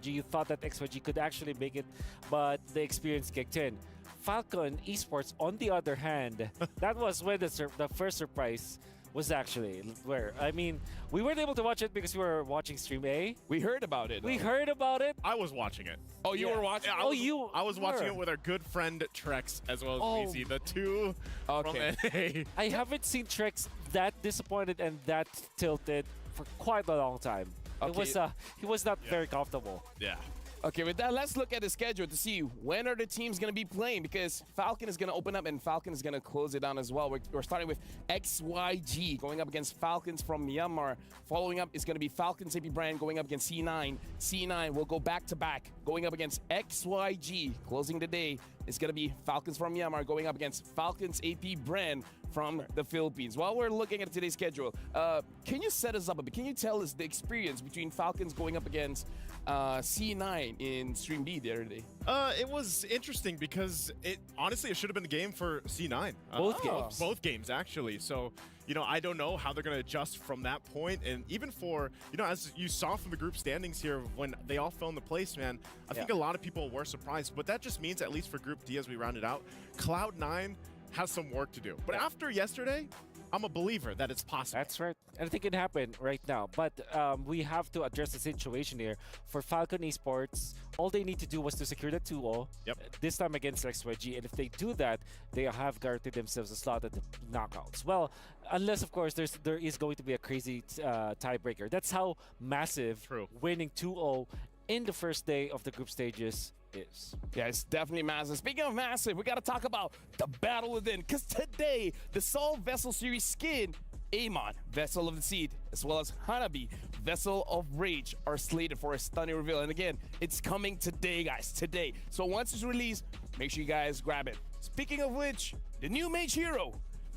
You thought that XYG could actually make it, but the experience kicked in. Falcon Esports, on the other hand, that was when the first surprise was actually where. I mean, we weren't able to watch it because we were watching Stream A. We heard about it. We heard about it. I was watching it. Oh, you were watching? Yeah, I was watching it with our good friend Trex as well as VZ, the two from NA. I haven't seen Trex that disappointed and that tilted for quite a long time. It was he was not very comfortable. Yeah. Okay, with that, let's look at the schedule to see when are the teams going to be playing, because Falcon is going to open up and Falcon is going to close it down as well. We're starting with XYG going up against Falcons from Myanmar. Following up is going to be Falcons AP Brand going up against C9. C9 will go back-to-back going up against XYG. Closing the day is going to be Falcons from Myanmar going up against Falcons AP Brand from the Philippines. While we're looking at today's schedule, can you set us up a bit? Can you tell us the experience between Falcons going up against C9 in Stream B the other day? It was interesting because honestly it should have been a game for C9. Both games. Both games, actually. So, I don't know how they're going to adjust from that point. And even for, as you saw from the group standings here, when they all fell into place, man, I think a lot of people were surprised. But that just means, at least for Group D as we round it out, Cloud9 has some work to do. But after yesterday, I'm a believer that it's possible. That's right. And I think it can happen right now. But we have to address the situation here. For Falcon Esports, all they need to do was to secure the 2-0, this time against XYG. And if they do that, they have guaranteed themselves a slot at the knockouts. Well, unless, of course, there is going to be a crazy tiebreaker. That's how massive winning 2-0 in the first day of the group stages is. Yeah, it's definitely massive. Speaking of massive, we got to talk about the battle within, because today, the Soul Vessel Series skin, Amon, Vessel of the Seed, as well as Hanabi, Vessel of Rage, are slated for a stunning reveal. And again, it's coming today, guys, today. So once it's released, make sure you guys grab it. Speaking of which, the new mage hero,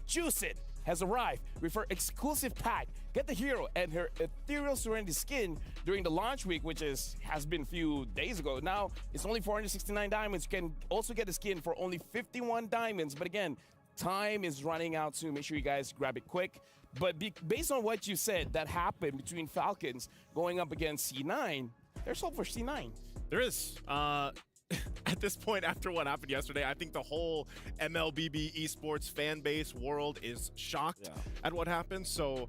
Juice It, has arrived with her exclusive pack. Get the hero and her ethereal serenity skin during the launch week, which has been a few days ago. Now it's only 469 diamonds. You can also get the skin for only 51 diamonds. But again, time is running out soon. Make sure you guys grab it quick. But based on what you said that happened between Falcons going up against C9, there's hope for C9. There is. At this point, after what happened yesterday, I think the whole MLBB esports fan base world is shocked at what happened. So,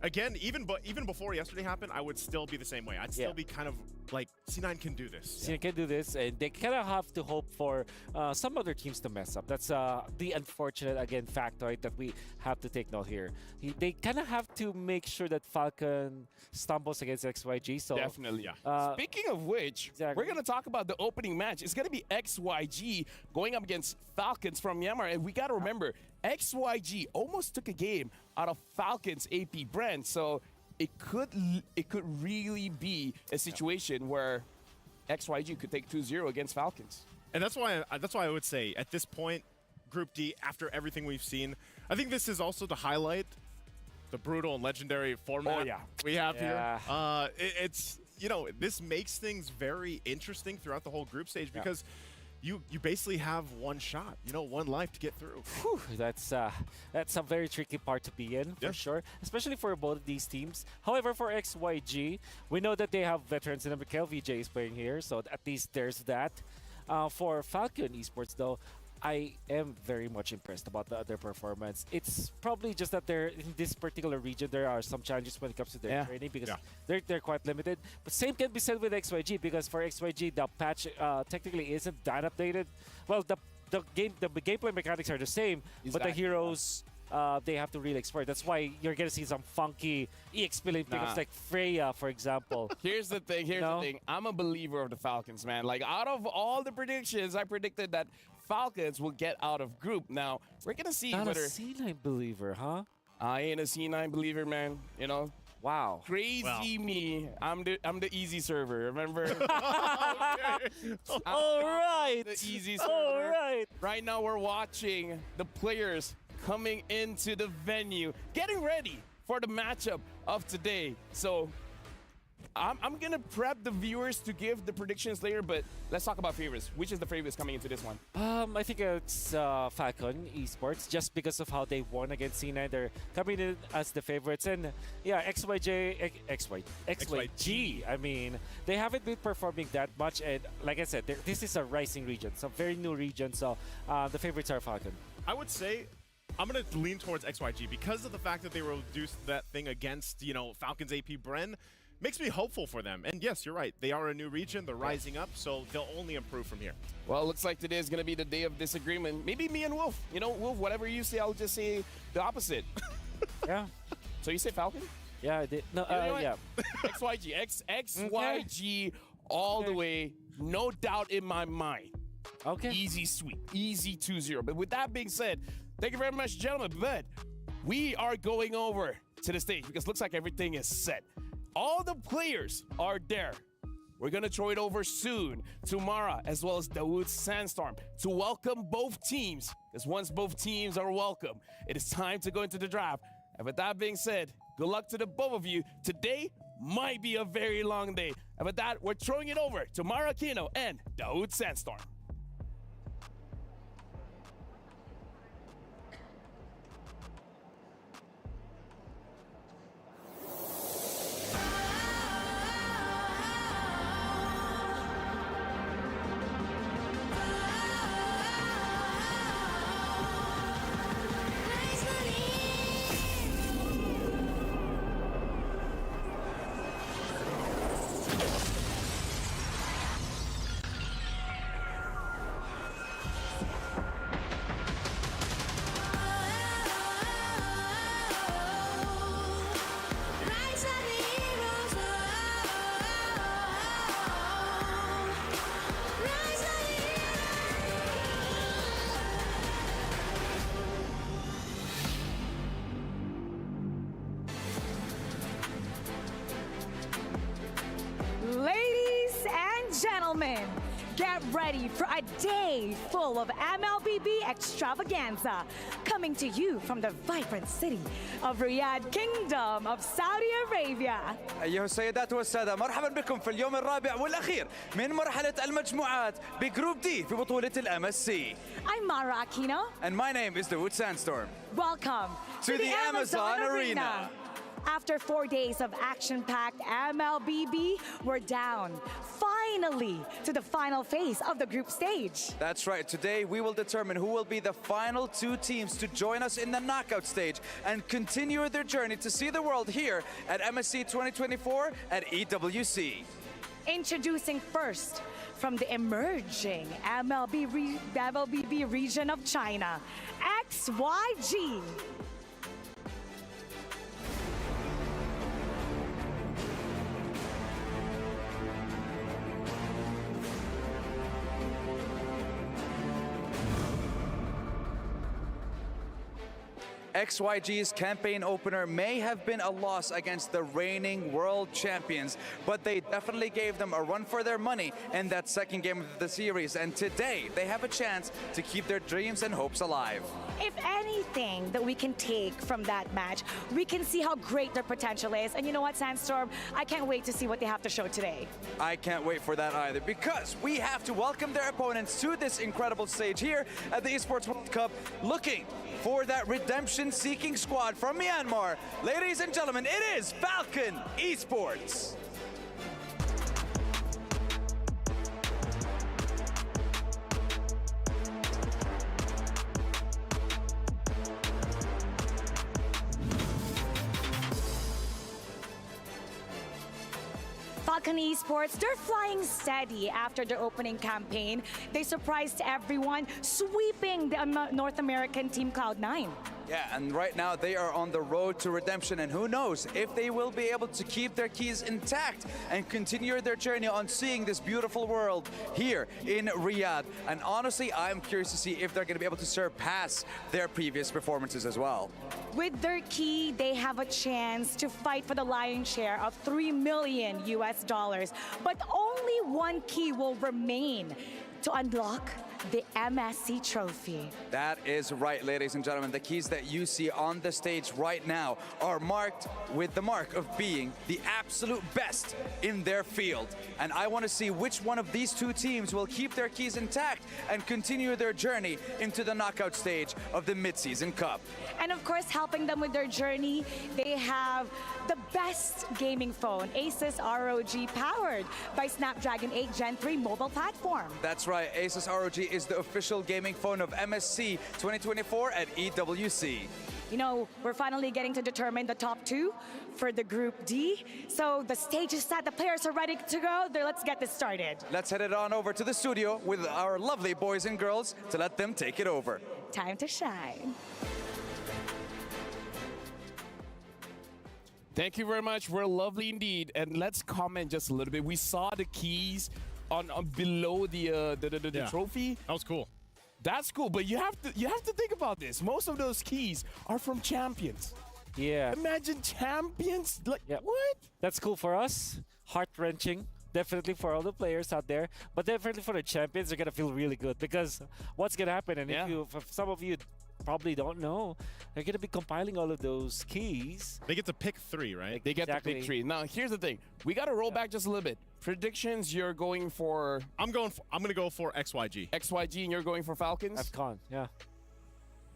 again, even before yesterday happened, I would still be the same way. I'd still be kind of like, C9 can do this. C9 can do this, and they kind of have to hope for some other teams to mess up. That's the unfortunate, again, factoid that we have to take note here. They kind of have to make sure that Falcon stumbles against XYG. So definitely. Speaking of which, we're going to talk about the opening match. It's going to be XYG going up against Falcons from Myanmar. And we got to remember, XYG almost took a game out of Falcons AP Brand. So it could really be a situation where XYG could take 2-0 against Falcons. And that's why I would say at this point, Group D, after everything we've seen, I think this is also to highlight the brutal and legendary format we have here. It's this makes things very interesting throughout the whole group stage because you basically have one shot, one life to get through. Whew, that's a very tricky part to be in, for sure, especially for both of these teams. However, for XYG, we know that they have veterans. Remember, KLVJ is playing here, so at least there's that. For Falcon Esports, though, I am very much impressed about their performance. It's probably just that they're in this particular region, there are some challenges when it comes to their training because they're quite limited. But same can be said with XYG, because for XYG, the patch technically isn't that updated. Well, the gameplay mechanics are the same, but the heroes they have to really explore. That's why you're gonna see some funky EXP lane pickups like Freya, for example. Here's the thing. I'm a believer of the Falcons, man. Like, out of all the predictions, I predicted that Falcons will get out of group. Now, we're going to see Not whether... a C9 believer, huh? I ain't a C9 believer, man. Wow. Crazy me. I'm the easy server, remember? All right. The easy server. All right. Right now, we're watching the players coming into the venue, getting ready for the matchup of today. So, I'm going to prep the viewers to give the predictions later, but let's talk about favorites. Which is the favorites coming into this one? I think it's Falcon Esports, just because of how they won against C9. They're coming in as the favorites. And yeah, XYG, I mean, they haven't been performing that much. And like I said, this is a rising region, so very new region. So the favorites are Falcon. I would say I'm going to lean towards XYG because of the fact that they reduced that thing against, Falcon's AP Bren. Makes me hopeful for them. And yes, you're right. They are a new region. They're rising up, so they'll only improve from here. Well, it looks like today is going to be the day of disagreement. Maybe me and Wolf. Wolf, whatever you say, I'll just say the opposite. Yeah. So you say Falcon? Yeah, I did. No, yeah. XYG. XYG all the way. No doubt in my mind. Okay. Easy sweep. Easy 2-0. But with that being said, thank you very much, gentlemen. But we are going over to the stage because it looks like everything is set. All the players are there. We're going to throw it over soon to Mara as well as Dawood Sandstorm to welcome both teams. Because once both teams are welcome, it is time to go into the draft. And with that being said, good luck to the both of you. Today might be a very long day. And with that, we're throwing it over to Mara Aquino and Dawood Sandstorm. Ladies and gentlemen, get ready for a day full of MLBB extravaganza coming to you from the vibrant city of Riyadh, Kingdom of Saudi Arabia. أيها السيدات والسادة، مرحبا بكم في اليوم الرابع والأخير من مرحلة المجموعات بجروب دي في بطولة MSC. I'm Mara Aquino. And my name is Dawood Sandstorm. Welcome to the Amazon Arena. After 4 days of action-packed MLBB, we're down, finally, to the final phase of the group stage. That's right. Today, we will determine who will be the final two teams to join us in the knockout stage and continue their journey to see the world here at MSC 2024 at EWC. Introducing first, from the emerging MLBB region of China, XYG. XYG's campaign opener may have been a loss against the reigning world champions, but they definitely gave them a run for their money in that second game of the series, and today they have a chance to keep their dreams and hopes alive. If anything that we can take from that match, we can see how great their potential is. And you know what, Sandstorm? I can't wait to see what they have to show today. I can't wait for that either, because we have to welcome their opponents to this incredible stage here at the Esports World Cup, looking for that redemption-seeking squad from Myanmar. Ladies and gentlemen, it is Falcon Esports. Falcon Esports, they're flying steady after their opening campaign. They surprised everyone, sweeping the North American team Cloud9. Yeah, and right now they are on the road to redemption, and who knows if they will be able to keep their keys intact and continue their journey on seeing this beautiful world here in Riyadh. And honestly, I'm curious to see if they're going to be able to surpass their previous performances as well. With their key, they have a chance to fight for the lion's share of $3 million US, but only one key will remain to unlock the MSC trophy. That is right, ladies and gentlemen. The keys that you see on the stage right now are marked with the mark of being the absolute best in their field. And I want to see which one of these two teams will keep their keys intact and continue their journey into the knockout stage of the Mid-Season Cup. And of course, helping them with their journey, they have the best gaming phone, Asus ROG, powered by Snapdragon 8 Gen 3 mobile platform. That's right, Asus ROG is the official gaming phone of MSC 2024 at EWC. You know, we're finally getting to determine the top two for the Group D. So the stage is set, the players are ready to go. Let's get this started. Let's head it on over to the studio with our lovely boys and girls to let them take it over. Time to shine. Thank you very much. We're lovely indeed. And let's comment just a little bit. We saw the keys on below the trophy. That was cool. That's cool, but you have to think about this. Most of those keys are from champions. Yeah. Imagine champions. Like Yep. what? That's cool for us. Heart-wrenching. Definitely for all the players out there, but definitely for the champions, they're gonna feel really good because what's gonna happen? And if some of you probably don't know, they're gonna be compiling all of those keys. They get to pick 3, right? They get the big 3. Now here's the thing: we got to roll back just a little bit. Predictions: you're going for I'm gonna go for XYG. XYG, and you're going for Falcons. FCon, yeah.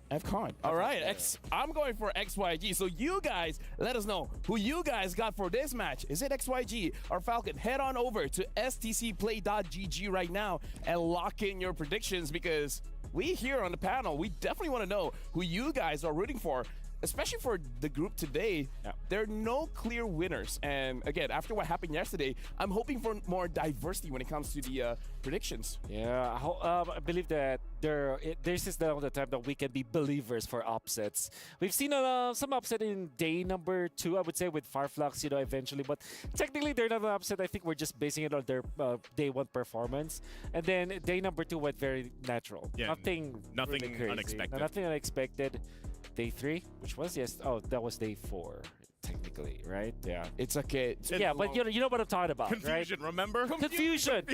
FCon. All right, I'm going for XYG. So you guys, let us know who you guys got for this match. Is it XYG or Falcon? Head on over to stcplay.gg right now and lock in your predictions because we here on the panel, we definitely want to know who you guys are rooting for. Especially for the group today, there are no clear winners. And again, after what happened yesterday, I'm hoping for more diversity when it comes to the predictions. Yeah, I believe that this is now the time that we can be believers for upsets. We've seen some upset in day number 2, I would say, with Farflux, eventually. But technically, they're not an upset. I think we're just basing it on their day 1 performance. And then day number 2 went very natural. Yeah, nothing really crazy. unexpected. Nothing unexpected. Day 3, which was that was day 4, technically, right? Yeah. It's okay. Yeah, but you know what I'm talking about, Confusion, right? remember? Confusion.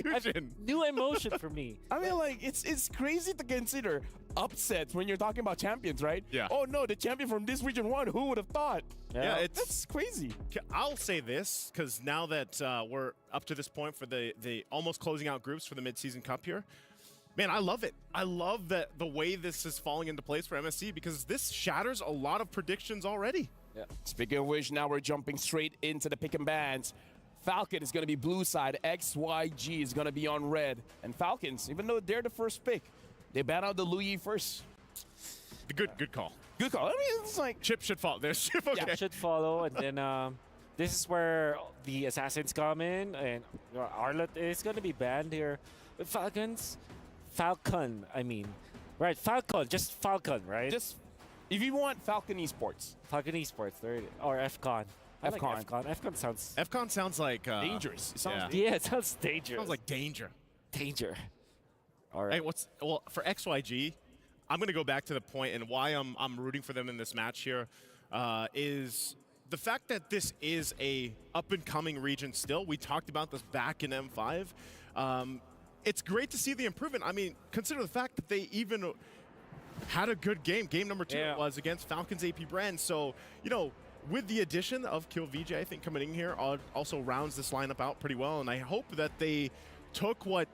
New emotion for me. I mean, like, it's crazy to consider upsets when you're talking about champions, right? Yeah. Oh, no, the champion from this region won. Who would have thought? Yeah, that's crazy. I'll say this, because now that we're up to this point for the almost closing out groups for the Mid-Season Cup here, man, I love it. I love that the way this is falling into place for MSC because this shatters a lot of predictions already. Yeah. Speaking of which, now we're jumping straight into the pick and bans. Falcon is going to be blue side. XYG is going to be on red. And Falcons, even though they're the first pick, they ban out the Louis first. Good call. Good call. I mean, it's like Chip should follow. There's Chip. Okay. Yeah, should follow, and then this is where the assassins come in, and Arlet is going to be banned here. With Falcon, I mean. Right, Falcon, just Falcon, right? just if you want Falcon Esports. Falcon Esports, or FCon. I like FCon. FCon. FCon sounds like Dangerous. It sounds Yeah, it sounds dangerous. Sounds like danger. Danger. All right. Hey, for XYG, I'm going to go back to the point and why I'm rooting for them in this match here is the fact that this is a up-and-coming region still. We talked about this back in M5. It's great to see the improvement. I mean, consider the fact that they even had a good game. Game number 2 it was against Falcons AP Brand. So, with the addition of Kill VJ, I think coming in here also rounds this lineup out pretty well. And I hope that they took what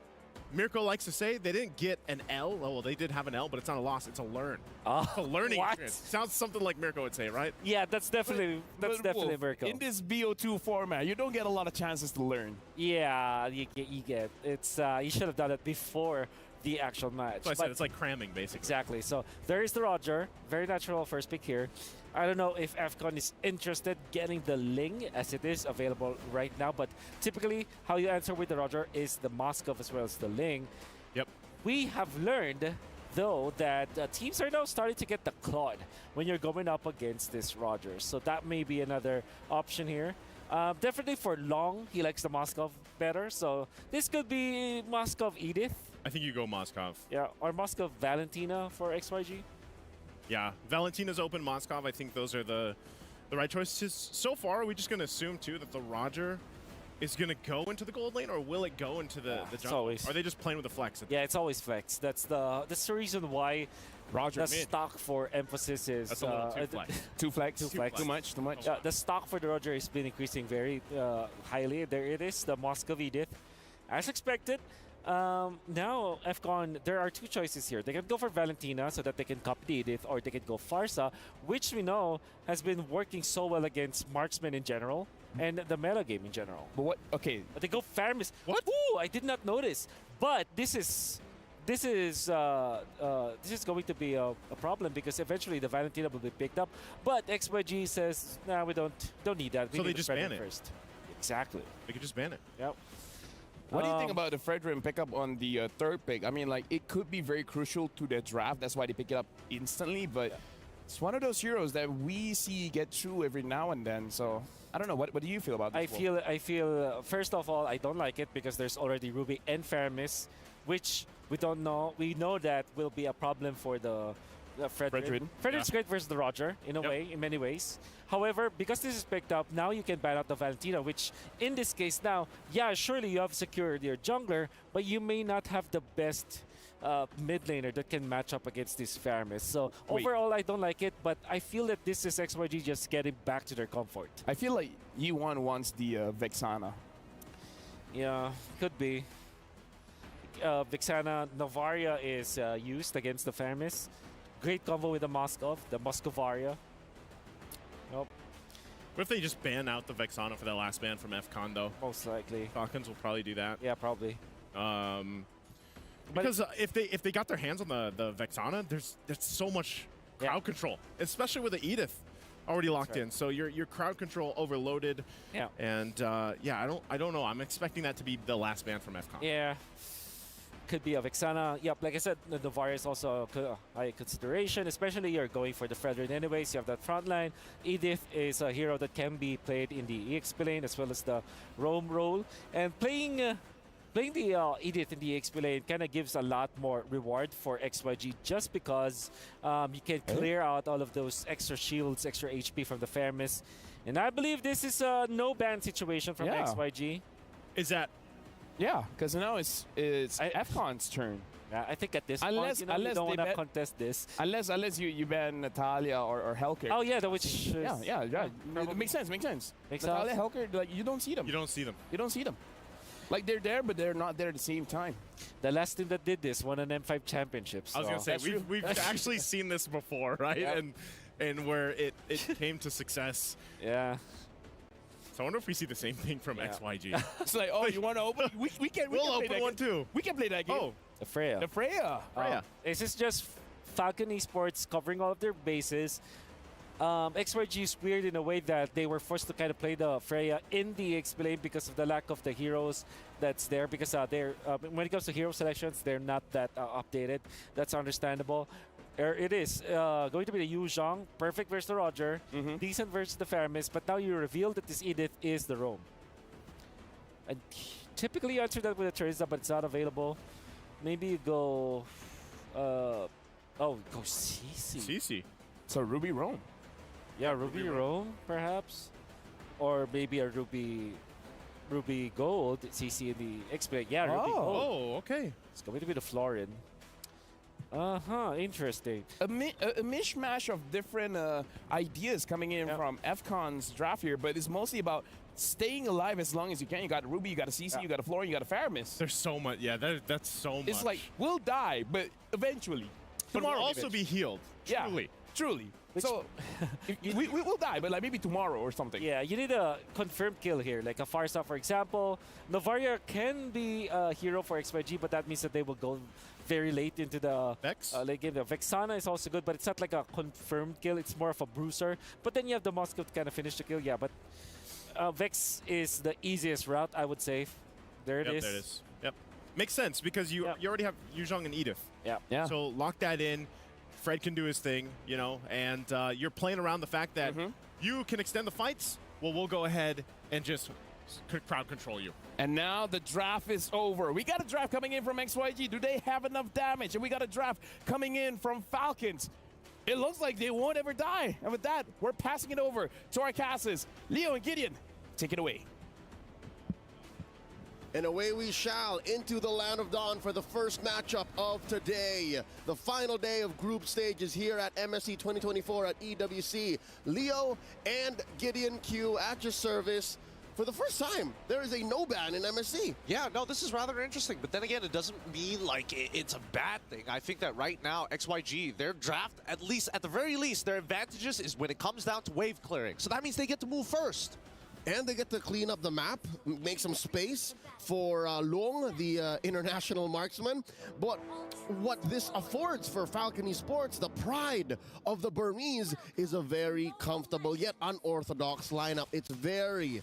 Mirko likes to say. They didn't get an L. Well, they did have an L, but it's not a loss. It's a learn. It's a learning experience. Sounds something like Mirko would say, right? Yeah, that's definitely Mirko. In this BO2 format, you don't get a lot of chances to learn. Yeah, you get. It's you should have done it before the actual match. That's why I said it's like cramming, basically. Exactly. So there is the Roger. Very natural first pick here. I don't know if FCon is interested getting the Ling as it is available right now, but typically how you answer with the Roger is the Moskov as well as the Ling. Yep. We have learned, though, that teams are now starting to get the Claude when you're going up against this Roger. So that may be another option here. Definitely for Long, he likes the Moskov better. So this could be Moskov Edith. I think you go Moskov. Yeah, or Moskov Valentina for XYG. Yeah, Valentina's open, Moskov. I think those are the right choices. So far, are we just going to assume, too, that the Roger is going to go into the gold lane, or will it go into the jungle? always- Are they just playing with the flex? Yeah, it's always flex. That's the reason why Roger the mid. stock for emphasis is That's a little too flex. Two flex. Too flex. Too much. Too much. the stock for the Roger has been increasing very highly. There it is, the Moscow Edith. As expected, now FCON, there are two choices here. They can go for Valentina so that they can copy the Edith, or they can go Farsa, which we know has been working so well against marksmen in general and the meta game in general. But what? Okay. But they go Faramis. What? Ooh, I did not notice. But this is going to be a problem, because eventually the Valentina will be picked up. But XYG says, nah, we don't need that. We So they need the just Fredrin ban it. first. Exactly. They could just ban it. Yep. What do you think about the Fredrin pickup on the third pick? I mean, like, it could be very crucial to the draft. That's why they pick it up instantly. But it's one of those heroes that we see get through every now and then. So I don't know. What do you feel about this? I feel first of all, I don't like it because there's already Ruby and Faramis, which we don't know. We know that will be a problem for the Fredrin. Fredrin's great versus the Roger in a way, in many ways. However, because this is picked up, now you can ban out the Valentina, which in this case now, yeah, surely you have secured your jungler, but you may not have the best mid laner that can match up against this Faramis. So overall, I don't like it, but I feel that this is XYG just getting back to their comfort. I feel like E1 wants the Vexana. Yeah, could be. Vixana Novaria is used against the Faramis. Great combo with the Moscovaria. Nope. What if they just ban out the Vexana for that last ban from FCON, though? Most likely. Falcons will probably do that. Yeah, probably. Because if they got their hands on the Vexana, there's so much crowd control, especially with the Edith already locked in. So your crowd control overloaded. Yeah. And yeah, I don't know. I'm expecting that to be the last ban from FCON. Yeah. Could be a Vexana. Yep, like I said, the Novaria is also a high consideration, especially you're going for the Fredrin anyways. You have that front line. Edith is a hero that can be played in the EXP lane as well as the roam role. And playing the Edith in the EXP lane kind of gives a lot more reward for XYG, just because you can clear out all of those extra shields, extra HP from the Faramis. And I believe this is a no-ban situation from XYG. Is that... Yeah, because now it's FCON's turn. Yeah, I think at this point, you don't want to contest this. Unless you ban Natalia or Helker. Oh yeah, which yeah. It makes sense. Natalia, Helker, like, you don't see them. You don't see them. You don't see them. Like, they're there, but they're not there at the same time. The last team that did this won an M5 championship. So. I was gonna say we've actually seen this before, right? Yeah. And where it came to success. Yeah. So I wonder if we see the same thing from XYG. It's like, oh, you want to open? We can. We'll open one too. We can play that game. Oh, the Freya. The Freya. This is just Falcon Esports covering all of their bases. XYG is weird in a way that they were forced to kind of play the Freya in the EXP lane because of the lack of the heroes that's there. Because they're when it comes to hero selections, they're not that updated. That's understandable. It is going to be the Yu Zhong, perfect versus the Roger, decent versus the Faramis, but now you reveal that this Edith is the roam. And typically you answer that with a Teresa, but it's not available. Maybe you go... go CC. CC. So Ruby roam. Yeah, Ruby roam, perhaps. Or maybe a Ruby Gold, CC in the XP. Yeah, Ruby Gold. Oh, okay. It's going to be the Florin. Interesting. A mishmash of different ideas coming in from FCON's draft here, but it's mostly about staying alive as long as you can. You got a Ruby, you got a CC, you got a Florin, you got a Faramis. There's so much. Yeah, that's so much. It's like, we'll die, but eventually. But we'll also be healed. Truly. Truly. So we will die, but like maybe tomorrow or something. Yeah, you need a confirmed kill here, like a Farsa, for example. Novaria can be a hero for XYG, but that means that they will go very late into the late game. The Vexana is also good, but it's not like a confirmed kill. It's more of a bruiser. But then you have the Moscow to kind of finish the kill. Yeah, but Vex is the easiest route, I would say. There it is. There it is. Yep. Makes sense because you already have Yu Zhong and Edith. Yeah. So lock that in. Fred can do his thing, you know, and you're playing around the fact that you can extend the fights. Well, we'll go ahead and just crowd control you. And now the draft is over. We got a draft coming in from XYG. Do they have enough damage? And we got a draft coming in from Falcons. It looks like they won't ever die. And with that, we're passing it over to our casters. Leo and Gideon, take it away. And away we shall into the Land of Dawn for the first matchup of today. The final day of group stages here at MSC 2024 at EWC. Leo and Gideon Q at your service. For the first time, there is a no ban in MSC. Yeah, no, this is rather interesting. But then again, it doesn't mean like it's a bad thing. I think that right now, XYG, their draft, at the very least, their advantages is when it comes down to wave clearing. So that means they get to move first. And they get to clean up the map, make some space for Long, the international marksman. But what this affords for Falcon Esports, the pride of the Burmese, is a very comfortable yet unorthodox lineup. It's very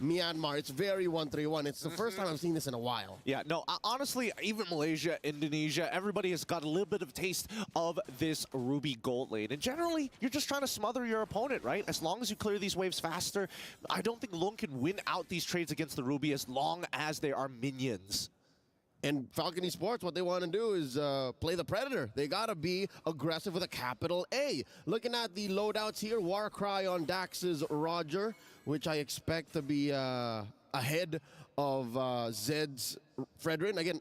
Myanmar. It's very 1-3-1. It's the first time I've seen this in a while. Yeah, no, honestly, even Malaysia, Indonesia, everybody has got a little bit of a taste of this Ruby gold lane. And generally, you're just trying to smother your opponent, right? As long as you clear these waves faster, I don't think Lung can win out these trades against the Ruby as long as they are minions. And Falcon Esports, what they want to do is play the Predator. They got to be aggressive with a capital A. Looking at the loadouts here, Warcry on Dax's Roger, which I expect to be ahead of Zed's Fredrin. Again,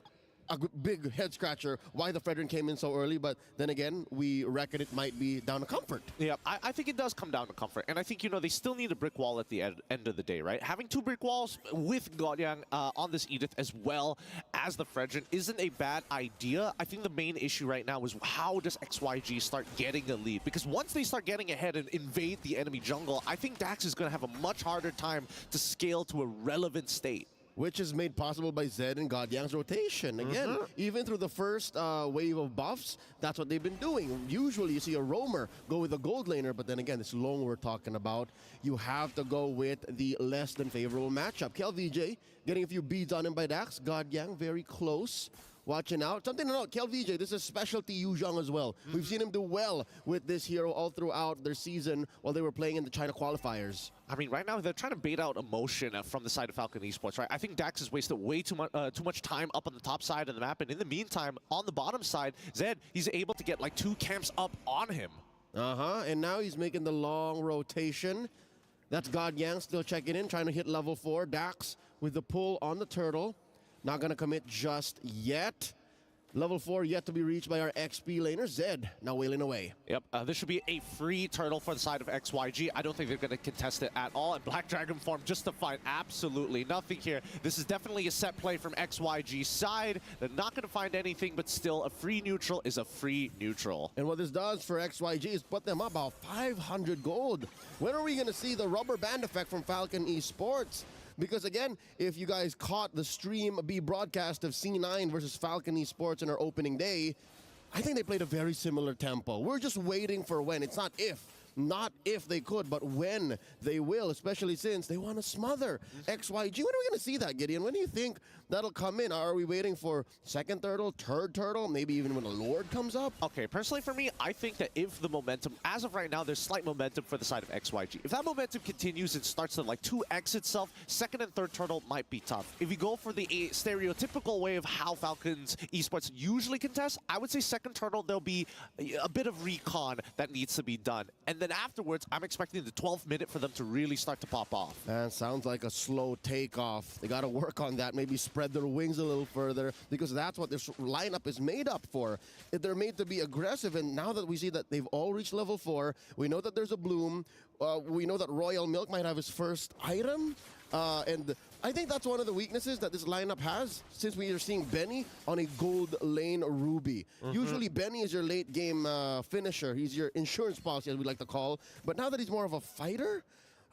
a big head scratcher why the Fredrin came in so early, but then again, we reckon it might be down to comfort. Yeah, I think it does come down to comfort. And I think, you know, they still need a brick wall at the end of the day, right? Having 2 brick walls with Godyang on this Edith as well as the Fredrin isn't a bad idea. I think the main issue right now is how does XYG start getting a lead? Because once they start getting ahead and invade the enemy jungle, I think Dax is going to have a much harder time to scale to a relevant state. Which is made possible by Zed and Godyang's rotation. Again, even through the first wave of buffs, that's what they've been doing. Usually you see a roamer go with a gold laner, but then again, this Long we're talking about, you have to go with the less than favorable matchup. KelVJ getting a few beads on him by Dax. Godyang very close. Watching out. Something to note, KelVJ, this is specialty Yuzhong as well. We've seen him do well with this hero all throughout their season while they were playing in the China qualifiers. I mean, right now, they're trying to bait out emotion from the side of Falcon Esports, right? I think Dax has wasted way too much time up on the top side of the map, and in the meantime, on the bottom side, Zed, he's able to get like 2 camps up on him. And now he's making the long rotation. That's Godyang still checking in, trying to hit level 4. Dax with the pull on the turtle. Not going to commit just yet. Level 4 yet to be reached by our XP laner, Zed, now wailing away. Yep, this should be a free turtle for the side of XYG. I don't think they're going to contest it at all. And Black Dragon form just to find absolutely nothing here. This is definitely a set play from XYG's side. They're not going to find anything, but still a free neutral is a free neutral. And what this does for XYG is put them up about 500 gold. When are we going to see the rubber band effect from Falcon Esports? Because again, if you guys caught the Stream B broadcast of C9 versus Falcon Esports in our opening day, I think they played a very similar tempo. We're just waiting for when. It's not if they could, but when they will, especially since they want to smother XYG. When are we going to see that, Gideon? When do you think that'll come in? Are we waiting for second turtle, third turtle, maybe even when a Lord comes up? Okay, personally for me, I think that if the momentum, as of right now, there's slight momentum for the side of XYG. If that momentum continues and starts to like 2x itself, second and third turtle might be tough. If you go for the stereotypical way of how Falcons Esports usually contest, I would say second turtle, there'll be a bit of recon that needs to be done. And then afterwards, I'm expecting the 12th minute for them to really start to pop off. Man, sounds like a slow takeoff. They got to work on that, maybe spread their wings a little further, because that's what this lineup is made up for. They're made to be aggressive, and now that we see that they've all reached level 4, we know that there's a Bloom, we know that Royal Milk might have his first item, and I think that's one of the weaknesses that this lineup has, since we are seeing Benny on a gold lane Ruby. Usually Benny is your late game finisher. He's your insurance policy, as we like to call. But now that he's more of a fighter,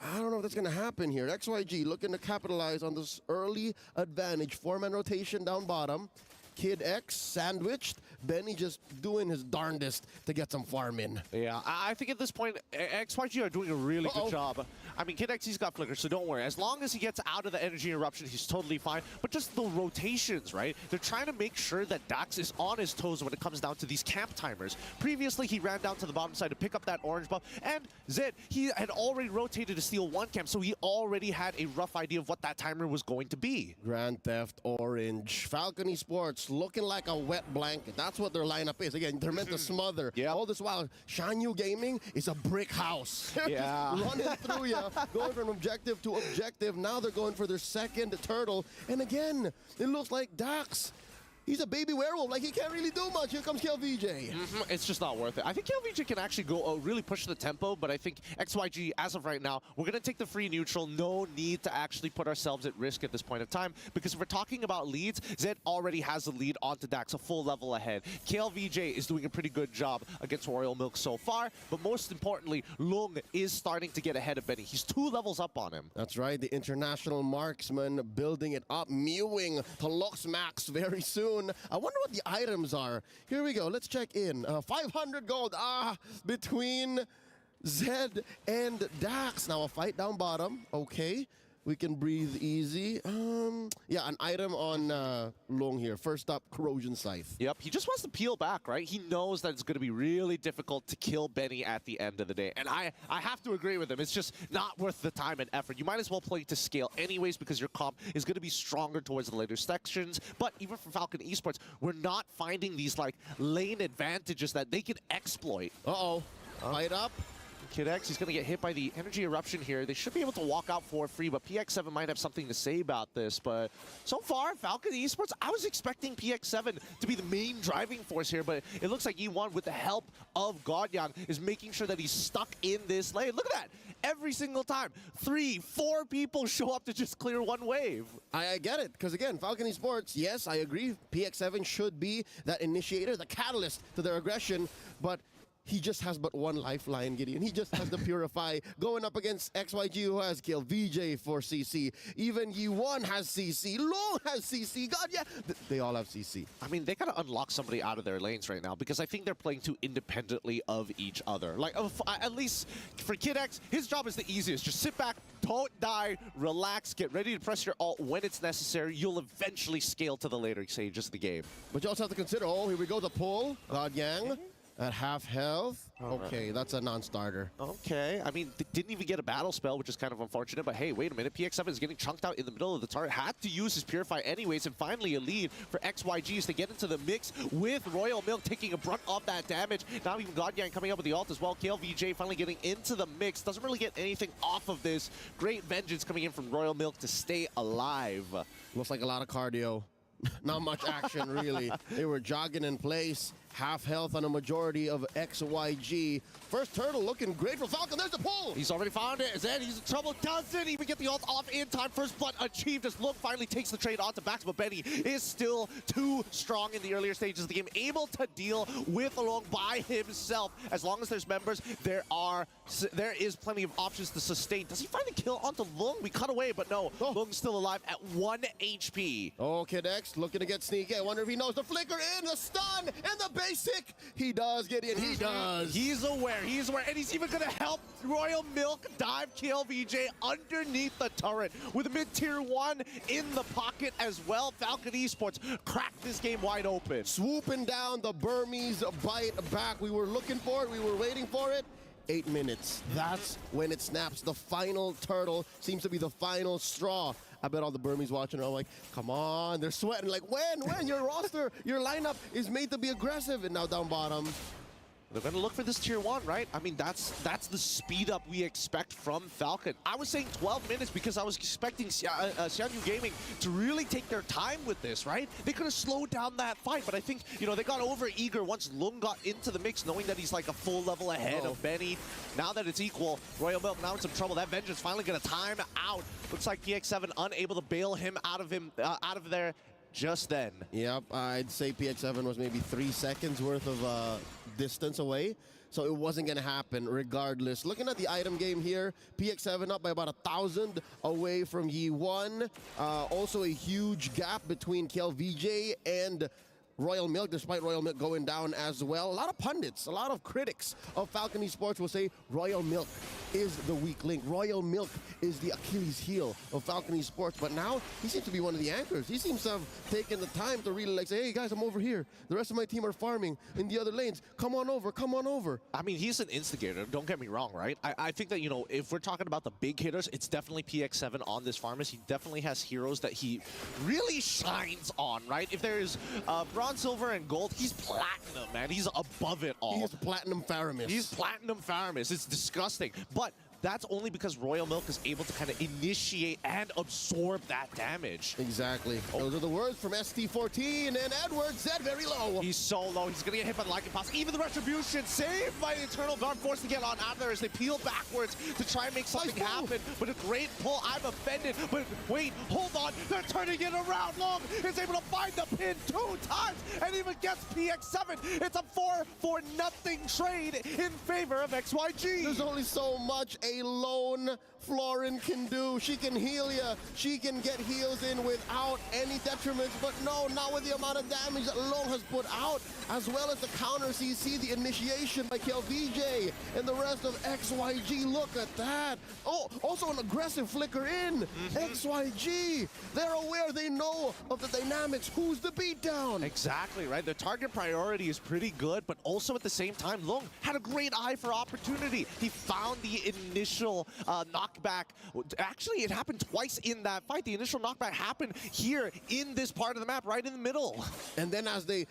I don't know if that's going to happen here. XYG looking to capitalize on this early advantage. 4-man rotation down bottom. Kid X sandwiched. Benny just doing his darndest to get some farm in. Yeah, I think at this point, XYG are doing a really good job. I mean, Kid X, he's got flicker, so don't worry. As long as he gets out of the energy eruption, he's totally fine. But just the rotations, right? They're trying to make sure that Dax is on his toes when it comes down to these camp timers. Previously, he ran down to the bottom side to pick up that orange buff. And Zed, he had already rotated to steal 1 camp, so he already had a rough idea of what that timer was going to be. Grand Theft Orange. Falcon Esports looking like a wet blanket. That's what their lineup is. Again, they're meant to smother. All this while, Shanyu Gaming is a brick house. Yeah. Running through you. going from objective to objective. Now they're going for their second turtle. And again, it looks like Dax. He's a baby werewolf. Like, he can't really do much. Here comes KLVJ. It's just not worth it. I think KLVJ can actually go really push the tempo, but I think XYG, as of right now, we're going to take the free neutral. No need to actually put ourselves at risk at this point in time, because if we're talking about leads, Zed already has the lead onto Dax, a full level ahead. KLVJ is doing a pretty good job against Royal Milk so far, but most importantly, Lung is starting to get ahead of Benny. He's 2 levels up on him. That's right. The international marksman building it up, mewing to Lux Max very soon. I wonder what the items are. Here we go. Let's check in. 500 gold. Between Zed and Dax. Now a fight down bottom. Okay. We can breathe easy. Yeah, an item on Long here. First up, Corrosion Scythe. Yep, he just wants to peel back, right? He knows that it's going to be really difficult to kill Benny at the end of the day. And I have to agree with him. It's just not worth the time and effort. You might as well play to scale anyways, because your comp is going to be stronger towards the later sections. But even for Falcon Esports, we're not finding these like lane advantages that they can exploit. Fight up. Kid X, he's going to get hit by the energy eruption here. They should be able to walk out for free, but PX7 might have something to say about this. But so far, Falcon Esports, I was expecting PX7 to be the main driving force here, but it looks like E1, with the help of Godyang, is making sure that he's stuck in this lane. Look at that. Every single time, 3, 4 people show up to just clear one wave. I get it, because again, Falcon Esports, yes, I agree. PX7 should be that initiator, the catalyst to their aggression, but he just has but one lifeline, Gideon. He just has the Purify going up against XYG, who has killed VJ for CC. Even Yi1 has CC. Long has CC. God, yeah. They all have CC. I mean, they gotta unlock somebody out of their lanes right now, because I think they're playing too independently of each other. Like, at least for Kid X, his job is the easiest. Just sit back, don't die, relax, get ready to press your ult when it's necessary. You'll eventually scale to the later stages of the game. But you also have to consider, here we go, the pull. Godyang at half health. Okay, that's a non-starter. Okay, I mean, they didn't even get a battle spell, which is kind of unfortunate, but hey, wait a minute, PX7 is getting chunked out in the middle of the turret, had to use his Purify anyways, and finally a lead for XYGs to get into the mix with Royal Milk taking a brunt of that damage. Now even Godyang coming up with the ult as well. KLVJ finally getting into the mix, doesn't really get anything off of this. Great vengeance coming in from Royal Milk to stay alive. Looks like a lot of cardio. Not much action, really. They were jogging in place. Half health on a majority of XYG. First turtle looking great for Falcon. There's the pull. He's already found it. Zed, he's in trouble. Doesn't even get the ult off in time. First blood achieved as Lung finally takes the trade onto Bax, but Benny is still too strong in the earlier stages of the game, able to deal with Lung by himself. As long as there's members, there is plenty of options to sustain. Does he find the kill onto Lung? We cut away, but no. Lung's still alive at 1 HP. Kid X looking to get sneaky. I wonder if he knows the flicker in, the stun, and the basic. He does, Gideon. He does. He's aware, and he's even gonna help Royal Milk dive KLVJ underneath the turret with a mid-tier 1 in the pocket as well. Falcon Esports cracked this game wide open. Swooping down the Burmese bite back. We were looking for it. We were waiting for it. 8 minutes. That's when it snaps. The final turtle seems to be the final straw. I bet all the Burmese watching are like, come on, they're sweating. Like, when? Your roster, your lineup is made to be aggressive. And now down bottom. They're going to look for this tier 1, right? I mean, that's the speed up we expect from Falcon. I was saying 12 minutes because I was expecting Xianyu Gaming to really take their time with this, right? They could have slowed down that fight, but I think, they got over eager once Lung got into the mix, knowing that he's like a full level ahead of Benny. Now that it's equal, Royal Milk now in some trouble. That Vengeance finally going to time out. Looks like PX7 unable to bail him out of there just then. Yep, I'd say PX7 was maybe 3 seconds worth of distance away, so it wasn't going to happen regardless. Looking at the item game here, PX7 up by about 1,000 away from Yi1. Also a huge gap between KLVJ and Royal Milk, despite Royal Milk going down as well. A lot of pundits, a lot of critics of Falcon Esports will say Royal Milk is the weak link. Royal Milk is the Achilles heel of Falcon Esports, but now he seems to be one of the anchors. He seems to have taken the time to really say, hey guys, I'm over here. The rest of my team are farming in the other lanes. Come on over, come on over. I mean, he's an instigator, don't get me wrong, right? I think that, if we're talking about the big hitters, it's definitely PX7 on this farmers. He definitely has heroes that he really shines on, right? If there's bronze, silver, and gold, he's platinum, man. He's above it all. He's platinum Faramis. He's platinum Faramis. It's disgusting. But that's only because Royal Milk is able to kind of initiate and absorb that damage. Exactly. Those are the words from ST14, and Edwards said very low. He's so low. He's going to get hit by the Lightning Pass. Even the Retribution saved by the Eternal Guard, forced to get on out of there as they peel backwards to try and make something happen. But a great pull. I'm offended. But wait, hold on. They're turning it around. Long is able to find the pin 2 times and even gets PX7. It's a 4-for-0 trade in favor of XYG. There's only so much a lone Florin can do. She can heal you. She can get heals in without any detriments, but no, not with the amount of damage that Long has put out, as well as the counter CC, the initiation by KLVJ, and the rest of XYG. Look at that. Oh, also an aggressive flicker in. XYG, they're aware, they know of the dynamics. Who's the beatdown? Exactly, right? Their target priority is pretty good, but also at the same time, Long had a great eye for opportunity. He found the initial knockback. Actually, it happened twice in that fight. The initial knockback happened here in this part of the map, right in the middle. And then as they,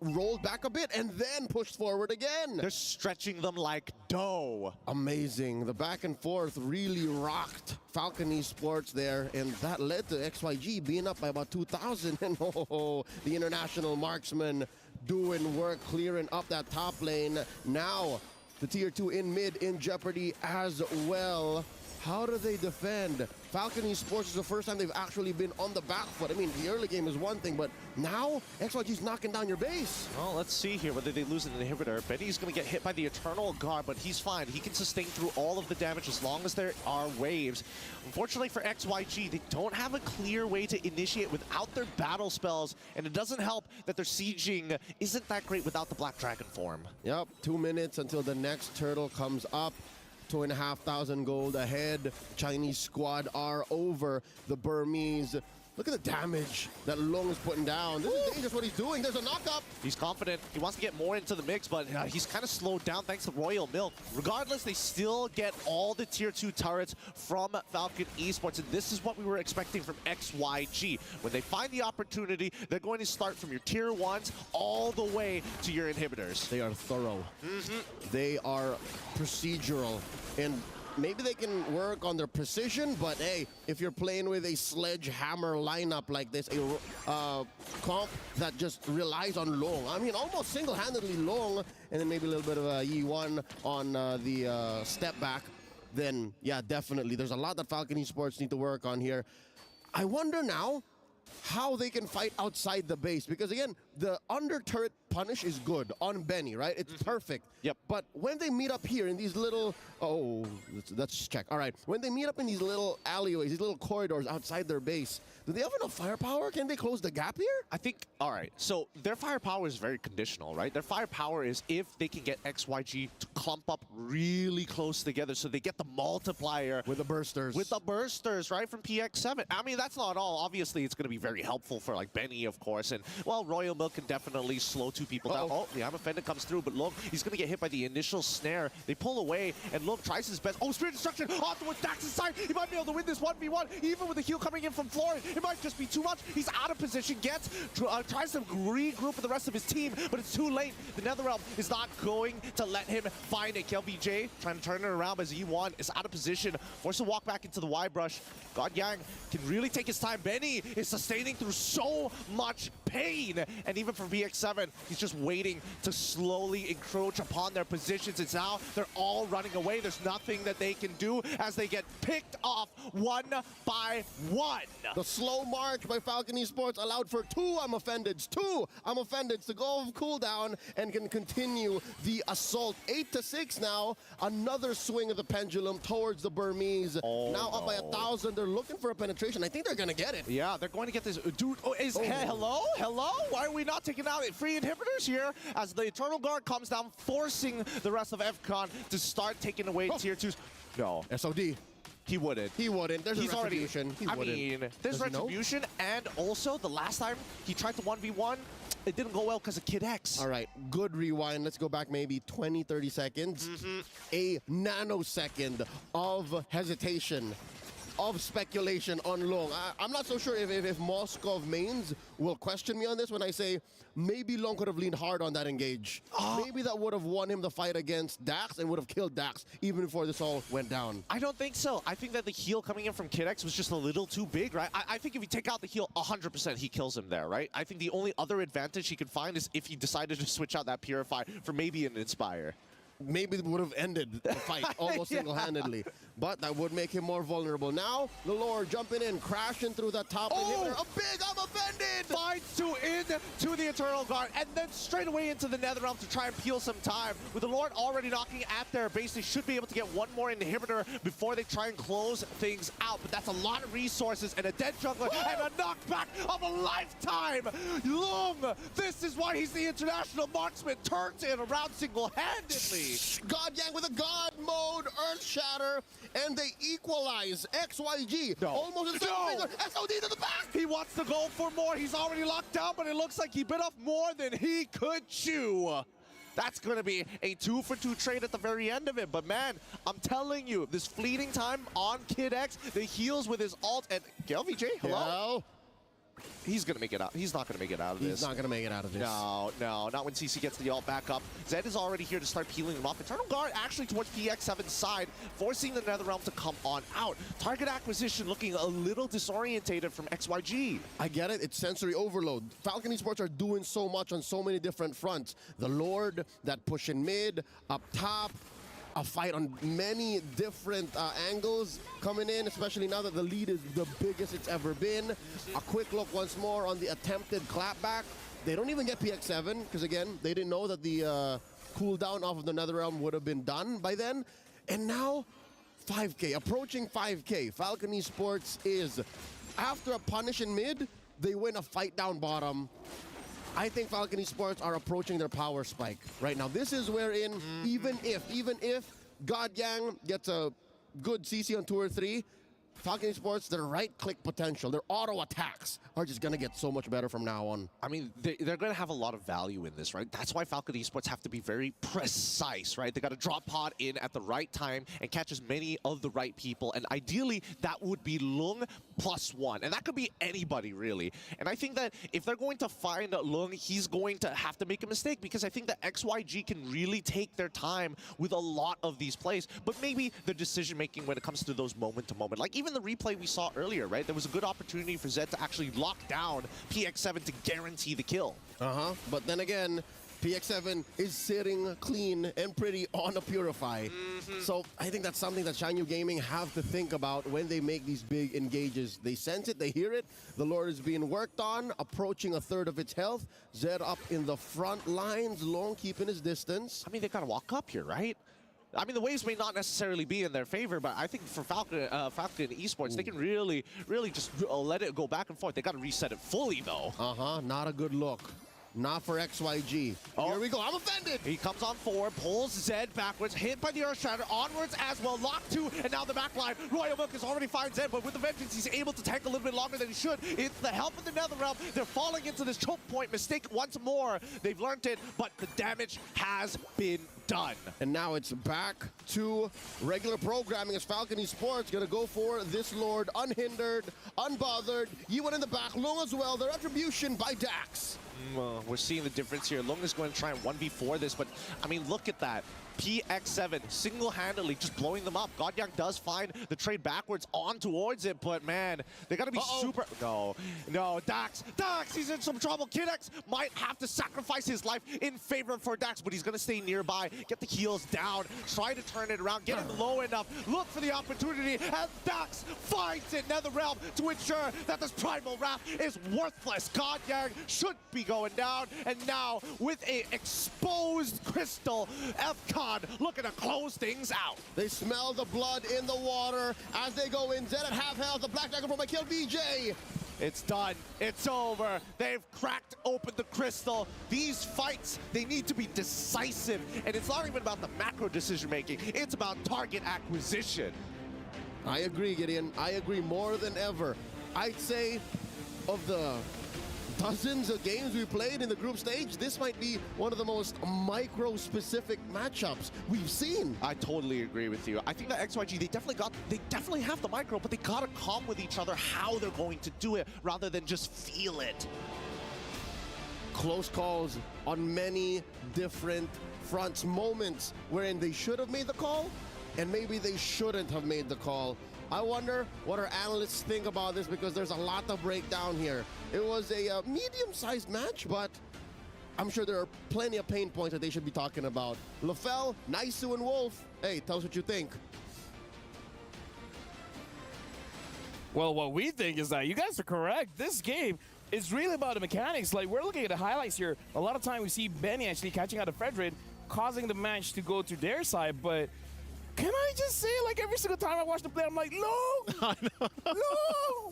rolled back a bit and then pushed forward again. They're stretching them like dough. Amazing. The back and forth really rocked Falcon Esports there, and that led to XYG being up by about 2,000. And the international marksman doing work, clearing up that top lane. Now, the tier 2 in mid in jeopardy as well. How do they defend? Falcon Esports is the first time they've actually been on the back foot. I mean, the early game is one thing, but now XYG's knocking down your base. Well, let's see here whether they lose an inhibitor. Benny's going to get hit by the Eternal Guard, but he's fine. He can sustain through all of the damage as long as there are waves. Unfortunately for XYG, they don't have a clear way to initiate without their battle spells, and it doesn't help that their sieging isn't that great without the Black Dragon form. Yep, 2 minutes until the next turtle comes up. 2,500 gold ahead. Chinese squad are over the Burmese. Look at the damage that Long is putting down. This is dangerous what he's doing. There's a knock-up. He's confident. He wants to get more into the mix, but he's kind of slowed down thanks to Royal Milk. Regardless, they still get all the tier 2 turrets from Falcon Esports, and this is what we were expecting from XYG. When they find the opportunity, they're going to start from your tier 1s all the way to your inhibitors. They are thorough. They are procedural. And maybe they can work on their precision, but hey, if you're playing with a sledgehammer lineup like this, a comp that just relies on Long, I mean, almost single-handedly Long, and then maybe a little bit of a E1 on the step back, then yeah, definitely. There's a lot that Falcon Esports need to work on here. I wonder now how they can fight outside the base, because again, the under turret punish is good on Benny, right? It's perfect. Yep. But when they meet up here in these little, let's check. All right, when they meet up in these little alleyways, these little corridors outside their base, do they have enough firepower? Can they close the gap here? I think, all right, so their firepower is very conditional, right? Their firepower is if they can get XYG to clump up really close together so they get the multiplier. With the bursters. With the bursters, right, from PX7. I mean, that's not all. Obviously, it's going to be very helpful for, like, Benny, of course. And, well, Royal Milk can definitely slow 2 people down. Oh, the I'm offended comes through, but Look, he's going to get hit by the initial snare. They pull away, and Look tries his best. Oh, Spirit Destruction off towards Dax's side. He might be able to win this 1v1, even with the heal coming in from Florin. It might just be too much. He's out of position, tries to regroup with the rest of his team, but it's too late. The Netherrealm is not going to let him find it. KLVJ trying to turn it around as E1 is out of position, forced to walk back into the Y brush. God Yang can really take his time. Benny is sustaining through so much pain, and even for VX7, he's just waiting to slowly encroach upon their positions. It's now they're all running away. There's nothing that they can do as they get picked off one by one. The slow march by Falcon Esports allowed for 2 I'm offendeds. 2 I'm offendeds to go off cooldown and can continue the assault. 8-6 now. Another swing of the pendulum towards the Burmese. Now up by 1,000. They're looking for a penetration. I think they're going to get it. Yeah, they're going to get this. Dude, hello? Hello? Why are we not taking out free inhibitors here as the Eternal Guard comes down, forcing the rest of FCON to start taking away tier 2s? No. SOD. He wouldn't. He wouldn't. There's He's a retribution. I mean, there's retribution, and also the last time he tried to 1v1, it didn't go well because of Kid X. All right, good rewind. Let's go back maybe 20, 30 seconds. A nanosecond of hesitation. of speculation on Long. I'm not so sure if Moskov mains will question me on this when I say maybe Long could have leaned hard on that engage. Maybe that would have won him the fight against Dax and would have killed Dax even before this all went down. I don't think so. I think that the heal coming in from Kid X was just a little too big, right? I think if you take out the heal, 100% he kills him there, right? I think the only other advantage he could find is if he decided to switch out that Purify for maybe an Inspire. Maybe it would have ended the fight almost single-handedly. But that would make him more vulnerable. Now, the Lord jumping in, crashing through that top inhibitor. A big, I'm offended! Finds two into the Eternal Guard, and then straight away into the Netherrealm to try and peel some time. With the Lord already knocking at their base, they should be able to get one more inhibitor before they try and close things out. But that's a lot of resources, and a dead jungler, and a knockback of a lifetime! Long! This is why he's the international marksman, turns it around single-handedly. God Yang with a God mode, Earth Shatter, and they equalize. XYG almost in finger. SOD to the back. He wants to go for more. He's already locked down, but it looks like he bit off more than he could chew. That's going to be a 2-for-2 trade at the very end of it. But man, I'm telling you, this fleeting time on Kid X, the heals with his ult, and KLVJ, hello? He's going to make it out. He's not going to make it out of this. He's not going to make it out of this. No, not when CC gets the ult back up. Zed is already here to start peeling him off. Eternal Guard actually towards PX7's side, forcing the Netherrealm to come on out. Target acquisition looking a little disorientated from XYG. I get it. It's sensory overload. Falcon Esports are doing so much on so many different fronts. The Lord, that push in mid, up top, a fight on many different angles coming in, especially now that the lead is the biggest it's ever been. A quick look once more on the attempted clapback. They don't even get PX7, because again, they didn't know that the cooldown off of the Netherrealm would have been done by then. And now, 5K, approaching 5K. Falcon Esports is, after a punish in mid, they win a fight down bottom. I think Falcon Esports are approaching their power spike right now. This is wherein, even if God Yang gets a good CC on 2 or 3, Falcon Esports, their right-click potential, their auto attacks are just going to get so much better from now on. I mean, they're going to have a lot of value in this, right? That's why Falcon Esports have to be very precise, right? They got to drop pod in at the right time and catch as many of the right people. And ideally, that would be Lung +1. And that could be anybody, really. And I think that if they're going to find Lung, he's going to have to make a mistake, because I think that XYG can really take their time with a lot of these plays. But maybe the decision-making when it comes to those moment-to-moment, like even the replay we saw earlier, right? There was a good opportunity for Zed to actually lock down PX7 to guarantee the kill. But then again, PX7 is sitting clean and pretty on a Purify. So I think that's something that Shanyu Gaming have to think about when they make these big engages. They sense it, they hear it. The Lord is being worked on, approaching a third of its health. Zed up in the front lines, Long keeping his distance. I mean, they got to walk up here, right? I mean, the waves may not necessarily be in their favor, but I think for Falcon Esports, they can really just let it go back and forth. They got to reset it fully, though. Not a good look. Not for XYG. Here we go. I'm offended. He comes on forward, pulls Zed backwards, hit by the Earth Shatter, onwards as well, lock 2, and now the back line. Royal Milk has already found Zed, but with the Vengeance, he's able to tank a little bit longer than he should. It's the help of the Netherrealm. They're falling into this choke point mistake once more. They've learned it, but the damage has been done. And now it's back to regular programming as Falcon Esports gonna go for this Lord unhindered, unbothered. Yuan in the back, Lung as well. Their retribution by Dax. We're seeing the difference here. Lung is going to try and 1v4 this, but I mean, look at that. PX7 single-handedly just blowing them up. Godyang does find the trade backwards on towards it, but man, they got to be super... No, Dax, he's in some trouble. Kid X might have to sacrifice his life in favor for Dax, but he's going to stay nearby, get the heals down, try to turn it around, get him low enough, look for the opportunity, and Dax finds it. Netherrealm to ensure that this Primal Wrath is worthless. Godyang should be going down, and now with a exposed Crystal, FCON looking to close things out. They smell the blood in the water as they go in. Zed at half health. The Black Dagger from my kill VJ. It's done. It's over. They've cracked open the crystal. These fights, they need to be decisive. And it's not even about the macro decision making. It's about target acquisition. I agree, Gideon. I agree more than ever. I'd say of the dozens of games we played in the group stage, this might be one of the most micro-specific matchups we've seen. I totally agree with you. I think that XYG, they definitely have the micro, but they gotta calm with each other how they're going to do it rather than just feel it. Close calls on many different fronts, moments wherein they should have made the call and maybe they shouldn't have made the call. I wonder what our analysts think about this because there's a lot to break down here. It was a medium-sized match, but I'm sure there are plenty of pain points that they should be talking about. LaFell, Naisu, and Wolf, hey, tell us what you think. Well, what we think is that you guys are correct. This game is really about the mechanics. Like, we're looking at the highlights here. A lot of time we see Benny actually catching out of Fredrin, causing the match to go to their side, but can I just say, like, every single time I watch the play, I'm like, no, no,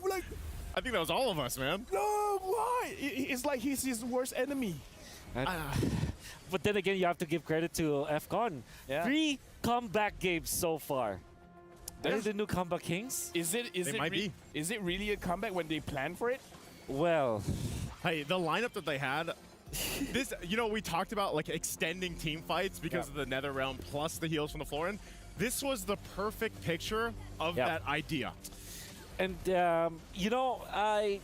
like, I think that was all of us, man. no, why? It's like he's his worst enemy. But then again, you have to give credit to FCON. Yeah. 3 comeback games so far. They're the new comeback kings? Is it really a comeback when they plan for it? Well, Hey, the lineup that they had, this, you know, we talked about like extending team fights because of the Nether Realm plus the heals from the Florin. This was the perfect picture of that idea. and you know, I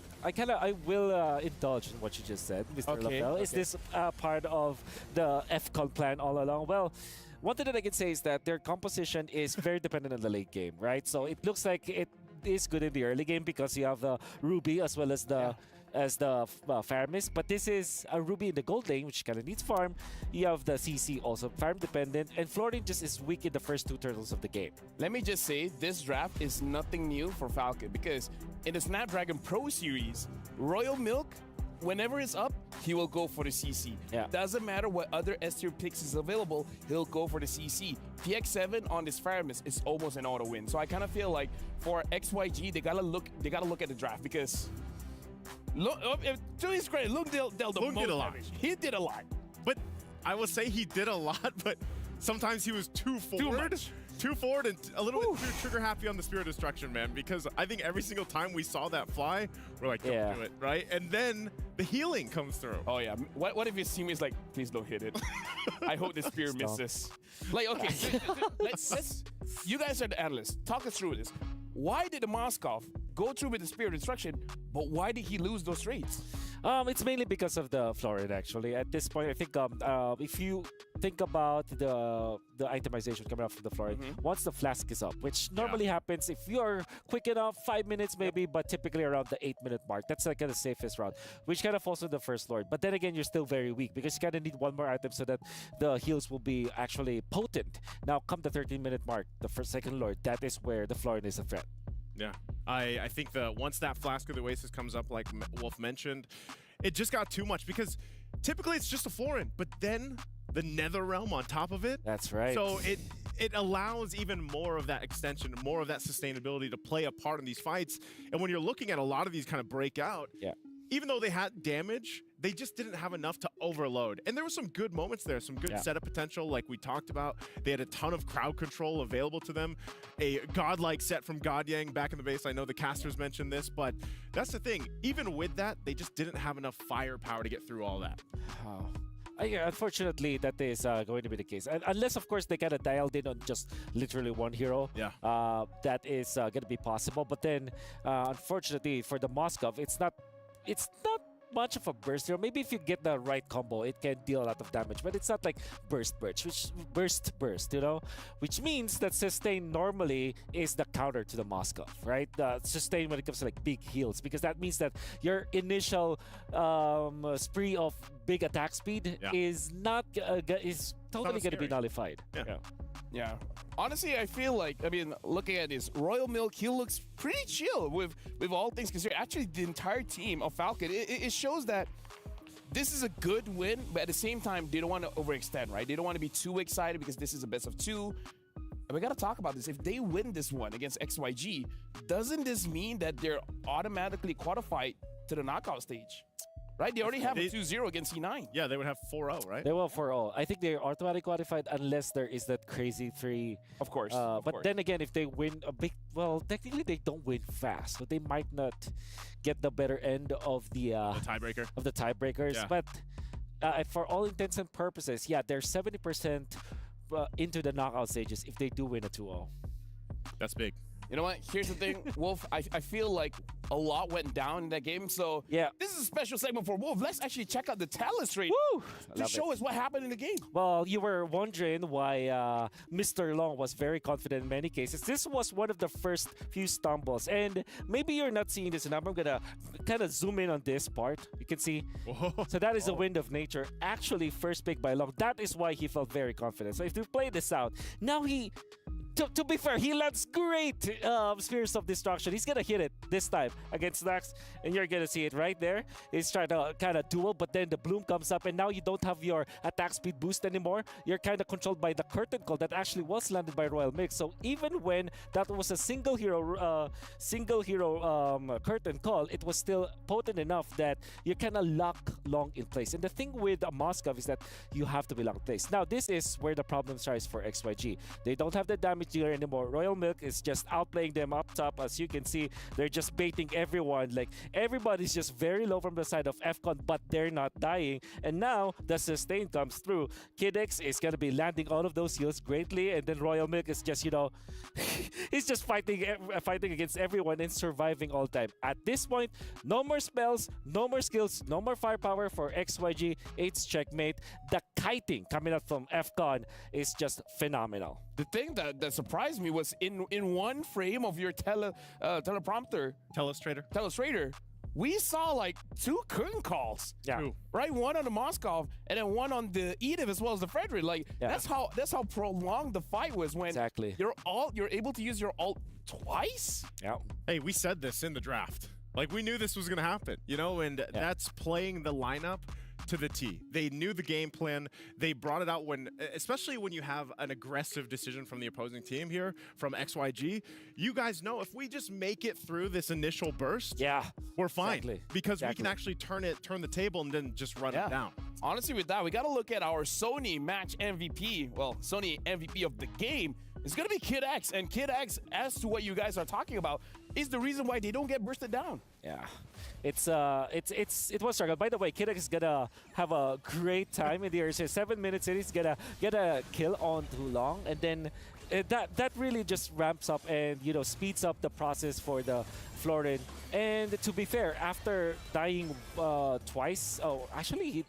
will indulge in what you just said, Mr. LaFell. Is this part of the FCON plan all along? Well, one thing that I can say is that their composition is very dependent on the late game, right? So it looks like it is good in the early game because you have the Ruby as well as the Faramis, but this is a Ruby in the gold lane, which kind of needs farm. You have the CC also farm dependent, and Florin just is weak in the first 2 turtles of the game. Let me just say, this draft is nothing new for Falcon because in the Snapdragon Pro Series, Royal Milk, whenever it's up, he will go for the CC. Yeah. Doesn't matter what other S-tier picks is available, he'll go for the CC. PX7 on this Faramis is almost an auto win. So I kind of feel like for XYG, they gotta look at the draft because look, to his credit, Lung dealt the Lung most did a lot. damage. He did a lot. But I will say he did a lot, but sometimes he was too forward. Too forward and a little bit too trigger happy on the Spirit Destruction, man, because I think every single time we saw that fly, we're like, don't do it, right? And then the healing comes through. Oh, yeah. What if his teammate's like, please don't hit it? I hope the Spear misses. Like, okay, let's you guys are the analysts. Talk us through this. Why did the Moskov go through with the Spirit Destruction, but why did he lose those trades? It's mainly because of the Florin, actually. At this point, I think if you think about the itemization coming out from the Florin, once the flask is up, which normally happens if you are quick enough, 5 minutes maybe, but typically around the 8-minute mark. That's like the safest route, which kind of falls to the first Lord. But then again, you're still very weak because you kind of need one more item so that the heals will be actually potent. Now, come the 13-minute mark, the second Lord, that is where the Florin is a threat. Yeah, I think once that Flask of the Oasis comes up, like Wolf mentioned, it just got too much because typically it's just a Florin, but then the Nether Realm on top of it. That's right. So it allows even more of that extension, more of that sustainability to play a part in these fights. And when you're looking at a lot of these kind of breakout, even though they had damage, they just didn't have enough to overload. And there were some good moments there, some good setup potential like we talked about. They had a ton of crowd control available to them. A godlike set from Godyang back in the base. I know the casters mentioned this, but that's the thing. Even with that, they just didn't have enough firepower to get through all that. Oh. Unfortunately, that is going to be the case. Unless, of course, they kind of dialed in on just literally one hero. That is going to be possible. But then, unfortunately, for the Moskov, it's not much of a burst hero. Maybe if you get the right combo, it can deal a lot of damage, but it's not like burst, you know? Which means that sustain normally is the counter to the Moskov, right? The sustain when it comes to like big heals, because that means that your initial spree of big attack speed is not is totally going to be nullified. Yeah. Honestly, I feel like, I mean, looking at this, Royal Milk, he looks pretty chill with all things considered. Actually, the entire team of Falcon, it shows that this is a good win, but at the same time, they don't want to overextend, right? They don't want to be too excited because this is a best of 2. And we got to talk about this. If they win this one against XYG, doesn't this mean that they're automatically qualified to the knockout stage? right? They already have a 2-0 against C9. Yeah, they would have 4-0, right? They will for all. I think they're automatically qualified unless there is that crazy 3. Of course. But then again, if they win a big, well, technically they don't win fast, so they might not get the better end of the tiebreaker. Of the tiebreakers. Yeah. But for all intents and purposes, yeah, they're 70% into the knockout stages if they do win a 2-0. That's big. You know what? Here's the thing, Wolf. I feel like a lot went down in that game. So yeah, this is a special segment for Wolf. Let's actually check out the talent rate to show us what happened in the game. Well, you were wondering why Mr. Long was very confident in many cases. This was one of the first few stumbles. And maybe you're not seeing this enough. I'm going to kind of zoom in on this part. You can see. Whoa. So that is the wind of nature. Actually, first pick by Long. That is why he felt very confident. So if you play this out, now he... To be fair, he lands great Spheres of Destruction. He's going to hit it this time against Nax, and you're going to see it right there. He's trying to kind of duel, but then the Bloom comes up, and now you don't have your attack speed boost anymore. You're kind of controlled by the Curtain Call that actually was landed by Royal Mix. So even when that was a single hero Curtain Call, it was still potent enough that you kind of lock Long in place. And the thing with Moskov is that you have to be locked in place. Now, this is where the problem starts for XYG. They don't have the damage dealer anymore. Royal Milk is just outplaying them up top. As you can see, they're just baiting everyone. Like, everybody's just very low from the side of FCON, but they're not dying. And now the sustain comes through. Kidx is gonna be landing all of those heals greatly, and then Royal Milk is just, you know, he's just fighting against everyone and surviving all time. At this point, no more spells, no more skills, no more firepower for XYG. It's checkmate. The kiting coming out from FCON is just phenomenal. The thing that surprised me was in one frame of your teleprompter, Telestrator, we saw like 2 curtain calls. Yeah. Right, one on the Moskov and then one on the Edith as well as the Frederick. Like that's how prolonged the fight was when you're able to use your ult twice. Yeah. Hey, we said this in the draft. Like, we knew this was gonna happen, you know, and that's playing the lineup to the T. They knew the game plan. They brought it out when, especially when you have an aggressive decision from the opposing team here, from XYG. You guys know if we just make it through this initial burst, we're fine. Because we can actually turn the table and then just run it down. Honestly, with that, we got to look at our Sony match MVP. Well, Sony MVP of the game is going to be Kid X. And Kid X, as to what you guys are talking about, is the reason why they don't get bursted down. Yeah. It was struggle. By the way, Kid X is gonna have a great time in the early 7 minutes in. He's gonna get a kill on Too Long, and then that really just ramps up and, you know, speeds up the process for the Florin. And to be fair, after dying twice, actually he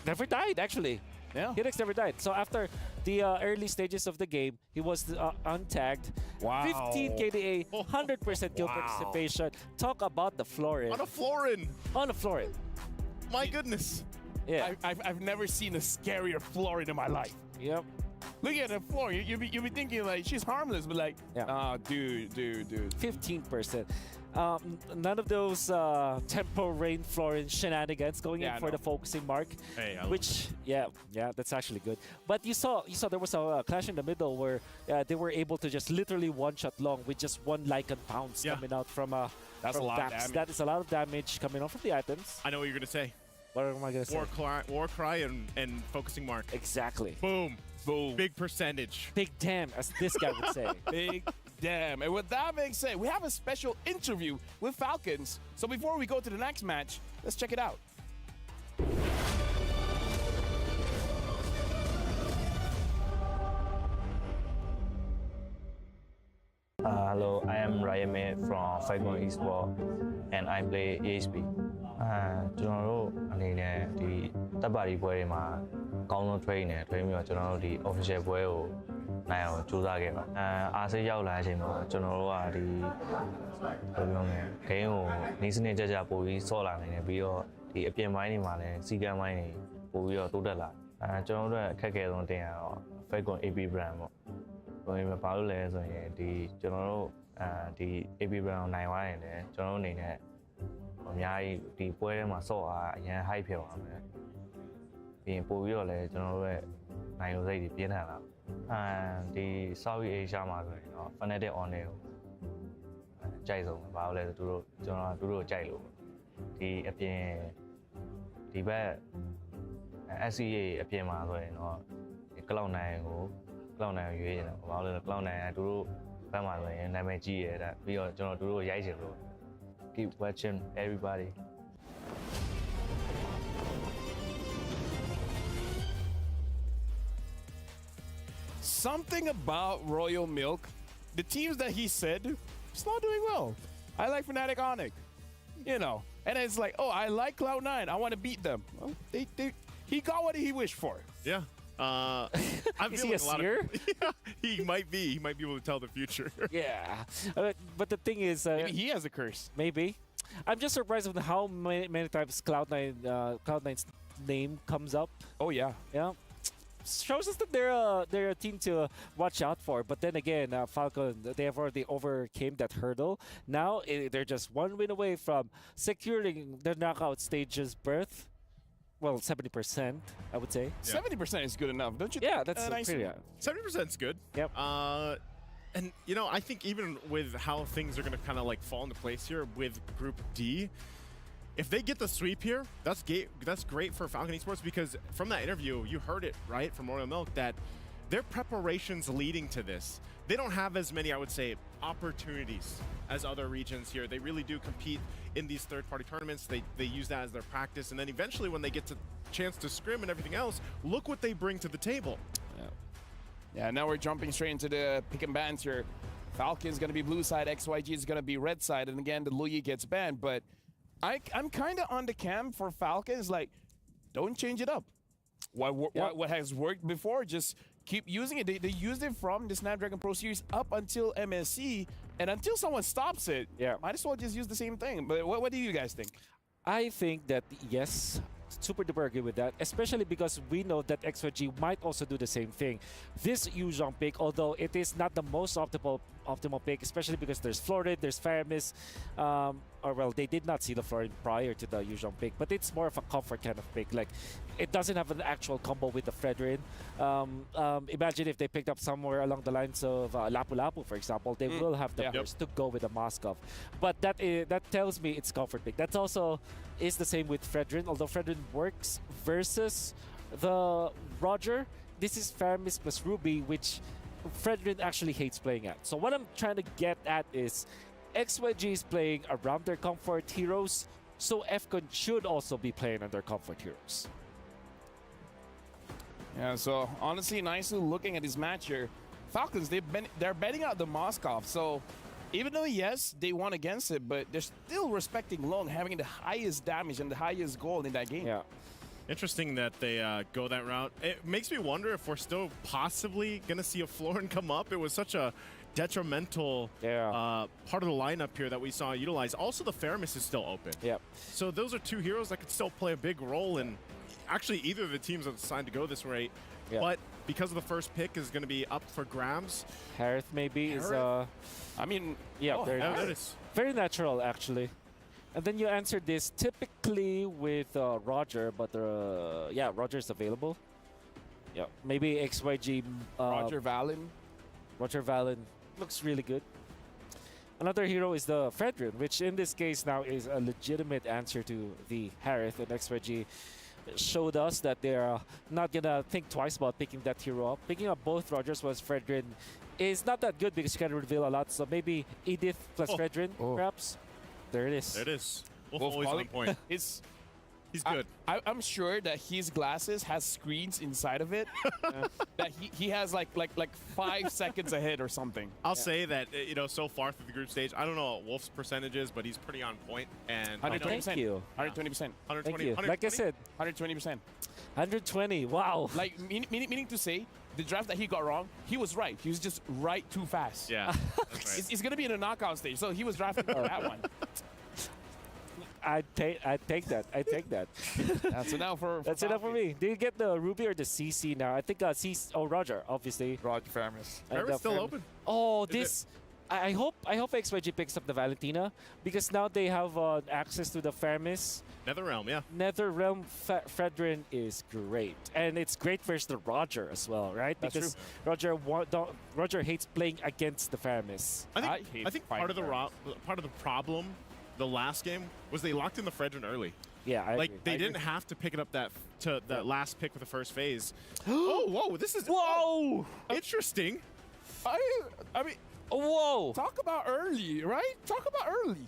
never died actually. Yeah. Kid X never died. So after the early stages of the game, he was untagged. Wow. 15 KDA, 100% kill participation. Talk about the Florin. On a Florin. On a Florin. My goodness. Yeah. I've never seen a scarier Florin in my life. Yep. Look at the Florin. You'll be thinking like she's harmless, but like, dude. 15%. None of those tempo rain Florin shenanigans going in for the focusing mark. Hey, which that's actually good. But you saw there was a clash in the middle where they were able to just literally one-shot Long with just one Lycan pounce coming out from that's a lot of damage. That is a lot of damage coming off from the items. I know what you're gonna say. What am I gonna say? War cry and focusing mark. Exactly. Boom. Big percentage. Big damn, as this guy would say. Big damn. And with that being said, we have a special interview with Falcons. So before we go to the next match, let's check it out. Hello, I am Ryan May from Falcon Esports and I play ESP. ကျွန်တော်တို့အနေနဲ့ဒီတပ်ပါတီပွဲတွေမှာအကောင်းဆုံး train နဲ့ train ပြီးတော့ကျွန်တော်တို့ဒီ official ပွဲကိုနိုင်အောင်ကြိုးစားခဲ့ပါအားစိတ်ရောက်လာတဲ့အချိန်မှာကျွန်တော်တို့ကဒီဘယ်လိုပြောမလဲ game ကိုနေစနစ်ကြကြပို့ပြီးဆော့လာနိုင်တယ်ပြီးတော့ဒီအပြင်ပိုင်းတွေမှာလည်းစီကံပိုင်းတွေပို့ပြီးတော့တိုးတက်လာကျွန်တော်တို့အခက်အခဲဆုံးတင်ရတော့ Falcon AP brand ပေါ့ဘယ်မှာဘာလို့လဲဆိုရင်ဒီကျွန်တော်တို့ဒီ AP brand ကိုနိုင်သွားရင်လည်းကျွန်တော်တို့အနေနဲ့အများကြီးဒီပွဲထဲမှာဆော့အားအရင် hype ဖြစ်သွားမယ်ပြီးရင်ပို့ပြီးတော့လည်းကျွန်တော်တို့ရဲ့နိုင်လို့စိတ်တွေပြင်းထန်လာဒီ South Asia မှာဆိုရင်တော့ Fnatic on ကိုကြိုက်ဆုံးပဲဘာလို့လဲဆိုသူတို့ကျွန်တော်တို့ကြိုက်လို့ဒီအပြင် ဒီဘက် SCA အပြင်မှာဆိုရင်တော့ Cloud9 ကို Cloud9 ကိုရွေးနေတာဘာလို့လဲ Cloud9 ကသူတို့ဘက်မှာဆိုရင်နာမည်ကြီးရတဲ့ပြီးတော့ကျွန်တော်တို့ရိုက်ချင်လို့ keep watching everybody Something about Royal Milk, the teams that he said, it's not doing well. I like Fnatic Onyx, you know, and it's like, oh, I like Cloud9, I want to beat them. Well, he got what he wished for. Yeah. I Is feel he like a seer? yeah, he might be. He might be able to tell the future. Yeah. But the thing is, Maybe he has a curse. maybe. I'm just surprised with how many times Cloud9's name comes up. Oh yeah. Yeah. Shows us that they're a team to watch out for. But then again, Falcon, they have already overcame that hurdle. Now they're just one win away from securing the knockout stage's berth. Well, 70%, I would say. 70% is good enough, don't you? Yeah, that's nice. pretty. 70% is good. Yep. And you know, I think even with how things are going to kind of like fall into place here with Group D, if they get the sweep here, that's great for Falcon Esports, because from that interview, you heard it right from Royal Milk that their preparations leading to this, they don't have as many, I would say, opportunities as other regions here. They really do compete in these third-party tournaments. They use that as their practice, and then eventually when they get to chance to scrim and everything else, look what they bring to the table. Yeah, now we're jumping straight into the pick and bans here. Falcon's going to be blue side, XYG is going to be red side, and again, the Luyi gets banned, but I'm kind of on the camp for Falcons, like, don't change it up. What has worked before, just keep using it. They used it from the Snapdragon Pro Series up until MSC, and until someone stops it, might as well just use the same thing. But what do you guys think? I think that, yes, super duper agree with that, especially because we know that XYG might also do the same thing. This Yuzhong pick, although it is not the most optimal pick, especially because there's Florid, there's Faramis, or well, they did not see the Florid prior to the Yuzhong pick, but it's more of a comfort kind of pick. Like, it doesn't have an actual combo with the Fredrin. Imagine if they picked up somewhere along the lines of Lapu Lapu, for example, they will have the burst to go with the Moskov. But that tells me it's comfort pick. That also is the same with Fredrin, although Fredrin works versus the Roger. This is Faramis plus Ruby, which Fredrin actually hates playing at. So what I'm trying to get at is XYG is playing around their comfort heroes, so FCON should also be playing on their comfort heroes. Yeah, so honestly, nicely looking at this match here, Falcons, they're betting out the Moskov. So even though, yes, they won against it, but they're still respecting Long having the highest damage and the highest goal in that game. Yeah. Interesting that they go that route. It makes me wonder if we're still possibly going to see a Florin come up. It was such a detrimental part of the lineup here that we saw utilized. Also, the Faramis is still open. Yep. So those are two heroes that could still play a big role in actually either of the teams that decided to go this rate. Yep. But because of the first pick is going to be up for grabs. Harith maybe is... I mean... Yeah, very natural, actually. And then you answered this typically with Roger, but yeah, Roger's available. Yeah, maybe XYG... Roger Valen. Roger Valen looks really good. Another hero is the Fredrin, which in this case now is a legitimate answer to the Harith, and XYG showed us that they're not gonna think twice about picking that hero up. Picking up both Rogers plus Fredrin is not that good because you can reveal a lot, so maybe Edith plus Fredrin, perhaps. There it is. There it is. Wolf always on point. He's good. I'm sure that his glasses has screens inside of it that he has like 5 seconds ahead or something. I'll say that, you know, so far through the group stage, I don't know what Wolf's percentage is, but he's pretty on point. And 120%. Thank you. 120%. 120. Thank you. Like I said, 120%. 120. Wow. Like meaning to say, the draft that he got wrong, he was right. He was just right too fast. Yeah, that's right. It's going to be in a knockout stage, so he was drafted for that one. I take that. I take that. That's enough for That's enough for me. Do you get the Ruby or the CC now? I think CC. Oh, Roger, obviously. Roger Faramis. Faramis still open. Oh, this. I hope XYG picks up the Valentina because now they have access to the Faramis. Netherrealm, yeah. Netherrealm Fredrin is great, and it's great versus the Roger as well, right? That's because true. Roger hates playing against the Faramis. I think part of the problem the last game was they locked in the Fredrin early. Yeah, I like agree. they I didn't agree. have to pick it up that last pick with the first phase. Oh, whoa! This is Whoa! interesting. I mean, Whoa! talk about early, right? Talk about early.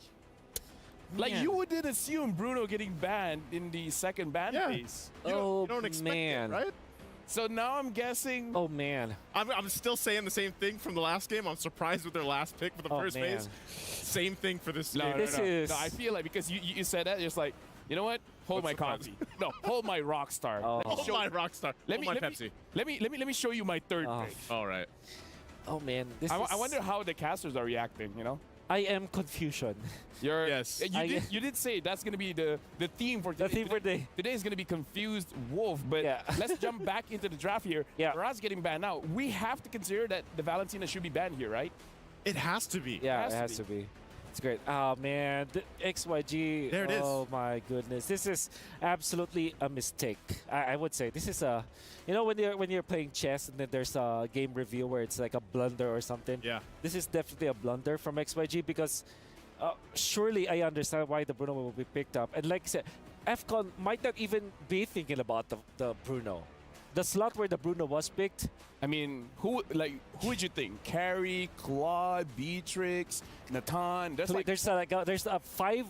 Like Man. you did assume Bruno getting banned in the second ban Yeah. phase. Oh, You don't expect man. it, right? So now I'm guessing. Oh man. I'm still saying the same thing from the last game. I'm surprised with their last pick for the Oh, first man. phase. Same thing for this No, game. no, This no. is- No, I feel like because you said that, it's like, you know what? Hold What's my the coffee. No, hold my rock star. Oh. Let me Oh show- my Rockstar. Let Oh me my let Pepsi. me, let me show you my third Oh. pick. All right. Oh man. This I, is, I wonder how the casters are reacting. You know, I am confusion. you're Yes. You did say that's gonna be the theme for The today. theme for the Today is going to be Confused Wolf, but Yeah. let's jump back into the draft here. Yeah. Raz getting banned now. We have to consider that the Valentina should be banned here, right? It has to be. Yeah, Has it to has to be. It's great. Oh man, the XYG. There it is. Oh my goodness, this is absolutely a mistake. I would say this is a, you know, when you're playing chess and then there's a game review where it's like a blunder or something. Yeah. This is definitely a blunder from XYG because surely I understand why the Bruno will be picked up. And like I said, FCON might not even be thinking about the Bruno. The slot where the Bruno was picked, I mean, who would you think? Carrie, Claude, Beatrix, Nathan. there's 5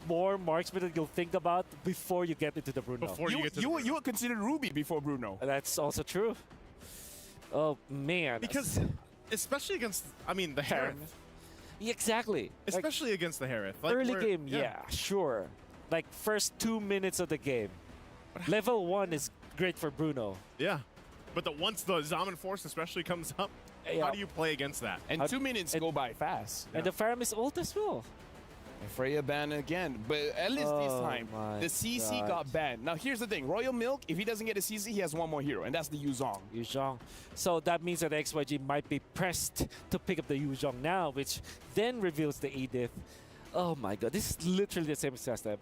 more marksmen that you'll think about before you get into the Bruno. Before you get to the you would consider Ruby before Bruno. That's also true. Oh man. Because especially against, I mean, the Harith. Exactly. Like, Especially against the Harith. Like, early we're- game, yeah, sure. Like first 2 minutes of the game. Level 1 is great for Bruno. Yeah. But once the Zaman Force especially comes up, Yeah. how do you play against that? And How- 2 minutes and- go by fast. And the Faram is ult as well. And Freya banned again, but at least this Oh time my the CC God. got banned. Now here's the thing: Royal Milk, if he doesn't get a CC, he has one more hero, and that's the Yuzong. Yuzhong. So that means that XYG might be pressed to pick up the Yuzhong now, which then reveals the Edith. Oh my god, this is literally the same as last time.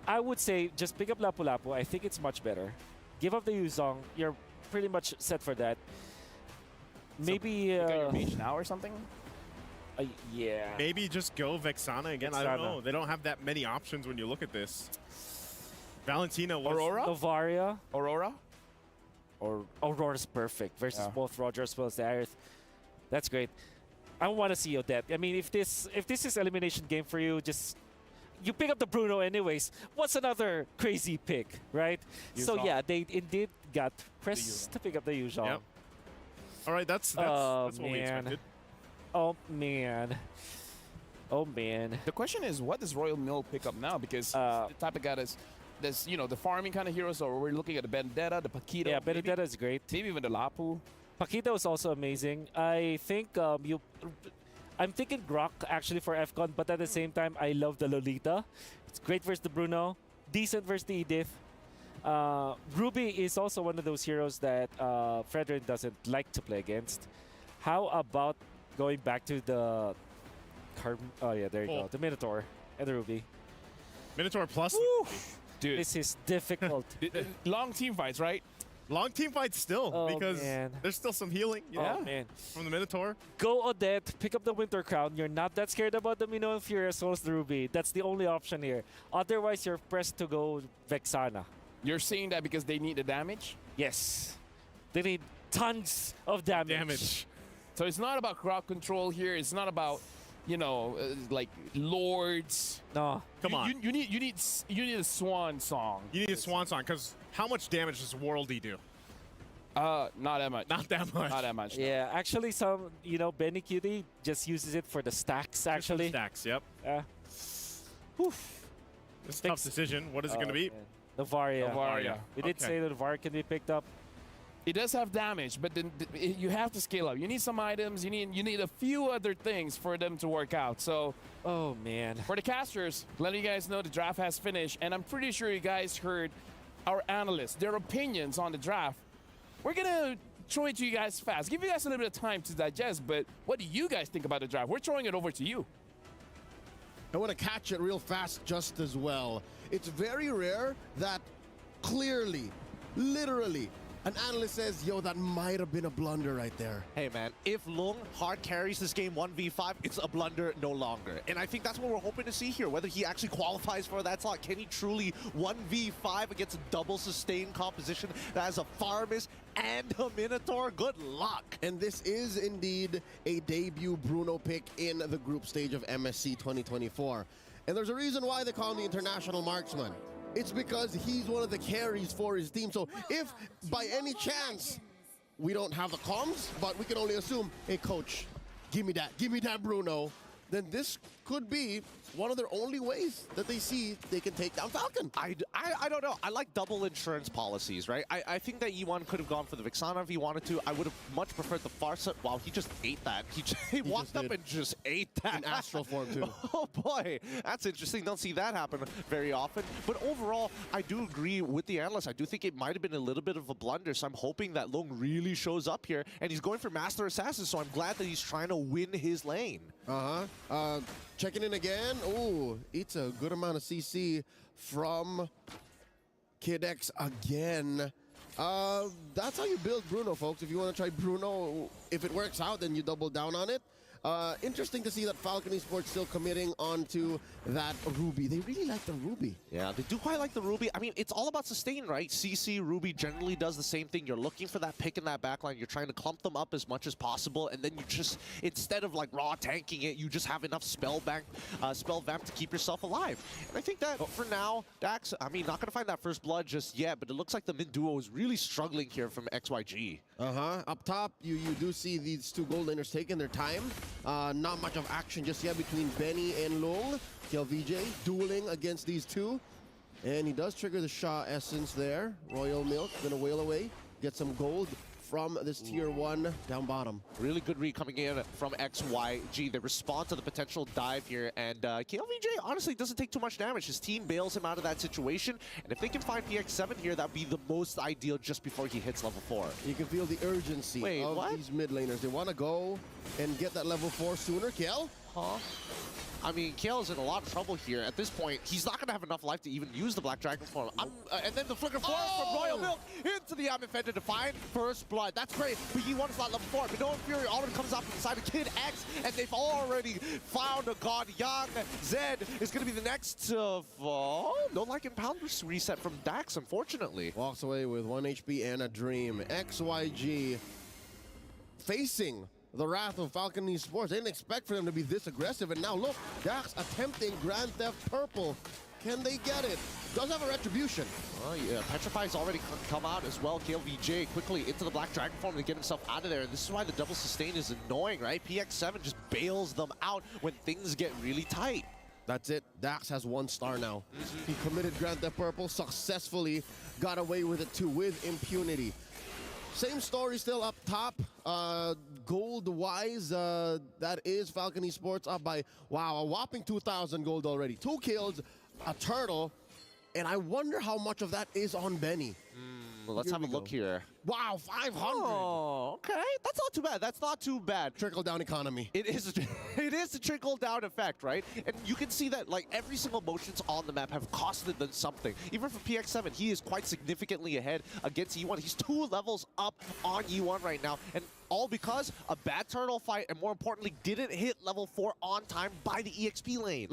I would say just pick up Lapu Lapu. I think it's much better. Give up the Yuzhong. You're pretty much set for that. Maybe, Pick out your mage now or something. yeah. Maybe just go Vexana again. I don't Vexana. know. They don't have that many options when you look at this. Valentina was Aurora? Novaria. Aurora? Or Aurora's perfect versus Yeah. both Roger as well as the Aerith. That's great. I want to see Odette. I mean, if this is elimination game for you, just you pick up the Bruno anyways. What's another crazy pick, right? So Yuzhong. yeah, they indeed got pressed to pick up the Yuzhong. Yep. All right, that's Oh, what we man. expected. Oh man. Oh man. The question is, what does Royal Milk pick up now? Because the type of guy that's you know, the farming kind of hero. So we're looking at the Benedetta, the Paquito. Yeah, Benedetta is great. Maybe even the Lapu. Paquita was also amazing. I think I'm thinking Grok actually for FCON, but at the same time, I love the Lolita. It's great versus the Bruno, decent versus the Edith. Ruby is also one of those heroes that Fredrin doesn't like to play against. How about going back to the oh yeah, there you go, Oh. the Minotaur and the Ruby. Minotaur plus. Dude, This is difficult. long team fights, right? Long team fight still Oh, because man. there's still some healing Oh man. from the Minotaur. Go Odette, pick up the Winter Crown. You're not that scared about the Mino and Fury as well as the Ruby. That's the only option here. Otherwise, you're pressed to go Vexana. You're saying that because they need the damage? Yes. They need tons of damage. So it's not about crowd control here. It's not about, you know, like lords. No. Come on. You need a swan song. You need a swan song because how much damage does Worldy do? Not that much. Not that much. Not that much. no. Yeah, actually, some, you know, Benny Cutie just uses it for the stacks, actually. Stacks, yep. It's a tough decision. What is it going to be? Novaria. Novaria. We did Okay. say that Novaria can be picked up. It does have damage, but then you have to scale up. You need some items. You need a few other things for them to work out. So Oh, man. for the casters, letting you guys know the draft has finished, and I'm pretty sure you guys heard our analysts, their opinions on the draft. We're gonna throw it to you guys fast. Give you guys a little bit of time to digest, but what do you guys think about the draft? We're throwing it over to you. I want to catch it real fast just as well. It's very rare that clearly, literally, An analyst says, yo, that might have been a blunder right there. Hey man, if Lung hard carries this game 1v5, it's a blunder no longer. And I think that's what we're hoping to see here, whether he actually qualifies for that slot. Can he truly 1v5 against a double sustained composition that has a Farmis and a Minotaur? Good luck. And this is indeed a debut Bruno pick in the group stage of MSC 2024. And there's a reason why they call him the International Marksman. It's because he's one of the carries for his team. So if by any chance we don't have the comms, but we can only assume, hey coach, give me that Bruno, then this could be one of their only ways that they see they can take down Falcon. I don't know. I like double insurance policies, right? I think that E1 could have gone for the Vixana if he wanted to. I would have much preferred the Farsa. Wow, he just ate that. He walked up and just ate that. In astral form, too. Oh, boy. That's interesting. Don't see that happen very often. But overall, I do agree with the analyst. I do think it might have been a little bit of a blunder, so I'm hoping that Long really shows up here. And he's going for Master Assassin, so I'm glad that he's trying to win his lane. Checking in again. Ooh, eats a good amount of CC from Kid X again. That's how you build Bruno, folks. If you want to try Bruno, if it works out, then you double down on it. Interesting to see that Falcon Esports still committing onto that Ruby. They really like the Ruby. Yeah, they do quite like the Ruby. I mean, it's all about sustain, right? CC, Ruby generally does the same thing. You're looking for that pick in that backline. You're trying to clump them up as much as possible, and then you just, instead of like raw tanking it, you just have enough spell vamp to keep yourself alive. And I think that for now, Dax, I mean, not going to find that first blood just yet, but it looks like the mid duo is really struggling here from XYG. Up top, you do see these two gold laners taking their time. Not much of action just yet between Benny and Long. KLVJ dueling against these two. And he does trigger the Shah Essence there. Royal Milk gonna wail away. Get some gold from this tier 1 down bottom. Really good read coming in from XYG. They respond to the potential dive here, and KLVJ honestly doesn't take too much damage. His team bails him out of that situation, and if they can find PX7 here, that'd be the most ideal just before he hits level 4. You can feel the urgency of these mid laners. They want to go and get that level 4 sooner. Kel? Huh? I mean, Kale's in a lot of trouble here. At this point, he's not going to have enough life to even use the Black Dragon form. And then the Flicker Force from Royal Milk into the Amifenda to find first blood. That's great, but he wants that level 4. But Noah Fury already comes out from the side of Kid X, and they've already found a God. Young Zed is going to be the next to fall. No like and pound reset from Dax, unfortunately. Walks away with 1 HP and a dream. XYG facing the wrath of Falcon Esports. They didn't expect for them to be this aggressive, and now look, Dax attempting Grand Theft Purple. Can they get it? Does have a retribution. Oh yeah, Petrify's already come out as well. KLVJ quickly into the Black Dragon form to get himself out of there. And this is why the double sustain is annoying, right? PX7 just bails them out when things get really tight. That's it. Dax has 1 star now. He committed Grand Theft Purple, successfully got away with it too, with impunity. Same story still up top. Gold-wise, that is Falcon Esports up by, wow, a whopping 2,000 gold already. 2 kills, a turtle, and I wonder how much of that is on Benny. Well, let's have a look here. Wow, 500. Oh, okay. That's not too bad. That's not too bad. Trickle-down economy. It is a trickle-down effect, right? And you can see that, like, every single motions on the map have costed them something. Even for PX7, he is quite significantly ahead against E1. He's 2 levels up on E1 right now, and all because a bad turtle fight, and more importantly, didn't hit level 4 on time by the EXP lane.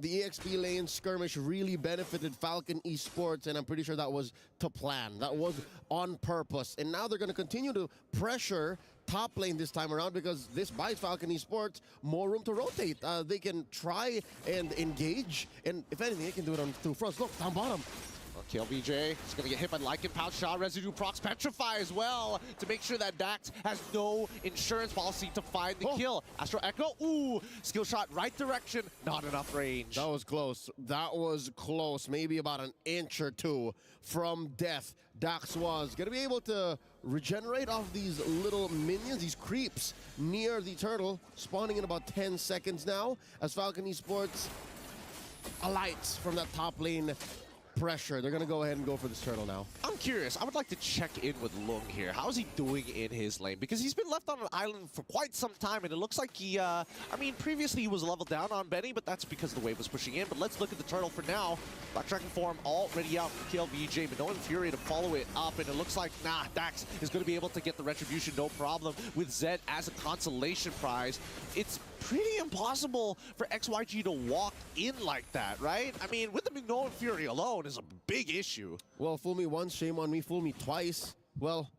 The EXP lane skirmish really benefited Falcon Esports, and I'm pretty sure that was to plan. That was on purpose. And now they're going to continue to pressure top lane this time around because this buys Falcon Esports more room to rotate. They can try and engage, and if anything, they can do it on through fronts. Look, down bottom. KLVJ is going to get hit by Lycan Pouch Shot. Residue procs Petrify as well to make sure that Dax has no insurance policy to find the kill. Astro Echo, ooh, skill shot right direction, not enough range. That was close. That was close. Maybe about an inch or 2 from death. Dax was going to be able to regenerate off these little minions, these creeps near the turtle, spawning in about 10 seconds now as Falcon Esports alights from that top lane pressure. They're going to go ahead and go for this turtle now. I'm curious. I would like to check in with Lung here. How is he doing in his lane? Because he's been left on an island for quite some time, and it looks like he, I mean, previously he was leveled down on Benny, but that's because the wave was pushing in. But let's look at the turtle for now. Backtracking form already out from KLVJ, but no Fury to follow it up, and it looks like, nah, Dax is going to be able to get the retribution, no problem, with Zed as a consolation prize. It's pretty impossible for XYG to walk in like that, right? I mean, with the Mignola Fury alone is a big issue. Well, fool me once, shame on me. Fool me twice, well,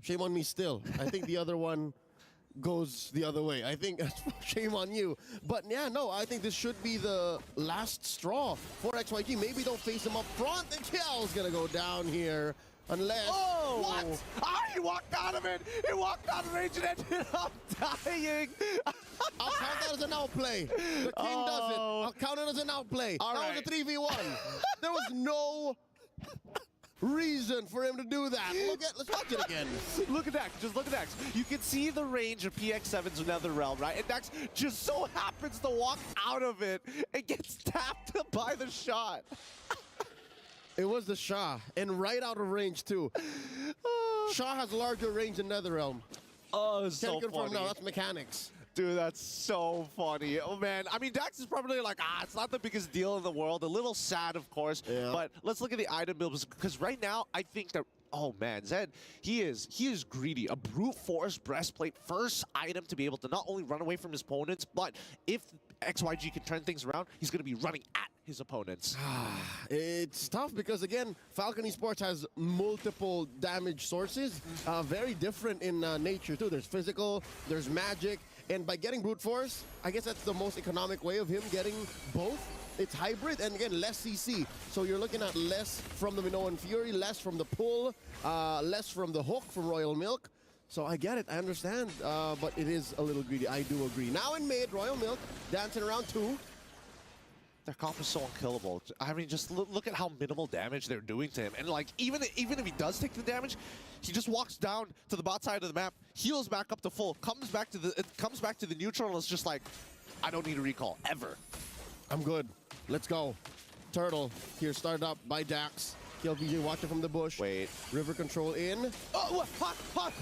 shame on me still. I think the other one goes the other way. I think shame on you. But yeah, no, I think this should be the last straw for XYG. Maybe don't face him up front. The kill's gonna go down here. Unless... Oh! What? Ah, he walked out of it! He walked out of range and ended up dying! I'll count that as an outplay. The king does it. I'll count it as an outplay. All that right. was a 3v1. There was no reason for him to do that. Let's watch it again. Look at Dax. Just look at Dax. You can see the range of PX7's Netherrealm, right? And Dax just so happens to walk out of it and gets tapped by the shot. It was the Shah, and right out of range, too. Shah has larger range than Netherrealm. Oh, it's so Can't confirm funny. now, that's mechanics. Dude, that's so funny. Oh, man. I mean, Dax is probably like, it's not the biggest deal in the world. A little sad, of course. Yeah. But let's look at the item builds, because right now, I think that, oh, man, Zed, he is greedy. A brute force breastplate, first item to be able to not only run away from his opponents, but if XYG can turn things around, he's going to be running at his opponents. It's tough because, again, Falcon Esports has multiple damage sources, very different in nature, too. There's physical, there's magic, and by getting brute force, I guess that's the most economic way of him getting both. It's hybrid, and again, less CC. So you're looking at less from the Minoan Fury, less from the pull, less from the hook from Royal Milk. So I get it, I understand, but it is a little greedy, I do agree. Now in mid, Royal Milk, dancing around 2. Their comp is so unkillable. I mean, just look at how minimal damage they're doing to him. And like, even if he does take the damage, he just walks down to the bot side of the map, heals back up to full, comes back to the neutral, and it's just like, I don't need a recall ever. I'm good. Let's go. Turtle here, started up by Dax. KLVJ watching from the bush. Wait. River control in. Oh,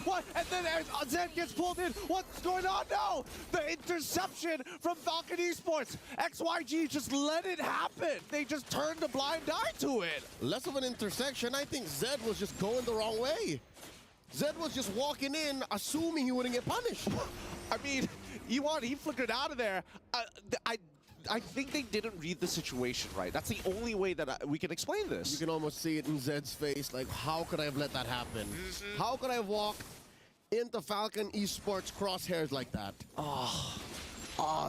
what? And then Zed gets pulled in. What's going on now? The interception from Falcon Esports. XYG just let it happen. They just turned a blind eye to it. Less of an intersection. I think Zed was just going the wrong way. Zed was just walking in, assuming he wouldn't get punished. I mean, he flickered out of there. I think they didn't read the situation right. That's the only way that we can explain this. You can almost see it in Zed's face. Like, how could I have let that happen? How could I have walked into Falcon Esports crosshairs like that? Oh,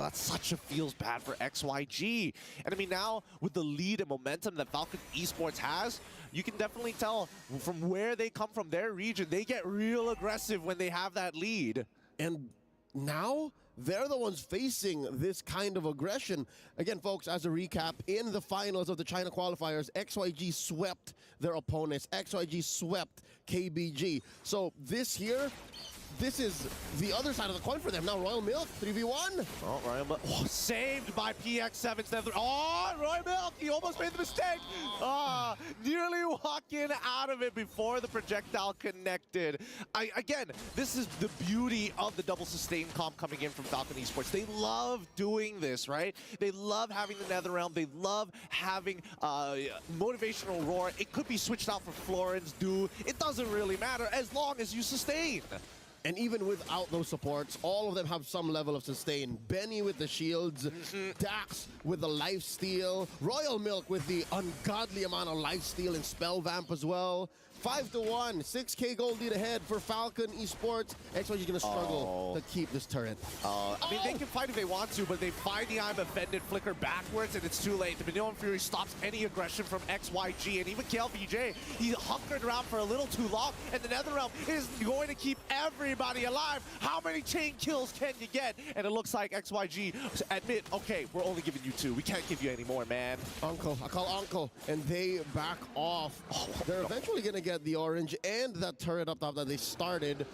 that's such a feels bad for XYG. And I mean, now with the lead and momentum that Falcon Esports has, you can definitely tell from where they come from, their region, they get real aggressive when they have that lead. And now they're the ones facing this kind of aggression. Again, folks, as a recap, in the finals of the China qualifiers, XYG swept their opponents. XYG swept KBG. So this here, this is the other side of the coin for them. Now Royal Milk, 3v1. Oh, Royal Milk, saved by PX7. Oh, Royal Milk, he almost made the mistake. Nearly walking out of it before the projectile connected. Again, this is the beauty of the double sustain comp coming in from Falcon Esports. They love doing this, right? They love having the Netherrealm. They love having motivational roar. It could be switched out for Florence, Do. It doesn't really matter as long as you sustain. And even without those supports, all of them have some level of sustain. Benny with the shields, Dax with the lifesteal, Royal Milk with the ungodly amount of lifesteal and spell vamp as well. 5-1, 6K gold lead ahead for Falcon Esports. XYG gonna struggle to keep this turret. I mean, they can fight if they want to, but they find the I'm offended flicker backwards, and it's too late. The Minoan Fury stops any aggression from XYG, and even KLVJ, he hunkered around for a little too long, and the Netherrealm is going to keep everybody alive. How many chain kills can you get? And it looks like XYG admit, okay, we're only giving you 2. We can't give you any more, man. Uncle, I call Uncle, and they back off. They're eventually gonna get the orange and that turret up top that they started.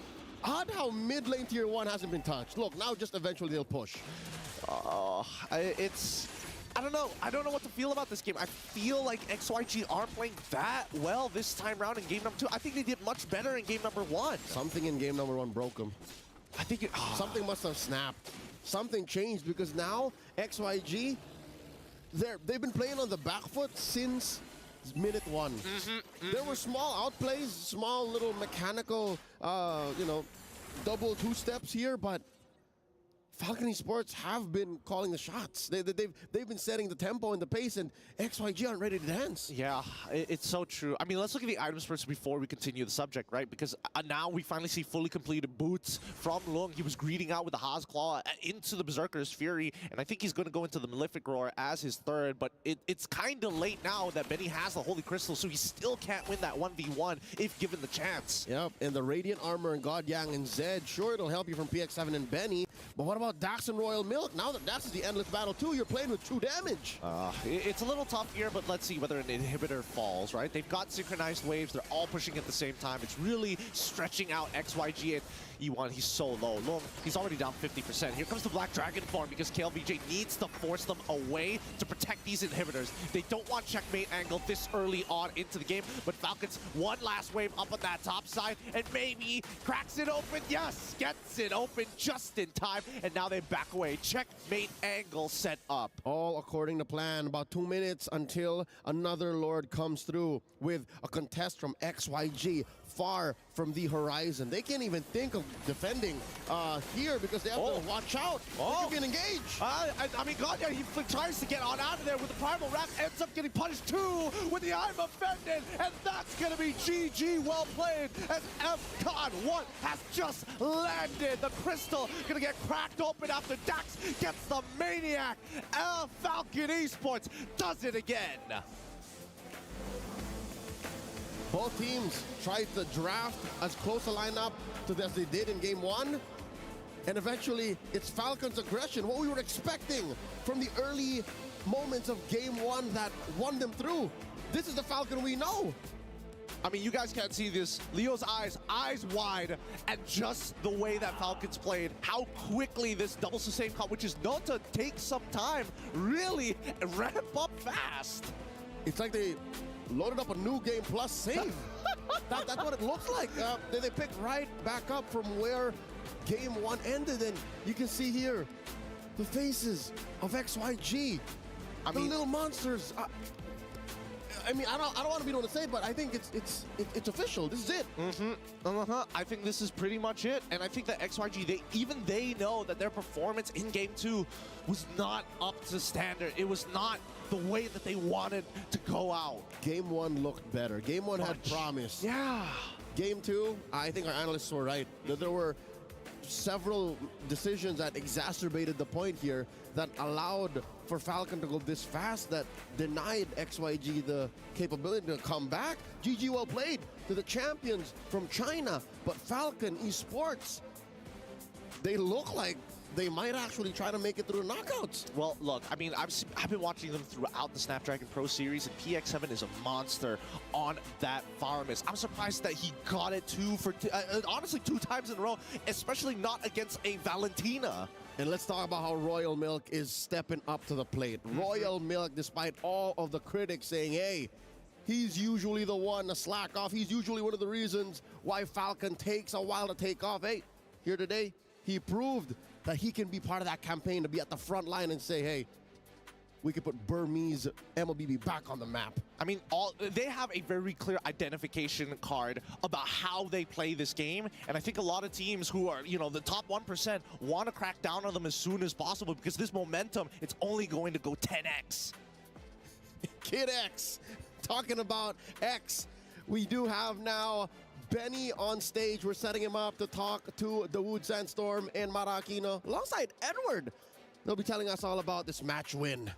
Odd how mid lane tier 1 hasn't been touched. Look, now just eventually they'll push. It's I don't know. I don't know what to feel about this game. I feel like XYG aren't playing that well this time around in game number 2. I think they did much better in game number 1. Something in game number 1 broke them. I think something must have snapped. Something changed because now XYG, they've been playing on the back foot since minute 1. There were small outplays, small little mechanical, double 2 steps here, but Falcon Esports have been calling the shots. They've been setting the tempo and the pace, and XYG aren't ready to dance. Yeah, it's so true. I mean, let's look at the items first before we continue the subject, right? Because now we finally see fully completed boots from Lung. He was greeting out with the Haas Claw into the Berserker's Fury, and I think he's going to go into the Malefic Roar as his third, but it's kind of late now that Benny has the Holy Crystal, so he still can't win that 1v1 if given the chance. Yep, and the Radiant Armor and God Yang and Zed, sure, it'll help you from PX7 and Benny, but what about Dax and Royal Milk? Now that Dax is the endless battle too, you're playing with true damage. It's a little tough here, but let's see whether an inhibitor falls, right? They've got synchronized waves. They're all pushing at the same time. It's really stretching out XYG and E1. He's so low. Look, he's already down 50%. Here comes the Black Dragon form because KLVJ needs to force them away to protect these inhibitors. They don't want checkmate angle this early on into the game, but Falcons one last wave up on that top side and maybe cracks it open. Yes, gets it open just in time, and now they back away. Checkmate angle set up. All according to plan. About 2 minutes until another Lord comes through with a contest from XYG far from the horizon. They can't even think of defending here because they have to watch out. They can engage. I mean, God, yeah, he tries to get on out of there with the Primal Wrap, ends up getting punished too with the I'm Offended, and that's going to be GG. Well played as FCON 1 has just landed. The crystal going to get cracked open after Dax gets the Maniac. Falcon Esports does it again. Both teams tried to draft as close a lineup to as they did in game 1. And eventually, it's Falcon's aggression, what we were expecting from the early moments of game 1 that won them through. This is the Falcon we know. I mean, you guys can't see this. Leo's eyes wide, and just the way that Falcons played, how quickly this double sustain comp, which is known to take some time, really ramp up fast. It's like they loaded up a new game plus save. That's what it looks like. They picked right back up from where game 1 ended, and you can see here the faces of XYG. The little monsters. I mean, I don't want to be the one to say it, but I think it's official. This is it. I think this is pretty much it, and I think that XYG, they know that their performance in Game 2 was not up to standard. It was not the way that they wanted to go out. Game 1 looked better. Game 1 had promise. Yeah. Game 2, I think our analysts were right. That there were several decisions that exacerbated the point here that allowed for Falcon to go this fast, that denied XYG the capability to come back. GG well played to the champions from China, but Falcon Esports, they look like they might actually try to make it through the knockouts. Well, look, I mean, I've been watching them throughout the Snapdragon Pro Series, and PX7 is a monster on that Faramis. I'm surprised that he got it honestly 2 times in a row, especially not against a Valentina. And let's talk about how Royal Milk is stepping up to the plate. Royal Milk, despite all of the critics saying, hey, he's usually the one to slack off. He's usually one of the reasons why Falcon takes a while to take off. Hey, here today, he proved that he can be part of that campaign, to be at the front line and say, hey, we could put Burmese MLBB back on the map. I mean, they have a very clear identification card about how they play this game, and I think a lot of teams who are, the top 1% want to crack down on them as soon as possible, because this momentum, it's only going to go 10x. Kid X, talking about X, we do have now Benny on stage. We're setting him up to talk to the Wood Sandstorm and Marakino alongside Edward. They'll be telling us all about this match win.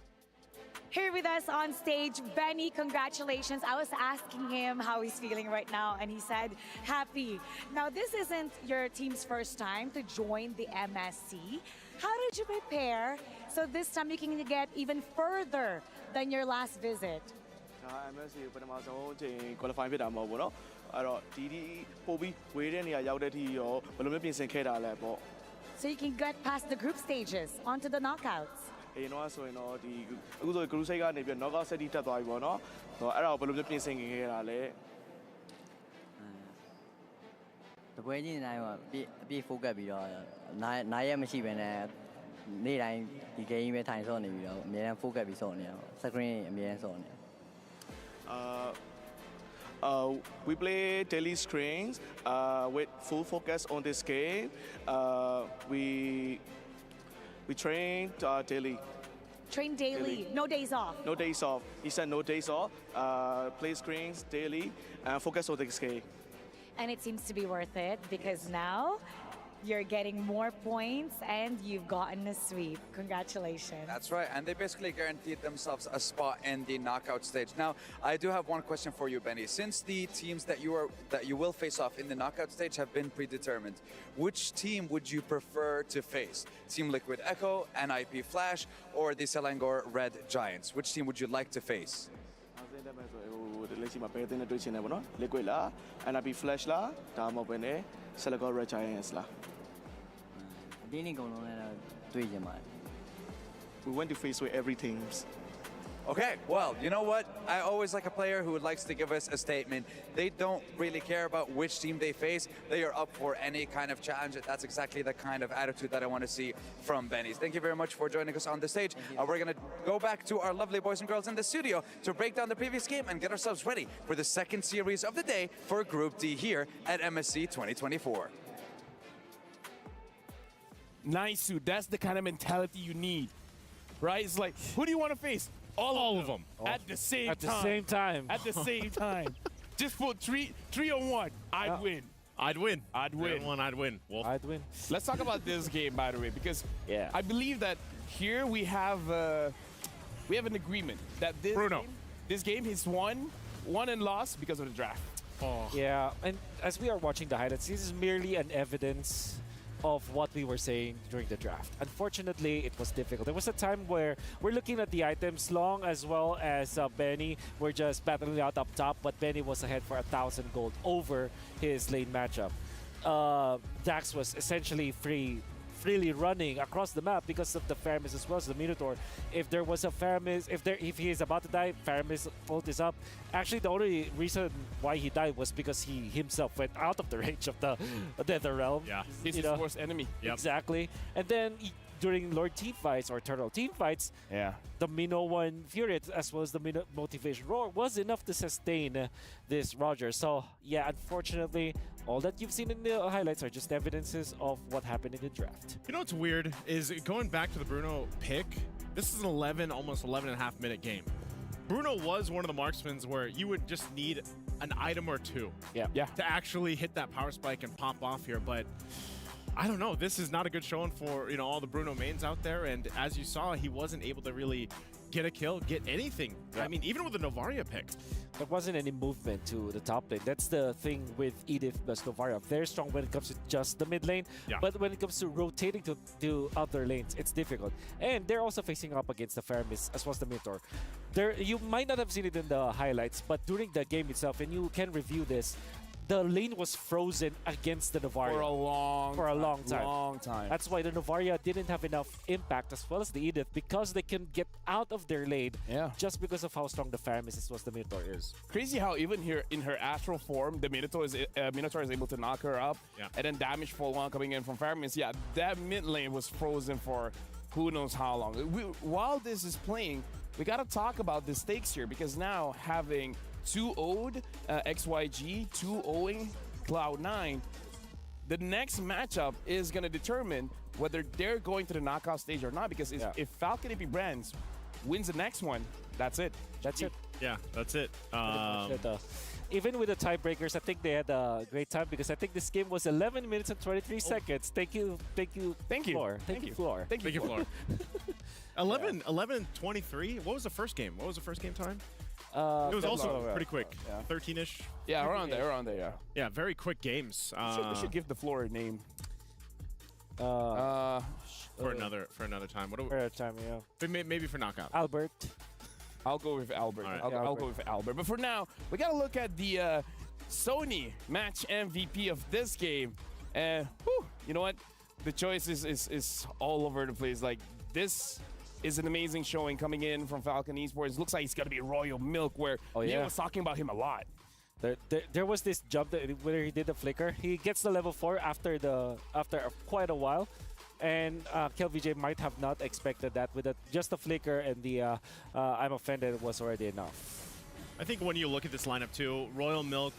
Here with us on stage, Benny, congratulations. I was asking him how he's feeling right now, and he said happy. Now, this isn't your team's first time to join the MSC. How did you prepare so this time you can get even further than your last visit? MSC ပထမဆုံးချိန် qualify ဖြစ်တာမဟုတ်ဘူးเนาะအဲ့တော့ဒီပို့ပြီးဝေးတဲ့နေရာရောက်တဲ့အထိရောဘယ်လိုမျိုးပြင်ဆင်ခဲ့တာလဲပေါ့ So you can get past the group stages onto the knockouts. အရင်တော့ဆိုရင်တော့ဒီအခုဆို group stage ကနေပြီး knockout set တက်သွားပြီပေါ့နော်ဟိုအဲ့ဒါကိုဘယ်လိုမျိုးပြင်ဆင်ခဲ့တာလဲ တပွဲချင်းတိုင်းမှာအပြည့် focus ပြီးတော့နိုင်ရမရှိဘဲနဲ့နေ့တိုင်းဒီ game ပဲထိုင်ဆော့နေပြီးတော့အများအား focus ပြီးဆော့နေရအောင် screen အများအားဆော့နေ we play daily screens with full focus on this game. We train daily. Train daily, no days off. No days off. He said no days off. Play screens daily and focus on this game. And it seems to be worth it because now you're getting more points and you've gotten a sweep. Congratulations. That's right, and they basically guaranteed themselves a spot in the knockout stage. Now, I do have one question for you, Benny. Since the teams that you will face off in the knockout stage have been predetermined, which team would you prefer to face? Team Liquid Echo, NIP Flash, or the Selangor Red Giants? Which team would you like to face? လက်ရှိမှာဘယ်တင်နဲ့တွေ့ချင်တယ်ဗောနော် liquid လား NIP flash လားဒါမှမဟုတ်ဘဲနဲ့ Selangor Red Giants လား အတင်းနေကုန်လုံးနဲ့တွေ့ကြပါတယ် we went to face with every teams. Okay, well, you know what? I always like a player who likes to give us a statement. They don't really care about which team they face. They are up for any kind of challenge. That's exactly the kind of attitude that I want to see from Benny's. Thank you very much for joining us on the stage. We're going to go back to our lovely boys and girls in the studio to break down the previous game and get ourselves ready for the second series of the day for Group D here at MSC 2024. Nice, Sue. That's the kind of mentality you need, right? It's like, who do you want to face? All of them. At the same At time. the same time. At the same time. Just for three on one, I'd win. I'd win. I'd win. 3-1, I'd win. Wolf. I'd win. Let's talk about this game, by the way, because Yeah. I believe that here we have an agreement that Bruno. This game is won and lost because of the draft. Oh. Yeah, and as we are watching the highlights, this is merely an evidence of what we were saying during the draft. Unfortunately, it was difficult. There was a time where we're looking at the items, Long as well as Benny were just battling out up top, but Benny was ahead for 1,000 gold over his lane matchup. Dax was essentially freely running across the map because of the Faramis as well as the Minotaur. If there was a Faramis, if he is about to die, Faramis ult is up. Actually, the only reason why he died was because he himself went out of the range of the Nether Realm. Yeah. He's his worst enemy. Yep. Exactly. And then during Lord team fights or Turtle team fights, the Mino 1 Fury as well as the Mino Motivation Roar was enough to sustain this Roger. So yeah, unfortunately, all that you've seen in the highlights are just evidences of what happened in the draft. You know what's weird is going back to the Bruno pick, this is an almost 11 and a half minute game. Bruno was one of the marksmen where you would just need an item or two to actually hit that power spike and pop off here, but I don't know. This is not a good showing for, all the Bruno mains out there, and as you saw, he wasn't able to really get a kill, get anything. I mean, even with the Novaria pick. There wasn't any movement to the top lane. That's the thing with Edith plus Novaria. Very strong when it comes to just the mid lane, but when it comes to rotating to other lanes, it's difficult. And they're also facing up against the Faramis as well as the Minotaur. You might not have seen it in the highlights, but during the game itself, and you can review this, the lane was frozen against the Novaria For a long time. That's why the Novaria didn't have enough impact as well as the Edith because they can get out of their lane just because of how strong the Faramis as well as the Minotaur is. Crazy how even here in her astral form, the Minotaur is able to knock her up and then damage full one coming in from Faramis. Yeah, that mid lane was frozen for who knows how long. While this is playing, we got to talk about the stakes here because now having 2-0'd XYG, 2-0'ing Cloud9, the next matchup is going to determine whether they're going to the knockout stage or not because if Falcon AP Brands wins the next one, that's it. That's it. Yeah, that's it. Even with the tiebreakers, I think they had a great time because I think this game was 11 minutes and 23 seconds. Thank you, Floor. Thank you, Floor. Thank you, Floor. 11-23. What was the first game? What was the first game time? It was also pretty quick, 13-ish. Yeah, around there. Yeah, very quick games. We should give the floor a name. For another time. What do we? Time, Maybe for knockout. Albert. I'll go with Albert. Right. I'll go with Albert. But for now, we gotta look at the Sony match MVP of this game. And you know what? The choice is all over the place. Like this is an amazing showing coming in from Falcon Esports. Looks like he's going to be Royal Milk, where Neil was talking about him a lot. There was this jump where he did the flicker. He gets the level 4 after quite a while. And KelVJ might have not expected that. With just the flicker and the I'm offended was already enough. I think when you look at this lineup too, Royal Milk,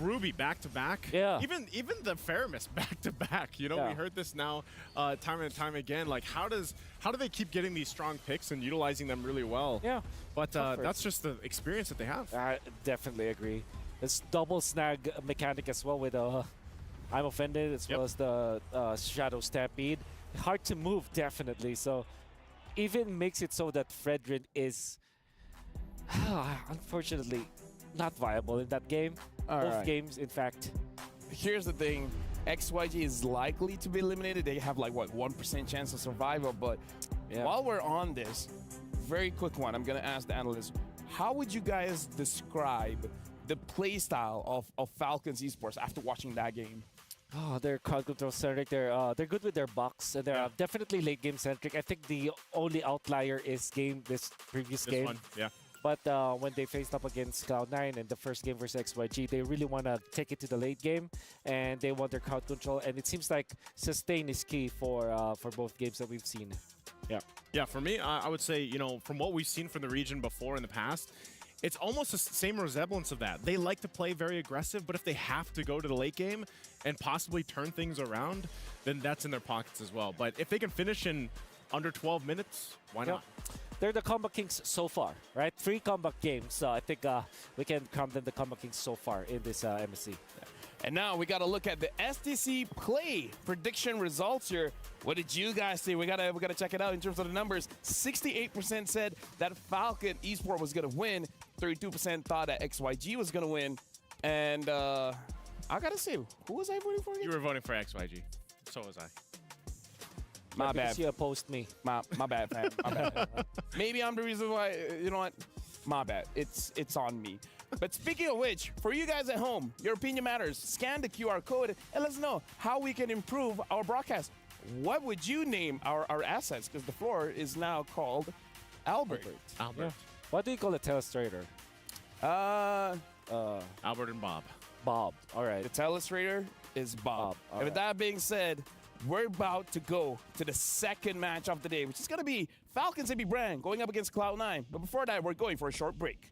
Ruby back-to-back. Yeah. Even the Faramis back-to-back. You know, we heard this now time and time again. Like, how do they keep getting these strong picks and utilizing them really well? Yeah. But that's just the experience that they have. I definitely agree. This double snag mechanic as well with I'm offended as well as the Shadow Stampede. Hard to move, definitely. So even makes it so that Fredrin is unfortunately not viable in that game. Both games, in fact. Here's the thing. XYG is likely to be eliminated. They have like, what, 1% chance of survival. But while we're on this, very quick one. I'm going to ask the analysts. How would you guys describe the playstyle of Falcons Esports after watching that game? Oh, they're crowd control centric. They're good with their box, and they're definitely late game centric. I think the only outlier is this previous game. One, yeah. But when they faced up against Cloud9 in the first game versus XYG, they really want to take it to the late game, and they want their crowd control. And it seems like sustain is key for both games that we've seen. Yeah. For me, I would say, you know, from what we've seen from the region before in the past, it's almost the same resemblance of that. They like to play very aggressive, but if they have to go to the late game and possibly turn things around, then that's in their pockets as well. But if they can finish in under 12 minutes, why not? They're the Combat Kings so far, right? 3 combat games. So I think we can crown them the Combat Kings so far in this MSC. And now we got to look at the STC play prediction results here. What did you guys see? We gotta check it out in terms of the numbers. 68% said that Falcon Esports was gonna win. 32% thought that XYG was gonna win. And I gotta say, who was I voting for again? You were voting for XYG. So was I. My bad. You opposed me. My bad, fam. My bad. Maybe I'm the reason why. You know what? My bad. It's on me. But speaking of which, for you guys at home, your opinion matters. Scan the QR code and let us know how we can improve our broadcast. What would you name our assets? Because the floor is now called Albert. Albert. Yeah. What do you call a telestrator? Albert and Bob. Bob. All right. The telestrator is Bob. And with that being said, we're about to go to the second match of the day, which is going to be Falcons AB Brand going up against Cloud9. But before that, we're going for a short break.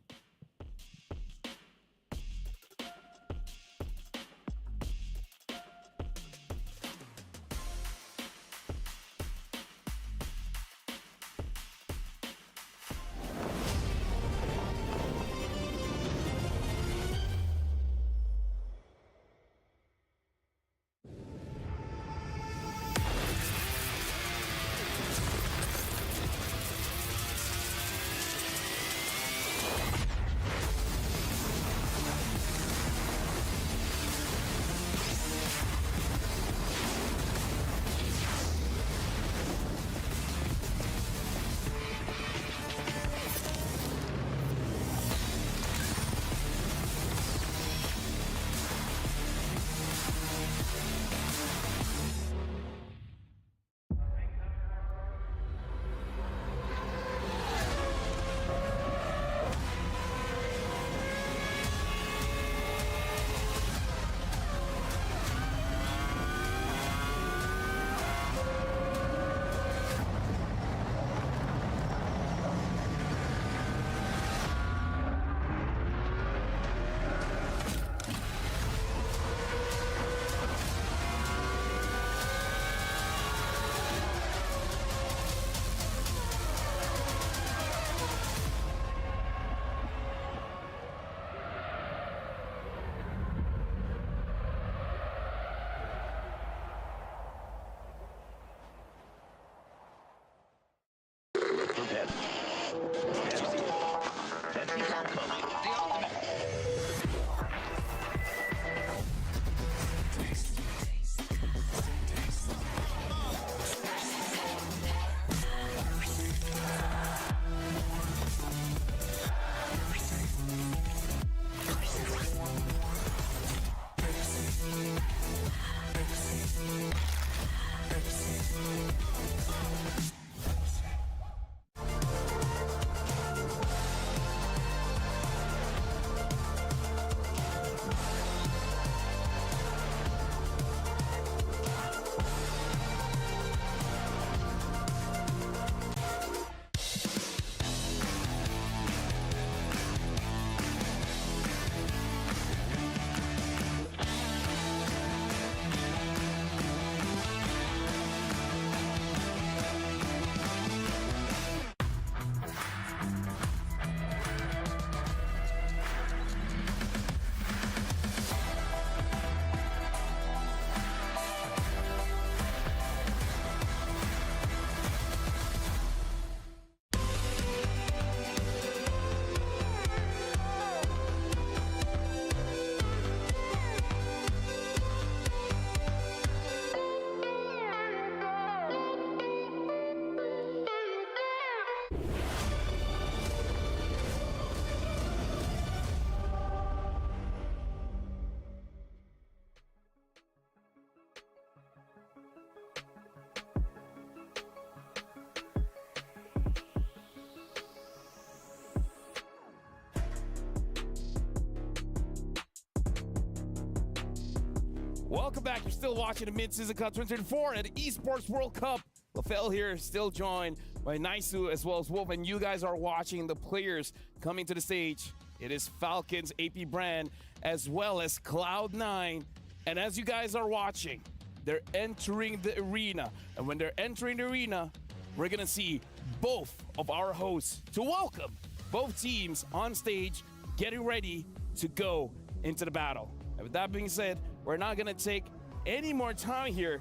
Welcome back. You're still watching the Mid-Season Cup 2024 at Esports World Cup. LaFell here, still joined by Naisu as well as Wolf, and you guys are watching the players coming to the stage. It is Falcons, AP Brand, as well as Cloud9. And as you guys are watching, they're entering the arena. And when they're entering the arena, we're gonna see both of our hosts to welcome both teams on stage, getting ready to go into the battle. And with that being said, we're not gonna take any more time here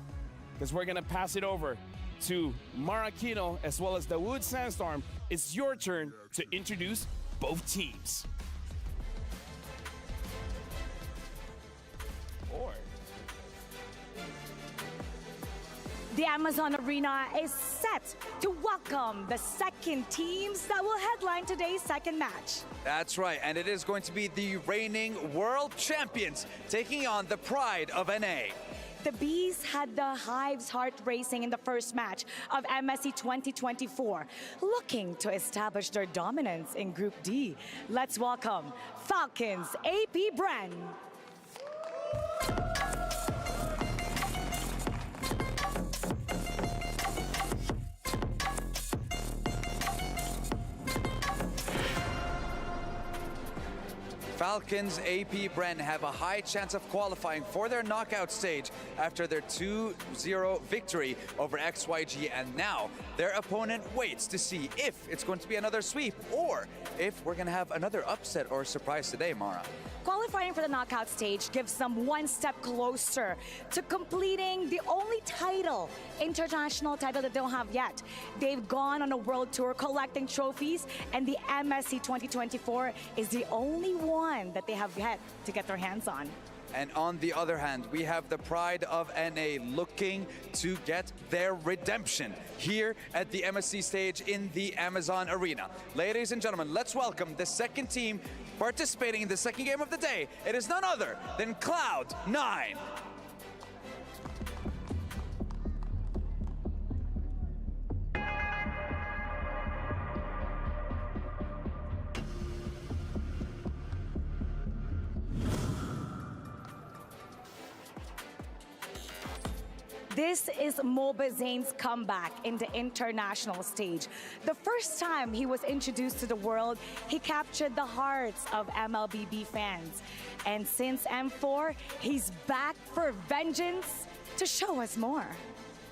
because we're gonna pass it over to Maracino as well as the Wood Sandstorm. It's your turn to introduce both teams. The Amazon Arena is set to welcome the second teams that will headline today's second match. That's right, and it is going to be the reigning world champions taking on the pride of NA. The Bees had the Hive's heart racing in the first match of MSC 2024, looking to establish their dominance in Group D. Let's welcome Falcons AP Brand. Falcons AP Bren have a high chance of qualifying for their knockout stage after their 2-0 victory over XYG, and now their opponent waits to see if it's going to be another sweep or if we're going to have another upset or surprise today, Mara. Qualifying for the knockout stage gives them one step closer to completing the only title, international title that they don't have yet. They've gone on a world tour collecting trophies, and the MSC 2024 is the only one that they have yet to get their hands on. And on the other hand, we have the pride of NA looking to get their redemption here at the MSC stage in the Amazon Arena. Ladies and gentlemen, let's welcome the second team participating in the second game of the day. It is none other than Cloud9. This is Mobazane's comeback in the international stage. The first time he was introduced to the world, he captured the hearts of MLBB fans. And since M4, he's back for vengeance to show us more.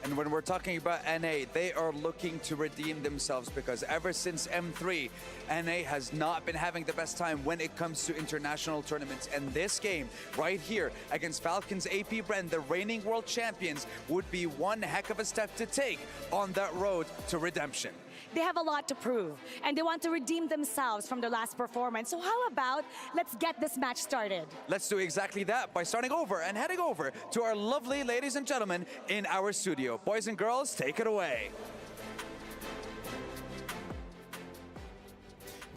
And when we're talking about NA, they are looking to redeem themselves because ever since M3, NA has not been having the best time when it comes to international tournaments. And this game right here against Falcons AP Bren, the reigning world champions, would be one heck of a step to take on that road to redemption. They have a lot to prove, and they want to redeem themselves from their last performance. So how about let's get this match started? Let's do exactly that by starting over and heading over to our lovely ladies and gentlemen in our studio. Boys and girls, take it away.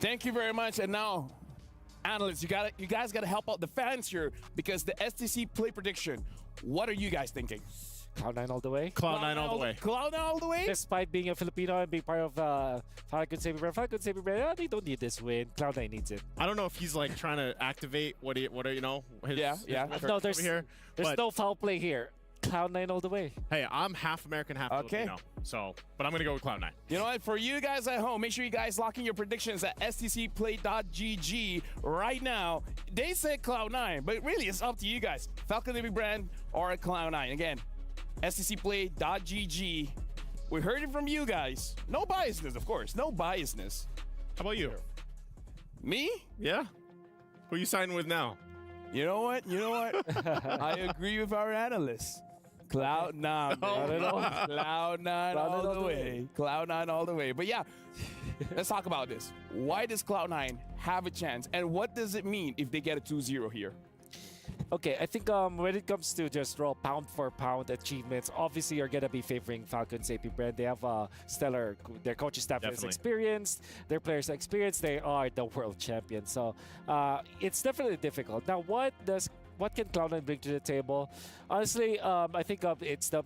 Thank you very much. And now, analysts, you guys gotta help out the fans here because the STC play prediction. What are you guys thinking? Cloud9 all the way. Cloud9 all the way. Cloud9 all the way? Despite being a Filipino and being part of Falcons AP Brand, they don't need this win. Cloud9 needs it. I don't know if he's like trying to activate what you know. His No, there's here, there's no foul play here. Cloud9 all the way. Hey, I'm half American, half Filipino. So, but I'm gonna go with Cloud9. You know what? For you guys at home, make sure you guys lock in your predictions at stcplay.gg right now. They said Cloud9, but really it's up to you guys. Falcon AP Brand or Cloud9. Again, stcplay.gg. We heard it from you guys. No biasness, of course. No biasness. How about you? Me? Yeah. Who you signing with now? You know what? I agree with our analysts. Cloud9, man. Cloud9 all the way. Cloud9 all the way. But yeah, let's talk about this. Why does Cloud9 have a chance? And what does it mean if they get a 2-0 here? Okay, I think when it comes to just raw pound for pound achievements, obviously you're going to be favoring Falcons AP Brand. They have stellar, their coaching staff is experienced, their players are experienced, they are the world champions. So it's definitely difficult. Now, what can Cloud9 bring to the table? Honestly, I think it's the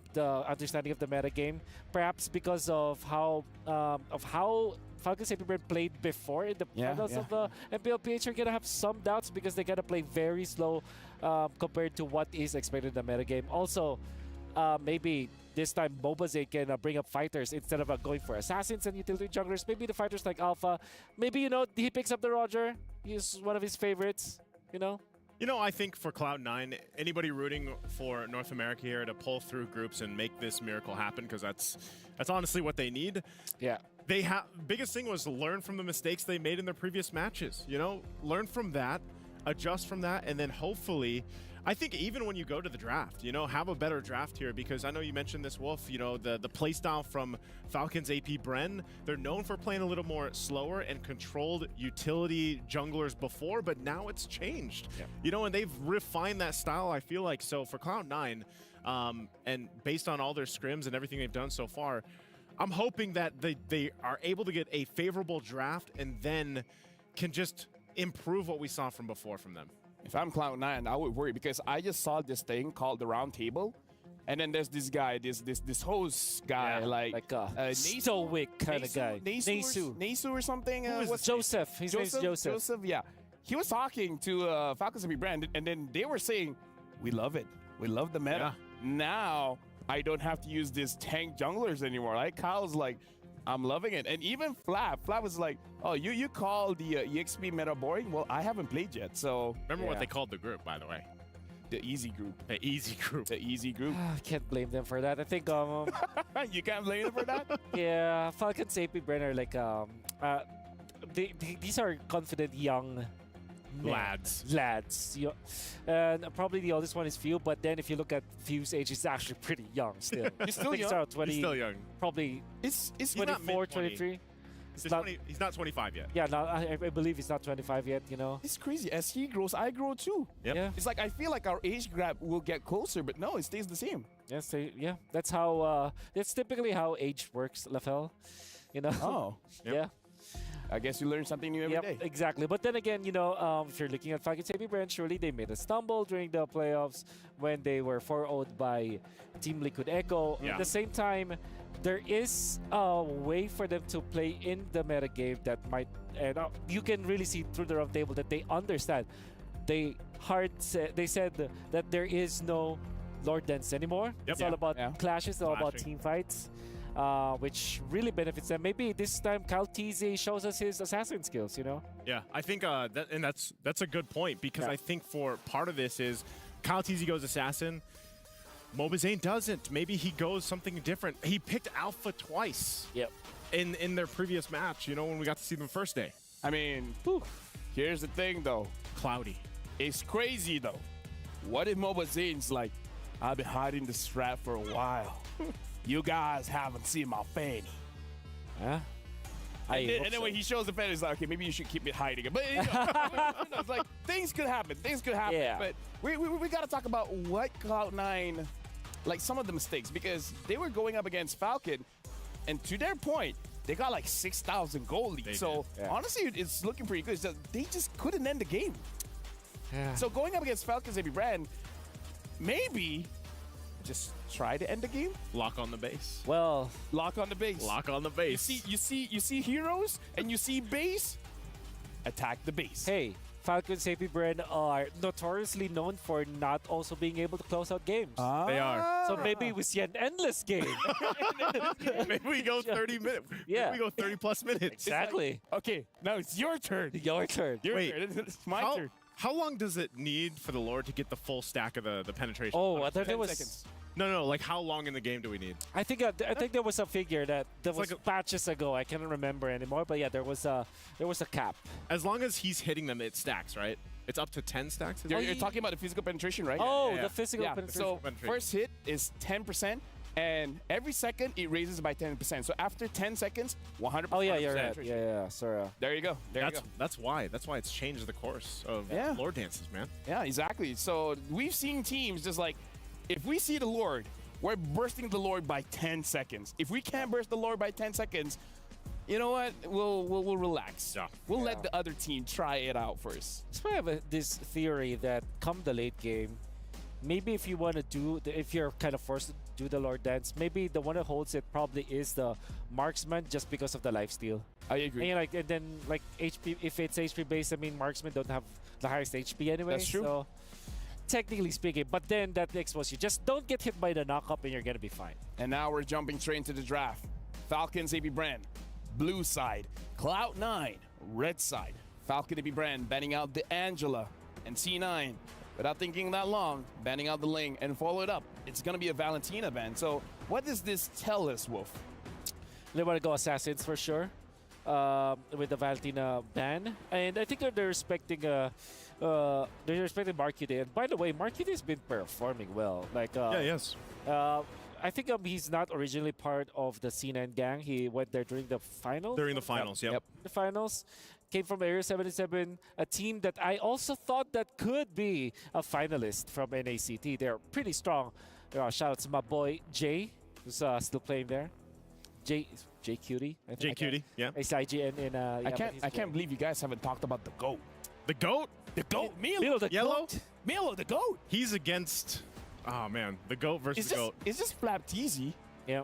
understanding of the meta game, perhaps because of how Falcons Brand played before in the finals yeah. of the MPLPH are going to have some doubts because they got to play very slow compared to what is expected in the metagame. Also, maybe this time Mobazane can bring up fighters instead of going for assassins and utility junglers. Maybe the fighters like Alpha. Maybe, you know, he picks up the Roger. He's one of his favorites, you know. You know, I think for Cloud9, anybody rooting for North America here to pull through groups and make this miracle happen, because that's honestly what they need. Yeah. They biggest thing was learn from the mistakes they made in their previous matches. You know, learn from that, adjust from that, and then hopefully, I think even when you go to the draft, you know, have a better draft here, because I know you mentioned this, Wolf, you know, the play style from Falcons AP Bren, they're known for playing a little more slower and controlled utility junglers before, but now it's changed. Yeah. You know, and they've refined that style, I feel like. So for Cloud9, and based on all their scrims and everything they've done so far, I'm hoping that they are able to get a favorable draft and then can just improve what we saw from before from them. If I'm Cloud9, I would worry because I just saw this thing called the round table. And then there's this guy, this host guy, like a stoic kind of guy. Nasu or something. What's Joseph? His name's Joseph. Joseph, yeah. He was talking to Falcons and Brand, and then they were saying, we love it. We love the meta. Yeah. Now, I don't have to use these tank junglers anymore. Like, Kyle's like, I'm loving it. And even Flap was like, oh, you call the EXP meta boring? Well, I haven't played yet, so. Remember what they called the group, by the way? The easy group. The easy group. The easy group. I can't blame them for that. I think You can't blame them for that? yeah, Falcons AP Brenner, like these are confident young lads. And probably the oldest one is Few, but then if you look at Few's age, he's actually pretty young still. He's still I think young. He's around 20, He's still young. Probably It's 24, 23. He's not 25 yet. Yeah, no, I believe he's not 25 yet, you know. It's crazy. As he grows, I grow too. Yep. Yeah. It's like I feel like our age gap will get closer, but no, it stays the same. Yes, yeah. That's how. That's typically how age works, Lafel. You know. Oh, yeah. I guess you learn something new every day. Exactly. But then again, you know, if you're looking at Falcons AP Brand, surely they made a stumble during the playoffs when they were 4-0'd by Team Liquid Echo. Yeah. At the same time, there is a way for them to play in the meta game that might, and you can really see through the round table that they understand. They said that there is no Lord Dance anymore. Yep. It's all about clashes, it's all about Clashing. team fights. Which really benefits them. Maybe this time Kyle TZ shows us his assassin skills, you know? Yeah, I think that's a good point, because I think for part of this is Kyle TZ goes assassin, Mobazane doesn't. Maybe he goes something different. He picked Alpha twice. Yep. In their previous match, you know, when we got to see them first day. I mean, here's the thing though. Cloudy. It's crazy though. What if Mobazane's like, I've been hiding the strap for a while. You guys haven't seen my fanny. Huh? And then when he shows the fanny, it's like, okay, maybe you should keep it hiding it. But you know, it's like things could happen. Things could happen. Yeah. But we got to talk about what Cloud9, like some of the mistakes, because they were going up against Falcon, and to their point, they got like 6,000 goal lead. So honestly, it's looking pretty good. It's just, they just couldn't end the game. Yeah. So going up against Falcons AB Brand, maybe just try to end the game. Lock on the base. Well, Lock on the base. Lock on the base. You see heroes and you see base. Attack the base. hey, Falcons AP Brand are notoriously known for not also being able to close out games. They are. So maybe we see an endless game. Maybe we go 30 minutes. Yeah. Maybe we go 30 plus minutes. Exactly. Okay, now it's your turn. Your turn. Your Wait, turn. It's my turn. How long does it need for the Lord to get the full stack of the penetration? Oh, I thought 10 it was. seconds. No, like how long in the game do we need? I think there was a figure that was like patches ago. I can't remember anymore. But yeah, there was a cap. As long as he's hitting them, it stacks, right? It's up to 10 stacks? You're talking about the physical penetration, right? Oh, yeah. the physical yeah. penetration. So penetration. first hit is 10%, and every second it raises by 10%. So after 10 seconds, 100%. Oh yeah, you're right. penetration. Yeah, sorry. There you go. That's why it's changed the course of Yeah. Lord dances, man. Yeah, exactly. So we've seen teams just like, if we see the Lord, we're bursting the Lord by 10 seconds. If we can't burst the Lord by 10 seconds, you know what? We'll relax. Yeah. We'll let the other team try it out first. So I have this theory that come the late game, maybe if you want to if you're kind of forced do the Lord Dance. Maybe the one that holds it probably is the Marksman just because of the lifesteal. I agree. And then like HP, if it's HP based, I mean Marksman don't have the highest HP anyway. That's true. So technically speaking, but then that exposes you. Just don't get hit by the knockup and you're gonna be fine. And now we're jumping straight into the draft. Falcons AB Brand, blue side. Cloud9, red side. Falcon AB Brand banning out the Angela and C9. Without thinking that long, banning out the Ling and follow it up. It's gonna be a Valentina ban. So what does this tell us, Wolf? They want to go Assassins for sure with the Valentina ban. And I think they're respecting Marquide. And by the way, Marquide has been performing well. Like yeah, yes. I think he's not originally part of the C9 gang. He went there during the finals. During the finals, yep. The finals. Came from Area 77, a team that I also thought that could be a finalist from NACT. They're pretty strong. Shout out to my boy Jay, who's still playing there. Jay Cutie. Jay Cutie, yeah. It's IGN in. I can't believe you guys haven't talked about the GOAT. The GOAT? The GOAT, Milo the Yellow? GOAT. Milo the GOAT. He's against, oh man, the GOAT versus GOAT. It's just Flapteasy. Yeah.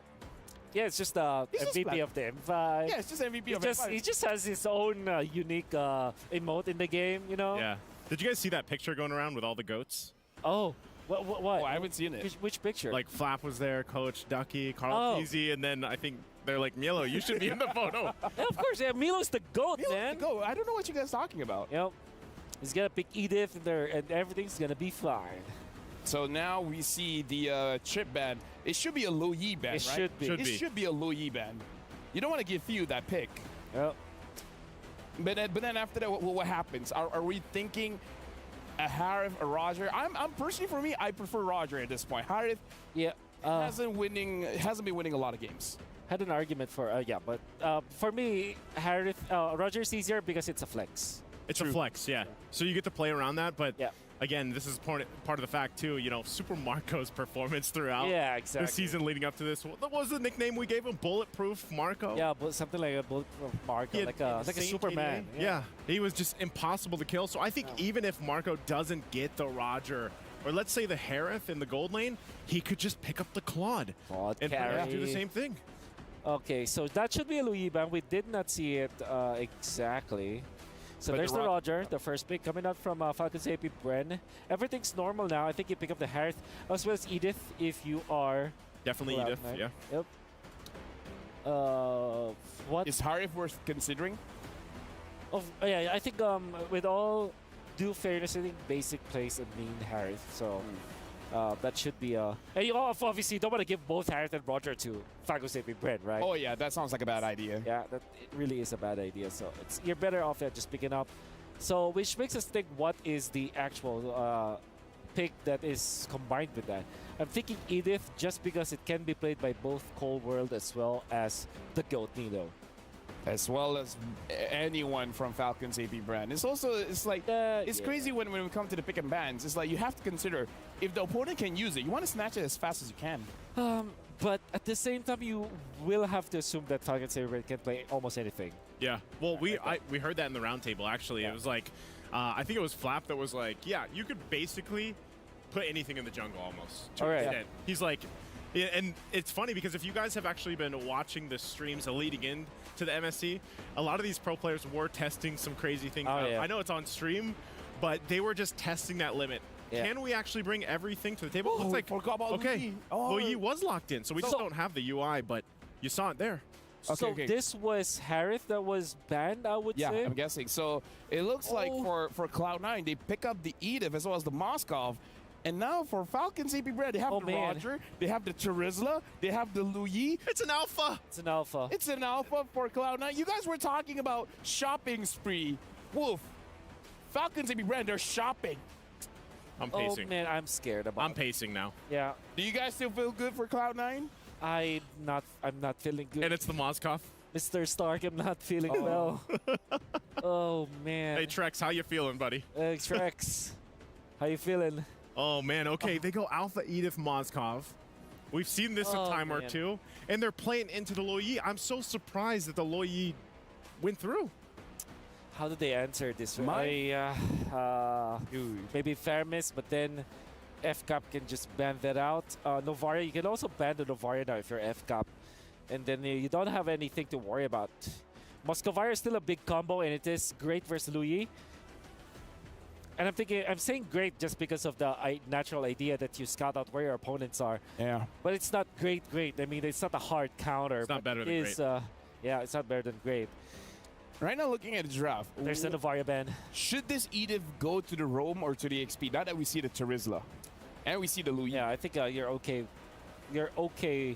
Yeah, it's just MVP of the M5. Yeah, it's just MVP of M5. He just has his own unique emote in the game, you know? Yeah. Did you guys see that picture going around with all the GOATs? Oh, what? Oh, I haven't seen it. Which picture? Like Flap was there, Coach, Ducky, Carl Peasy, and then I think they're like, Milo, you should be in the photo. Yeah, of course, yeah. Milo's the GOAT, man. The GOAT. I don't know what you guys are talking about. Yep. He's gonna pick Edith in there, and everything's gonna be fine. So now we see the chip ban. It should be a Lo Yi ban, It right? should be. It should be a Lo Yi ban. You don't want to give Few that pick. Yep. But then after that, what happens? Are we thinking a Harith, a Roger? I'm personally, for me, I prefer Roger at this point. Harith hasn't been winning a lot of games. Had an argument for but for me, Harith, Roger's easier because it's a flex. It's a flex, yeah. So you get to play around that, but yeah. Again, this is part of the fact too. You know, Super Marco's performance throughout the season leading up to this. What was the nickname we gave him? Bulletproof Marco. Yeah, but something like a bulletproof Marco, like a Superman. Yeah, he was just impossible to kill. So I think even if Marco doesn't get the Roger, or let's say the Harith in the gold lane, he could just pick up the Claude and do the same thing. Okay, so that should be a Louis ban. We did not see it exactly. So there's the Roger, the first pick coming out from Falcons AP Bren. Everything's normal now. I think you pick up the Harith as well as Edith if you are. Definitely Edith, yeah. Yep. What is Harith worth considering? Yeah, I think with all due fairness, I think basic plays a main Harith. So that should be a. And you obviously don't want to give both Harith and Roger to Falcons AP Bren, right? Oh yeah, that sounds like a bad idea. Yeah, it really is a bad idea. So you're better off at just picking up. So which makes us think, what is the actual pick that is combined with that? I'm thinking Edith just because it can be played by both Cold World as well as the GOAT Nido. As well as anyone from Falcons AP brand. It's crazy when we come to the pick and bans. It's like you have to consider if the opponent can use it, you want to snatch it as fast as you can. But at the same time, you will have to assume that Falcons AP brand can play almost anything. Yeah. Well, we heard that in the roundtable. Actually, it was like I think it was Flap that was like, yeah, you could basically put anything in the jungle almost. All right. Yeah. He's like. Yeah, and it's funny because if you guys have actually been watching the streams leading in to the MSC, a lot of these pro players were testing some crazy things out. Yeah. I know it's on stream, but they were just testing that limit. Yeah. Can we actually bring everything to the table? Looks like, okay, Lo Yi was locked in, so we just don't have the UI, but you saw it there. Okay, this was Harith that was banned, I would say? Yeah, I'm guessing. So it looks like for Cloud9, they pick up the Edith as well as the Moskov. And now for Falcons AP Bread, they have the Roger, they have the Charizla, they have the Lo Yi. It's an alpha. It's an alpha. It's an alpha for Cloud9. You guys were talking about shopping spree. Wolf, Falcons AP Bread, they're shopping. I'm pacing. Oh, man, I'm scared about I'm pacing now. Yeah. Do you guys still feel good for Cloud9? I'm not feeling good. And it's the Moskov. Mr. Stark, I'm not feeling well. Oh, man. Hey, Trex, how you feeling, buddy? Trex, how you feeling? Oh, man. Okay, they go Alpha Edith Moskov. We've seen this a time or two, and they're playing into the Lo Yi. I'm so surprised that the Lo Yi went through. How did they answer this? Maybe fair miss, but then FCAP can just ban that out. Novaria, you can also ban the Novaria now if you're FCAP. And then you don't have anything to worry about. Muscovire is still a big combo, and it is great versus Louis. And I'm saying great just because of the natural idea that you scout out where your opponents are. Yeah. But it's not great. I mean, it's not a hard counter. It's not better than great. Yeah, it's not better than great. Right now, looking at the draft, There's the Novaria ban. should this Edith go to the Rome or to the XP? Now that we see the Terizla and we see the Louis. Yeah, I think you're okay. You're okay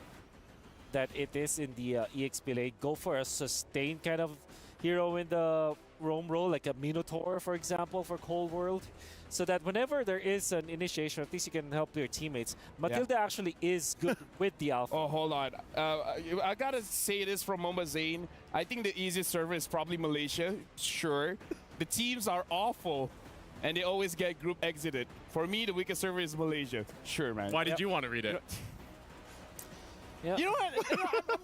that it is in the EXP lane. Go for a sustained kind of hero in the Rome role, like a Minotaur, for example, for Cold World, so that whenever there is an initiation, at least you can help your teammates. Matilda actually is good with the Alpha. Oh, hold on. I gotta say this from Moma Zane. I think the easiest server is probably Malaysia. Sure. The teams are awful, and they always get group exited. For me, the weakest server is Malaysia. Sure, man. Why did you want to read it? Yeah. You know what?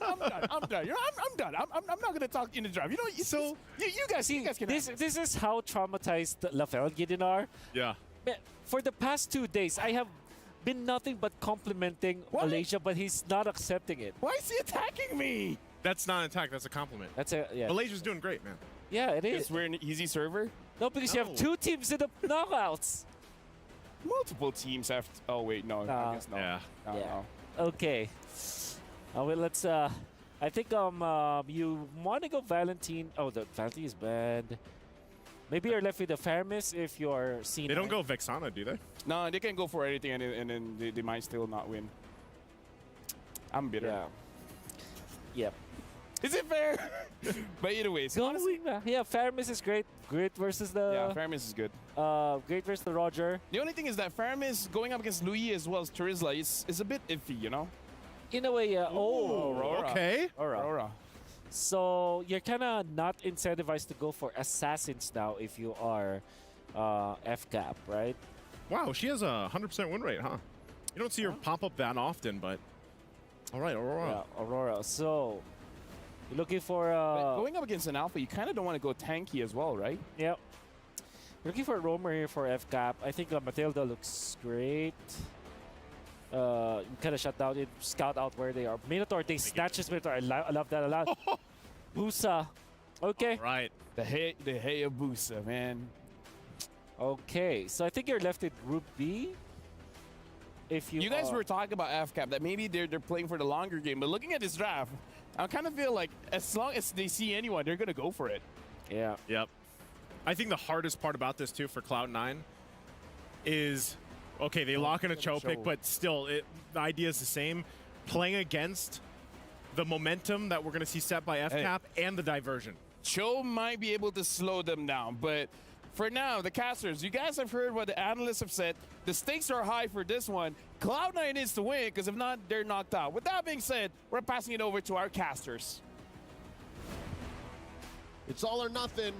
I'm done. I'm done. I'm done. I'm not gonna talk in the draft. You know, So you guys can. this is how traumatized Lafel and Gideon are. Yeah. For the past 2 days, I have been nothing but complimenting What? Malaysia, but he's not accepting it. Why is he attacking me? That's not an attack. That's a compliment. That's a yeah. Malaysia's doing great, man. Yeah, it is. Because we're an easy server. No, because you have No. 2 teams in the knockouts. Multiple teams have. Oh wait, no. I guess no. Yeah. No, Yeah. no. Okay. Well, let's. I think you want to go Valentine. Oh, the Valentine is banned. Maybe you're left with the Fermis if you're seen. They don't go Vexana, do they? No, they can go for anything, and then they might still not win. I'm bitter. Yeah. Yep. Is it fair? But either way, honestly, Yeah, Fermis is great. Great versus yeah, the. Faramis is good. Great versus the Roger. The only thing is that Faramis going up against Louis as well as Terizla is a bit iffy, you know? In a way, oh. Aurora. Okay. Aurora. So you're kind of not incentivized to go for assassins now if you are FCAP, right? Wow, she has a 100% win rate, huh? You don't see her pop up that often, but all right, Aurora. Yeah, Aurora. So you're looking for But going up against an alpha, you kind of don't want to go tanky as well, right? Yep. You're looking for a roamer here for FCAP. I think Matilda looks great. You kind of shut down it, scout out where they are. Minotaur, they snatch his Minotaur. I love that a lot. Busa. Okay. All right. The Hayabusa, man. Okay. So I think you're left with Group B. If you guys were talking about FCAP, that maybe they're playing for the longer game, but looking at this draft, I kind of feel like as long as they see anyone, they're gonna go for it. Yeah. Yep. I think the hardest part about this too for Cloud9 is, okay, they lock in a Cho pick, but still, the idea is the same. Playing against the momentum that we're going to see set by FCAP and the diversion. Cho might be able to slow them down, but for now, the casters, you guys have heard what the analysts have said. The stakes are high for this one. Cloud9 needs to win, because if not, they're knocked out. With that being said, we're passing it over to our casters. It's all or nothing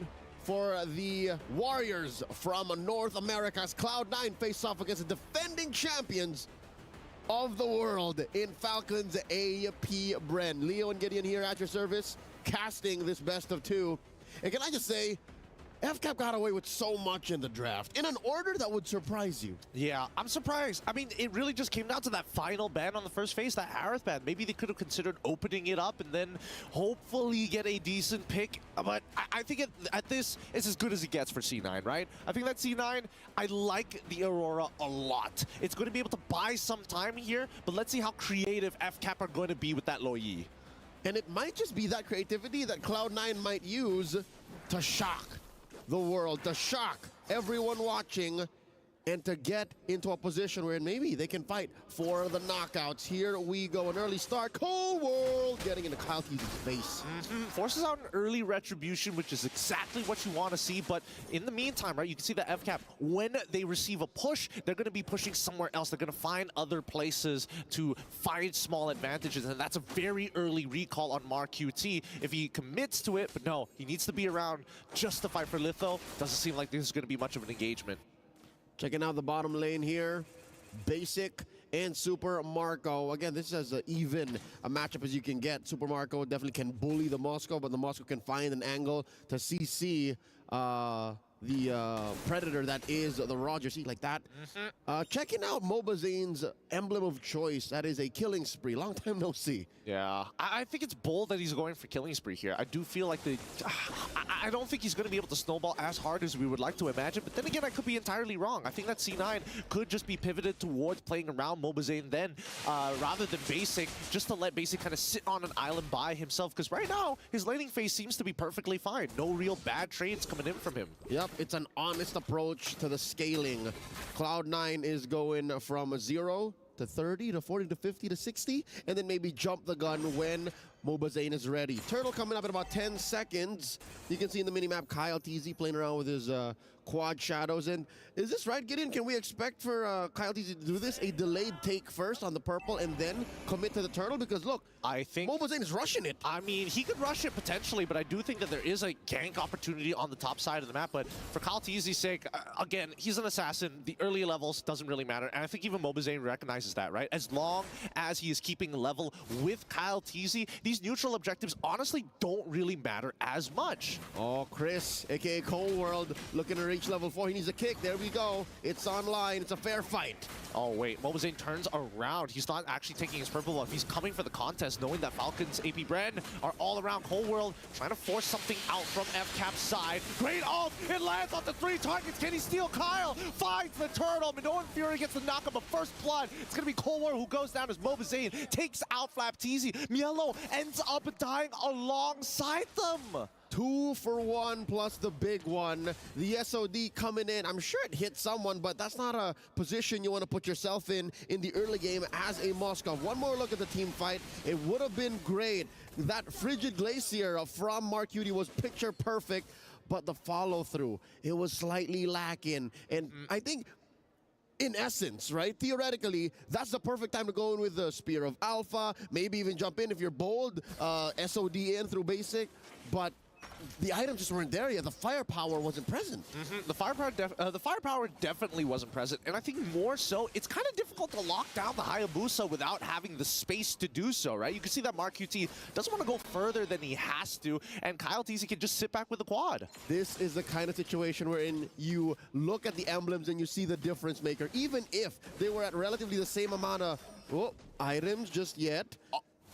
for the Warriors from North America's Cloud9 face off against the defending champions of the world in Falcons AP Bren. Leo and Gideon here at your service, casting this best of 2. And can I just say, FCAP got away with so much in the draft in an order that would surprise you. Yeah, I'm surprised. I mean, it really just came down to that final ban on the first phase, that Aerith ban. Maybe they could have considered opening it up and then hopefully get a decent pick. But I think at this, it's as good as it gets for C9, right? I think that C9, I like the Aurora a lot. It's going to be able to buy some time here, but let's see how creative FCAP are going to be with that Loyi. And it might just be that creativity that Cloud9 might use to shock the world, to shock everyone watching, and to get into a position where maybe they can fight for the knockouts. Here we go, an early start. Cold World getting into Cloud9's face. Forces out an early retribution, which is exactly what you want to see. But in the meantime, right, you can see the FCAP, when they receive a push, they're going to be pushing somewhere else. They're going to find other places to find small advantages. And that's a very early recall on Mark QT if he commits to it. But no, he needs to be around just to fight for Litho. Doesn't seem like this is going to be much of an engagement. Checking out the bottom lane here. Basic and Super Marco. Again, this is as even a matchup as you can get. Super Marco definitely can bully the Moscow, but the Moscow can find an angle to CC predator that is the Roger. See, like that. Checking out Mobazane's emblem of choice. That is a killing spree. Long time no see. Yeah, I think it's bold that he's going for killing spree here. I do feel like I don't think he's going to be able to snowball as hard as we would like to imagine. But then again, I could be entirely wrong. I think that C9 could just be pivoted towards playing around Mobazane then, rather than Basic, just to let Basic kind of sit on an island by himself. Because right now, his laning phase seems to be perfectly fine. No real bad trades coming in from him. Yep, it's an honest approach to the scaling. Cloud9 is going from 0 to 30 to 40 to 50 to 60, and then maybe jump the gun when Mobazane is ready. Turtle coming up in about 10 seconds. You can see in the minimap Kyle TZ playing around with his quad shadows. And is this right, Gideon? Can we expect for Kyle TZ to do this? A delayed take first on the purple and then commit to the turtle? Because look, I think Mobazane is rushing it. I mean, he could rush it potentially, but I do think that there is a gank opportunity on the top side of the map. But for Kyle TZ's sake, again, he's an assassin. The early levels doesn't really matter. And I think even Mobazane recognizes that, right? As long as he is keeping level with Kyle TZ, these neutral objectives honestly don't really matter as much. Oh, Chris, aka Cold World, looking to reach level 4. He needs a kick. There we go. It's online. It's a fair fight. Oh, wait. Mobazane turns around. He's not actually taking his purple buff. He's coming for the contest, knowing that Falcons, AP Bren are all around Cold World, trying to force something out from FCap's side. Great ult! It lands on the 3 targets. Can he steal Kyle? Finds the turtle. Minoan Fury gets the knock-up of first blood. It's going to be Cold World who goes down as Mobazane takes out Flap TZ. Mielo ends up dying alongside them. 2 for 1 plus the big one. The SOD coming in. I'm sure it hit someone, but that's not a position you want to put yourself in the early game as a Moskov. One more look at the team fight. It would have been great. That Frigid Glacier from Mark Cutie was picture perfect, but the follow-through, it was slightly lacking. And I think in essence, right, theoretically, that's the perfect time to go in with the Spear of Alpha, maybe even jump in if you're bold, SOD in through basic, but the items just weren't there yet. The firepower wasn't present. The firepower definitely wasn't present, and I think more so, it's kind of difficult to lock down the Hayabusa without having the space to do so, right? You can see that Mark QT doesn't want to go further than he has to, and Kyle TZ can just sit back with the quad. This is the kind of situation wherein you look at the emblems and you see the difference maker, even if they were at relatively the same amount of items just yet.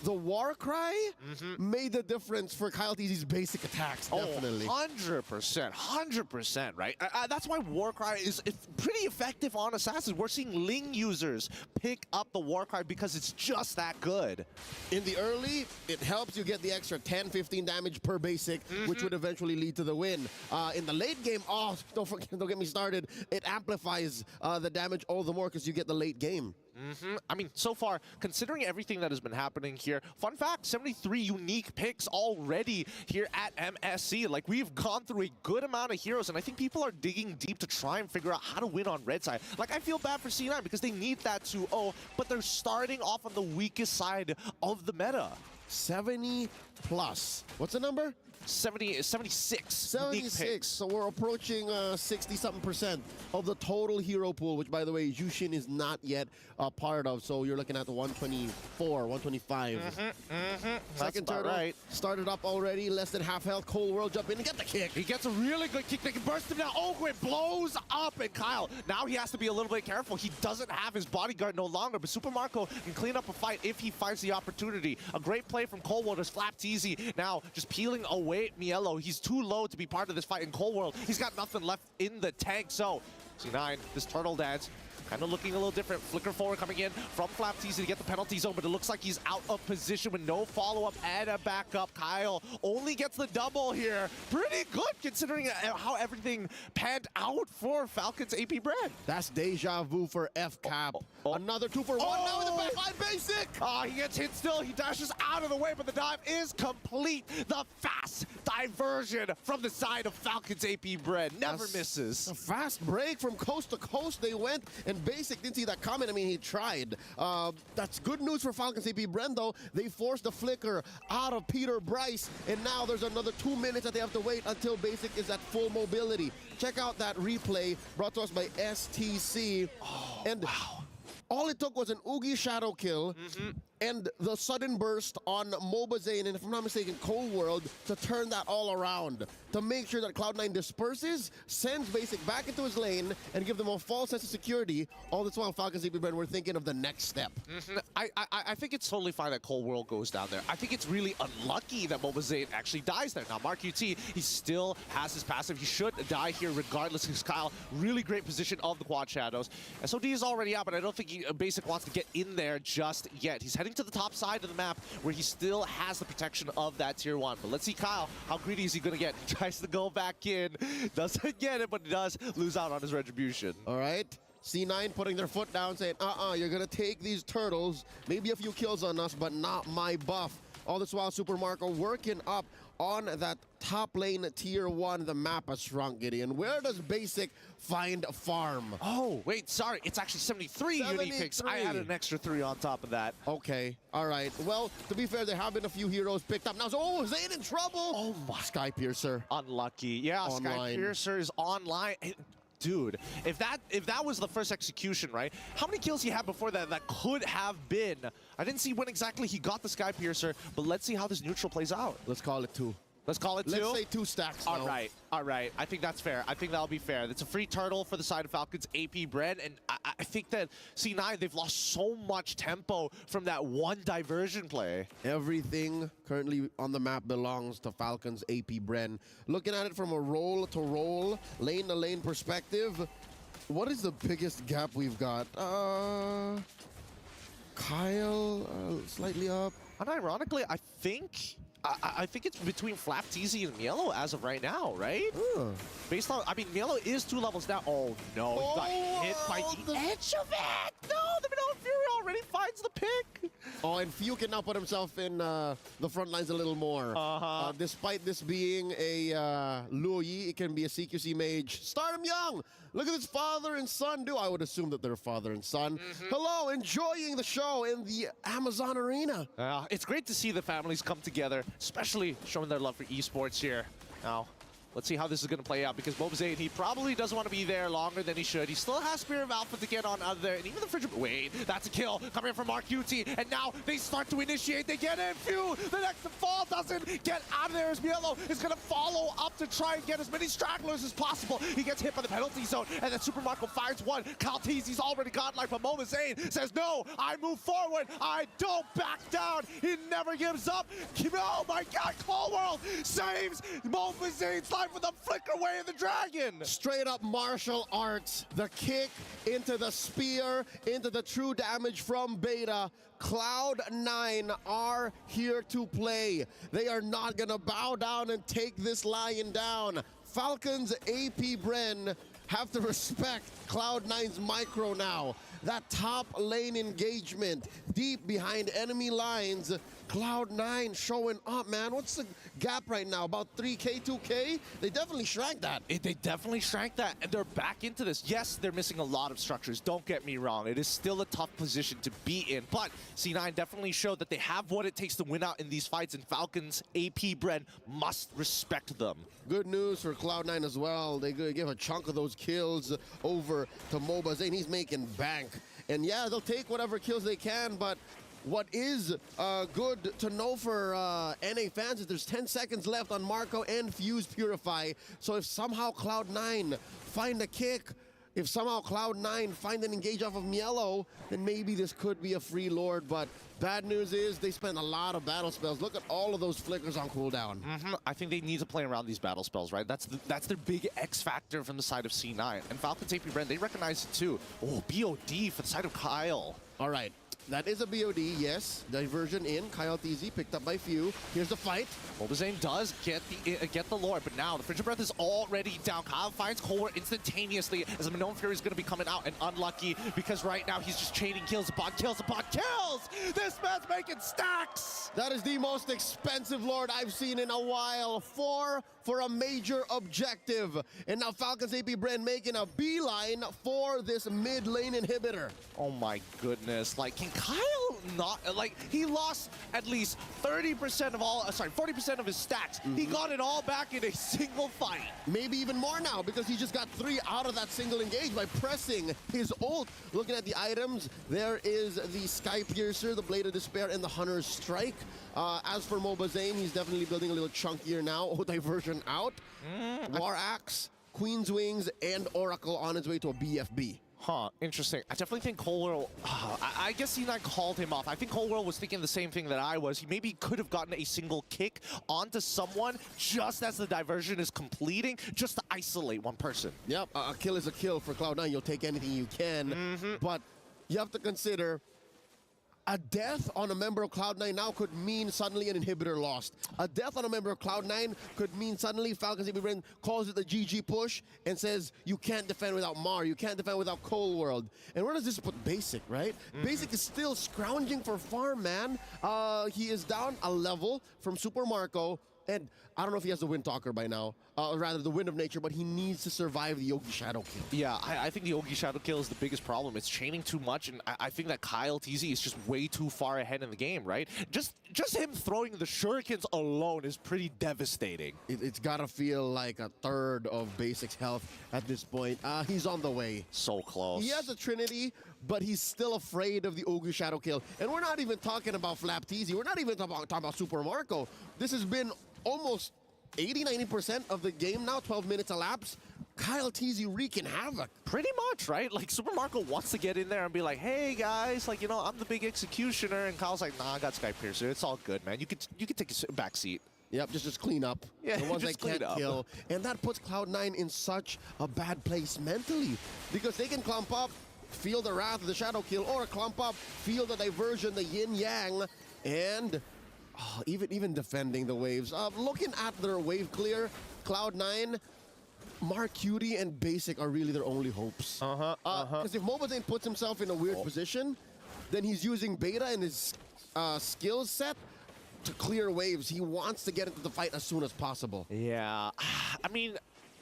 The war cry made the difference for Kyle TZ's basic attacks, definitely. 100%, right? That's why war cry is pretty effective on assassins. We're seeing Ling users pick up the war cry because it's just that good. In the early, it helps you get the extra 10, 15 damage per basic, which would eventually lead to the win. In the late game, don't get me started, it amplifies the damage all the more because you get the late game. I mean, so far, considering everything that has been happening here, fun fact, 73 unique picks already here at MSC. Like, we've gone through a good amount of heroes, and I think people are digging deep to try and figure out how to win on red side. Like, I feel bad for C9 because they need that 2-0, but they're starting off on the weakest side of the meta. 70 plus. What's the number? 76. 76. So we're approaching 60-something% of the total hero pool, which, by the way, Jushin is not yet a part of. So you're looking at the 124, 125. Second turtle started up already. Less than half health. Cold World jump in and get the kick. He gets a really good kick. They can burst him down. Oh, it blows up. And Kyle, now he has to be a little bit careful. He doesn't have his bodyguard no longer, but Super Marco can clean up a fight if he finds the opportunity. A great play from Cold World as Flap TZ now just peeling away Mielo. He's too low to be part of this fight in Cold World. He's got nothing left in the tank. So C9, this turtle dance kind of looking a little different. Flicker forward coming in from Flap TZ to get the penalty zone, but it looks like he's out of position with no follow-up and a backup. Kyle only gets the double here. Pretty good considering how everything panned out for Falcons AP Brand. That's deja vu for FCap. Another 2 for 1 now with the backline basic. He gets hit still. He dashes out of the way, but the dive is complete. The fast diversion from the side of Falcons AP Brand never misses. A fast break from coast to coast they went, and Basic didn't see that coming. I mean, he tried. That's good news for Falcons AP Bren, though. They forced the flicker out of Peter Bryce, and now there's another 2 minutes that they have to wait until Basic is at full mobility. Check out that replay brought to us by STC. All it took was an Oogie shadow kill, and the sudden burst on Mobazane, and if I'm not mistaken, Cold World, to turn that all around, to make sure that Cloud9 disperses, sends Basic back into his lane, and give them a false sense of security. All this while, Falcons AP Bren, we're thinking of the next step. I think it's totally fine that Cold World goes down there. I think it's really unlucky that Mobazane actually dies there. Now, Mark UT, he still has his passive. He should die here regardless, because Kyle, really great position of the Quad Shadows. SOD is already out, but I don't think Basic wants to get in there just yet. He's heading to the top side of the map where he still has the protection of that tier 1. But let's see Kyle, how greedy is he going to get? He tries to go back in, doesn't get it, but does lose out on his retribution. All right. C9 putting their foot down, saying, you're going to take these turtles, maybe a few kills on us, but not my buff. All this while, Super Marco working up on that top lane tier 1. The map has shrunk, Gideon. Where does Basic find a farm? Oh, wait, sorry. It's actually 73 unique picks. I added an extra 3 on top of that. Okay, all right. Well, to be fair, there have been a few heroes picked up. Now, Zayn in trouble. Oh, my. Sky Piercer. Unlucky. Yeah, Online. Sky Piercer is online. Dude, if that was the first execution, right? How many kills he had before that could have been? I didn't see when exactly he got the Sky Piercer, but let's see how this neutral plays out. Let's call it 2. Let's call it 2? Let's say 2 stacks now. All right. I think that's fair. I think that'll be fair. That's a free turtle for the side of Falcons AP Bren, and I think that C9, they've lost so much tempo from that one diversion play. Everything currently on the map belongs to Falcons AP Bren. Looking at it from a roll-to-roll, lane-to-lane perspective, what is the biggest gap we've got? Kyle, slightly up. Unironically, I think it's between Flap, TZ, and Mielo as of right now, right? Based on, I mean, Mielo is 2 levels down. Oh, no. He got hit by the edge of it. No, the Middle Fury already finds the pick. Oh, and Few can now put himself in the front lines a little more. Despite this being a Luo Yi, it can be a CQC mage. Start him young. Look at this father and son do. I would assume that they're father and son. Hello, enjoying the show in the Amazon Arena. It's great to see the families come together, especially showing their love for esports here. Now, let's see how this is going to play out, because Mobazane, he probably doesn't want to be there longer than he should. He still has Spear of Alpha to get on out of there, and even the Frigid... Wait, that's a kill coming in from Mark UT, and now they start to initiate. They get in. Phew, the next fall doesn't get out of there as Mielo is going to follow up to try and get as many stragglers as possible. He gets hit by the penalty zone, and then Super Marco fires one. Kyle He's already godlike, but Mobazane says, no, I move forward. I don't back down. He never gives up. Oh my God, Cold World saves Mobazane's life with a flicker away of the dragon. Straight up martial arts. The kick into the spear, into the true damage from Beta. Cloud9 are here to play. They are not gonna bow down and take this lion down. Falcons AP Bren have to respect Cloud9's micro now. That top lane engagement deep behind enemy lines. Cloud9 showing up, man. What's the gap right now? About 3K, 2K? They definitely shrank that. They definitely shrank that, and they're back into this. Yes, they're missing a lot of structures. Don't get me wrong. It is still a tough position to be in, but C9 definitely showed that they have what it takes to win out in these fights, and Falcons AP Bren must respect them. Good news for Cloud9 as well. They give a chunk of those kills over to Mobazane. He's making bank. And yeah, they'll take whatever kills they can, but what is good to know for NA fans is there's 10 seconds left on Marco and Fuse Purify. So if somehow Cloud9 find a kick, if somehow Cloud9 find an engage off of Mielo, then maybe this could be a free Lord. But bad news is they spend a lot of battle spells. Look at all of those flickers on cooldown. I think they need to play around these battle spells, right? That's their big X factor from the side of C9. And Falcons AP Bren, they recognize it too. Oh, BOD for the side of Kyle. All right. That is a BOD, yes. Diversion in. Kyle TZ picked up by Few. Here's the fight. Mobazane does get the Lord, but now the Frigid Breath is already down. Kyle finds Cold War instantaneously as the Minoan Fury is going to be coming out, and unlucky because right now he's just chaining kills upon kills upon kills. This man's making stacks. That is the most expensive Lord I've seen in a while. 4 for a major objective. And now Falcons AP Brand making a beeline for this mid lane inhibitor. Oh my goodness. Like, can Kyle not, like, he lost at least 30% of all, 40% of his stats. He got it all back in a single fight. Maybe even more now, because he just got 3 out of that single engage by pressing his ult. Looking at the items, there is the Sky Piercer, the Blade of Despair, and the Hunter's Strike. As for Mobazane, he's definitely building a little chunkier now. Oh, diversion out. War Axe, Queen's Wings, and Oracle on its way to a BFB. Huh, interesting. I definitely think Coleworld, I guess C9 called him off. I think Coleworld was thinking the same thing that I was. He maybe could have gotten a single kick onto someone just as the diversion is completing, just to isolate one person. Yep, a kill is a kill for Cloud9. You'll take anything you can, but you have to consider a death on a member of Cloud9 now could mean suddenly an inhibitor lost. A death on a member of Cloud9 could mean suddenly Falcons AP Brand calls it the GG push and says you can't defend without Mar, you can't defend without Coleworld. And where does this put Basic, right? Basic is still scrounging for farm, man. He is down a level from Super Marco, and I don't know if he has the Wind Talker by now, rather the Wind of Nature, but he needs to survive the Yogi Shadow kill. Yeah, I think the Yogi Shadow kill is the biggest problem. It's chaining too much, and I think that Kyle TZ is just way too far ahead in the game, right? Just him throwing the shurikens alone is pretty devastating. It's gotta feel like a third of Basic's health at this point. He's on the way. So close. He has a Trinity, but he's still afraid of the Yogi Shadow kill. And we're not even talking about Flap TZ. We're not even talking about Super Marco. This has been almost 80-90% of the game now, 12 minutes elapsed. Kyle TZ wreaking havoc. Pretty much, right? Like, Super Marco wants to get in there and be like, hey, guys, like, you know, I'm the big executioner. And Kyle's like, nah, I got Sky Piercer. It's all good, man. You could take a back seat. Yep, just clean up. Yeah, the ones just that can't kill. And that puts Cloud9 in such a bad place mentally, because they can clump up, feel the wrath of the Shadow kill, or clump up, feel the diversion, the yin-yang, and even defending the waves. Looking at their wave clear, Cloud9, Marcutie, and Basic are really their only hopes. Because if Mobazane puts himself in a weird position, then he's using Beta and his skill set to clear waves. He wants to get into the fight as soon as possible. Yeah, I mean,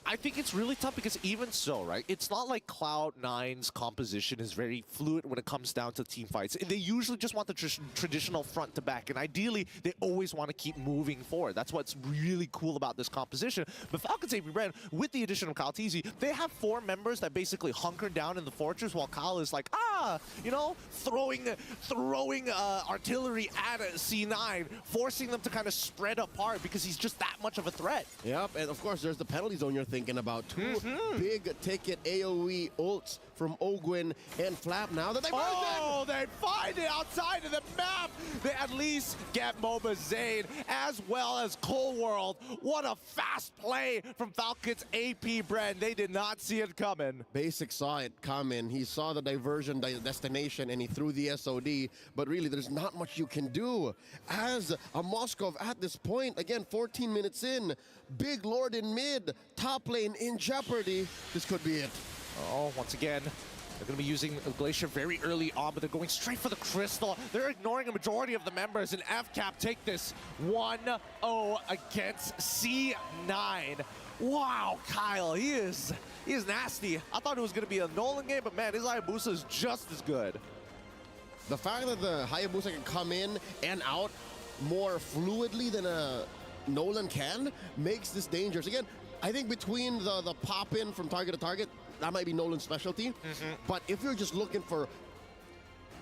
I think it's really tough because even so, right, it's not like Cloud9's composition is very fluid when it comes down to team fights. They usually just want the traditional front to back, and ideally, they always want to keep moving forward. That's what's really cool about this composition. But Falcons AP Brand, with the addition of Kyle TZ, they have 4 members that basically hunker down in the fortress while Kyle is like, you know, throwing artillery at C9, forcing them to kind of spread apart because he's just that much of a threat. Yep, and of course, there's the penalty zone you're thinking about. 2 big ticket AoE ults from Ogwin and Flap now that they they find it outside of the map. They at least get Mobazane as well as Coleworld. What a fast play from Falcons AP Brand. They did not see it coming. Basic saw it coming. He saw the diversion destination and he threw the SOD, but really there's not much you can do. As a Moskov at this point, again, 14 minutes in, Big Lord in mid, top lane in jeopardy. This could be it. Oh, once again, they're going to be using Glacier very early on, but they're going straight for the Crystal. They're ignoring a majority of the members, and FCAP take this 1-0 against C9. Wow, Kyle, he is nasty. I thought it was going to be a Nolan game, but man, his Hayabusa is just as good. The fact that the Hayabusa can come in and out more fluidly than a Nolan can makes this dangerous. Again, I think between the pop-in from target to target, that might be Nolan's specialty. But if you're just looking for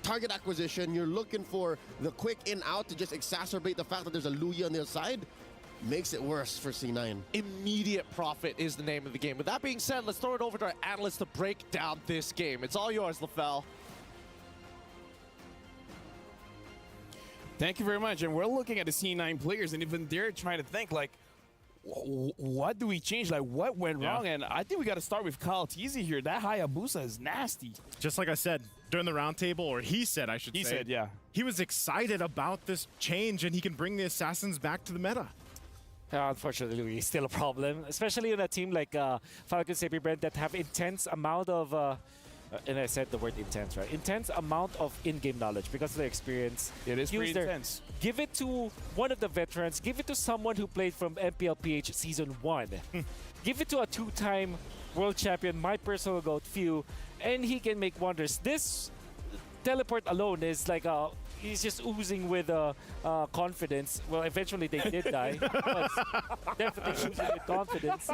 target acquisition, you're looking for the quick in-out to just exacerbate the fact that there's a Luya on the other side, makes it worse for C9. Immediate profit is the name of the game. With that being said, let's throw it over to our analyst to break down this game. It's all yours, LaFell. Thank you very much. And we're looking at the C9 players, and even they're trying to think, like, what do we change? Like, what went wrong? And I think we got to start with Kyle TZ here. That Hayabusa is nasty. Just like I said during the roundtable, or he said, I should say. He said, yeah. He was excited about this change, and he can bring the Assassins back to the meta. Unfortunately, it's still a problem, especially in a team like Falcons AP Brand that have intense amount of and I said the word intense, right? Intense amount of in-game knowledge because of their experience. It is pretty Use their- intense. Give it to one of the veterans. Give it to someone who played from MPLPH Season 1. Give it to a 2-time world champion, my personal GOAT, Few, and he can make wonders. This teleport alone is like he's just oozing with confidence. Well, eventually they did die. But definitely oozing with confidence.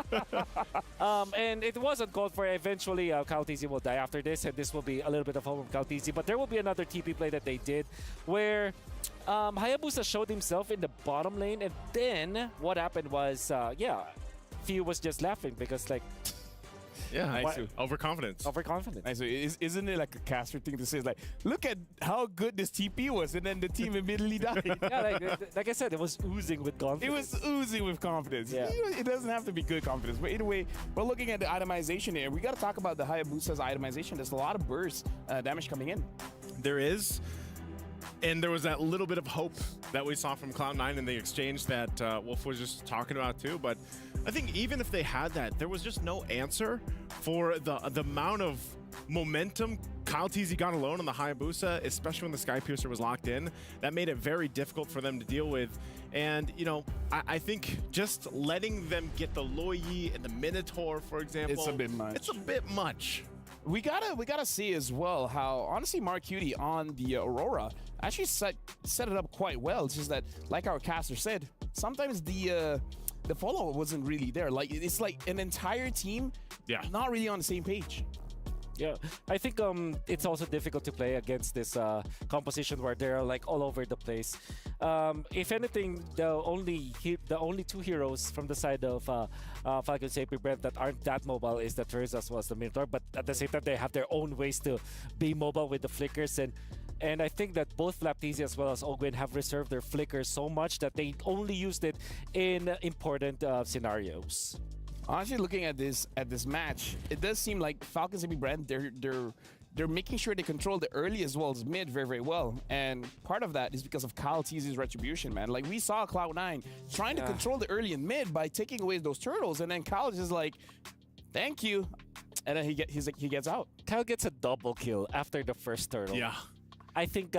And it wasn't called for. Eventually, Kaltizi will die after this, and this will be a little bit of hope of Kaltizi. But there will be another TP play that they did where Hayabusa showed himself in the bottom lane, and then what happened was, Few was just laughing because, like, Yeah, Nice. overconfidence. overconfidence. Nice. Isn't it like a caster thing to say? It's like, look at how good this TP was, and then the team immediately died. Yeah, like I said, it was oozing with It confidence. was oozing with confidence. Yeah. It doesn't have to be good confidence. But anyway, we're looking at the itemization here. We got to talk about the Hayabusa's itemization. There's a lot of burst damage coming in. There is. And there was that little bit of hope that we saw from Cloud9 in the exchange that Wolf was just talking about too. But I think even if they had that, there was just no answer for the amount of momentum Kyle TZ got alone on the Hayabusa, especially when the Skypiercer was locked in. That made it very difficult for them to deal with. And, you know, I think just letting them get the Loyi and the Minotaur, for example. It's a bit much. It's a bit much. We gotta see as well how honestly Mark Cutie on the Aurora actually set it up quite well. It's just that, like our caster said, sometimes the follow-up wasn't really there. Like it's like an entire team not really on the same page. Yeah, I think it's also difficult to play against this composition where they're like all over the place. If anything, the only two heroes from the side of Falcon Sapi Brev that aren't that mobile is the Turz as well as the Minotaur. But at the same time, they have their own ways to be mobile with the flickers, and I think that both Flaptizi as well as Ogwin have reserved their flickers so much that they only used it in important scenarios. Honestly, looking at this match, it does seem like Falcons and Brand they're making sure they control the early as well as mid very, very well. And part of that is because of Kyle TZ's retribution, man. Like we saw Cloud9 trying to control the early and mid by taking away those turtles, and then Kyle is just like, thank you. And then he gets out. Kyle gets a double kill after the first turtle. Yeah. I think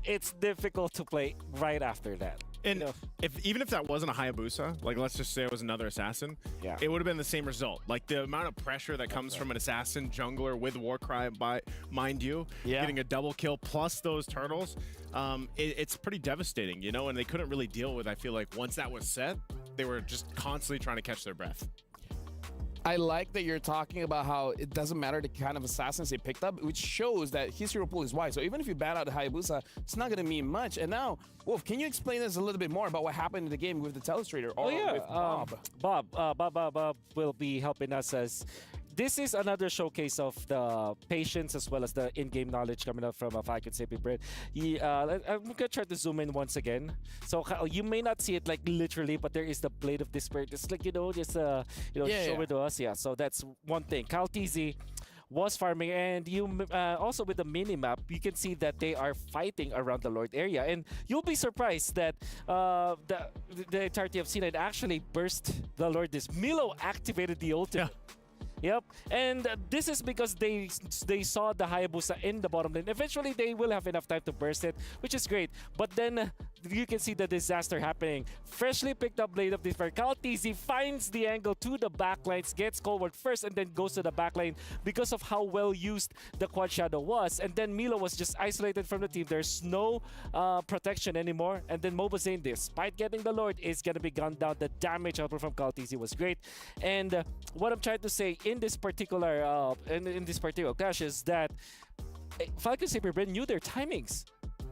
it's difficult to play right after that. And even if that wasn't a Hayabusa, like let's just say it was another assassin, it would have been the same result. Like the amount of pressure that comes from an assassin jungler with Warcry, mind you, getting a double kill plus those turtles, it's pretty devastating, you know. And they couldn't really deal with. I feel like once that was set, they were just constantly trying to catch their breath. I like that you're talking about how it doesn't matter the kind of assassins they picked up, which shows that his hero pool is wide. So even if you ban out the Hayabusa, it's not going to mean much. And now, Wolf, can you explain us a little bit more about what happened in the game with the Telestrator or with Bob? Bob will be helping us as this is another showcase of the patience as well as the in-game knowledge coming up from Falcon Sapi Bread. I'm going to try to zoom in once again. So you may not see it like literally, but there is the Blade of Despair. Just like, show it to us. Yeah, so that's one thing. Kyle TZ was farming, and you also with the mini-map, you can see that they are fighting around the Lord area. And you'll be surprised that the entirety of C9 actually burst the Lord. Milo activated the ultimate. Yep, and this is because they saw the Hayabusa in the bottom lane. Eventually, they will have enough time to burst it, which is great. But then you can see the disaster happening. Freshly picked up Blade of Despair. Kyle TZ finds the angle to the backlines, gets Colward first, and then goes to the backline because of how well used the Quad Shadow was. And then Milo was just isolated from the team. There's no protection anymore. And then Mobazane, despite getting the Lord, is going to be gunned down. The damage output from Kyle TZ was great. And what I'm trying to say in this particular clash is that Falcon Saber Brand knew their timings.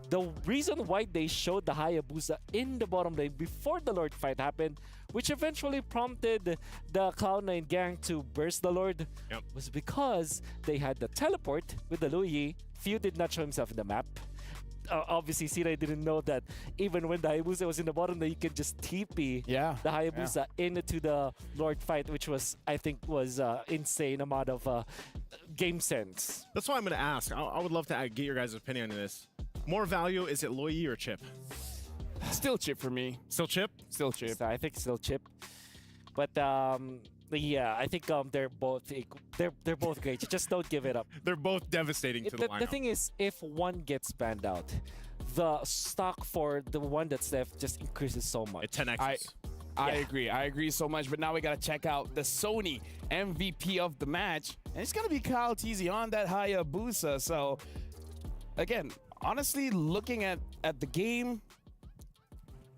The reason why they showed the Hayabusa in the bottom lane before the Lord fight happened, which eventually prompted the Cloud9 gang to burst the Lord, was because they had the teleport with the Luyi. Few did not show himself in the map. Obviously, C9 didn't know that even when the Hayabusa was in the bottom, that you could just TP the Hayabusa into the Lord fight, which was, I think, was insane amount of game sense. That's why I'm going to ask. I would love to get your guys' opinion on this. More value, is it Loyi or Chip? Still Chip for me. Still Chip? Still Chip. So I think still Chip. But Yeah, I think they're both they're both great. You just don't give it up. They're both devastating to the lineup. The thing is, if one gets banned out, the stock for the one that's left just increases so much. It 10x. I agree. I agree so much. But now we got to check out the Sony MVP of the match. And it's going to be Kyle Teasy on that Hayabusa. So, again, honestly, looking at the game,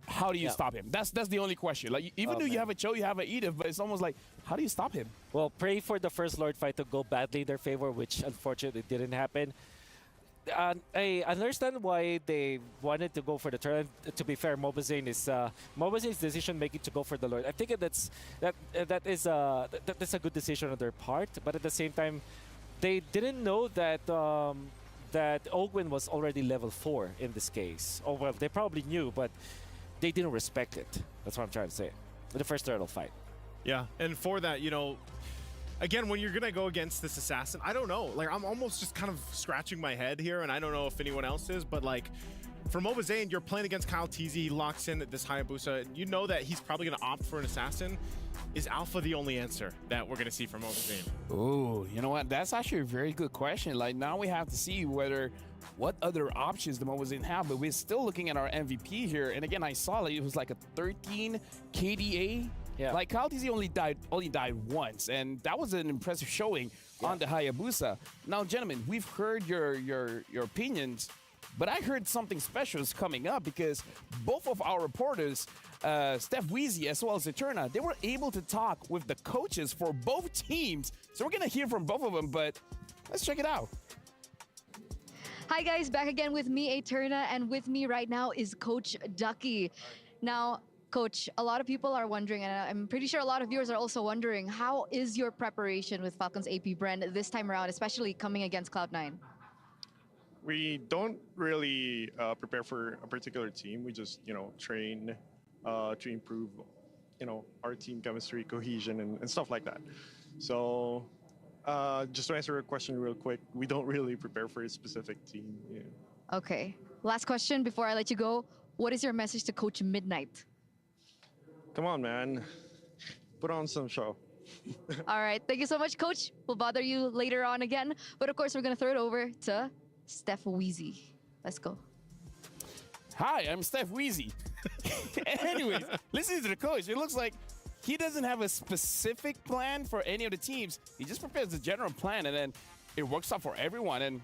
how do you stop him? That's the only question. Like, even though you have a Cho, you have a Edith, but it's almost like, how do you stop him? Well, pray for the first Lord fight to go badly in their favor, which unfortunately didn't happen. I understand why they wanted to go for the turn. To be fair, Mobazane's decision making to go for the Lord. I think that is a good decision on their part. But at the same time, they didn't know that that Ogwin was already level 4 in this case. Oh well, they probably knew, but they didn't respect it. That's what I'm trying to say. The first turtle fight. Yeah, and for that, you know, again, when you're gonna go against this assassin, I don't know. Like, I'm almost just kind of scratching my head here, and I don't know if anyone else is, but like, for Mobazane, you're playing against Kyle Teasy, he locks in this Hayabusa, and you know that he's probably gonna opt for an assassin. Is Alpha the only answer that we're gonna see from Mobazane? Oh, you know what? That's actually a very good question. Like, now we have to see what other options the Mobazane have, but we're still looking at our MVP here. And again, I saw it was like a 13 KDA. Yeah. Like, Kyle Teasy only died once, and that was an impressive showing on the Hayabusa. Now, gentlemen, we've heard your opinions, but I heard something special is coming up because both of our reporters, Steph Weezy as well as Eterna, they were able to talk with the coaches for both teams. So we're gonna hear from both of them, but let's check it out. Hi guys, back again with me, Eterna, and with me right now is Coach Ducky. Now, Coach, a lot of people are wondering, and I'm pretty sure a lot of viewers are also wondering, how is your preparation with Falcons AP brand this time around, especially coming against Cloud9? We don't really prepare for a particular team. We just, train to improve, our team chemistry, cohesion, and stuff like that. So just to answer your question real quick, we don't really prepare for a specific team. Yeah. Okay. Last question before I let you go. What is your message to Coach Midnight? Come on, man. Put on some show. All right. Thank you so much, Coach. We'll bother you later on again. But of course, we're going to throw it over to Steph Weezy. Let's go. Hi, I'm Steph Weezy. Anyways, listening to the coach, it looks like he doesn't have a specific plan for any of the teams. He just prepares the general plan, and then it works out for everyone. And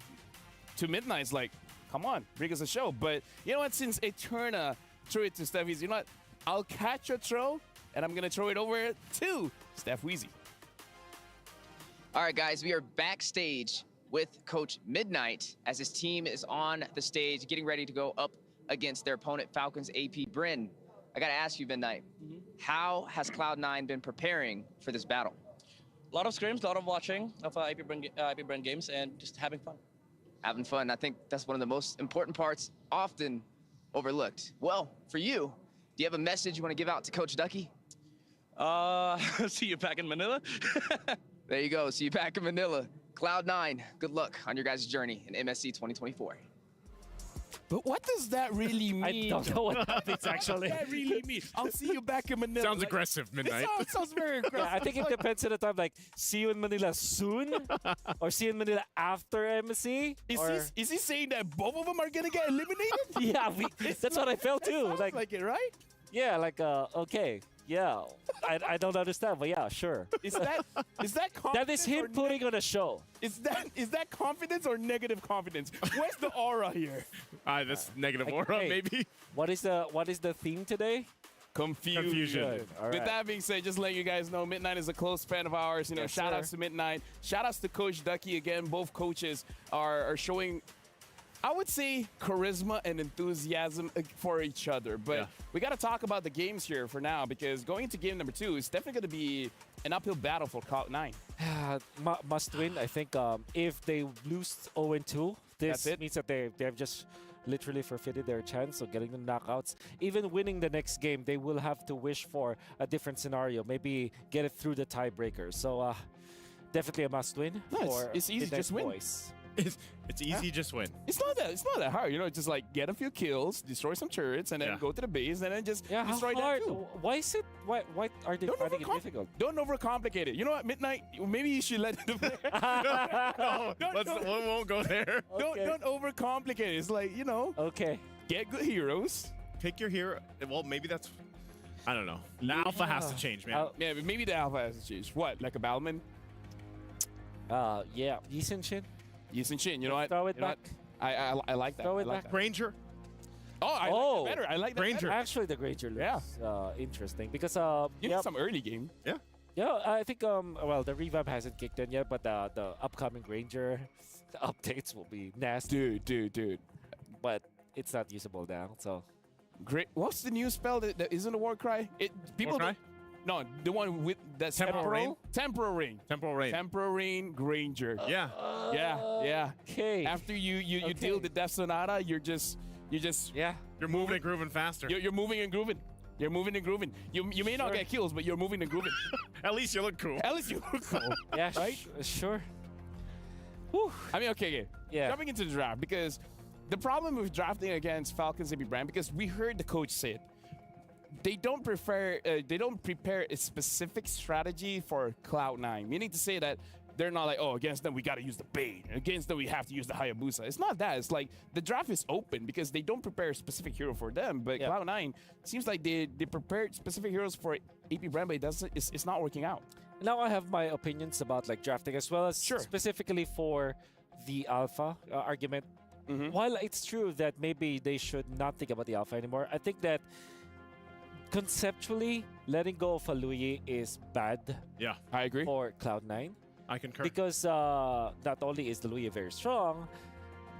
to Midnight's like, come on, bring us a show. But you know what? Since Eterna threw it to Steph Weezy, you know what? I'll catch a throw, and I'm going to throw it over to Steph Weezy. All right, guys, we are backstage with Coach Midnight as his team is on the stage getting ready to go up against their opponent, Falcons AP Bryn. I got to ask you, Midnight, how has Cloud9 been preparing for this battle? A lot of scrims, a lot of watching of IP Bryn games, and just having fun. Having fun. I think that's one of the most important parts, often overlooked. Well, for you, do you have a message you want to give out to Coach Ducky? See you back in Manila. There you go. See you back in Manila. Cloud9, good luck on your guys' journey in MSC 2024. But what does that really mean? I don't know what that means, actually. What does that really mean? I'll see you back in Manila. Sounds aggressive, Midnight. It sounds very aggressive. Yeah, I think it depends on the time. Like, see you in Manila soon, or see you in Manila after MSC. Is he saying that both of them are gonna get eliminated? Yeah, that's what I felt too. Like it, right? Yeah, okay. Yeah, I don't understand, but yeah, sure. Is that confidence? That is him putting on a show. Is that confidence or negative confidence? Where's the aura here? That's negative aura, hey, maybe. What is the theme today? Confusion. All right. With that being said, just letting you guys know, Midnight is a close fan of ours. Yes, shout outs to Midnight. Shout outs to Coach Ducky again. Both coaches are showing, I would say, charisma and enthusiasm for each other. But we got to talk about the games here for now, because going into game number 2 is definitely going to be an uphill battle for Cloud9. Must win. I think if they lose 0-2, this means that they've just literally forfeited their chance of getting the knockouts. Even winning the next game, they will have to wish for a different scenario. Maybe get it through the tiebreaker. So definitely a must win. No, it's easy, just win. Boys. It's easy, just win. It's not that hard, you know. Just like get a few kills, destroy some turrets, and then go to the base, and then just destroy that too. Why is it? Why are they finding it difficult? Don't overcomplicate it. You know what, Midnight? Maybe you should let the player. We won't go there. Don't overcomplicate it. It's like, you know. Okay. Get good heroes. Pick your hero. Well, maybe that's. I don't know. The alpha has to change, man. Yeah, but maybe the alpha has to change. What? Like a Balman? Yeah. Yisun Shin. Yisun Shin. You know what? Throw it you know back. What? I like that. Throw it I like back. that. Granger. Oh, I like that better. I like that Granger. better. Actually, the Granger looks interesting because You need some early game. Yeah. Yeah, I think well, the revamp hasn't kicked in yet, but the upcoming Granger the updates will be nasty. Dude. But it's not usable now, so. Great. What's the new spell that isn't a war cry? People. War cry? No, the one with that's Temporal Rain? Temporal Rain. Temporal Rain. Temporal Rain Granger. Yeah. Yeah. Okay. After you deal the Death Sonata, you're just You're moving and grooving faster. You're moving and grooving. You're moving and grooving. You may not get kills, but you're moving and grooving. At least you look cool. At least you look cool. Yeah, right? Sure. Whew. I mean, okay. Yeah. Jumping into the draft, because the problem with drafting against Falcons AB Brand, because we heard the coach say it, they don't prepare a specific strategy for Cloud9, meaning to say that they're not like, oh, against them we got to use the Bane, against them we have to use the Hayabusa. It's not that. It's like the draft is open because they don't prepare a specific hero for them. But Cloud9 seems like they prepared specific heroes for AP Brand, but it's not working out. Now I have my opinions about like drafting as well as specifically for the alpha argument. While it's true that maybe they should not think about the alpha anymore, I think that conceptually letting go of a Luyi is bad. Yeah, I agree. For Cloud9. I concur. Because not only is the Luyi very strong,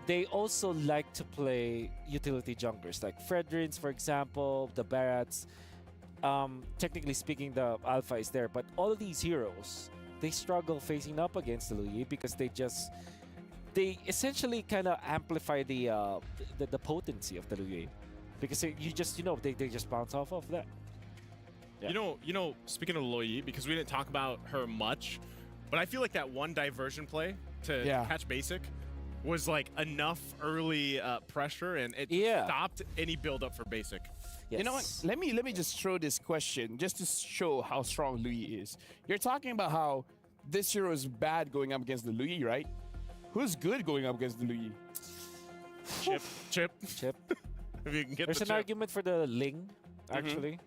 they also like to play utility junglers like Fredrins, for example, the Barats. Technically speaking, the alpha is there, but all of these heroes, they struggle facing up against the Luyi because they essentially kind of amplify the potency of the Luyi, because they just bounce off of that. Yeah. You know, speaking of Luyi, because we didn't talk about her much, but I feel like that one diversion play to catch basic was like enough early pressure, and it stopped any build-up for basic. Yes. You know what? Let me just throw this question just to show how strong Luyi is. You're talking about how this hero is bad going up against the Luyi, right? Who's good going up against the Luyi? Chip. If you can get There's an argument for the Ling, actually,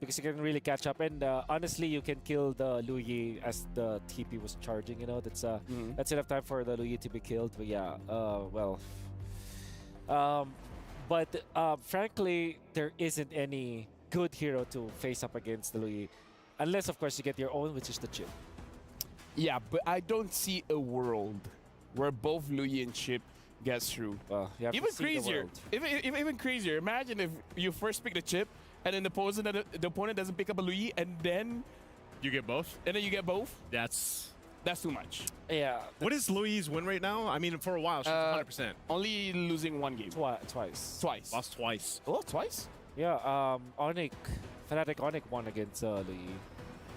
because you can really catch up. And honestly, you can kill the Luyi as the TP was charging. You know, that's enough time for the Luyi to be killed. But yeah, but frankly, there isn't any good hero to face up against the Luyi, unless of course you get your own, which is the Chip. Yeah, but I don't see a world where both Luyi and Chip gets through. Even crazier. Even crazier. Imagine if you first pick the Chip, and then the opponent doesn't pick up a Luyi, and then you get both. And then you get both. That's too much. Yeah. What is Lui's win rate now? I mean, for a while, she's 100%. Only losing one game. Twice. Lost twice. Oh, twice? Yeah. Fnatic Onyx won against Luyi.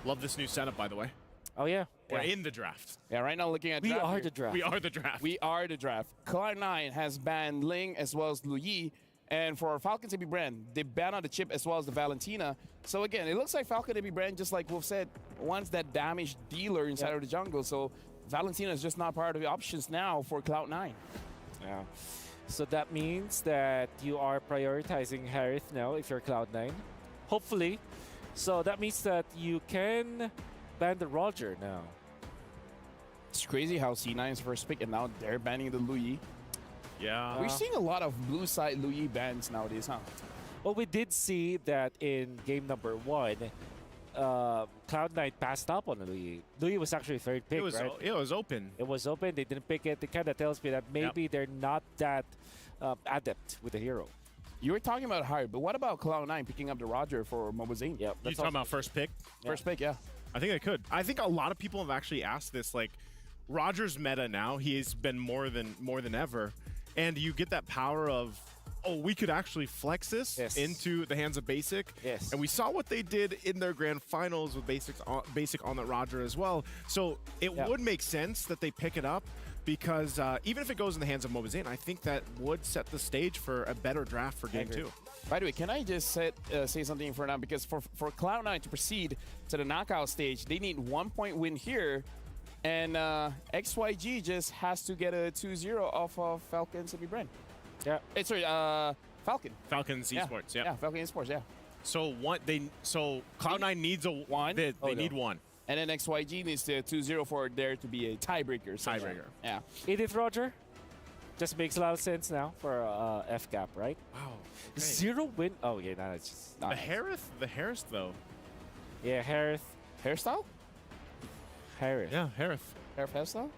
Love this new setup, by the way. Oh, yeah. We're in the draft. Yeah, right now looking at We are the draft. We are the draft. We are the draft. Cloud9 has banned Ling as well as Luyi. And for Falcons AB Brand, they banned out the Chip as well as the Valentina. So again, it looks like Falcon AB Brand, just like Wolf said, wants that damage dealer inside of the jungle. So Valentina is just not part of the options now for Cloud9. Yeah. So that means that you are prioritizing Harith now if you're Cloud9. Hopefully. So that means that you can ban the Roger now. It's crazy how C9's first pick and now they're banning the Luyi. Yeah. We're seeing a lot of blue side Luyi bans nowadays, huh? Well, we did see that in game number 1, Cloud9 passed up on Luyi. Luyi was actually third pick, right? It was open. It was open. They didn't pick it. It kind of tells me that maybe they're not that adept with the hero. You were talking about hard, but what about Cloud9 picking up the Roger for Mobazine? Yeah, you talking about first pick? First pick, yeah. I think they could. I think a lot of people have actually asked this. Like, Roger's meta now, he's been more than ever. And you get that power of, oh, we could actually flex this into the hands of Basic. Yes. And we saw what they did in their grand finals with Basic on that Roger as well. So it would make sense that they pick it up. because even if it goes in the hands of Mobazane, I think that would set the stage for a better draft for Game 2. By the way, can I just say something for now? Because for Cloud9 to proceed to the knockout stage, they need 1-point win here. And XYG just has to get a 2-0 off of Falcons and Bren. Yeah. Sorry, Falcon. Falcons Esports, yeah. Yeah, Falcon Esports, yeah. So Cloud9 needs a one. They need one. And then XYG needs to 2-0 for there to be a tiebreaker. Tiebreaker. Yeah. Edith Roger. Just makes a lot of sense now for FCAP, right? Wow. Okay. 0 win. Oh, yeah, no, it's just... The Harris, though. Yeah, Harris. Hairstyle? Harris. Yeah, Harris. Harif Hairstyle?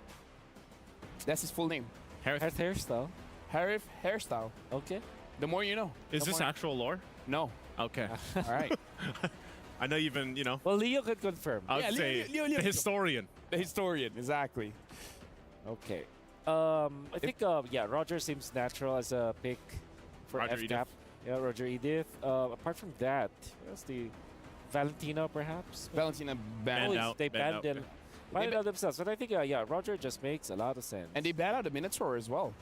That's his full name. Harris Hairstyle. Harif Hairstyle. Okay. The more you know. Is this actual lore? No. Okay. All right. I know you've been, Well, Leo could confirm. I would say Leo, the historian. The historian, exactly. Okay. I think, Roger seems natural as a pick for Roger FCAP. Edith. Yeah, Roger Edith. Apart from that, what's the Valentina, perhaps? Valentina banned out. They banned them. Banned out themselves. But I think, Roger just makes a lot of sense. And they banned out the Minotaur as well.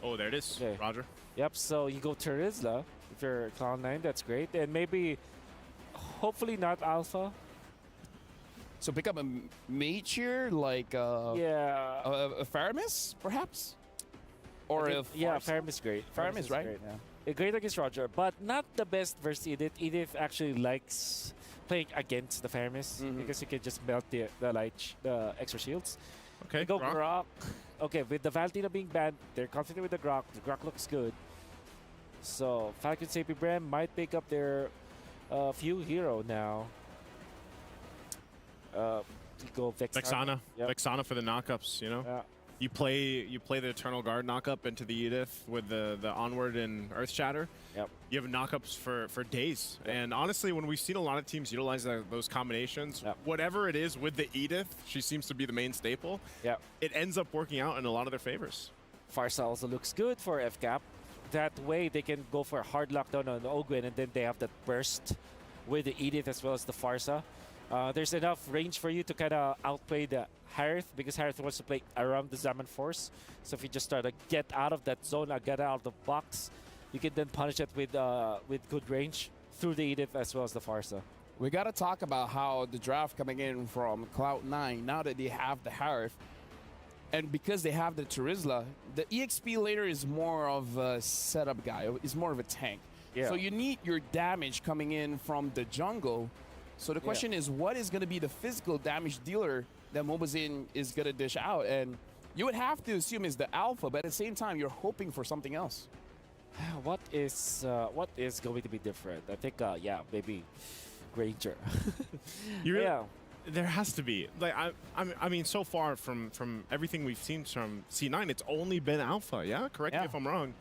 Oh, there it is. Okay. Roger. Yep, so you go Terizla if you're Cloud9, that's great. And maybe, hopefully not Alpha. So pick up a mage here, like a Faramis, perhaps? Or a Faramis great. Faramis, right? Great, yeah. Great against Roger, but not the best versus Edith. Edith actually likes playing against the Faramis because you can just melt the extra shields. Okay, They go Grok. Okay, with the Valentina being banned, they're confident with the Grok. The Grok looks good. So Falcons AP Brem might pick up their few hero now. Go Vexana. Yep. Vexana for the knockups, Yeah. You play the Eternal Guard knockup into the Edith with the Onward and Earth Shatter. Yep. You have knockups for days. Yep. And honestly, when we've seen a lot of teams utilize those combinations, whatever it is with the Edith, she seems to be the main staple. Yep. It ends up working out in a lot of their favors. Farsa also looks good for FCAP. That way they can go for a hard lockdown on Ogwen, and then they have that burst with the Edith as well as the Farsa. There's enough range for you to kind of outplay the Harith, because Harith wants to play around the Zaman Force. So if you just try to get out of that zone, get out of the box, you can then punish it with good range through the Edith as well as the Farsa. We got to talk about how the draft coming in from Cloud9, now that they have the Harith, and because they have the Terizla, the EXP later is more of a setup guy. It's more of a tank. Yeah. So you need your damage coming in from the jungle. So the question is, what is going to be the physical damage dealer that Mobazane is going to dish out? And you would have to assume is the alpha, but at the same time, you're hoping for something else. What is going to be different? I think, maybe Granger. There has to be. Like I mean, so far from everything we've seen from C9, it's only been alpha. Yeah, correct me if I'm wrong.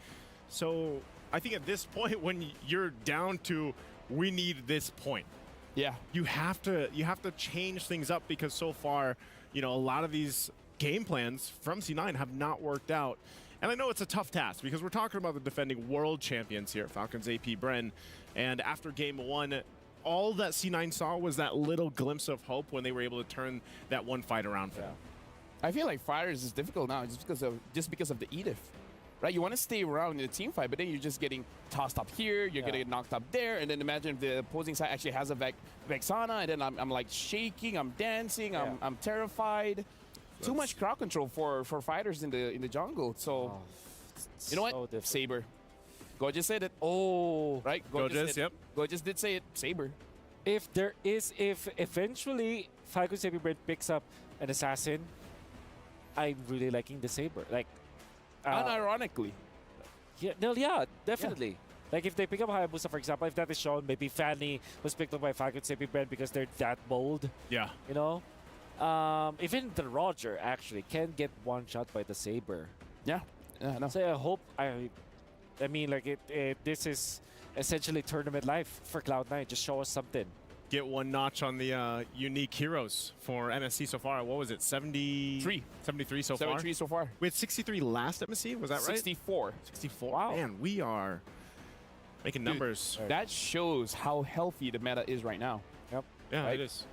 So I think at this point, when you're down to we need this point, you have to change things up, because so far, a lot of these game plans from C9 have not worked out. And I know it's a tough task, because we're talking about the defending world champions here, Falcons AP Bren, and after game 1. All that C9 saw was that little glimpse of hope when they were able to turn that one fight around for them. I feel like Fighters is difficult now just because of the Edith, right? You want to stay around in the team fight, but then you're just getting tossed up here, you're getting knocked up there, and then imagine if the opposing side actually has a Vexana, and then I'm like shaking, I'm dancing, I'm terrified. Too much crowd control for Fighters in the jungle. So you know what? Saber. Gorgeous said it. Oh, right. Gorgeous, yep. Gorgeous did say it. Saber. If eventually Falcons AP Brand picks up an assassin, I'm really liking the Saber. Like, unironically. Yeah, definitely. Like if they pick up Hayabusa, for example, if that is shown, maybe Fanny was picked up by Falcons AP Brand because they're that bold. Yeah. Even the Roger actually can get one shot by the Saber. Yeah. No. So I hope I mean, like this is essentially tournament life for Cloud9. Just show us something. Get one notch on the unique heroes for MSC so far. What was it? 73 so far? 73 so far. We had 63 last MSC, was that right? 64. 64. Wow. Man, we are making numbers. That shows how healthy the meta is right now. Yep. Yeah, right? it is.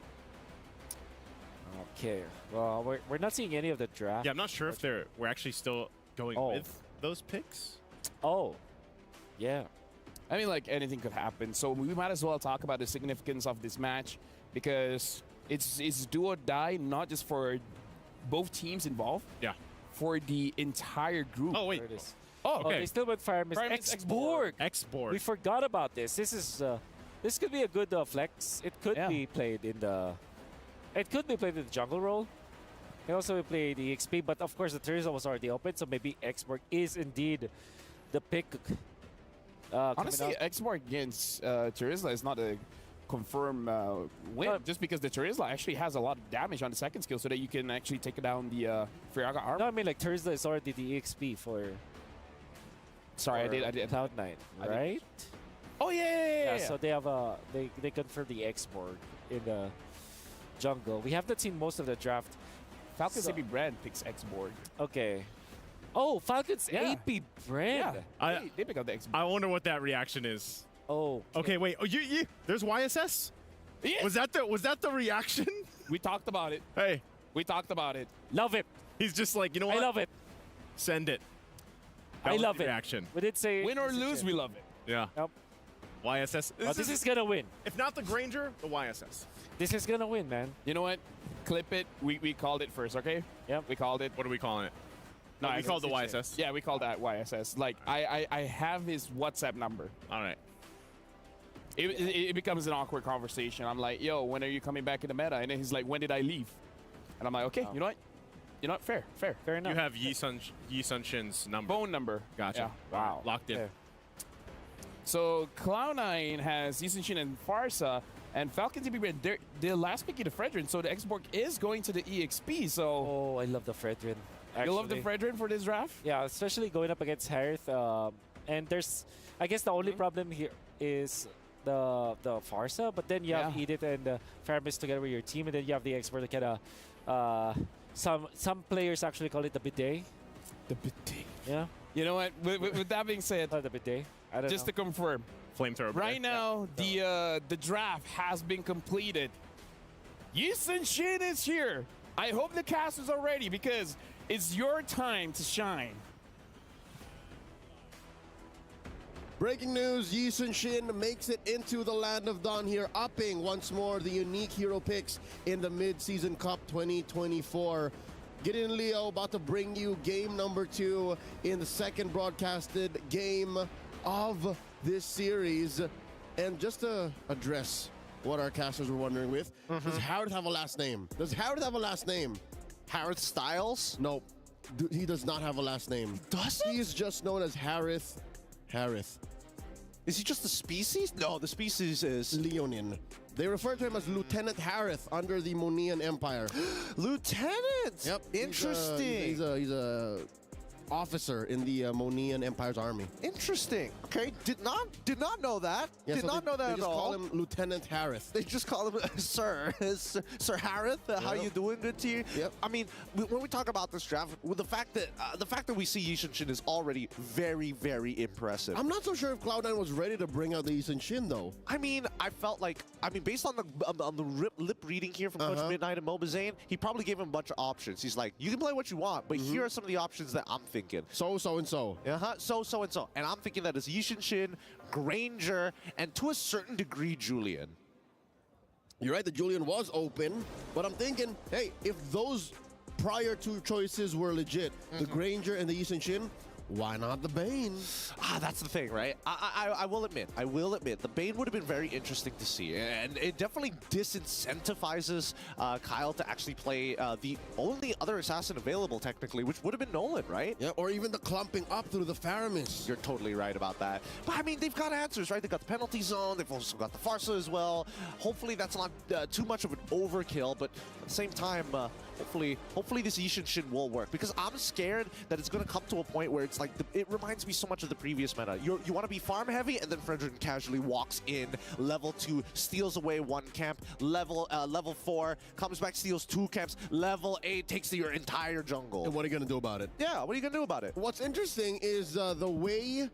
Okay. Well, we're not seeing any of the draft. Yeah, I'm not sure if we're actually still going with those picks. Oh, yeah. I mean, like, anything could happen. So we might as well talk about the significance of this match because it's do or die, not just for both teams involved. Yeah. For the entire group. Oh, wait. There it is. Oh, okay. They still went Fireman's X-Borg. X-Borg. We forgot about this. This could be a good flex. It could be played in the. It could be played in the jungle role. It can also be played the XP, but of course the Terizla was already open, so maybe X-Borg is indeed the pick. Honestly, X-Borg against Terizla is not a confirmed win, just because the Terizla actually has a lot of damage on the second skill, so that you can actually take down the Friaga armor. No, I mean like Terizla is already the EXP for. Sorry, I did. Cloud9, right? Oh yeah. So they have they confirmed the X-Borg in the jungle. We have not seen most of the draft. Falcons AP brand picks X-Borg. Okay. Oh, Falcons AP brand. Yeah, they pick up the X-Borg. I wonder what that reaction is. Oh. Okay, wait. Oh, there's YSS? Yeah. Was that the reaction? We talked about it. Hey. We talked about it. Love it. He's just like, you know what? I love it. Send it. I love it. Reaction. We did say win or lose, we love it. Yeah. Yep. YSS. This is gonna win. If not the Granger, the YSS. This is gonna win, man. You know what? Clip it. We called it first, okay? Yep. We called it. What are we calling it? No, we called the YSS. Yeah, we called that YSS. Like, I have his WhatsApp number. All right. It becomes an awkward conversation. I'm like, yo, when are you coming back in the meta? And then he's like, when did I leave? And I'm like, okay, you know what? You know what? Fair enough. You have Yi Sun Shin's number. Phone number. Gotcha. Yeah. Wow. Locked in. Okay. So Cloud9 has Yi Sun Shin and Farsa, and Falcons to be the last pick in the Fredrin. So the X-Borg is going to the EXP. So Oh, I love the Fredrin. you love the Fredrin for this draft? Yeah, especially going up against Harith. And there's, I guess the only problem here is the Farsa, but then you have Edith and Faramis together with your team, and then you have the X-Borg that kind of some players actually call it the bidet. The bidet. Yeah. You know what? With that being said, the bidet. I don't just know. to confirm, Flamethrower. right now the draft has been completed. Yi Sun Shin is here. I hope the casters are ready because it's your time to shine. Breaking news, Yi Sun Shin makes it into the Land of Dawn here, upping once more the unique hero picks in the Mid-Season Cup 2024. Get in, Leo, about to bring you game number 2 in the second broadcasted game of this series. And just to address what our casters were wondering with, does Harith have a last name? Does Harith have a last name? Harith Styles? No, he does not have a last name. Does he? He is just known as Harith. Is he just a species? No, the species is Leonin. They refer to him as Lieutenant Harith under the Moonian Empire. Lieutenant! Yep. Interesting. He's a officer in the Moonian Empire's army. Interesting. Okay, did not know that. Yeah, did so not know that they at just all. call him Lieutenant Harith. They just call him Sir. Sir Harith, how you doing? Good to you? Yep. I mean, when we talk about this draft, with the fact that we see Yi Sun Shin is already very, very impressive. I'm not so sure if Cloud9 was ready to bring out the Yi Sun Shin though. I mean, I felt like, based on the lip reading here from Coach Midnight and Mobazane, he probably gave him a bunch of options. He's like, you can play what you want, but here are some of the options that I'm thinking. So and so. So. And I'm thinking that it's Yi Sun Shin, Granger, and to a certain degree, Julian. You're right, the Julian was open, but I'm thinking, hey, if those prior two choices were legit, the Granger and the Yi Sun Shin, why not the Bane? That's the thing, right? I will admit, the Bane would have been very interesting to see, and it definitely disincentivizes Kyle to actually play the only other assassin available, technically, which would have been Nolan, right? Yeah, or even the clumping up through the Faramis. You're totally right about that. But I mean, they've got answers, right? They've got the penalty zone, they've also got the Farsa as well. Hopefully that's not too much of an overkill, but at the same time, hopefully this Yi Sun Shin will work, because I'm scared that it's going to come to a point where it's like, it reminds me so much of the previous meta. You want to be farm heavy, and then Fredrin casually walks in, level 2, steals away 1 camp, level 4, comes back, steals 2 camps, level 8, takes your entire jungle. And what are you going to do about it? Yeah, what are you going to do about it? What's interesting is the way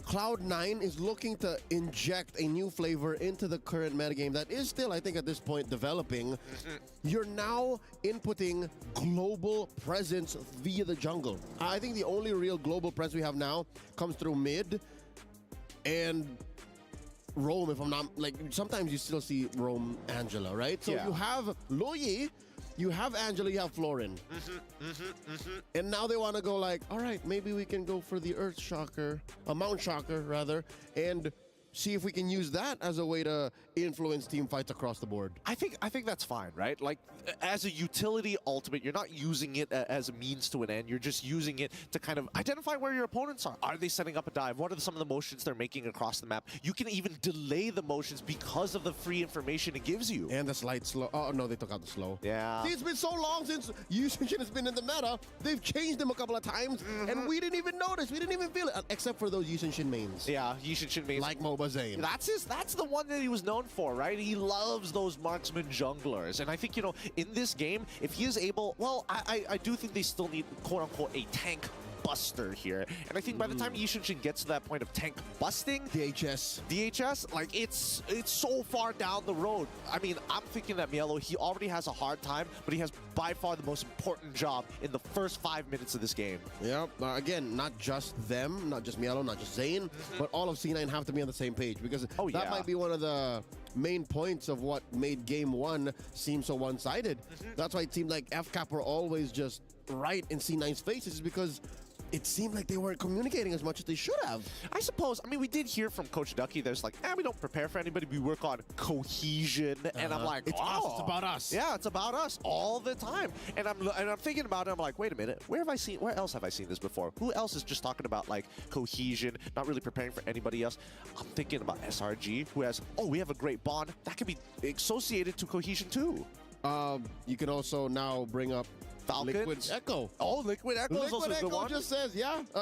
Cloud9 is looking to inject a new flavor into the current metagame that is still, I think, at this point, developing. You're now inputting global presence via the jungle. I think the only real global presence we have now comes through mid and Roam, if I'm not, like, sometimes you still see Roam Angela, right? So you have Loyi, you have Angela, you have Florin. And now they want to go like, all right, maybe we can go for the Earth Shocker, a Mount Shocker, rather, and see if we can use that as a way to influence team fights across the board. I think that's fine, right? Like, as a utility ultimate, you're not using it as a means to an end. You're just using it to kind of identify where your opponents are. Are they setting up a dive? What are some of the motions they're making across the map? You can even delay the motions because of the free information it gives you. And the slight slow. Oh, no, they took out the slow. Yeah. See, it's been so long since Yushin has been in the meta. They've changed him a couple of times, and we didn't even notice. We didn't even feel it, except for those Yushin mains. Yeah, Yushin mains. Like MOBA Zane. That's the one that he was known for, right? He loves those marksman junglers. And I think, you know, in this game, if he is able, well, I do think they still need, quote-unquote, a tank buster here. And I think by the time Yushin gets to that point of tank busting, DHS, like, it's so far down the road. I mean, I'm thinking that Mielo, he already has a hard time, but he has by far the most important job in the first 5 minutes of this game. Yep. Again, not just them, not just Mielo, not just Zane, but all of C9 have to be on the same page, because that might be one of the main points of what made game one seem so one-sided. That's why it seemed like FCAP were always just right in C9's faces, is because it seemed like they weren't communicating as much as they should have. I suppose. I mean, we did hear from Coach Ducky. There's like, we don't prepare for anybody. We work on cohesion. And I'm like, it's us. It's about us. Yeah, it's about us all the time. And I'm thinking about it. I'm like, wait a minute. Where else have I seen this before? Who else is just talking about like cohesion, not really preparing for anybody else? I'm thinking about SRG, who has, we have a great bond. That can be associated to cohesion too. You can also now bring up Falcons. Liquid Echo. Oh, Liquid Echo is also a good one. Just says,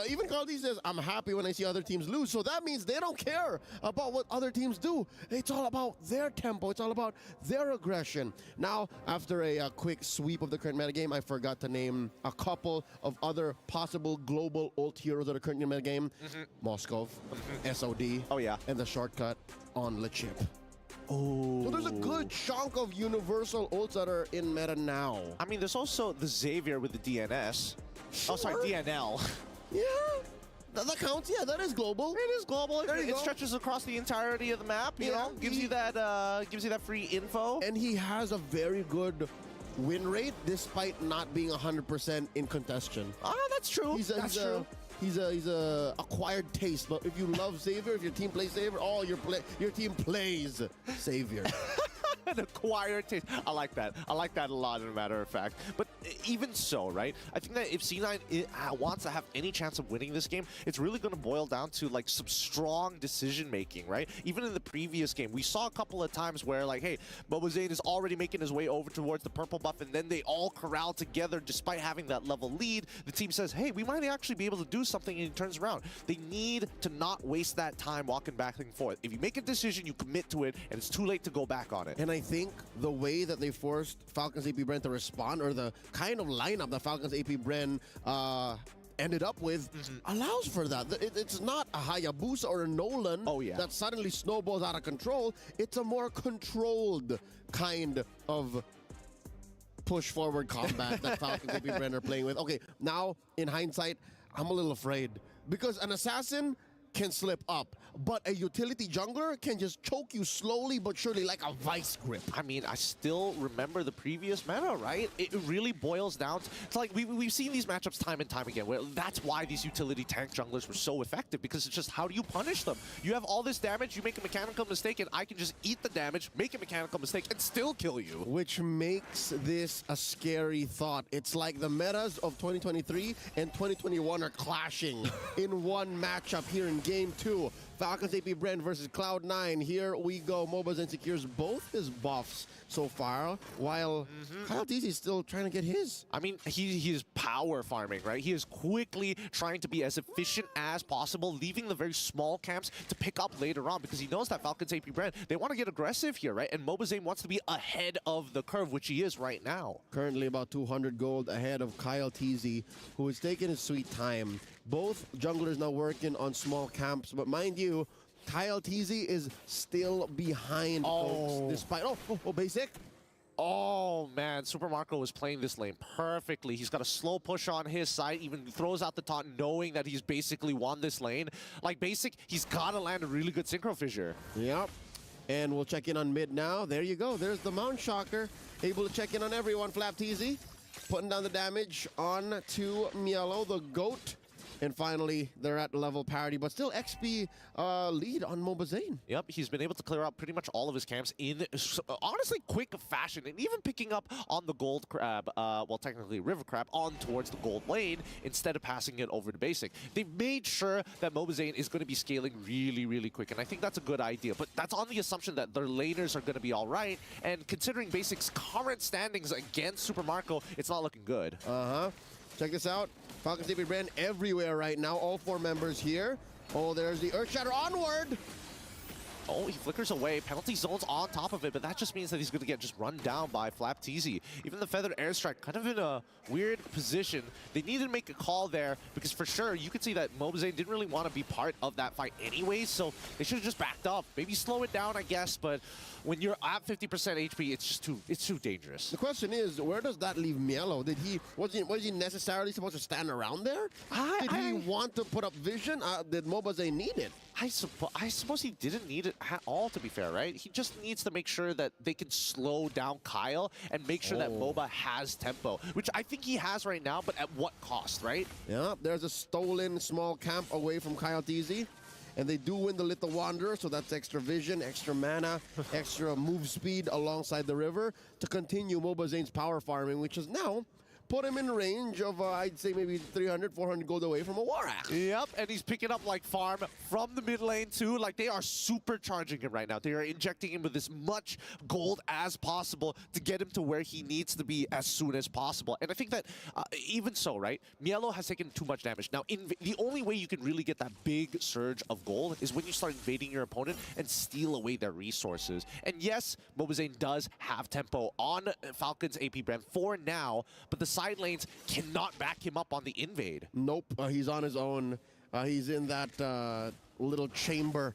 even Cardi says, I'm happy when I see other teams lose. So that means they don't care about what other teams do. It's all about their tempo. It's all about their aggression. Now, after a quick sweep of the current metagame, I forgot to name a couple of other possible global ult heroes that are currently in the metagame. Moskov, SOD, and the shortcut on Le Chip. Oh. So there's a good chunk of universal ults that are in meta now. I mean, there's also the Xavier with the DNS. Sure. Oh, sorry, DNL. Yeah. That counts. Yeah, that is global. It is global. It stretches across the entirety of the map. You know, gives you that free info. And he has a very good win rate despite not being 100% in contention. That's true. That's true. He's a acquired taste, but if you love Xavier, if your team plays Xavier, your team plays Xavier. An acquired taste. I like that. I like that a lot, as a matter of fact. But even so, right? I think that if C9 wants to have any chance of winning this game, it's really going to boil down to like some strong decision making, right? Even in the previous game, we saw a couple of times where like, hey, MOBA Zane is already making his way over towards the purple buff, and then they all corral together despite having that level lead. The team says, hey, we might actually be able to do something, and it turns around. They need to not waste that time walking back and forth. If you make a decision, you commit to it, and it's too late to go back on it. And I think the way that they forced Falcons AP Bren to respond, or the kind of lineup that Falcons AP Bren ended up with, allows for that. It's not a Hayabusa or a Nolan that suddenly snowballs out of control. It's a more controlled kind of push forward combat that Falcons AP Bren are playing with. Okay, now in hindsight, I'm a little afraid because an assassin can slip up, but a utility jungler can just choke you slowly but surely like a vice grip. I mean, I still remember the previous meta, right? It really boils down to like we've seen these matchups time and time again. Where that's why these utility tank junglers were so effective, because it's just, how do you punish them? You have all this damage, you make a mechanical mistake, and I can just eat the damage, make a mechanical mistake, and still kill you. Which makes this a scary thought. It's like the metas of 2023 and 2021 are clashing in one matchup here in Game 2. Falcons AP Bren versus Cloud9. Here we go. MOBA Zane secures both his buffs so far, while Kyle TZ is still trying to get his. I mean, he is power farming, right? He is quickly trying to be as efficient as possible, leaving the very small camps to pick up later on, because he knows that Falcons AP Bren, they want to get aggressive here, right? And MOBA Zane wants to be ahead of the curve, which he is right now. Currently about 200 gold ahead of Kyle TZ, who is taking his sweet time, Both junglers now working on small camps, but mind you, Kyle TZ is still behind, folks, despite... Oh, basic. Oh, man, Super Marco was playing this lane perfectly. He's got a slow push on his side, even throws out the taunt knowing that he's basically won this lane. Like, basic, he's got to land a really good synchro fissure. Yep. And we'll check in on mid now. There you go. There's the Mount Shocker. Able to check in on everyone. Flap TZ putting down the damage on to Mielo, the GOAT. And finally, they're at level parity, but still XP lead on Mobazane. Yep, he's been able to clear out pretty much all of his camps in, honestly, quick fashion, and even picking up on the gold crab, well, technically river crab, on towards the gold lane instead of passing it over to basic. They've made sure that Mobazane is going to be scaling really, really quick, and I think that's a good idea, but that's on the assumption that their laners are going to be all right, and considering basic's current standings against Super Marco, it's not looking good. Check this out. Falcons AP brand everywhere right now. All 4 members here. Oh, there's the Earthshatter onward. Oh, he flickers away. Penalty zone's on top of it, but that just means that he's going to get just run down by Flap TZ. Even the Feathered Airstrike kind of in a weird position. They needed to make a call there because for sure you could see that Mobazane didn't really want to be part of that fight anyways, so they should have just backed up. Maybe slow it down, I guess, but when you're at 50% HP, it's too dangerous. The question is, where does that leave Mielo? Was he necessarily supposed to stand around there? Did he want to put up vision? Did Mobazane need it? I suppose he didn't need it at all, to be fair, right? He just needs to make sure that they can slow down Kyle and make sure that MOBA has tempo, which I think he has right now, but at what cost, right? Yeah, there's a stolen small camp away from Kyle TZ. And they do win the Little Wanderer, so that's extra vision, extra mana, extra move speed alongside the river to continue Mobazane's power farming, which is now put him in range of, I'd say, maybe 300, 400 gold away from a War Axe. Yep, and he's picking up, like, farm from the mid lane, too. Like, they are supercharging him right now. They are injecting him with as much gold as possible to get him to where he needs to be as soon as possible. And I think that, even so, right, Mielo has taken too much damage. Now, the only way you can really get that big surge of gold is when you start invading your opponent and steal away their resources. And yes, Mobazane does have tempo on Falcon's AP brand for now, but the side lanes cannot back him up on the invade. Nope, he's on his own. He's in that little chamber,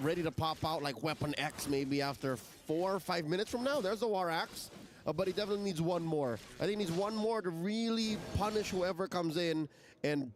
ready to pop out like Weapon X maybe after 4 or 5 minutes from now. There's the War Axe, but he definitely needs one more. I think he needs one more to really punish whoever comes in. And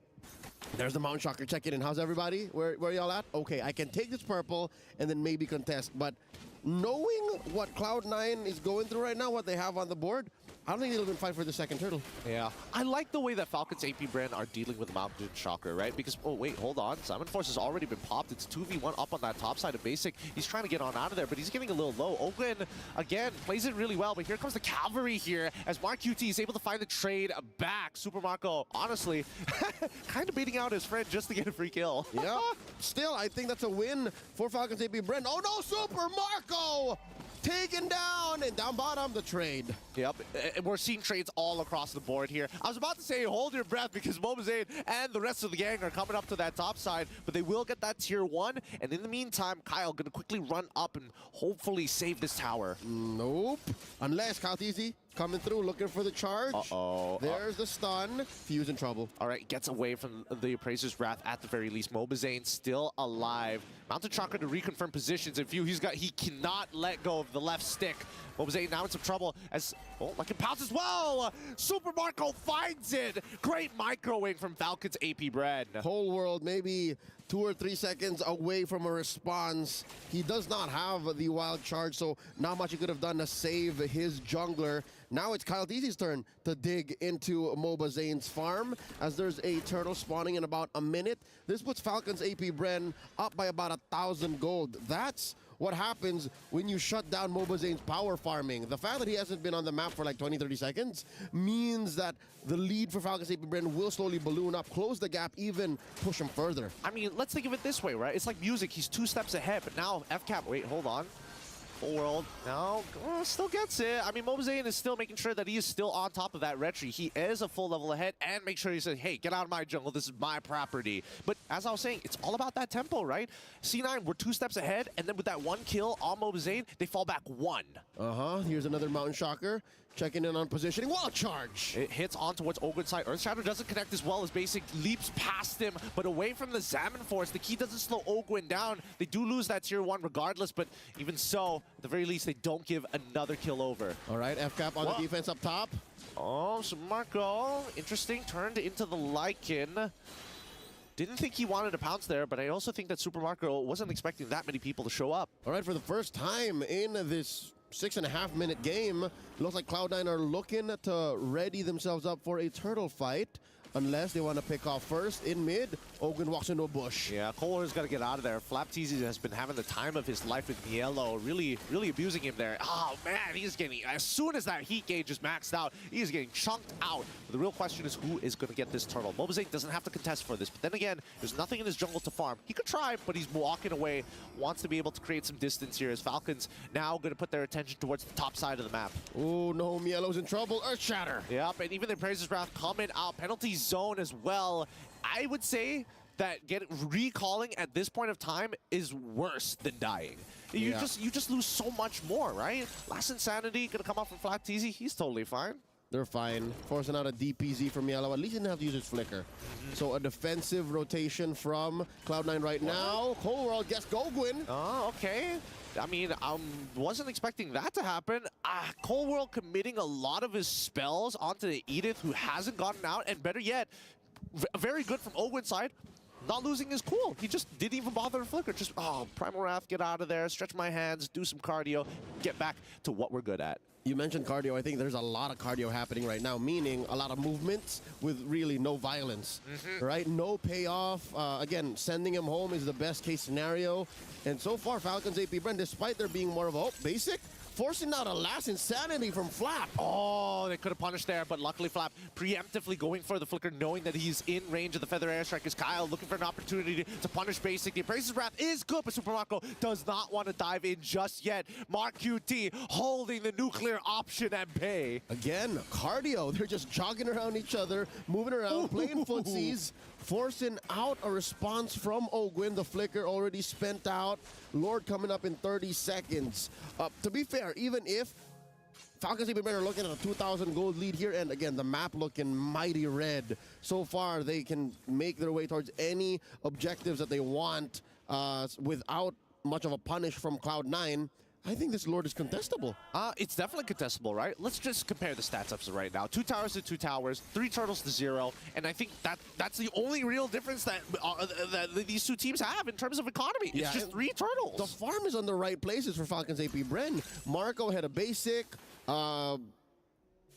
there's the Mount Shocker checking in. How's everybody? Where y'all at? Okay, I can take this purple and then maybe contest, but knowing what Cloud9 is going through right now, what they have on the board, I don't think they'll even fight for the second turtle. Yeah. I like the way that Falcon's AP brand are dealing with Mountain Shocker, right? Because, oh, wait, hold on. Simon Force has already been popped. It's 2v1 up on that top side of basic. He's trying to get on out of there, but he's getting a little low. Ogren, again, plays it really well, but here comes the cavalry here as Mark QT is able to find the trade back. Super Marco, honestly, kind of beating out his friend just to get a free kill. Yeah. Still, I think that's a win for Falcon's AP brand. Oh, no, Super Marco! Taken down, and down bottom, the trade. Yep, and we're seeing trades all across the board here. I was about to say hold your breath because Mobazane and the rest of the gang are coming up to that top side, but they will get that tier 1, and in the meantime, Kyle gonna quickly run up and hopefully save this tower. Nope, unless Kyle TZ coming through, looking for the charge. Uh-oh. There's the stun. Fuse in trouble. All right, gets away from the Appraiser's Wrath at the very least. Mobazane still alive. Mountain Chakra to reconfirm positions. In view, he cannot let go of the left stick. Mobazane now in some trouble as, like it pounces. Whoa! Super Marco finds it! Great microwave from Falcon's AP Bread. Whole world maybe 2 or 3 seconds away from a response. He does not have the wild charge, so not much he could have done to save his jungler. Now it's Kyle TZ's turn to dig into Mobazane's farm as there's a turtle spawning in about a minute. This puts Falcon's AP Bren up by about 1,000 gold. That's what happens when you shut down Mobazane's power farming. The fact that he hasn't been on the map for like 20, 30 seconds means that the lead for Falcon's AP Bren will slowly balloon up, close the gap, even push him further. I mean, let's think of it this way, right? It's like music. He's 2 steps ahead, but now FCAP, wait, hold on. Full world, no, still gets it. I mean, Mobazane is still making sure that he is still on top of that retry. He is a full level ahead and make sure he says, hey, get out of my jungle. This is my property. But as I was saying, it's all about that tempo, right? C9, we're 2 steps ahead, and then with that 1 kill on Mobazane, they fall back 1. Here's another Mountain Shocker. Checking in on positioning. Wall charge. It hits on towards Ogren's side. Earthshatter doesn't connect as well as Basic leaps past him, but away from the Zaman Force. The key doesn't slow Ogwen down. They do lose that tier 1 regardless, but even so, at the very least, they don't give another kill over. All right, FCAP on the defense up top. Oh, so Marco, interesting, turned into the Lycan. Didn't think he wanted to pounce there, but I also think that Super Marco wasn't expecting that many people to show up. All right, for the first time in this 6.5-minute game, looks like Cloud9 are looking to ready themselves up for a turtle fight. Unless they want to pick off first in mid. Ogwen walks into a bush. Yeah, Kohler's got to get out of there. Flapteasy has been having the time of his life with Niello, really abusing him there. Oh man, he's getting, as soon as that heat gauge is maxed out, he is getting chunked out. But the real question is who is going to get this turtle. Mobazane doesn't have to contest for this, but then again, there's nothing in his jungle to farm. He could try, but he's walking away, wants to be able to create some distance here as Falcons now going to put their attention towards the top side of the map. Oh no, Mielo's in trouble. Earthshatter. Yep, and even the Praises Wrath coming out. Penalty zone as well. I would say that recalling at this point of time is worse than dying. You just lose so much more, right? Last Insanity gonna come out from Flapteasy. He's totally fine. They're fine. Forcing out a DPZ from Yellow. At least he didn't have to use his flicker. So a defensive rotation from Cloud9 right now. Whole world gets Gogwin. Oh, okay. I mean, I wasn't expecting that to happen. Cold World committing a lot of his spells onto the Edith, who hasn't gotten out, and better yet, very good from Ogwen's side. Not losing his cool. He just didn't even bother to flicker. Just, Primal Wrath, get out of there, stretch my hands, do some cardio, get back to what we're good at. You mentioned cardio. I think there's a lot of cardio happening right now, meaning a lot of movements with really no violence, right? No payoff. Again, sending him home is the best case scenario. And so far, Falcons AP Brand, despite there being more of a basic, forcing out a last Insanity from Flap. Oh, they could have punished there, but luckily Flap preemptively going for the flicker, knowing that he's in range of the Feather Airstrike. Is Kyle looking for an opportunity to punish Basic. The Appraiser's Wrath is good, but Super Marco does not want to dive in just yet. Mark QT holding the nuclear option at bay. Again, cardio. They're just jogging around each other, moving around, playing footsies, forcing out a response from Ogwen. The flicker already spent out. Lord coming up in 30 seconds. To be fair, even if Falcons even better looking at a 2,000 gold lead here, and again, the map looking mighty red. So far, they can make their way towards any objectives that they want without much of a punish from Cloud9. I think this Lord is contestable. It's definitely contestable, right? Let's just compare the stats up to right now. 2 towers to 2 towers, 3 turtles to 0, and I think that's the only real difference that these two teams have in terms of economy. It's just 3 turtles. The farm is on the right places for Falcons AP Bren. Marco had a basic,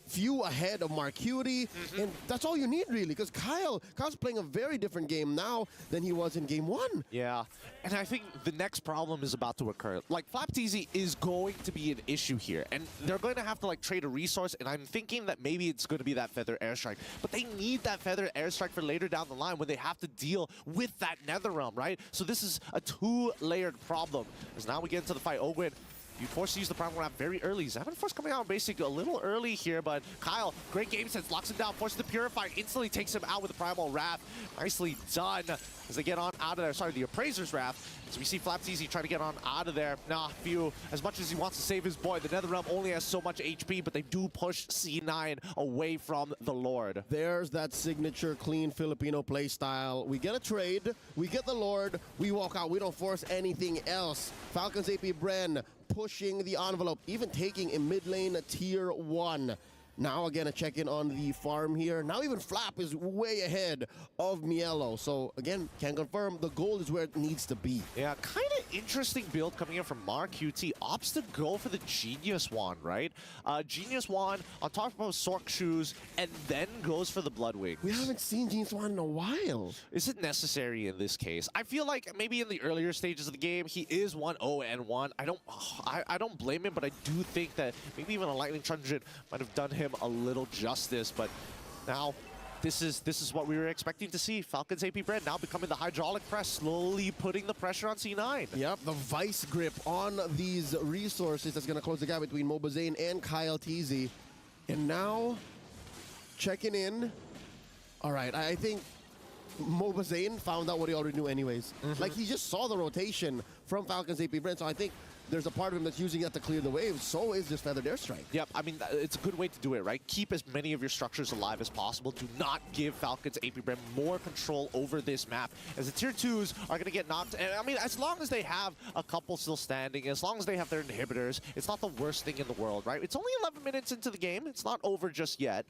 few ahead of Marcuity, and that's all you need really, because Kyle's playing a very different game now than he was in game 1. Yeah, and I think the next problem is about to occur. Like, Flapteasy is going to be an issue here, and they're going to have to like trade a resource, and I'm thinking that maybe it's going to be that Feather Airstrike, but they need that Feather Airstrike for later down the line when they have to deal with that Netherrealm, right? So this is a 2-layered problem, as now we get into the fight. Ogwen, you forced to use the Primal Wrath very early. Zaman Force coming out basically a little early here, but Kyle, great game sense, locks him down, forces the Purify, instantly takes him out with the Primal Wrath. Nicely done as they get on out of there. Sorry, the Appraiser's Wrath. As we see Flapteasy trying to get on out of there. Nah, Few, as much as he wants to save his boy, the Netherrealm only has so much HP, but they do push C9 away from the Lord. There's that signature clean Filipino play style. We get a trade, we get the Lord, we walk out, we don't force anything else. Falcons AP Bren pushing the envelope, even taking a mid lane tier 1. Now again, a check-in on the farm here. Now even Flap is way ahead of Mielo. So again, can confirm the goal is where it needs to be. Yeah, kind of interesting build coming in from Mark QT. Opts to go for the Genius Wand, right? Genius Wand on top of Sork Shoes, and then goes for the Bloodwings. We haven't seen Genius Wand in a while. Is it necessary in this case? I feel like maybe in the earlier stages of the game, he is 1-0-1. I don't blame him, but I do think that maybe even a Lightning Truncheon might have done him a little justice, but now this is what we were expecting to see. Falcons AP Bread now becoming the hydraulic press, slowly putting the pressure on C9. Yep, the vice grip on these resources that's going to close the gap between Mobazane and Kyle Teasy. And now, checking in. All right, I think Mobazane found out what he already knew anyways. Like, he just saw the rotation from Falcons AP Brent, so I think there's a part of him that's using that to clear the wave. So is this Feathered Airstrike. Yep, I mean, it's a good way to do it, right? Keep as many of your structures alive as possible. Do not give Falcons AP Brem more control over this map, as the tier 2s are going to get knocked. And I mean, as long as they have a couple still standing, as long as they have their inhibitors, it's not the worst thing in the world, right? It's only 11 minutes into the game. It's not over just yet.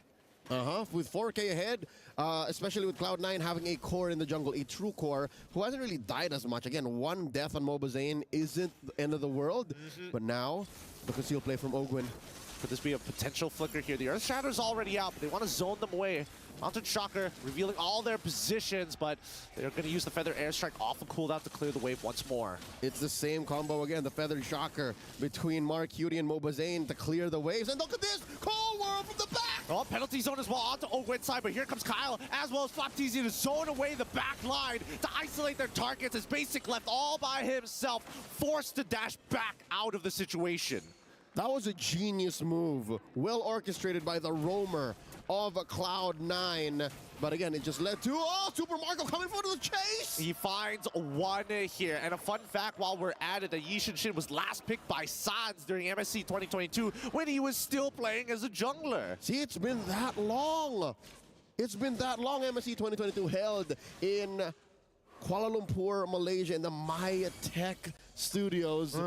With 4K ahead, especially with Cloud9 having a core in the jungle, a true core, who hasn't really died as much. Again, one death on Mobazane isn't the end of the world, but now, the concealed play from Ogwin. Could this be a potential flicker here? The Earth Shatter's already out, but they want to zone them away. Mountain Shocker revealing all their positions, but they're going to use the Feather Airstrike off of cooldown to clear the wave once more. It's the same combo again, the Feathered Shocker between Mark Cutie and Mobazane to clear the waves. And look at this! Cold World from the back! Oh, penalty zone as well onto Ogwin's side, but here comes Kyle, as well as Flopteezy to zone away the back line to isolate their targets as Basic left all by himself, forced to dash back out of the situation. That was a genius move, well orchestrated by the roamer of Cloud9. But again, it just led to, Super Marco coming for the chase! He finds one here. And a fun fact while we're at it, that Yishin Shin was last picked by Sans during MSC 2022 when he was still playing as a jungler. See, it's been that long. It's been that long. MSC 2022 held in Kuala Lumpur, Malaysia, in the Maya Tech Studios.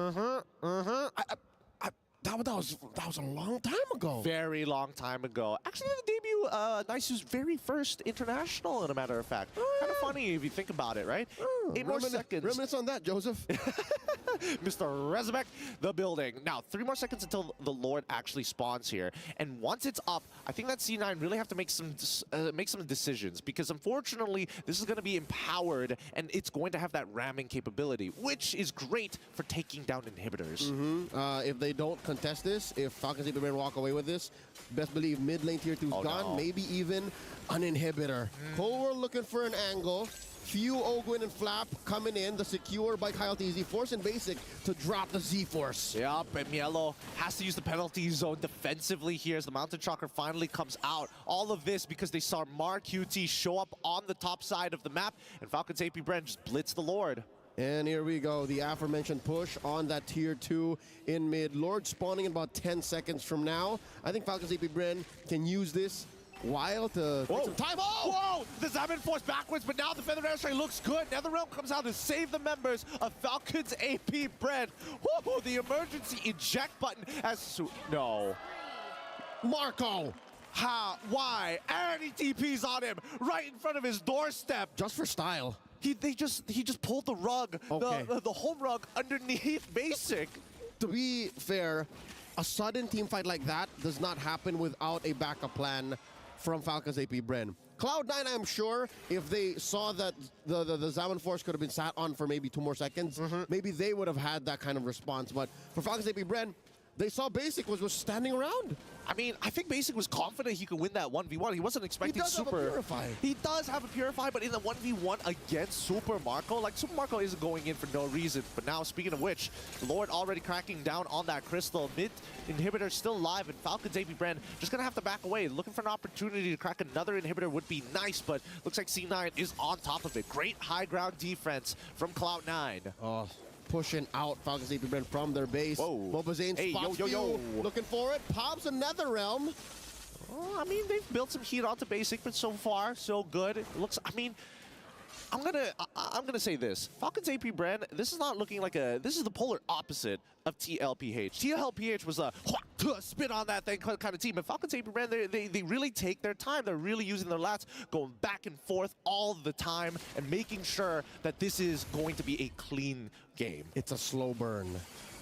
That was a long time ago. Very long time ago. Actually, the debut, Naisu's very first international, as a matter of fact. Kind of funny if you think about it, right? 8 more seconds. Reminisce on that, Joseph. Mr. Rezabek, the building. Now, 3 more seconds until the Lord actually spawns here. And once it's up, I think that C9 really have to make some decisions, because unfortunately, this is going to be empowered, and it's going to have that ramming capability, which is great for taking down inhibitors. If they don't contest this, if Falcons AP Brand walk away with this, best believe mid lane tier 2's gone, maybe even an inhibitor. Cold World looking for an angle. Few Ogwin and Flap coming in, the secure by Kyle TZ, forcing Basic to drop the Z-Force. Yep, and Mielo has to use the penalty zone defensively here as the Mountain Shocker finally comes out. All of this because they saw Mark QT show up on the top side of the map, and Falcons AP Brand just blitz the Lord. And here we go, the aforementioned push on that tier 2 in mid. Lord spawning in about 10 seconds from now. I think Falcons AP Brand can use this while to take some time. Whoa! The Zaman force backwards, but now the Feather Airstrike looks good. Netherrealm comes out to save the members of Falcons AP Brand. Whoa! The emergency eject button as no. Marco! How? Why? And he TPs on him right in front of his doorstep. Just for style. He just pulled the rug, the home rug underneath Basic. To be fair, a sudden team fight like that does not happen without a backup plan from Falcons AP Brand. Cloud9, I'm sure, if they saw that the Zaman Force could have been sat on for maybe 2 more seconds, maybe they would have had that kind of response. But for Falcons AP Brand, they saw Basic was standing around. I mean, I think Basic was confident he could win that 1v1. He wasn't expecting Super. Have a Purify. He does have a Purify, but in the 1v1 against Super Marco, like, Super Marco isn't going in for no reason. But now, speaking of which, Lord already cracking down on that crystal. Mid inhibitor still alive, and Falcons AP Brand just gonna have to back away. Looking for an opportunity to crack another inhibitor would be nice, but looks like C9 is on top of it. Great high ground defense from Cloud9. Oh. Pushing out Falcons AP Brand from their base. Mobazane spots looking for it. Pops a Netherrealm. Oh, I mean, they've built some heat onto Basic, but so far, so good. It looks, I mean, I'm gonna say this. Falcons AP Brand, this is not looking like this is the polar opposite of TLPH. TLPH was a spin on that thing kind of team. And Falcons AP Brand, they really take their time. They're really using their lats, going back and forth all the time and making sure that this is going to be a clean game. It's a slow burn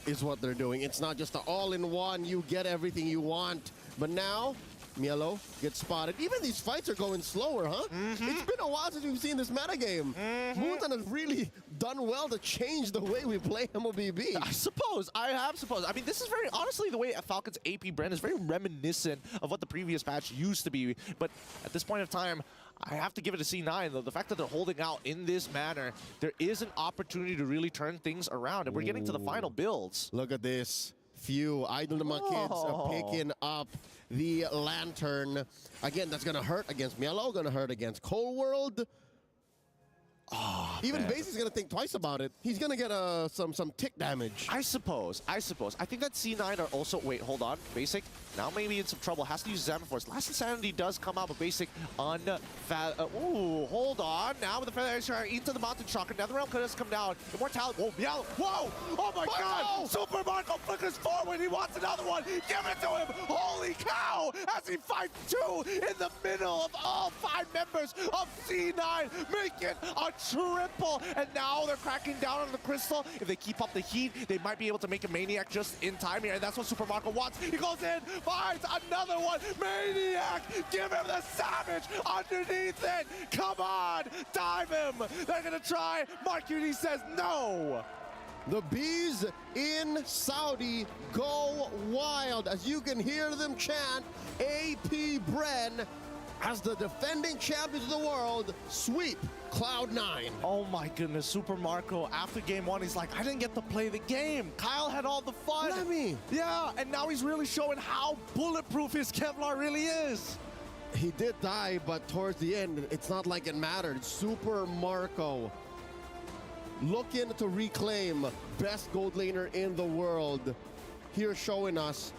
is what they're doing. It's not just an all-in-one, you get everything you want. But now, Mielo gets spotted. Even these fights are going slower, huh? It's been a while since we've seen this metagame. Moonton has really done well to change the way we play MLBB. I suppose. I mean, this is very, honestly, the way Falcons AP Brand is very reminiscent of what the previous patch used to be. But at this point of time, I have to give it a C9, though. The fact that they're holding out in this manner, there is an opportunity to really turn things around. And we're getting to the final builds. Look at this. Few Idol Nama kids are picking up the Lantern. Again, that's going to hurt against Mielo, going to hurt against Cold World. Oh, Even man. Basie's going to think twice about it. He's going to get some tick damage. I suppose. I think that C9 are also... Wait, hold on. Basic, now maybe in some trouble. Has to use Examine Force. Last Insanity does come out, but Basic ooh, hold on. Now with the Feather Extra into the Mountain Shocker. Netherrealm could have come down. Immortality. Whoa, Meow. Whoa! Oh my God! Super Marco flickers forward. He wants another one. Give it to him. Holy cow! As he fights 2 in the middle of all 5 members of C9. Make it a triple. And now they're cracking down on the Crystal. If they keep up the heat, they might be able to make a Maniac just in time here. And that's what Super Marco wants. He goes in, finds another one. Maniac! Give him the savage underneath it. Come on! Dive him! They're gonna try. Mark Uni says no. The bees in Saudi go wild as you can hear them chant AP Bren as the defending champions of the world sweep Cloud9. Oh my goodness, Super Marco, after game 1, he's like, I didn't get to play the game. Kyle had all the fun. Let me. Yeah, and now he's really showing how bulletproof his Kevlar really is. He did die, but towards the end, it's not like it mattered. Super Marco looking to reclaim best gold laner in the world. Here showing us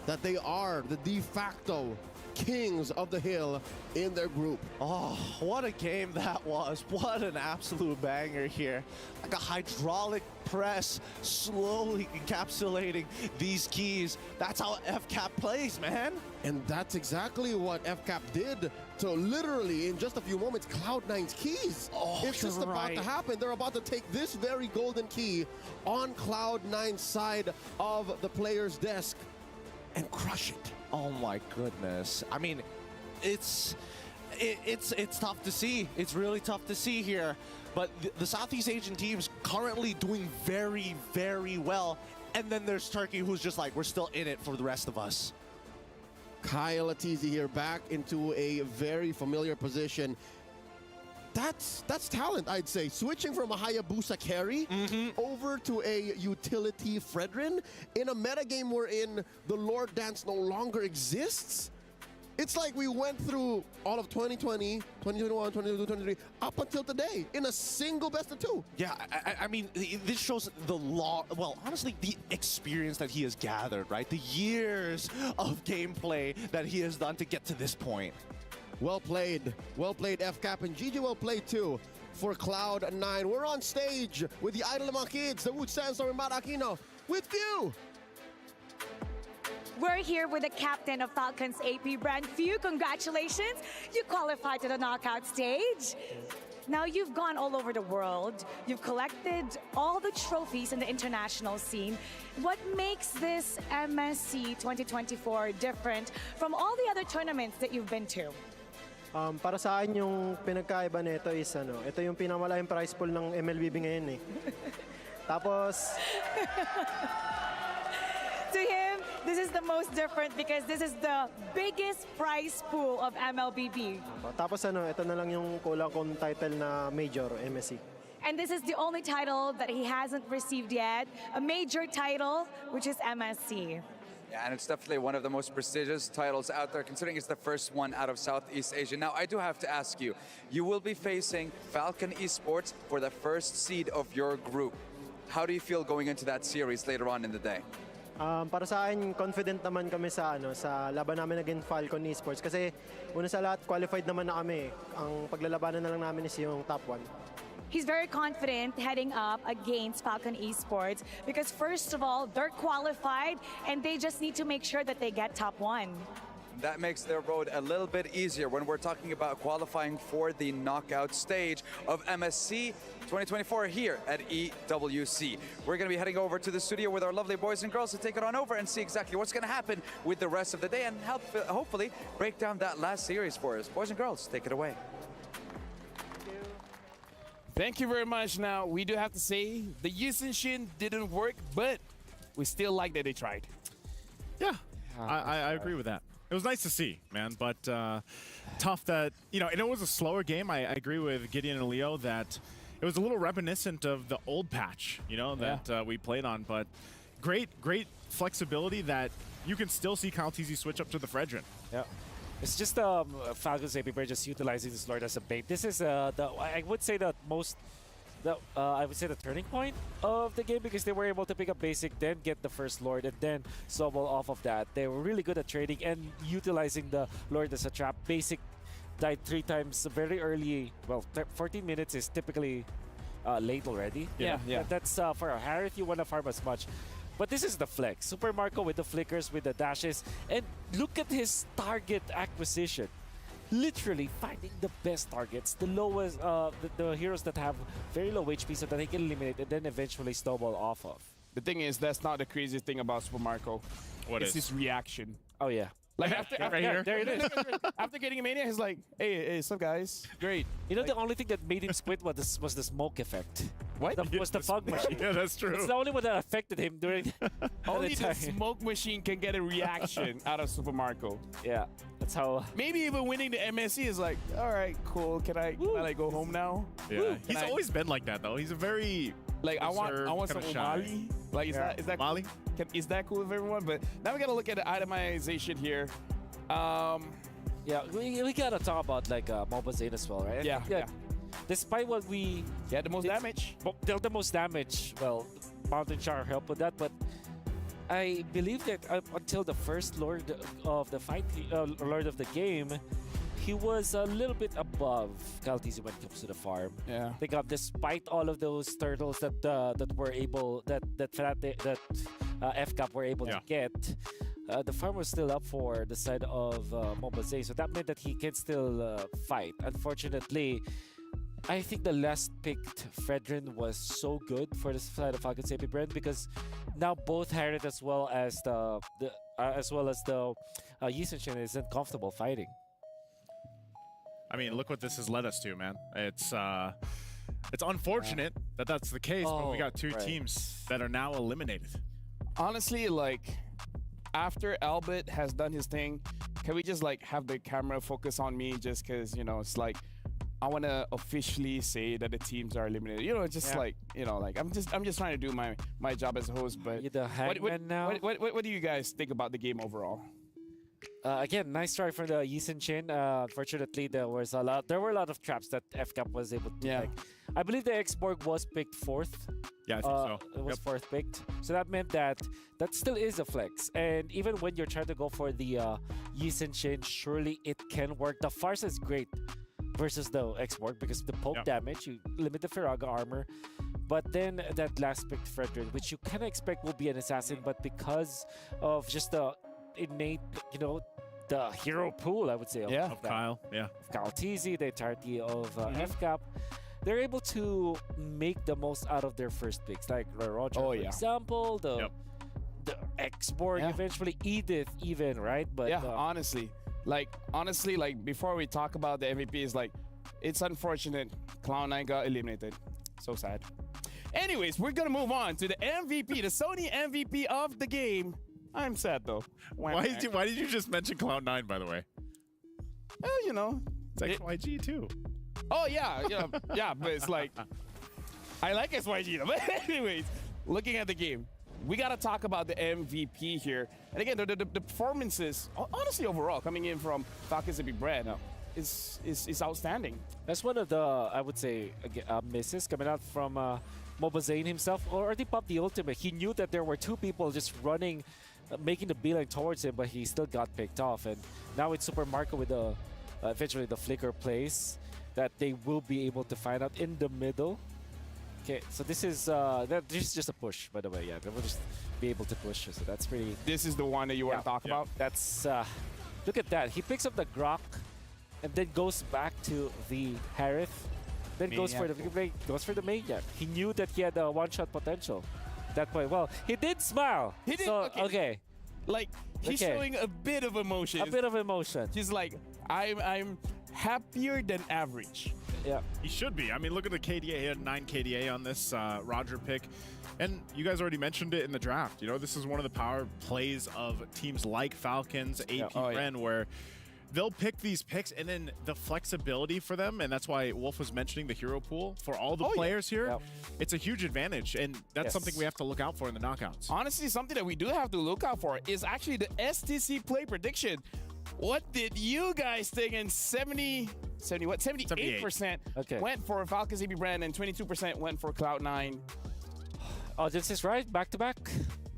that they are the de facto kings of the hill in their group. Oh, what a game that was. What an absolute banger here. Like a hydraulic press, slowly encapsulating these keys. That's how FCAP plays, man. And that's exactly what FCAP did to literally, in just a few moments, Cloud9's keys. Oh, it's just about to happen. They're about to take this very golden key on Cloud9's side of the player's desk and crush it. Oh my goodness. I mean, it's tough to see. It's really tough to see here. But the Southeast Asian team's currently doing very, very well. And then there's Turkey, who's just like, we're still in it for the rest of us. Kyle Atizi here back into a very familiar position. That's talent, I'd say. Switching from a Hayabusa carry over to a utility Fredrin in a metagame wherein the Lord Dance no longer exists. It's like we went through all of 2020, 2021, 2022, 2023, up until today in a single best of 2. Yeah, I mean, this shows the honestly, the experience that he has gathered, right? The years of gameplay that he has done to get to this point. Well played, FCAP, and GG well played too for Cloud9. We're on stage with the Idol of my kids, the Wood Sandstorm and Matt Aquino, with you. We're here with the captain of Falcons AP Brand. Few, congratulations. You qualified to the knockout stage. Now you've gone all over the world. You've collected all the trophies in the international scene. What makes this MSC 2024 different from all the other tournaments that you've been to? Para sa akin yung pinagkaiba nito is ito yung pinakamalaking prize pool ng MLBB ngayon eh. Tapos to him, this is the most different because this is the biggest prize pool of MLBB. Tapos ito na lang yung kulang kong title na major MSC. And this is the only title that he hasn't received yet, a major title, which is MSC. Yeah, and it's definitely one of the most prestigious titles out there, considering it's the first one out of Southeast Asia. Now, I do have to ask you, you will be facing Falcon Esports for the first seed of your group. How do you feel going into that series later on in the day? Para sa akin, confident naman kami sa laban namin against Falcon Esports kasi una sa lahat, qualified naman na kami. Ang paglalabanan na lang namin is yung top 1. He's very confident heading up against Falcon Esports because first of all, they're qualified and they just need to make sure that they get top 1. That makes their road a little bit easier when we're talking about qualifying for the knockout stage of MSC 2024 here at EWC. We're going to be heading over to the studio with our lovely boys and girls to take it on over and see exactly what's going to happen with the rest of the day and hopefully break down that last series for us. Boys and girls, take it away. Thank you very much. Now, we do have to say the Yusin didn't work, but we still like that they tried. Yeah, I agree with that. It was nice to see, man, but tough that, and it was a slower game. I agree with Gideon and Leo that it was a little reminiscent of the old patch, that we played on, but great flexibility that you can still see Kyle Atizi switch up to the Fredrin. Yeah. It's just Falcons AP Bridge just utilizing this Lord as a bait. This is I would say the most I would say the turning point of the game, because they were able to pick up basic, then get the first Lord, and then snowball off of that. They were really good at trading and utilizing the Lord as a trap. Basic died 3 times very early. Well, 14 minutes is typically late already. Yeah. That's for a Harith, you want to farm as much. But this is the flex. Super Marco with the flickers, with the dashes, and look at his target acquisition. Literally finding the best targets, the lowest, the heroes that have very low HP, so that he can eliminate and then eventually snowball off of. The thing is, that's not the craziest thing about Super Marco. What it's is? his reaction. Oh yeah. Like after right here. There it is. After getting a mania, he's like, hey, what's up, guys? Great. You know, the only thing that made him quit was the smoke effect. What? Was the fog machine. Yeah, that's true. It's the only one that affected him during Only the the time. smoke machine can get a reaction out of Super Marco. Yeah, that's how. Maybe even winning the MSC is like, all right, cool. Can I like go home now? Yeah, he's always been like that though. He's a very like I want some kinda shy. Umali. Like is that Mali? Is that cool with everyone? But now we gotta look at the itemization here. Yeah, we gotta talk about like Mobile Zane as well, right? Yeah. Despite what we had the most damage, dealt the most damage. Well, Mountain Shower helped with that, but I believe that until the first Lord of the fight, Lord of the game, he was a little bit above Kaltizi when it comes to the farm. Yeah. I think despite all of those turtles that were able that FCAP were able to get. The farm was still up for the side of Mobile Zane, so that meant that he can still fight. Unfortunately, I think the last picked Fredrin was so good for the side of Falcons AP Brand, because now both Harriet as well as the Yisenshin isn't comfortable fighting. I mean, look what this has led us to, man. It's unfortunate that that's the case, but we got two teams that are now eliminated. Honestly, like, after Albert has done his thing, can we just like have the camera focus on me, just because, you know, it's like I want to officially say that the teams are eliminated. You know, just like, you know, like I'm just trying to do my job as a host. But you're the hangman now. What do you guys think about the game overall? Again, nice try from the Yisenshin. Unfortunately, there were a lot of traps that FCAP was able to make. I believe the Xborg was picked 4th. Yeah, I think so. It was 4th picked. So that meant that still is a flex. And even when you're trying to go for the Yisenshin, surely it can work. The Farce is great versus the Xborg because the poke damage, you limit the Firaga armor. But then that last picked Fredrin, which you kind of expect will be an assassin, but because of just the innate, you know, the hero pool, I would say, of Kyle, of Kaltizi, the entirety of FCAP, they're able to make the most out of their first picks, like Roger, for example, the Xborg, eventually Edith, even, right? But honestly, before we talk about the MVP, is like, it's unfortunate Cloud9 got eliminated. So sad. Anyways, we're gonna move on to the MVP, the Sony MVP of the game. I'm sad though. Why did you just mention Cloud9, by the way? You know, it's XYG too. Oh yeah, but it's like I like SYG though. But anyways, looking at the game, we gotta talk about the MVP here. And again, the performances, honestly, overall, coming in from Falcons AP Brand is outstanding. That's one of the, I would say, misses coming out from Mobile Zane himself. Already popped the ultimate. He knew that there were two people just running, making the beeline towards him, but he still got picked off. And now it's Super Marco with the eventually the flicker plays that they will be able to find out in the middle. Okay, so this is just a push, by the way. Yeah, they will just be able to push. So that's pretty. This is the one that you want to talk about. That's look at that. He picks up the Grok, and then goes back to the Harith. Then goes for the Maniac. He knew that he had a one-shot potential. That point. Well, he did smile. He did. So, okay. Like he's showing a bit of emotion. A bit of emotion. He's like, I'm happier than average. Yeah. He should be. I mean, look at the KDA. He had 9 KDA on this Roger pick. And you guys already mentioned it in the draft. You know, this is one of the power plays of teams like Falcons, AP Ren, where they'll pick these picks and then the flexibility for them, and that's why Wolf was mentioning the hero pool for all the players here. It's a huge advantage, and that's something we have to look out for in the knockouts. Honestly, something that we do have to look out for is actually the STC play prediction. What did you guys think? And 78% went for Falcons AB brand and 22% went for Cloud9. Audience is right, back to back.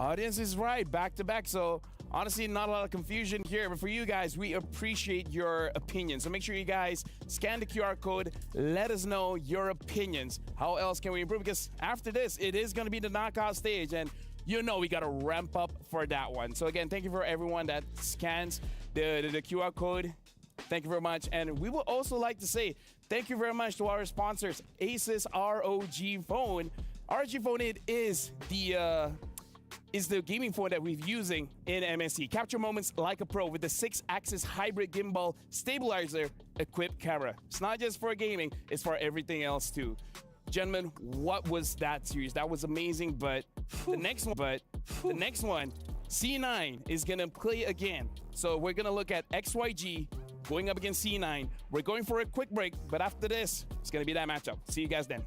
Audience is right, back to back. So honestly, not a lot of confusion here, but for you guys, we appreciate your opinions. So make sure you guys scan the QR code, let us know your opinions. How else can we improve? Because after this, it is going to be the knockout stage, and you know we got to ramp up for that one. So again, thank you for everyone that scans the QR code. Thank you very much. And we would also like to say thank you very much to our sponsors, Asus ROG Phone. ROG Phone, it is the gaming phone that we're using in MSC. Capture moments like a pro with the 6-axis hybrid gimbal stabilizer equipped camera. It's not just for gaming, it's for everything else too. Gentlemen, what was that series? That was amazing, but the next one, C9 is gonna play again. So we're gonna look at XYG going up against C9. We're going for a quick break, but after this, it's gonna be that matchup. See you guys then.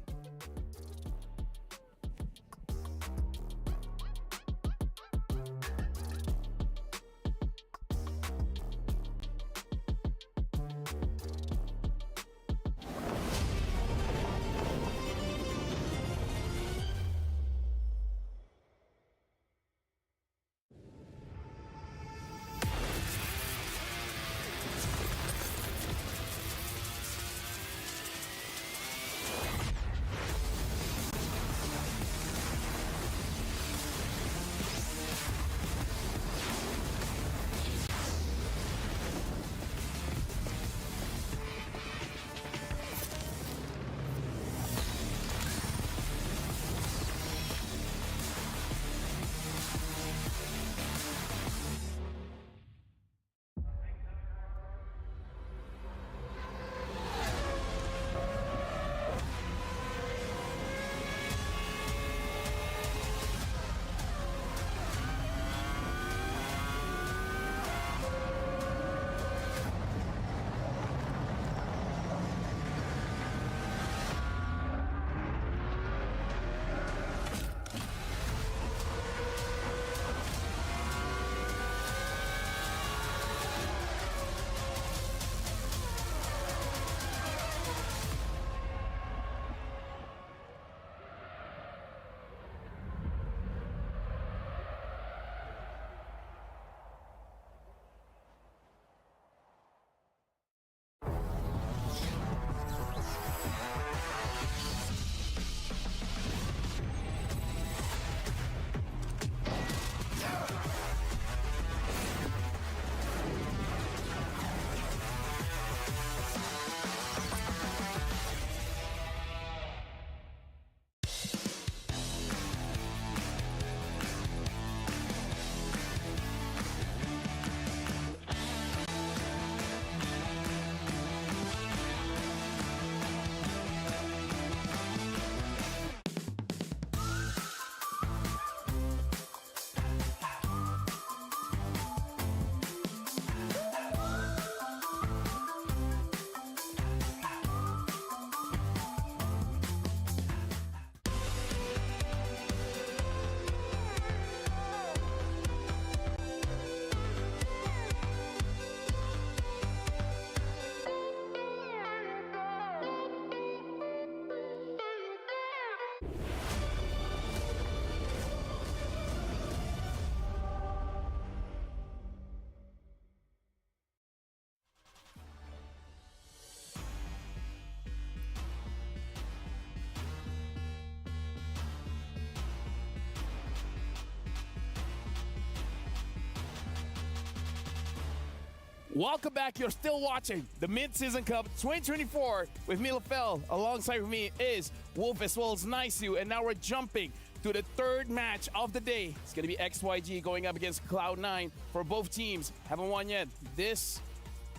Welcome back. You're still watching the Mid-Season Cup 2024 with me, LaFell. Alongside with me is Wolf as well as Naisu. And now we're jumping to the third match of the day. It's going to be XYG going up against Cloud9 for both teams. Haven't won yet. This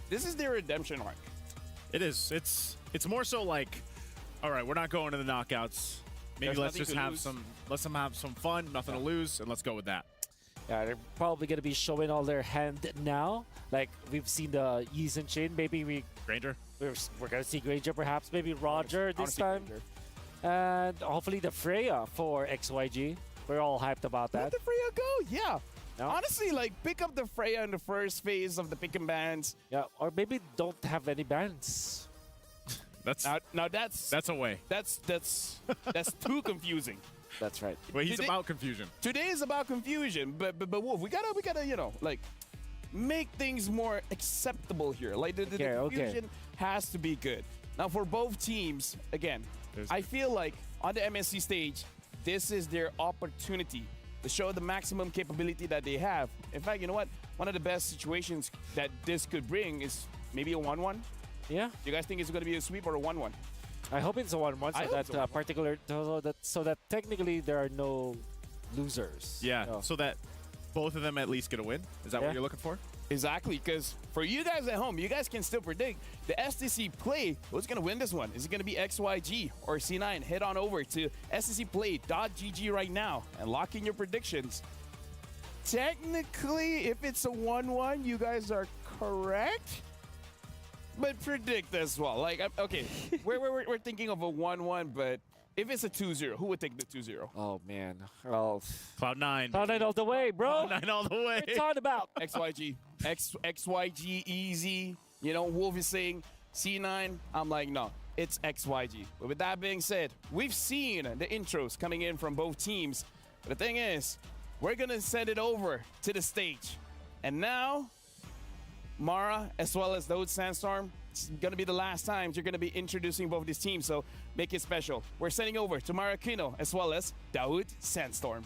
is their redemption arc. It is. It's more so like, all right, we're not going to the knockouts. Maybe let's just have some fun, nothing to lose, and let's go with that. Yeah, they're probably going to be showing all their hand now. Like, we've seen the Yeez and Chin. Maybe Granger? We're going to see Granger, perhaps. Maybe Roger this time. And hopefully the Freya for XYG. We're all hyped about that. Let the Freya go, yeah. No? Honestly, like, pick up the Freya in the first phase of the pick and bans. Yeah, or maybe don't have any bans. That's now that's a way. That's too confusing. That's right. Well, he's about confusion. Today is about confusion, but Wolf, we gotta like make things more acceptable here. Like the confusion has to be good. Now for both teams, again, I feel like on the MSC stage, this is their opportunity to show the maximum capability that they have. In fact, you know what? One of the best situations that this could bring is maybe a 1-1. Yeah. Do you guys think it's going to be a sweep or a 1-1? I hope it's a 1-1 so that technically there are no losers. Yeah, so that both of them at least get a win. Is that what you're looking for? Exactly, because for you guys at home, you guys can still predict the STC play. Who's going to win this one? Is it going to be XYG or C9? Head on over to stcplay.gg right now and lock in your predictions. Technically, if it's a 1-1, you guys are correct. But predict as well. Like, okay, we're thinking of a 1-1, but if it's a 2-0, who would take the 2-0? Oh, man. Well, Cloud9. Cloud9 all the way, bro. Cloud9 all the way. What are you talking about? XYG. XYG easy. You know, Wolf is saying C9. I'm like, no, it's XYG. But with that being said, we've seen the intros coming in from both teams. But the thing is, we're going to send it over to the stage. And now, Mara, as well as Daoud Sandstorm, it's going to be the last time you're going to be introducing both these teams, so make it special. We're sending over to Mara Aquino as well as Daoud Sandstorm.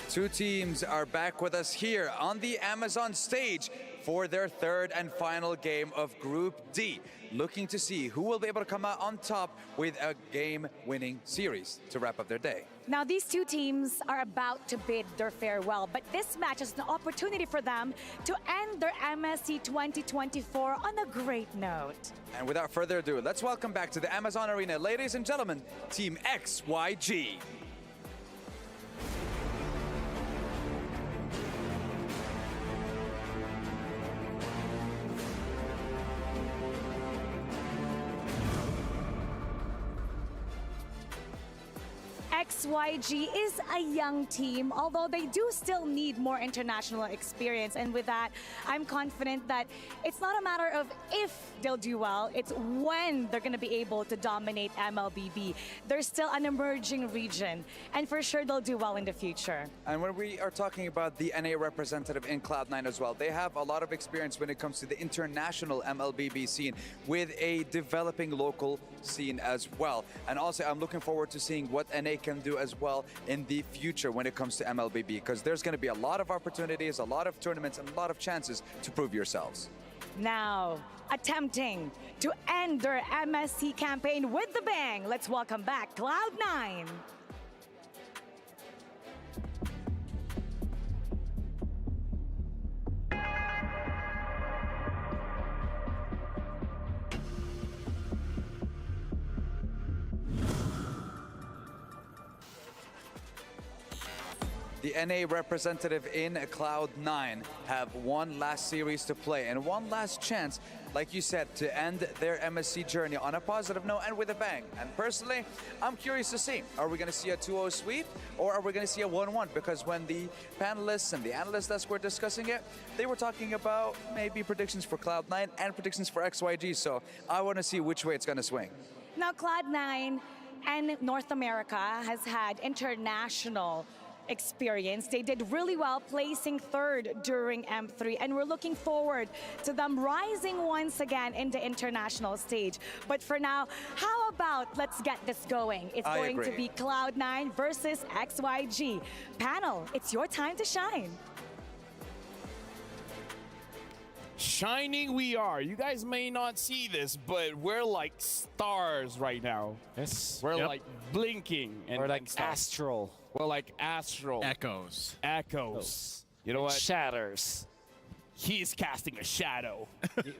Two teams are back with us here on the Amazon stage for their third and final game of Group D, looking to see who will be able to come out on top with a game-winning series to wrap up their day. Now, these two teams are about to bid their farewell, but this match is an opportunity for them to end their MSC 2024 on a great note. And without further ado, let's welcome back to the Amazon Arena, ladies and gentlemen, Team XYG. XYG is a young team, although they do still need more international experience. And with that, I'm confident that it's not a matter of if they'll do well, it's when they're going to be able to dominate MLBB. They're still an emerging region, and for sure they'll do well in the future. And when we are talking about the NA representative in Cloud9 as well, they have a lot of experience when it comes to the international MLBB scene with a developing local scene as well. And also, I'm looking forward to seeing what NA can do as well in the future when it comes to MLBB, because there's going to be a lot of opportunities, a lot of tournaments, and a lot of chances to prove yourselves. Now, attempting to end their MSC campaign with the bang, let's welcome back Cloud9. The NA representative in Cloud9 have one last series to play and one last chance, like you said, to end their MSC journey on a positive note and with a bang. And personally, I'm curious to see, are we going to see a 2-0 sweep or are we going to see a 1-1? Because when the panelists and the analysts that were discussing it, they were talking about maybe predictions for Cloud9 and predictions for XYG. So I want to see which way it's going to swing. Now, Cloud9 and North America has had international experience. They did really well, placing third during M3, and we're looking forward to them rising once again in the international stage. But for now, how about let's get this going? It's going to be Cloud9 versus XYG. Panel, it's your time to shine. Shining we are. You guys may not see this, but we're like stars right now. Yes. We're like blinking. And we're like astral. We're like astral. Echoes. Echoes. You know what? Shatters. He is casting a shadow.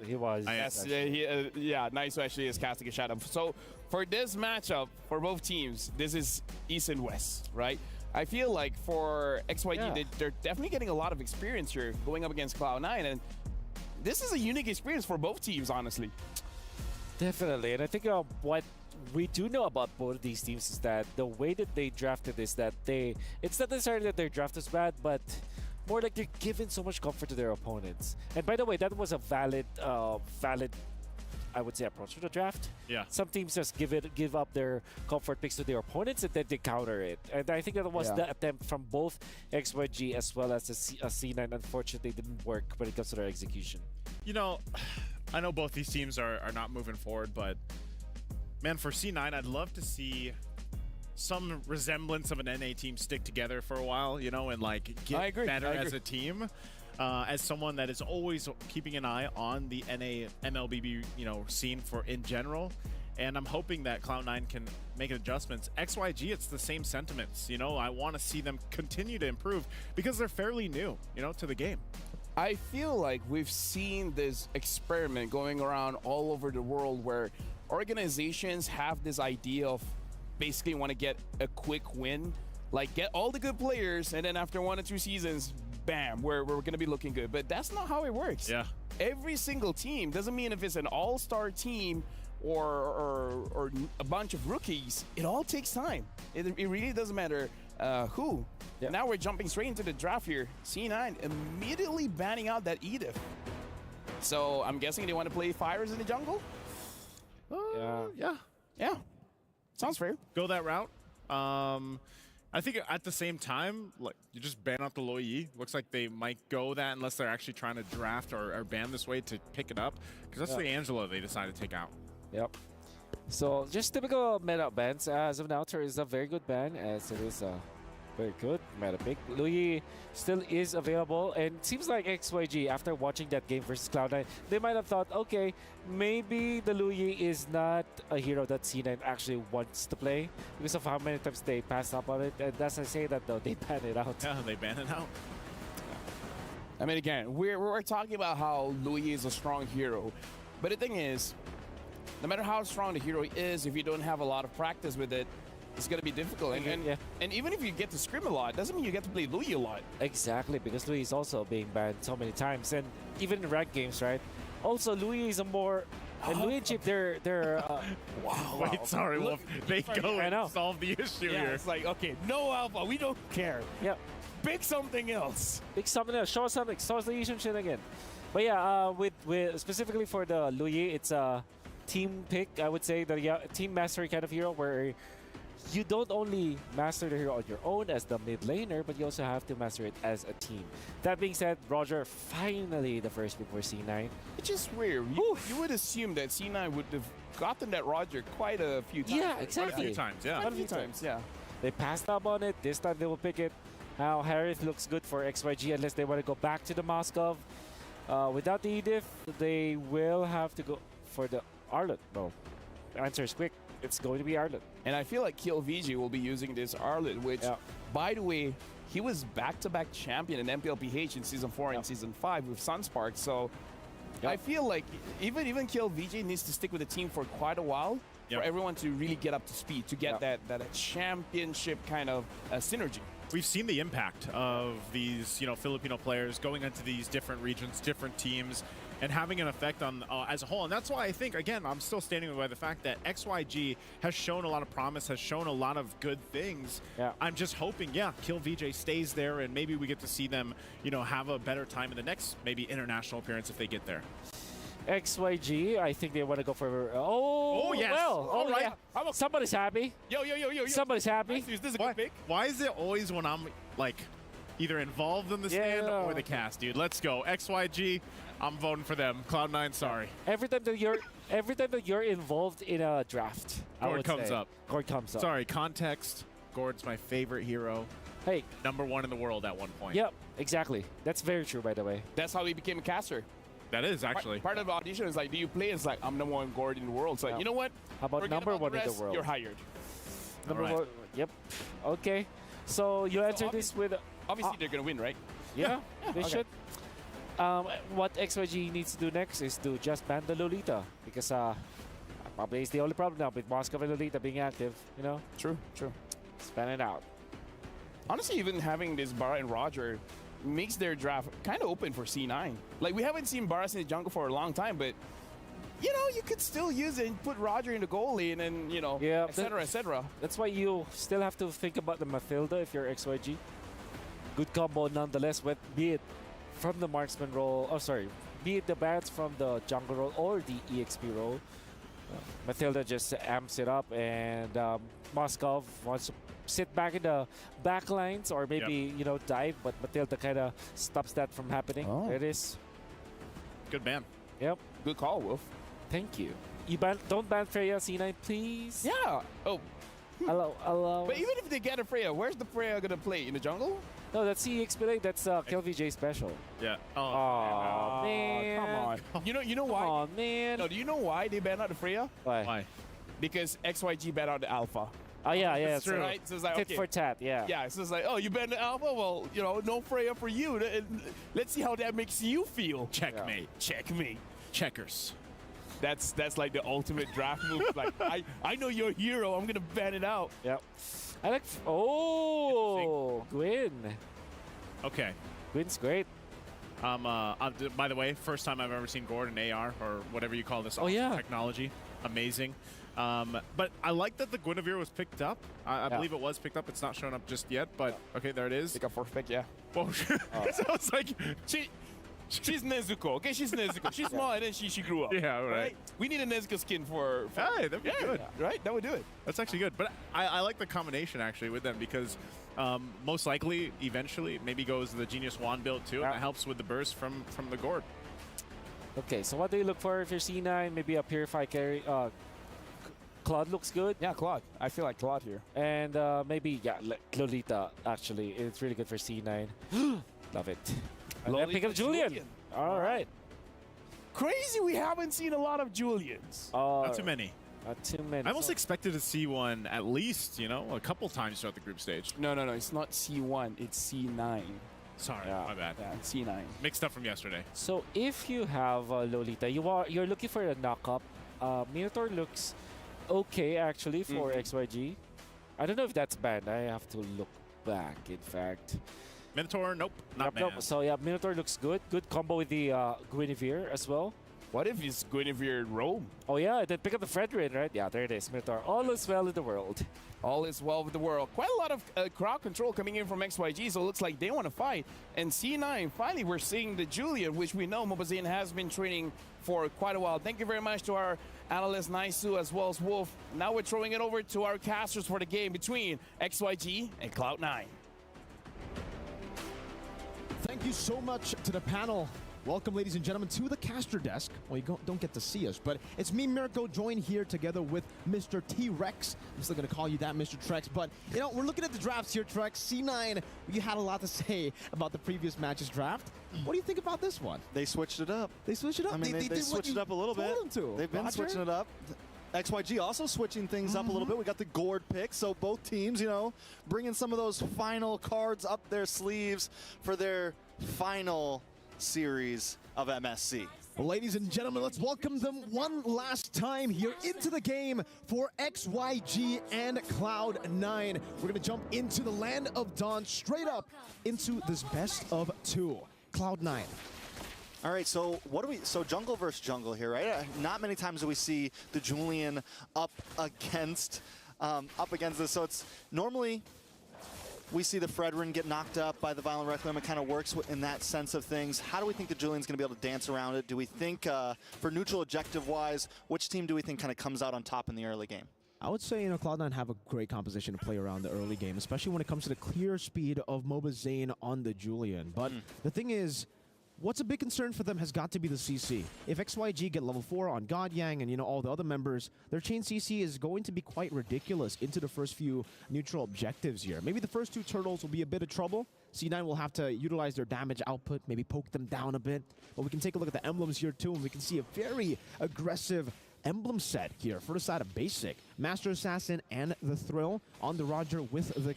He was. Yes, yeah, Nice actually is casting a shadow. So for this matchup, for both teams, this is East and West, right? I feel like for XYG, they're definitely getting a lot of experience here going up against Cloud9, and this is a unique experience for both teams, honestly. Definitely, and I think what we do know about both of these teams is that the way that they drafted is that it's not necessarily that their draft is bad, but more like they're giving so much comfort to their opponents. And by the way, that was a valid, I would say, approach to the draft. Yeah. Some teams just give up their comfort picks to their opponents and then they counter it. And I think that was the attempt from both XYG as well as the C9. Unfortunately, didn't work when it comes to their execution. You know, I know both these teams are not moving forward, but man, for C9, I'd love to see some resemblance of an NA team stick together for a while, you know, and like get better as a team. As someone that is always keeping an eye on the NA MLBB, you know, scene in general, and I'm hoping that Cloud9 can make adjustments. XYG, it's the same sentiments, you know. I want to see them continue to improve because they're fairly new, you know, to the game. I feel like we've seen this experiment going around all over the world where organizations have this idea of basically want to get a quick win, like get all the good players, and then after 1 or 2 seasons, bam, we're going to be looking good. But that's not how it works. Yeah. Every single team, doesn't mean if it's an all-star team or a bunch of rookies, it all takes time. It really doesn't matter who. Yep. Now we're jumping straight into the draft here. C9 immediately banning out that Edith. So I'm guessing they want to play Fires in the jungle? Yeah. Sounds fair. Go that route. I think at the same time, like, you just ban out the Lo Yi. Looks like they might go that unless they're actually trying to draft or ban this way to pick it up. Because that's the Angela they decided to take out. Yep. So just typical meta bans. As of now, there is a very good ban as it is very good meta pick. Lo Yi still is available, and it seems like XYG, after watching that game versus Cloud9, they might have thought, okay, maybe the Lo Yi is not a hero that C9 actually wants to play because of how many times they passed up on it. And as I say that though, they ban it out. Yeah, they ban it out. I mean, again, we're talking about how Lo Yi is a strong hero, but the thing is, no matter how strong the hero is, if you don't have a lot of practice with it, it's going to be difficult. And even if you get to scrim a lot, doesn't mean you get to play Lo Yi a lot. Exactly, because Lo Yi is also being banned so many times. And even in ranked games, right? Also, Lo Yi is a more... And Lo Yi and Chip, they're wow. Wait, sorry, Wolf. They go and solve the issue here. It's like, okay, no alpha, we don't care. Yep. Pick something else. Pick something else. Show us something. Show us the Asian shit again. But yeah, with specifically for the Lo Yi, it's a team pick, I would say. The team mastery kind of hero where you don't only master the hero on your own as the mid laner, but you also have to master it as a team. That being said, Roger, finally the first pick for C9. It's just weird. You would assume that C9 would have gotten that Roger quite a few times. Yeah, exactly. Quite a few times, yeah. Quite a few times, yeah. They passed up on it. This time they will pick it. Now Harith looks good for XYG unless they want to go back to the Moskov. Without the Edith, they will have to go for the Arlet. No, the answer is quick. It's going to be Arlet. And I feel like Kill VG will be using this Arlet, which, by the way, he was back-to-back champion in MPLPH in Season 4 and Season 5 with Sunspark. So I feel like even Kill VG needs to stick with the team for quite a while for everyone to really get up to speed, to get that championship kind of synergy. We've seen the impact of these, you know, Filipino players going into these different regions, different teams, and having an effect on as a whole. And that's why I think, again, I'm still standing by the fact that XYG has shown a lot of promise, has shown a lot of good things. Yeah. I'm just hoping, Kill VJ stays there, and maybe we get to see them, you know, have a better time in the next maybe international appearance if they get there. XYG, I think they want to go for... Oh, yes. Well, all right. Yeah. Somebody's happy. Yo. Somebody's happy. Is this a good pick? Why is it always when I'm, like, either involved in the stand or the cast, dude? Let's go. XYG, I'm voting for them. Cloud9, sorry. Every time that you're involved in a draft, Gord comes up. Gord comes up. Sorry, context. Gord's my favorite hero. Hey. #1 in the world at one point. Yep, exactly. That's very true, by the way. That's how he became a caster. That is, actually. Part of the audition is like, do you play? It's like, I'm #1 Gord in the world. It's like, you know what? How about Forget #1 about the in the rest, world? You're hired. #1. Yep. Okay. So you answer this with... Obviously, they're going to win, right? Yeah, they should. What XYG needs to do next is to just ban the Lolita. Because probably it's the only problem now with Moskov and Lolita being active, you know? True. Just ban it out. Honestly, even having this Bara and Roger makes their draft kind of open for C9. Like, we haven't seen Baras in the jungle for a long time, but you know, you could still use it and put Roger in the goal lane and, you know, Yeah, etc., etc. That's why you still have to think about the Mathilda if you're XYG. Good combo nonetheless, be it from the marksman role, be it the bats from the jungle role or the EXP role. Mathilda just amps it up, and Moskov wants to sit back in the back lines or maybe, you know, dive, but Mathilda kind of stops that from happening. Oh. There it is. Good ban. Yep. Good call, Wolf. Thank you. Don't ban Freya C9, please. Yeah. Oh. Allow. But even if they get a Freya, where's the Freya going to play? In the jungle? No, that's EXP. That's KLVJ special. Yeah. Oh, man. Come on. You know why? Oh, man. No, do you know why they banned out the Freya? Why? Because XYG banned out the Alpha. Oh, yeah, That's true. Right? So it's like, tit okay. for tat, yeah. Yeah, so it's like, oh, you banned the Alpha? Well, you know, no Freya for you. Let's see how that makes you feel. Checkmate. Yeah. Checkmate. Checkers. That's like the ultimate draft move. Like, I know you're a hero. I'm going to ban it out. Yep. I like... Oh, Gwyn. Okay. Gwyn's great. By the way, first time I've ever seen Gord in AR or whatever you call this technology. Amazing. But I like that the Guinevere was picked up. I believe it was picked up. It's not showing up just yet, but okay, there it is. Pick up first pick, yeah. Whoa. So it's like... She's Nezuko, okay? She's Nezuko. She's small and then she grew up. Yeah, right. We need a Nezuko skin for hey, that'd be good. Right? That would do it. That's actually good. But I like the combination actually with them because most likely, eventually, maybe goes the Genius Wand build too. And that helps with the burst from the Gord. Okay, so what do you look for if you're C9? Maybe a Purify carry. Claude looks good. Yeah, Claude. I feel like Claude here. And maybe, Lolita, actually. It's really good for C9. Love it. And then pick up Julian. All right. Crazy we haven't seen a lot of Julians. Not too many. Not too many. I almost expected to see one at least, you know, a couple times throughout the group stage. No. It's not C1. It's C9. Sorry, my bad. Yeah, C9. Mixed up from yesterday. So if you have Lolita, you're looking for a knock-up. Minotaur looks okay, actually, for XYG. I don't know if that's banned. I have to look back, in fact. Minotaur, nope, not banned. Nope. So yeah, Minotaur looks good. Good combo with the Guinevere as well. What if it's Guinevere Rome? Oh yeah, then pick up the Fredrin, right? Yeah, there it is, Minotaur. All is well in the world. All is well with the world. Quite a lot of crowd control coming in from XYG, so it looks like they want to fight. And C9, finally we're seeing the Julian, which we know Mobazine has been training for quite a while. Thank you very much to our analyst Naisu as well as Wolf. Now we're throwing it over to our casters for the game between XYG and Cloud9. Thank you so much to the panel. Welcome, ladies and gentlemen, to the caster desk. Well, you don't get to see us, but it's me, Mirko, joined here together with Mr. T-Rex. I'm still going to call you that, Mr. Trex, but, you know, we're looking at the drafts here, Trex. C9, you had a lot to say about the previous match's draft. What do you think about this one? They switched it up. They switched it up? I mean, they switched it up a little bit. They've been switching it up. XYG also switching things up a little bit. We got the Gord pick, so both teams, you know, bringing some of those final cards up their sleeves for their final series of MSC. Well, ladies and gentlemen, let's welcome them one last time here into the game for XYG and Cloud9. We're going to jump into the Land of Dawn, straight up into this best of two. Cloud9. All right, so so jungle versus jungle here, right? Not many times do we see the Julian up against this. So it's normally we see the Fredrin get knocked up by the Violent Requiem. It kind of works in that sense of things. How do we think the Julian's going to be able to dance around it? Do we think, for neutral objective-wise, which team do we think kind of comes out on top in the early game? I would say, you know, Cloud9 have a great composition to play around the early game, especially when it comes to the clear speed of Mobazane on the Julian. But the thing is, what's a big concern for them has got to be the CC. If XYG get level 4 on God Yang and, you know, all the other members, their chain CC is going to be quite ridiculous into the first few neutral objectives here. Maybe the first two turtles will be a bit of trouble. C9 will have to utilize their damage output, maybe poke them down a bit. But we can take a look at the emblems here too, and we can see a very aggressive emblem set here for the side of basic. Master Assassin and the Thrill on the Roger with the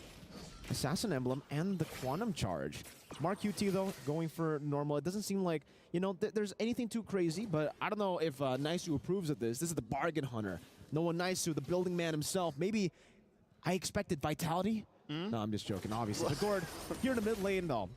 Assassin emblem and the Quantum Charge. Mark UT, though, going for normal. It doesn't seem like, you know, there's anything too crazy, but I don't know if Naisu approves of this. This is the bargain hunter. No one Naisu, the building man himself. Maybe I expected Vitality. No, I'm just joking, obviously. The Gord here in the mid lane, though.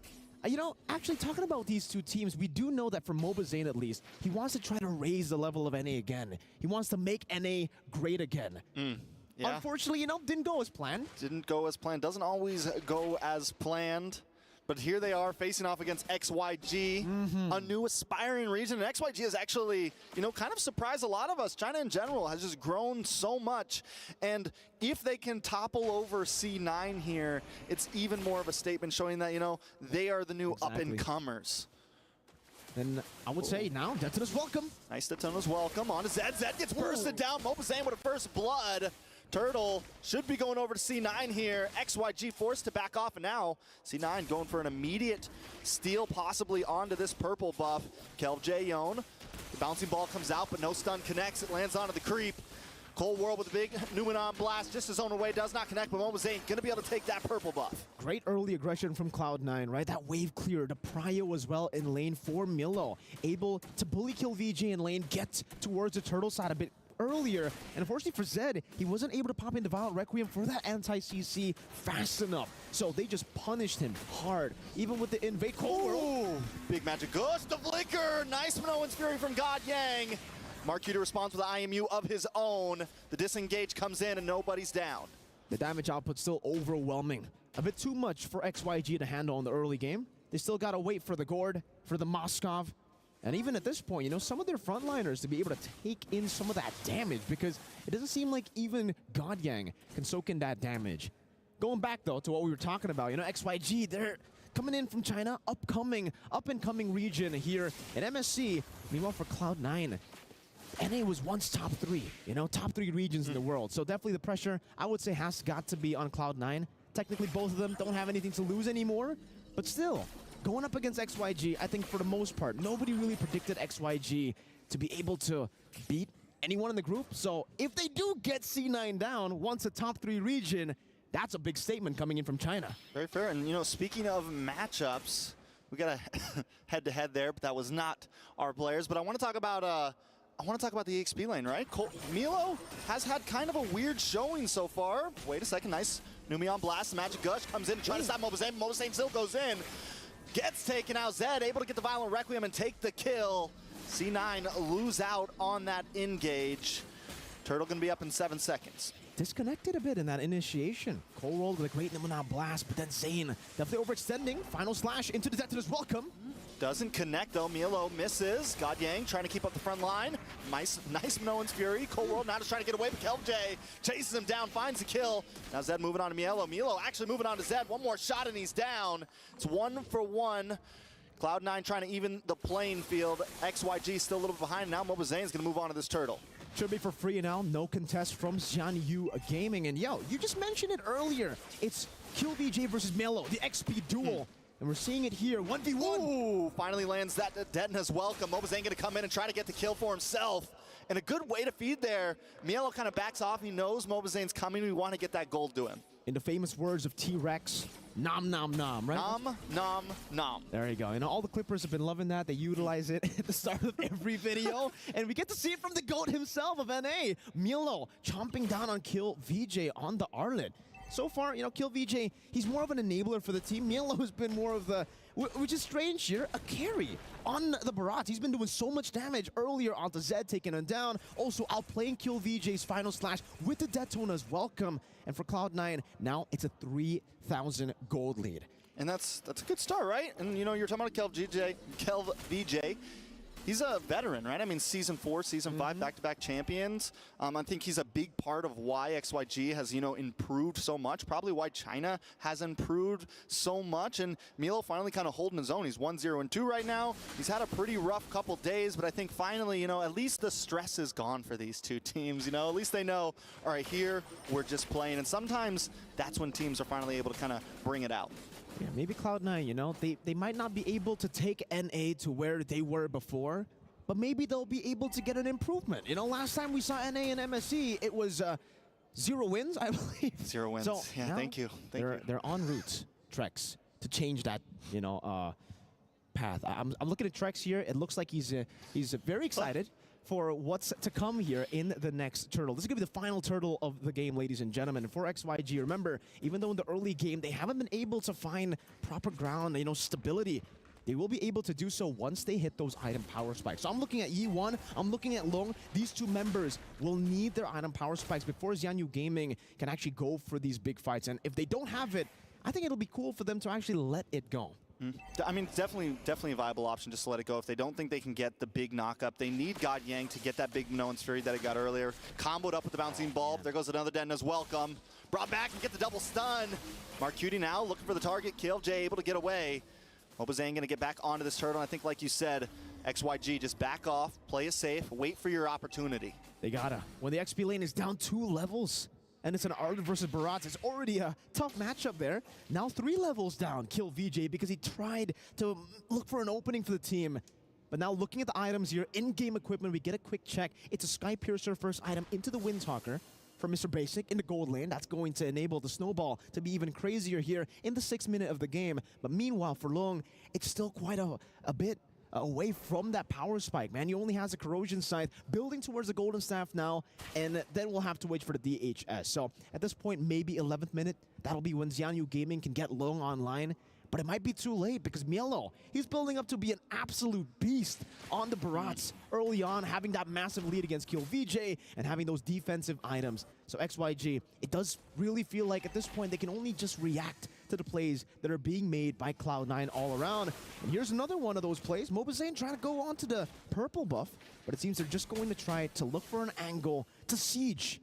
You know, actually talking about these two teams, we do know that for MobaZane at least, he wants to try to raise the level of NA again. He wants to make NA great again. Yeah. Unfortunately, you know, didn't go as planned. Didn't go as planned. Doesn't always go as planned. But here they are facing off against XYG, a new aspiring region. And XYG has actually, you know, kind of surprised a lot of us. China in general has just grown so much. And if they can topple over C9 here, it's even more of a statement showing that, you know, they are the new up-and-comers. Then I would say now, Detona's welcome. Nice Detona's welcome. On to Zed. Zed gets bursted down. MobaZane with a first blood. Turtle should be going over to C9 here. XYG forced to back off, and now C9 going for an immediate steal, possibly onto this purple buff. KelvJ Yone. The bouncing ball comes out, but no stun connects. It lands onto the creep. Cold World with a big Numenon blast, just his own way, does not connect, but MobaZane gonna be able to take that purple buff. Great early aggression from Cloud9, right? That wave clear, the prio as well in lane for Milo. Able to bully kill VJ in lane, get towards the turtle side a bit earlier, and unfortunately for Zed, he wasn't able to pop into Violent Requiem for that anti-CC fast enough. So they just punished him hard, even with the invade Cold World. Big magic ghost, the flicker, nice Minoan's Fury from God Yang. Marquita responds with an IMU of his own. The disengage comes in and nobody's down. The damage output still overwhelming. A bit too much for XYG to handle in the early game. They still gotta wait for the Gord, for the Moskov, and even at this point, you know, some of their frontliners to be able to take in some of that damage, because it doesn't seem like even Godyang can soak in that damage. Going back, though, to what we were talking about, you know, XYG, they're coming in from China, up-and-coming region here in MSC. Meanwhile, for Cloud9, NA was once top 3, you know, top 3 regions in the world. So definitely the pressure, I would say, has got to be on Cloud9. Technically, both of them don't have anything to lose anymore, but still, going up against XYG, I think for the most part, nobody really predicted XYG to be able to beat anyone in the group. So if they do get C9 down, once a top 3 region, that's a big statement coming in from China. Very fair. And, you know, speaking of matchups, we got a head-to-head there, but that was not our players. But I want to talk about the EXP lane, right? Milo has had kind of a weird showing so far. Wait a second, nice Numeon blast. The magic gush comes in, trying to stop MobaZane. MobaZane still goes in. Gets taken out. Zed able to get the Violent Requiem and take the kill. C9 lose out on that engage. Turtle gonna be up in 7 seconds. Disconnected a bit in that initiation. Cold World with a great Numenon blast, but then Zane definitely overextending. Final slash into the Detona's welcome. Doesn't connect though. Milo misses. God Yang trying to keep up the front line. Nice Minoan's Fury. Cold World now just trying to get away, but KelvJ chases him down, finds the kill. Now Zed moving on to Milo. Milo actually moving on to Zed. One more shot and he's down. It's 1 for 1. Cloud9 trying to even the playing field. XYG still a little bit behind. Now MobaZane's gonna move on to this turtle. Should be for free now. No contest from Xianyu Gaming. And yo, you just mentioned it earlier. It's KillVJ versus Melo, the XP duel. And we're seeing it here, 1v1. Ooh, finally lands that Detona's welcome. MobaZane gonna come in and try to get the kill for himself. And a good way to feed there. Mielo kind of backs off. He knows MobaZane's coming. We want to get that gold to him. In the famous words of T-Rex, nom nom nom, right? Nom nom nom. There you go. And all the Clippers have been loving that. They utilize it at the start of every video. And we get to see it from the GOAT himself of NA. Milo chomping down on KillVJ on the Arlet. So far, you know, KillVJ, he's more of an enabler for the team. Milo has been more of the, which is strange here, a carry on the Barat. He's been doing so much damage earlier onto Zed, taking him down. Also outplaying KillVJ's final slash with the Detona's welcome. And for Cloud9, now it's a 3,000 gold lead. And that's a good start, right? And you know, you're talking about KelvJ. He's a veteran, right? I mean, Season 4, Season 5, back-to-back champions. I think he's a big part of why XYG has, you know, improved so much. Probably why China has improved so much. And Milo finally kind of holding his own. He's 1-0-2 right now. He's had a pretty rough couple days, but I think finally, you know, at least the stress is gone for these two teams. You know, at least they know, all right, here we're just playing. And sometimes that's when teams are finally able to kind of bring it out. Yeah, maybe Cloud9, you know, they might not be able to take NA to where they were before, but maybe they'll be able to get an improvement. You know, last time we saw NA and MSC, it was 0 wins, I believe. 0 wins. So yeah, thank you. They're en route, Trex, to change that, you know, path. I'm looking at Trex here. It looks like he's very excited. for what's to come here in the next turtle. This is going to be the final turtle of the game, ladies and gentlemen. And for XYG, remember, even though in the early game they haven't been able to find proper ground, stability, they will be able to do so once they hit those item power spikes. So I'm looking at Yi1, I'm looking at Long. These two members will need their item power spikes before Xianyu Gaming can actually go for these big fights. And if they don't have it, I think it'll be cool for them to actually let it go. I mean, definitely a viable option just to let it go. If they don't think they can get the big knockup, they need God Yang to get that big Minoan's Fury that he got earlier. Comboed up with the bouncing bulb. There goes another Den as welcome. Brought back and get the double stun. Marcuti now looking for the target. KLJ able to get away. Mobazane going to get back onto this turtle. I think, like you said, XYG, just back off, play it safe, wait for your opportunity. They gotta. When the XP lane is down 2 levels, and it's an Ardent versus Barats, it's already a tough matchup there. Now 3 levels down, kill VJ because he tried to look for an opening for the team. But now looking at the items here, in-game equipment, we get a quick check. It's a Sky Piercer first item into the Windtalker from Mr. Basic in the gold lane. That's going to enable the snowball to be even crazier here in the 6th minute of the game. But meanwhile, for Long, it's still quite a bit away from that power spike, man. He only has a corrosion scythe building towards the golden staff now, and then we'll have to wait for the DHS. So at this point, maybe 11th minute, that'll be when Xianyu Gaming can get Long online. But it might be too late because Mielo, he's building up to be an absolute beast on the Barats early on, having that massive lead against Kill VJ and having those defensive items. So XYG, it does really feel like at this point they can only just react to the plays that are being made by Cloud9 all around. And here's another one of those plays. Mobazane trying to go on to the purple buff, but it seems they're just going to try to look for an angle to siege.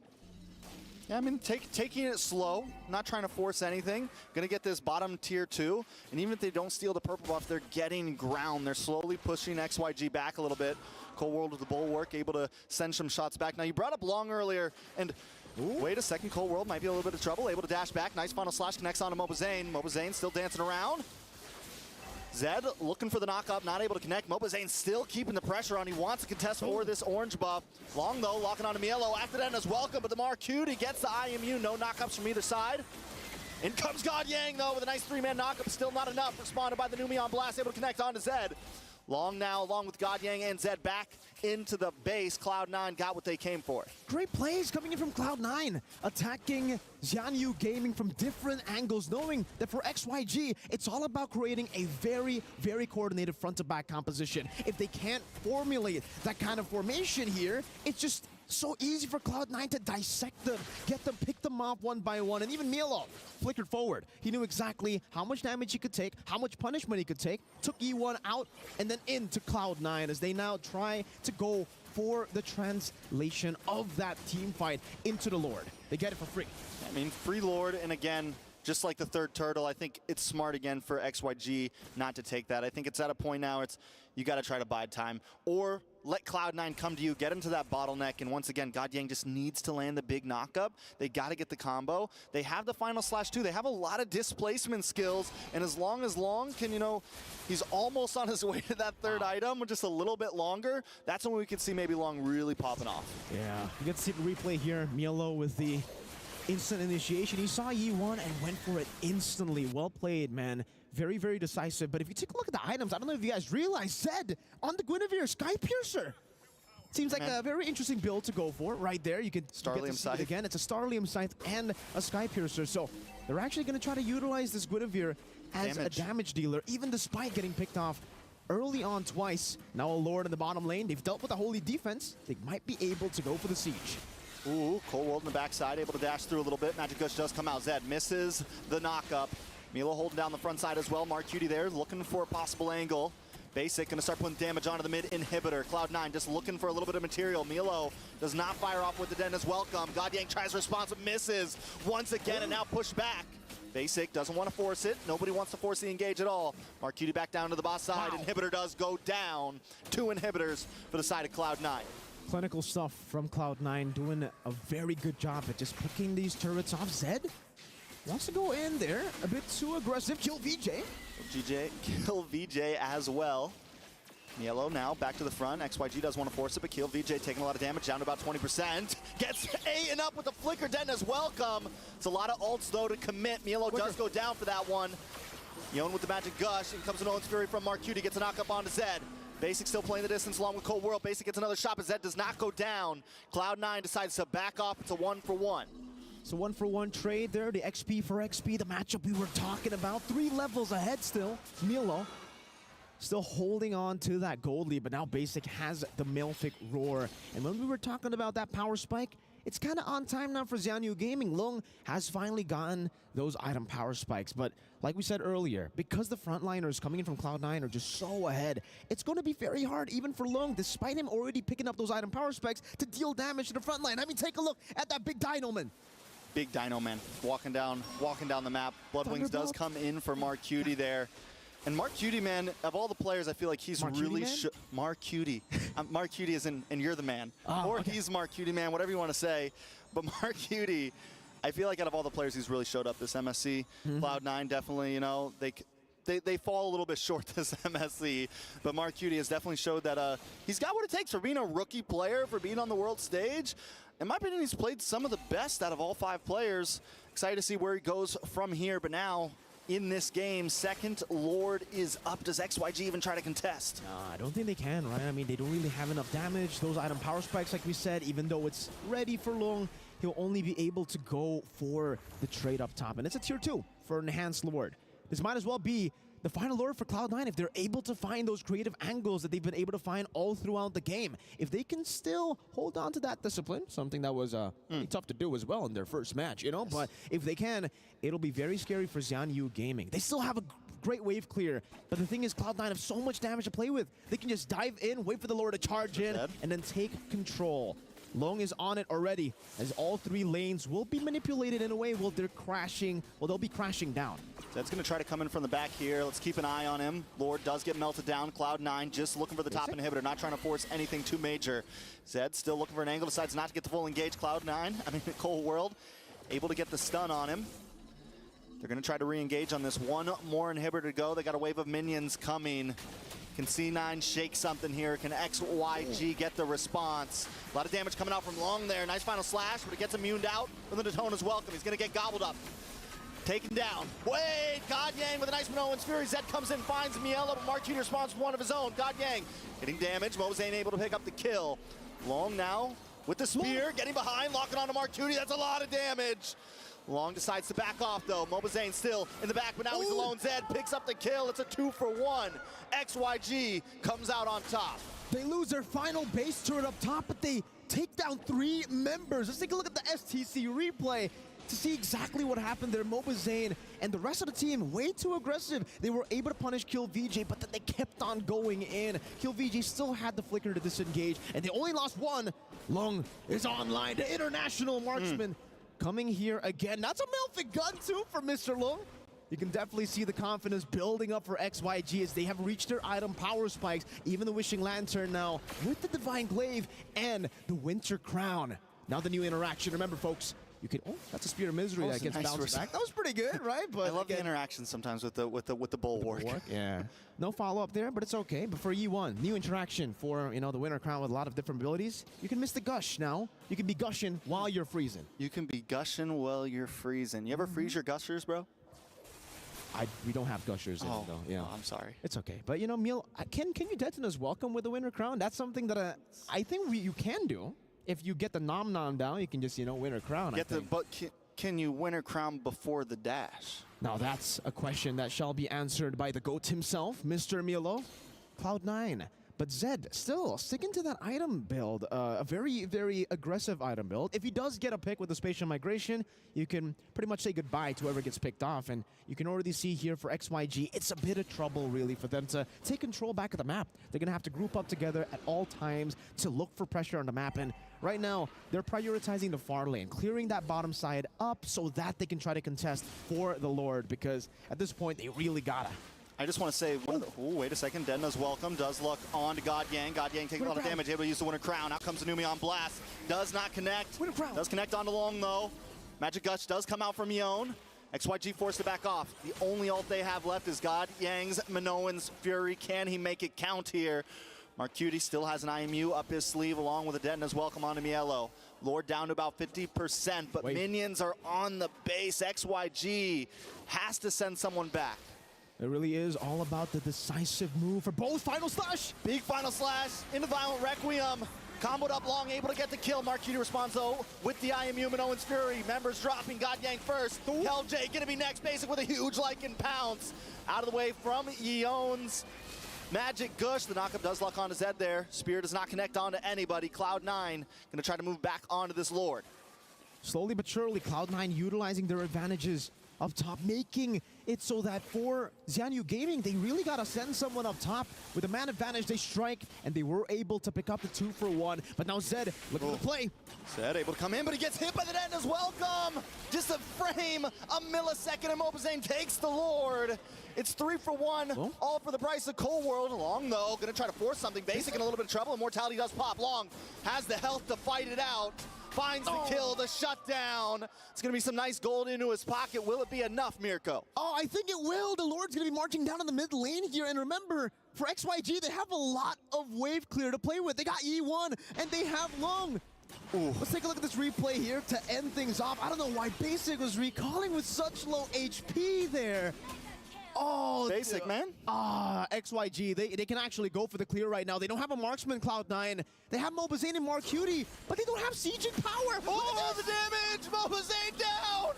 Yeah, I mean, taking it slow, not trying to force anything. Gonna get this bottom tier 2, and even if they don't steal the purple buff, they're getting ground. They're slowly pushing XYG back a little bit. Cold World with the bulwark, able to send some shots back. Now, you brought up Long earlier, and wait a second, Cold World might be a little bit of trouble. Able to dash back, nice final slash, connects onto Mobazane. Mobazane still dancing around. Zed looking for the knock-up, not able to connect. Mobazane still keeping the pressure on. He wants to contest for this orange buff. Long, though, locking onto Mielo. After that is welcome, but the Marcuti gets the IMU. No knockups from either side. In comes God Yang, though, with a nice 3-man knockup. Still not enough. Responded by the Numion Blast, able to connect onto Zed. Long now, along with God Yang and Zed, back into the base. Cloud9 got what they came for. Great plays coming in from Cloud9, attacking Xianyu Gaming from different angles, knowing that for XYG, it's all about creating a very, very coordinated front-to-back composition. If they can't formulate that kind of formation here, it's just so easy for Cloud9 to dissect them, get them, pick them off one by one, and even Mielo flickered forward. He knew exactly how much damage he could take, how much punishment he could take, took E1 out, and then into Cloud9 as they now try to go for the translation of that team fight into the Lord. They get it for free. I mean, free Lord, and again, just like the third turtle, I think it's smart again for XYG not to take that. I think it's at a point now, you got to try to bide time, or let Cloud9 come to you, get into that bottleneck, and once again, God Yang just needs to land the big knockup. They got to get the combo. They have the final slash too. They have a lot of displacement skills, and as long as Long can, he's almost on his way to that third item, just a little bit longer, that's when we could see maybe Long really popping off. Yeah, you get to see the replay here. Mielo with the instant initiation. He saw E1 and went for it instantly. Well played, man. Very, very decisive. But if you take a look at the items, I don't know if you guys realize, Zed on the Guinevere, Sky Piercer. Seems like a very interesting build to go for right there. You can Starlium Scythe again. It's a Starlium Scythe and a Sky Piercer. So they're actually going to try to utilize this Guinevere as a damage dealer, even despite getting picked off early on twice. Now a Lord in the bottom lane. They've dealt with a holy defense. They might be able to go for the siege. Ooh, Cold World in the backside, able to dash through a little bit. Magic Gush does come out. Zed misses the knockup. Mielo holding down the front side as well. Marcuti there, looking for a possible angle. Basic gonna start putting damage onto the mid inhibitor. Cloud9 just looking for a little bit of material. Mielo does not fire off with the den as welcome. God Yang tries response, but misses once again, and now pushed back. Basic doesn't want to force it. Nobody wants to force the engage at all. Marcuti back down to the boss side. Inhibitor does go down. 2 inhibitors for the side of Cloud9. Clinical stuff from Cloud9, doing a very good job at just picking these turrets off. Zed wants to go in there, a bit too aggressive. Kill VJ. Kill VJ as well. Mielo now back to the front. XYG does want to force it, but Kill VJ taking a lot of damage, down to about 20%. Gets A and up with the flicker den as welcome. It's a lot of ults though to commit. Mielo does go down for that one. Yon with the Magic Gush, and comes an Owen's Fury from Marcuti, gets a knock up onto Zed. Basic still playing the distance along with Cold World. Basic gets another shot, but Zed does not go down. Cloud9 decides to back off. It's a 1-for-1. So 1-for-1 trade there, the XP for XP, the matchup we were talking about. 3 levels ahead still. Milo still holding on to that gold lead, but now Basic has the Malefic Roar. And when we were talking about that power spike, it's kind of on time now for Xianyu Gaming. Lung has finally gotten those item power spikes, but like we said earlier, because the frontliners coming in from Cloud9 are just so ahead, it's going to be very hard even for Lung, despite him already picking up those item power spikes, to deal damage to the front line. I mean, take a look at that big Dino Man. Big Dino Man walking down the map. Bloodwings does come in for Mark Cutie there. And Mark Cutie, man, of all the players, I feel like he's Mark really... Cutie, Mark Cutie. Mark Cutie is in, and you're the man. Oh, or okay. he's Mark Cutie, man, whatever you want to say. But Mark Cutie, I feel like out of all the players, he's really showed up this MSC. Cloud9 definitely, you know, they fall a little bit short this MSC. But Mark Cutie has definitely showed that he's got what it takes for being a rookie player, for being on the world stage. In my opinion, he's played some of the best out of all 5 players. Excited to see where he goes from here, but now... in this game, second Lord is up. Does XYG even try to contest? I don't think they can, right? I mean, they don't really have enough damage. Those item power spikes, like we said, even though it's ready for Long, he'll only be able to go for the trade up top. And it's a tier 2 for Enhanced Lord. This might as well be the final Lord for Cloud9 if they're able to find those creative angles that they've been able to find all throughout the game. If they can still hold on to that discipline, something that was pretty tough to do as well in their first match, you know? Yes. But if they can, it'll be very scary for Xianyu Gaming. They still have a great wave clear, but the thing is Cloud9 have so much damage to play with. They can just dive in, wait for the Lord to charge in, and then take control. Long is on it already, as all 3 lanes will be manipulated in a way while they're crashing, well, they'll be crashing down. Zed's going to try to come in from the back here. Let's keep an eye on him. Lord does get melted down. Cloud9 just looking for the top inhibitor, not trying to force anything too major. Zed still looking for an angle, decides not to get the full engage. Cloud9, I mean, Cold World, able to get the stun on him. They're going to try to re-engage on this. 1 more inhibitor to go. They got a wave of minions coming. Can C9 shake something here? Can XYG get the response? A lot of damage coming out from Long there. Nice final slash, but it gets immuned out. But the Daytona's welcome. He's going to get gobbled up. Taken down. Wait, God Yang with a nice Minoan's Fury. Zed comes in, finds Miela, but Mark Cutie responds with one of his own. God Yang getting damage. Mobazane able to pick up the kill. Long now with the spear, getting behind, locking onto Mark Cutie. That's a lot of damage. Long decides to back off, though. Mobazane still in the back, but now he's alone. Zed picks up the kill. It's a 2-for-1. XYG comes out on top. They lose their final base turret up top, but they take down 3 members. Let's take a look at the STC replay to see exactly what happened there. Mobazane and the rest of the team way too aggressive. They were able to punish Kill VJ, but then they kept on going in. Kill VJ still had the flicker to disengage, and they only lost 1. Long is online. The international marksman coming here again. That's a Malefic gun too for Mr. Long. You can definitely see the confidence building up for XYG as they have reached their item power spikes. Even the Wishing Lantern now with the Divine Glaive and the Winter Crown. Now the new interaction. Remember, folks, you can. Oh, that's a Spear of Misery that gets bounced back. That was pretty good, right? But I love the interaction sometimes with the bulwark. Yeah. No follow up there, but it's okay. But for E1, new interaction for the Winter Crown with a lot of different abilities. You can miss the gush now. You can be gushing while you're freezing. You can be gushing while you're freezing. You ever freeze your gushers, bro? We don't have gushers in it, though. Yeah. I'm sorry. It's okay. But, Meal, can you detonate us welcome with the Winter Crown? That's something that I think you can do. If you get the nom down, you can just, Winter Crown, But can you Winter Crown before the dash? Now, that's a question that shall be answered by the GOAT himself, Mr. Milo. Cloud9. But Zed still sticking to that item build, a very, very aggressive item build. If he does get a pick with the Spatial Migration, you can pretty much say goodbye to whoever gets picked off. And you can already see here for XYG, it's a bit of trouble, really, for them to take control back of the map. They're going to have to group up together at all times to look for pressure on the map. And right now, they're prioritizing the far lane, clearing that bottom side up so that they can try to contest for the Lord, because at this point, they really gotta. I just want to say, wait a second. Denna's welcome. Does look on to God Yang. God Yang taking a lot of damage. Able to use the Winter Crown. Out comes Anumi on blast. Does not connect. Winter Crown. Does connect onto Long, though. Magic Gush does come out from Yeon. XYG forced to back off. The only ult they have left is God Yang's Minoan's Fury. Can he make it count here? Mark Cutie still has an IMU up his sleeve along with a Denna's welcome onto Mielo. Lord down to about 50%, but minions are on the base. XYG has to send someone back. It really is all about the decisive move for both. Final slash! Big final slash into Violent Requiem. Comboed up long, able to get the kill. Marquis responds though with the IMU and Owen's Fury. Members dropping, got yanked first. LJ gonna be next, Basic with a huge Lycan pounce. Out of the way from Eon's Magic Gush. The knockup does lock onto Zed there. Spear does not connect onto anybody. Cloud9 gonna try to move back onto this Lord. Slowly but surely, Cloud9 utilizing their advantages up top, making it so that for Xianyu Gaming, they really got to send someone up top. With a man advantage, they strike, and they were able to pick up the 2-for-1. But now Zed, look at the play. Zed able to come in, but he gets hit by the net as welcome. Just a frame, a millisecond, and Mobazane takes the Lord. It's 3-for-1, all for the price of Cold World. Long, though, gonna try to force something. Basic in a little bit of trouble. Immortality does pop. Long has the health to fight it out. Finds the kill, the shutdown. It's going to be some nice gold into his pocket. Will it be enough, Mirko? Oh, I think it will. The Lord's going to be marching down in the mid lane here. And remember, for XYG, they have a lot of wave clear to play with. They got E1, and they have Long. Ooh. Let's take a look at this replay here to end things off. I don't know why Basic was recalling with such low HP there. Oh, Basic, man. XYG, they can actually go for the clear right now. They don't have a marksman, Cloud9. They have Mobazane and Marcutie, but they don't have sieging power. Oh, the damage! Mobazane down!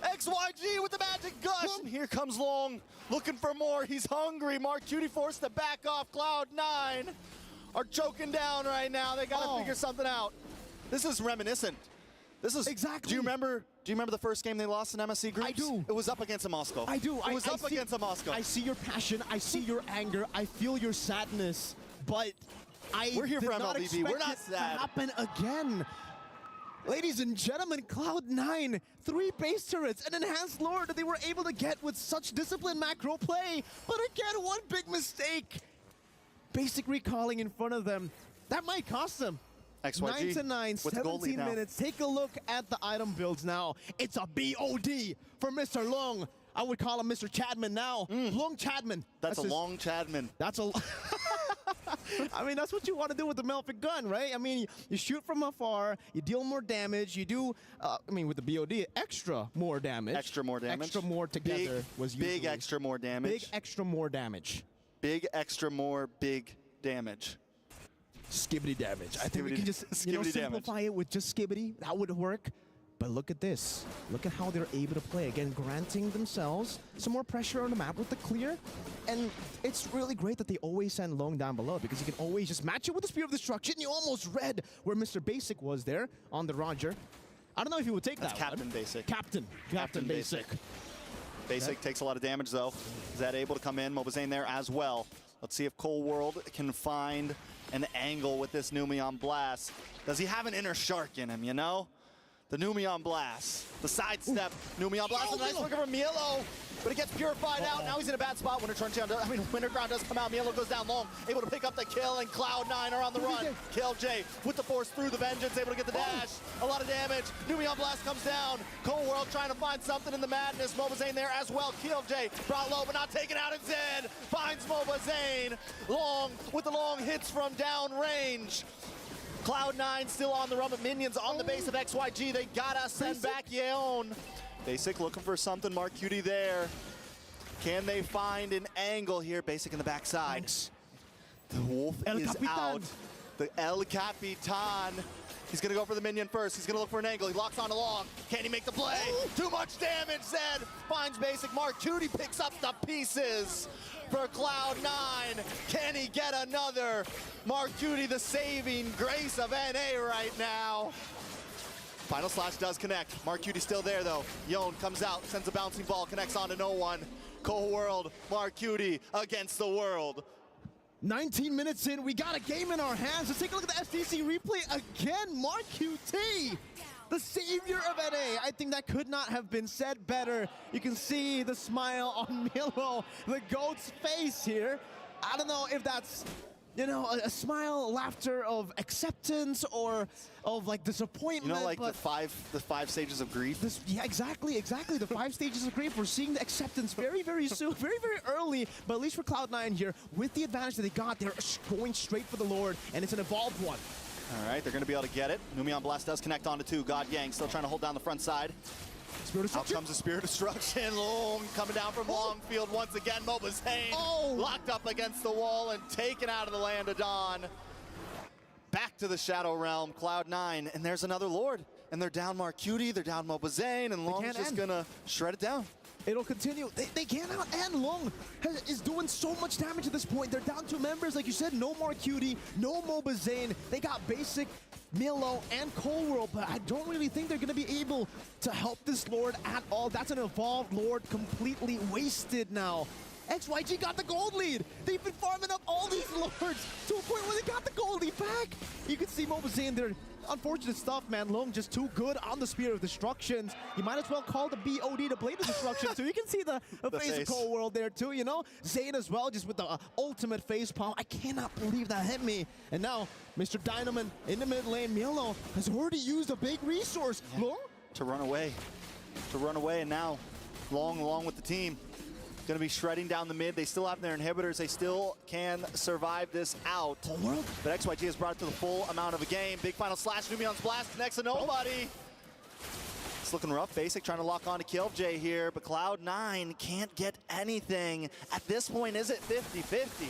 XYG with the Magic Gush, and here comes Long, looking for more. He's hungry. Marcutie forced to back off. Cloud9 are choking down right now. They gotta figure something out. This is reminiscent. This is exactly. Do you remember the first game they lost in MSC groups? I do. It was up against a Moscow. I do. It was up against a Moscow. I see your passion. I see your anger. I feel your sadness. But We're here did for not MLBB. expect We're not it sad. to happen again. Ladies and gentlemen, Cloud9, 3 base turrets, an enhanced Lord that they were able to get with such disciplined macro play. But again, one big mistake. Basic recalling in front of them. That might cost them. XYG 9-9, 17 minutes. Take a look at the item builds now. It's a BOD for Mr. Long. I would call him Mr. Chadman now. Long Chadman. That's a long Chadman. That's a... I mean, that's what you want to do with the Melfic gun, right? I mean, you shoot from afar, you deal more damage, you do, I mean, with the BOD, extra more damage. Extra more damage. Extra more together was usually... Big extra more damage. Big extra more damage. Big extra more big damage. Skibbity damage. I think we can just simplify it with just skibbity. That would work. But look at this. Look at how they're able to play. Again, granting themselves some more pressure on the map with the clear. And it's really great that they always send Long down below because you can always just match it with the Spear of Destruction. You almost read where Mr. Basic was there on the Roger. I don't know if he would take that Captain one. Basic. Captain Basic. Basic takes a lot of damage, though. Is that able to come in? Mobazane there as well. Let's see if Cold World can find an angle with this Numeon Blast. Does he have an inner shark in him, you know? The Numeon Blast. The sidestep. Numeon Blast. A nice look from Mielo. But it gets purified out. Now he's in a bad spot. Winterground does come out. Mielo goes down Long. Able to pick up the kill, and Cloud9 are on the run. KillJ with the force through the Vengeance. Able to get the dash. A lot of damage. Numeon Blast comes down. Cold World trying to find something in the madness. Mobazane there as well. KillJ brought low, but not taken out. And Zed finds Mobazane. Long with the long hits from downrange. Cloud9 still on the run, but minions on the base of XYG. They gotta send back Yeon. Basic looking for something. Marcutie there. Can they find an angle here? Basic in the backside. The Wolf is out. The El Capitan. He's gonna go for the minion first. He's gonna look for an angle. He locks on Long. Can he make the play? Too much damage. Zed finds Basic. Marcutie picks up the pieces for Cloud9. Can he get another? Marcutie, the saving grace of NA right now. Final slash does connect. Marcutie still there though. Yeon comes out, sends a bouncing ball, connects onto no one. Cold World, Marcutie against the world. 19 minutes in, we got a game in our hands. Let's take a look at the SDC replay again. Marcutie, the savior of NA. I think that could not have been said better. You can see the smile on Milo, the GOAT's face here. I don't know if that's, you know, a smile, laughter of acceptance or of like disappointment. You know, like the five stages of grief? Yeah, exactly. The 5 stages of grief. We're seeing the acceptance very, very soon, very, very early. But at least for Cloud9 here, with the advantage that they got, they're going straight for the Lord, and it's an evolved one. All right, they're going to be able to get it. Numeon Blast does connect onto 2. God Yang still trying to hold down the front side. Spirit Destruction. Out comes the Spirit Destruction. Long coming down from long field once again. Mobazane locked up against the wall and taken out of the land of Dawn. Back to the Shadow Realm, Cloud9, and there's another Lord. And they're down Marcuti, they're down Mobazane, and Long's just gonna shred it down. It'll continue. They can't out, and Long is doing so much damage at this point. They're down 2 members, like you said. No Marcuti, no Mobazane. They got Basic, Milo, and Cold World, but I don't really think they're going to be able to help this Lord at all. That's an evolved Lord completely wasted now. XYG got the gold lead. They've been farming up all these Lords to a point where they got the gold lead back. You can see Mobazane there. Unfortunate stuff, man. Long just too good on the Spear of Destructions. You might as well call the BOD the Blade of Destruction, so you can see the face of Cold World there, too, you know? Zane as well, just with the ultimate face palm. I cannot believe that hit me. And now, Mr. Dynaman in the mid lane. Milo has already used a big resource. Long? To run away, and now Long along with the team. Going to be shredding down the mid. They still have their inhibitors. They still can survive this out. But XYG has brought it to the full amount of a game. Big final slash. Numion's blast connects to nobody. It's looking rough. Basic trying to lock on to KillJ here, but Cloud9 can't get anything. At this point, is it 50-50?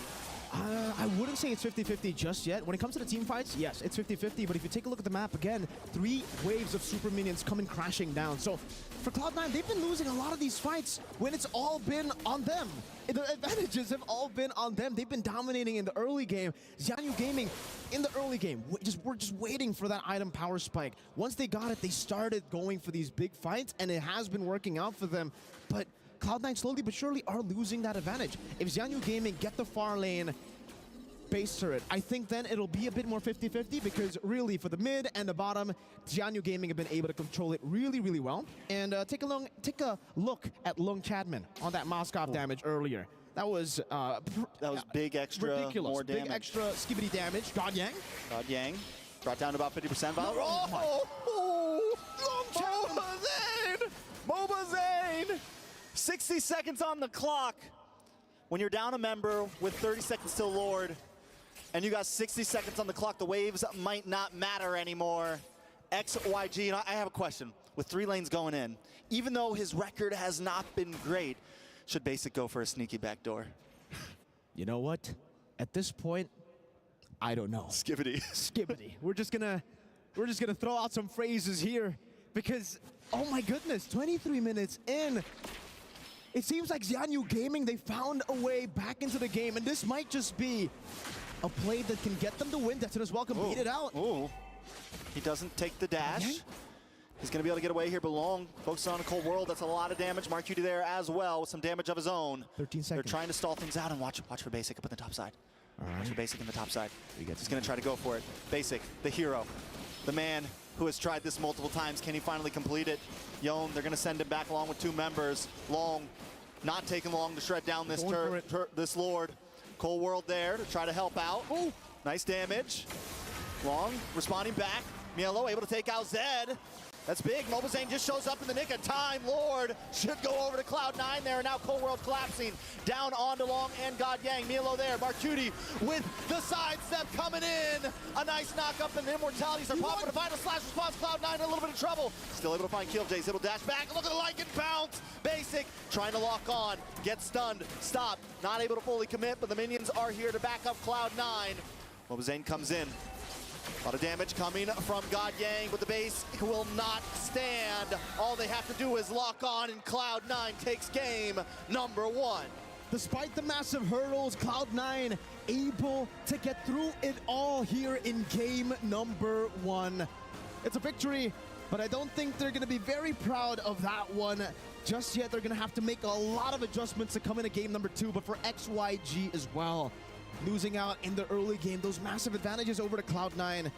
I wouldn't say it's 50-50 just yet. When it comes to the team fights, yes, it's 50-50. But if you take a look at the map again, 3 waves of super minions coming crashing down. So for Cloud9, they've been losing a lot of these fights when it's all been on them. The advantages have all been on them. They've been dominating in the early game. Xianyu Gaming in the early game, we're just waiting for that item power spike. Once they got it, they started going for these big fights, and it has been working out for them. But Cloud9 slowly but surely are losing that advantage. If Xianyu Gaming get the far lane base turret, I think then it'll be a bit more 50-50, because really for the mid and the bottom, Xianyu Gaming have been able to control it really, really well. And take a look at Lung Chadman on that Moskov damage earlier. That was big extra, ridiculous. More damage. Big extra skibbity damage. God Yang brought down to about 50%. Mobazane! 60 seconds on the clock. When you're down a member with 30 seconds till Lord, and you got 60 seconds on the clock, the waves might not matter anymore. XYG, and I have a question. With 3 lanes going in, even though his record has not been great, should Basic go for a sneaky backdoor? You know what? At this point, I don't know. Skibbity. Skibbity. We're just gonna throw out some phrases here, because oh my goodness, 23 minutes in. It seems like Xianyu Gaming, they found a way back into the game, and this might just be a play that can get them to win. That's as well can beat it out. Ooh. He doesn't take the dash. Okay. He's going to be able to get away here, but Long focused on a Cold World. That's a lot of damage. Marcuti there as well with some damage of his own. 13 seconds. They're trying to stall things out, and watch for Basic up in the top side. All right. Watch for Basic in the top side. He's going to try to go for it. Basic, the hero, the man who has tried this multiple times. Can he finally complete it? Yon, they're going to send him back along with 2 members. Long, not taking long to shred down this this Lord. Cold World there to try to help out. Ooh, nice damage. Long responding back. Mielo able to take out Zed. That's big. Mobazane just shows up in the nick of time. Lord should go over to Cloud9 there, and now Cold World collapsing down onto Long and God Yang. Mielo there. Marcuti with the sidestep coming in. A nice knock up, and the Immortalities are popping. A final slash response. Cloud9 in a little bit of trouble. Still able to find KillJ. It'll dash back. Look at the Lycan bounce. Basic trying to lock on. Gets stunned. Stop. Not able to fully commit, but the minions are here to back up Cloud9. Mobazane comes in. A lot of damage coming from God Yang, but the base will not stand. All they have to do is lock on, and Cloud9 takes game number 1. Despite the massive hurdles, Cloud9 able to get through it all here in game number 1. It's a victory, but I don't think they're going to be very proud of that one just yet. They're going to have to make a lot of adjustments to come into game number 2, but for XYG as well. Losing out in the early game, those massive advantages over to Cloud9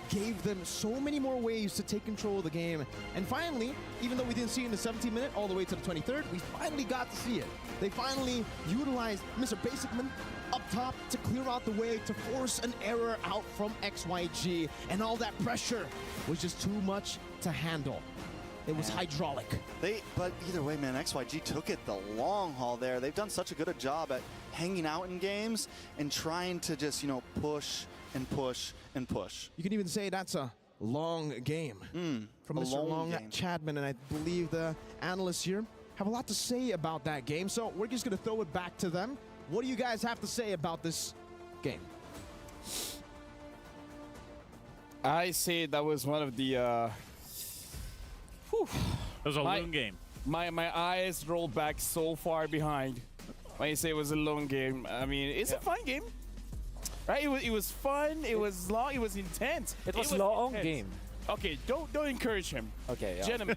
gave them so many more ways to take control of the game. And finally, even though we didn't see it in the 17th minute all the way to the 23rd, we finally got to see it. They finally utilized Mr. Basicman up top to clear out the way, to force an error out from XYG. And all that pressure was just too much to handle. It was hydraulic. But either way, man, XYG took it the long haul there. They've done such a good job at hanging out in games and trying to just, push and push and push. You can even say that's a long game from a Mr. long Long game. Chadman, and I believe the analysts here have a lot to say about that game. So we're just going to throw it back to them. What do you guys have to say about this game? I say that was one of the. It was a long game. My eyes rolled back so far behind when you say it was a long game. I mean, it's a fun game, right? It was fun. It was long. It was intense. It was long game. Okay, don't encourage him. Okay, yeah. Gentlemen,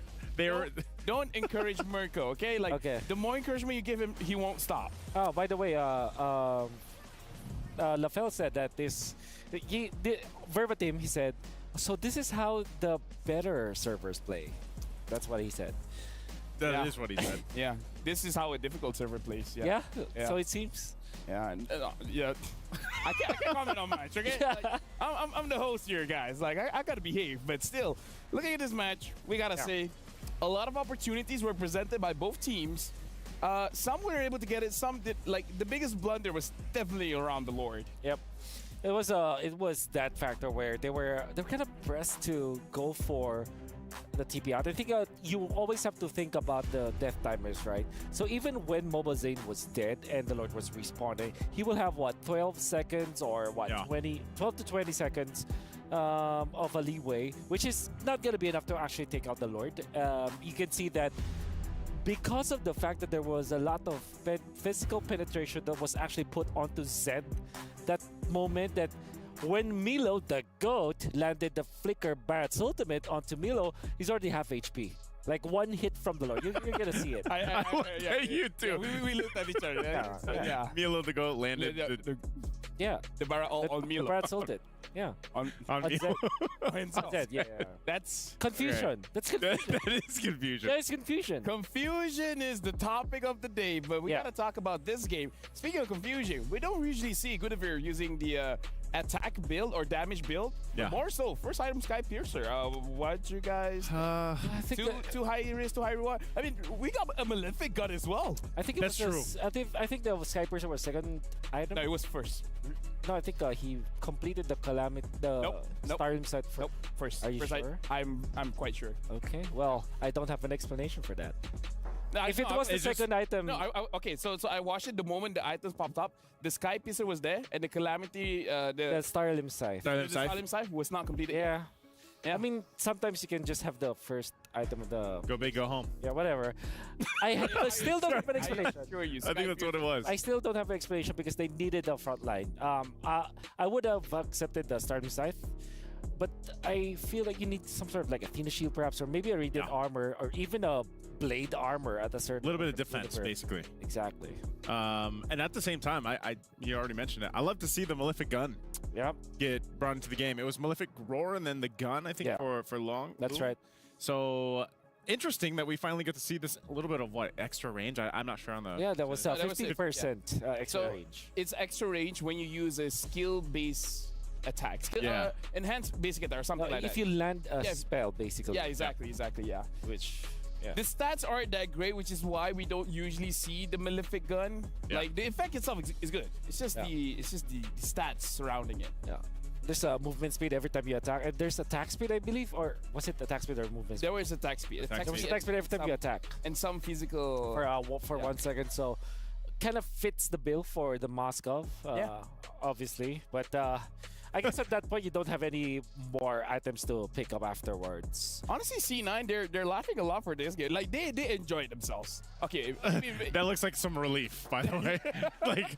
don't encourage Mirko. Okay, like the more encouragement you give him, he won't stop. Oh, by the way, LaFell said that verbatim, he said, so this is how the better servers play. That's what he said. That is what he said. Yeah, this is how a difficult server plays. Yeah, so it seems. Yeah, yeah. I can't comment on much, okay? Like, I'm the host here, guys. Like, I gotta behave, but still, looking at this match, we gotta say, a lot of opportunities were presented by both teams. Some were able to get it, some did. Like, the biggest blunder was definitely around the Lord. Yep. It was that factor where they were kind of pressed to go for the TP out. I think you always have to think about the death timers, right? So even when Mobile Zane was dead and the Lord was respawning, he will have what, 12 seconds or what, 12 to 20 seconds of a leeway, which is not going to be enough to actually take out the Lord. You can see that because of the fact that there was a lot of physical penetration that was actually put onto Zed, that moment that when Milo, the GOAT, landed the Flicker Barrett's ultimate onto Milo, he's already half HP. Like one hit from the Lord. You're going to see it. You too. Yeah, we looked at each other. Yeah. Milo the GOAT landed. The Barrett on Milo. The Barrett's ultimate. Yeah. On Zed. On Zed, yeah. That's confusion. Okay. That's confusion. That is confusion. That is confusion. Confusion is the topic of the day, but we gotta talk about this game. Speaking of confusion, we don't usually see Guinevere using the attack build or damage build. Yeah. But more so, first item Sky Piercer. What you guys? I think too high risk, too high reward. I mean, we got a Malefic gun as well. I think That's true. I think the Sky Piercer was second item. No, it was first. No, I think he completed the Calamity, the Stardom set first. Nope, first. Are you first sure? I'm quite sure. Okay, well, I don't have an explanation for that. No, If it was the second item... No, okay, so I watched it the moment the items popped up. The Sky Piercer was there, and the Calamity... the Starlim Scythe. Starlim Scythe was not completed. Yeah. I mean, sometimes you can just have the first item of the... Go big, go home. Yeah, whatever. I still don't have an explanation. I think that's what it was. I still don't have an explanation because they needed a front line. I would have accepted the Starlim Scythe, but I feel like you need some sort of like Athena Shield perhaps, or maybe a Radiant Armor, or even a Blade Armor at a certain... A little bit of defense, basically. Exactly. And at the same time, you already mentioned it, I love to see the Malefic gun get brought into the game. It was Malefic Roar and then the gun, I think, for long. That's right. So interesting that we finally get to see this a little bit of extra range. I'm not sure on the... Yeah, that was 50% extra range. It's extra range when you use a skill-based attack. Enhanced basic attack or something like that. If you land a spell, basically. Yeah, exactly, yeah. Which... Yeah. The stats aren't that great, which is why we don't usually see the Malefic gun. Like the effect itself is good. It's just the stats surrounding it. Yeah. There's a movement speed every time you attack. And there's attack speed, I believe, or was it attack speed or movement speed? There was attack speed. There was attack speed every time you attack. And some physical for 1 second. So kind of fits the bill for the Moskov, obviously. But I guess at that point you don't have any more items to pick up afterwards. Honestly, C9 they're laughing a lot for this game. Like they enjoy themselves. Okay, that looks like some relief, by the way.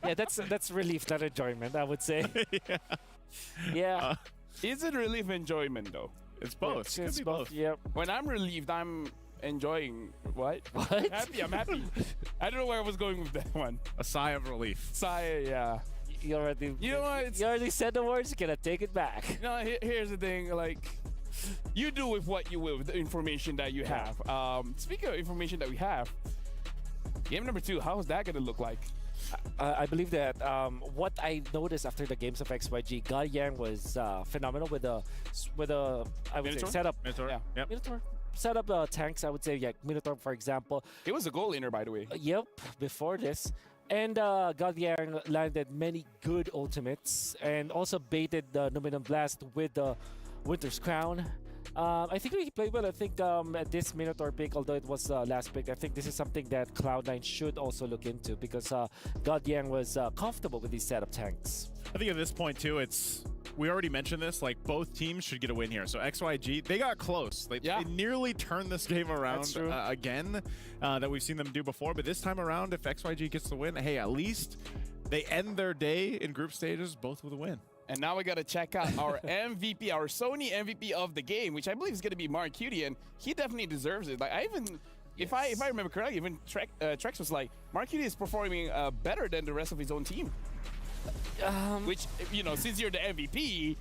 Yeah, that's relief, not enjoyment, I would say. Yeah. Is it relief enjoyment though? It's both. It's both. Yep. When I'm relieved, I'm enjoying what? What? I'm happy. I don't know where I was going with that one. A sigh of relief. Sigh, yeah. You already said the words. You cannot take it back. No, here's the thing. Like, you do with what you will with the information that you have. Speaking of information that we have, game number 2. How is that going to look like? I believe that what I noticed after the games of XYG, God Yang was phenomenal with a I would say setup. Minotaur. Yeah. Yep. Minotaur. Set up tanks. I would say Minotaur, for example. He was a goal laner, by the way. Yep. Before this. And God Yang landed many good ultimates and also baited the Numinum Blast with the Winter's Crown. I think he played well. I think at this Minotaur pick, although it was last pick, I think this is something that Cloud9 should also look into because God Yang was comfortable with these setup tanks. I think at this point too, we already mentioned this, like both teams should get a win here. So XYG, they got close. They nearly turned this game around again that we've seen them do before. But this time around, if XYG gets the win, hey, at least they end their day in group stages both with a win. And now we got to check out our MVP, our Sony MVP of the game, which I believe is going to be Mark Cutie, and he definitely deserves it. Like if I remember correctly, even Trex was like, Mark Cutie is performing better than the rest of his own team. Which, you know, since you're the MVP,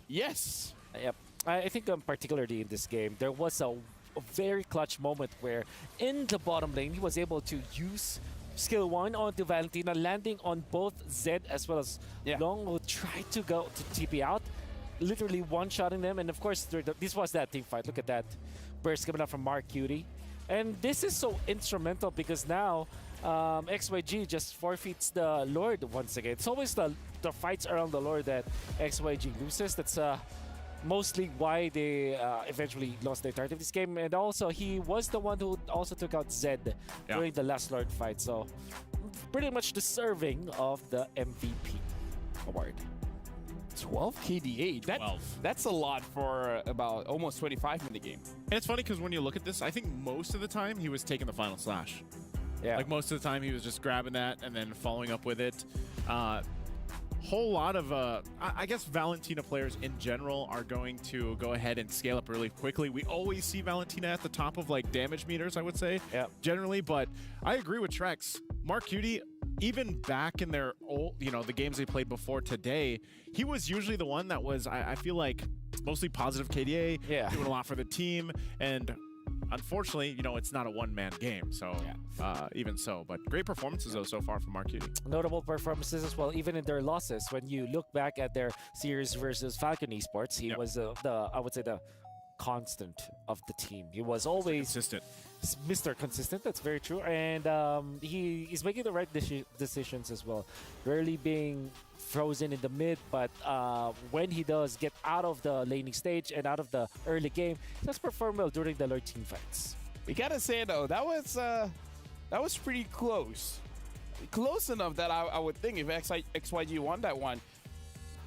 yes. Yep. I think particularly in this game, there was a very clutch moment where in the bottom lane, he was able to use skill 1 onto Valentina, landing on both Zed as well as Long, who tried to go to TP out, literally one-shotting them. And of course, this was that team fight. Look at that burst coming out from Mark Cutie. And this is so instrumental because now XYG just forfeits the Lord once again. It's always the fights around the Lord that XYG loses. That's mostly why they eventually lost the entirety of this game. And also, he was the one who also took out Zed during the last Lord fight. So, pretty much deserving of the MVP award. 12 KDA. That's a lot for about almost 25 in the game. And it's funny because when you look at this, I think most of the time he was taking the final slash. Yeah. Like most of the time he was just grabbing that and then following up with it. Whole lot of, I guess Valentina players in general are going to go ahead and scale up really quickly. We always see Valentina at the top of like damage meters, I would say, generally. But I agree with Trex. Mark Cutie, even back in their old, the games they played before today, he was usually the one that was, I feel like, mostly positive KDA, doing a lot for the team. And unfortunately, it's not a one-man game, so even so. But great performances, though, so far from Mark Cutie. Notable performances as well, even in their losses. When you look back at their series versus Falcon Esports, he was I would say, the constant of the team. He was always consistent. Mr. Consistent, that's very true. And he is making the right decisions as well. Rarely being frozen in the mid, but when he does get out of the laning stage and out of the early game, he does perform well during the Lord team fights. We gotta say though, that was pretty close. Close enough that I would think if XYG won that one,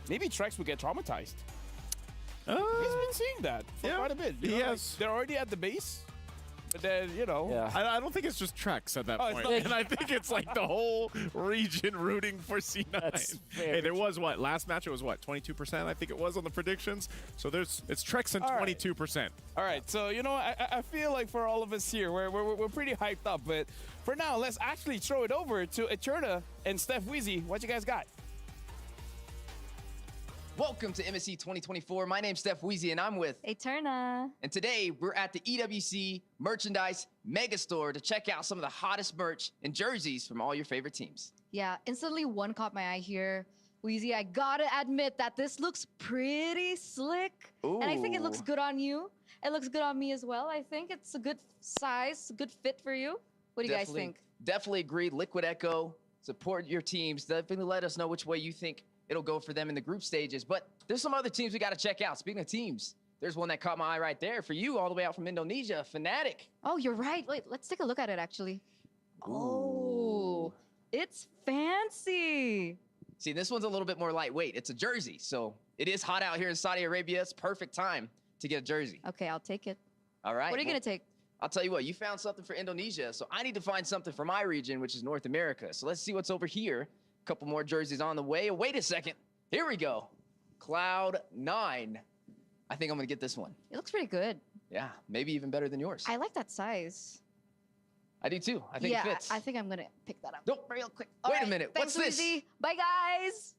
maybe Trex would get traumatized. He's been seeing that for quite a bit. They're already at the base. But then, I don't think it's just Trex at that point. And I think it's like the whole region rooting for C9. Hey, there was last match it was 22%, I think it was on the predictions. So it's Trex and 22%. All right, so I feel like for all of us here, we're pretty hyped up. But for now, let's actually throw it over to Eterna and Steph Weezy. What you guys got? Welcome to MSC 2024. My name's Steph Weezy, and I'm with Eterna. And today, we're at the EWC Merchandise Megastore to check out some of the hottest merch and jerseys from all your favorite teams. Yeah, instantly one caught my eye here. Weezy, I gotta admit that this looks pretty slick. Ooh. And I think it looks good on you. It looks good on me as well. I think it's a good size, good fit for you. What do you guys think? Definitely agree. Liquid Echo, support your teams. Definitely let us know which way you think it'll go for them in the group stages. But there's some other teams we got to check out. Speaking of teams, there's one that caught my eye right there for you all the way out from Indonesia, Fnatic. Oh, you're right. Wait, let's take a look at it, actually. Ooh. Oh, it's fancy. See, this one's a little bit more lightweight. It's a jersey, so it is hot out here in Saudi Arabia. It's perfect time to get a jersey. Okay, I'll take it. All right. What are you going to take? I'll tell you what, you found something for Indonesia, so I need to find something for my region, which is North America. So let's see what's over here. A couple more jerseys on the way. Wait a second. Here we go. Cloud9. I think I'm going to get this one. It looks pretty good. Yeah, maybe even better than yours. I like that size. I do too. I think it fits. I think I'm going to pick that up real quick. Wait a minute. Thanks, What's this? Weezy. Bye, guys.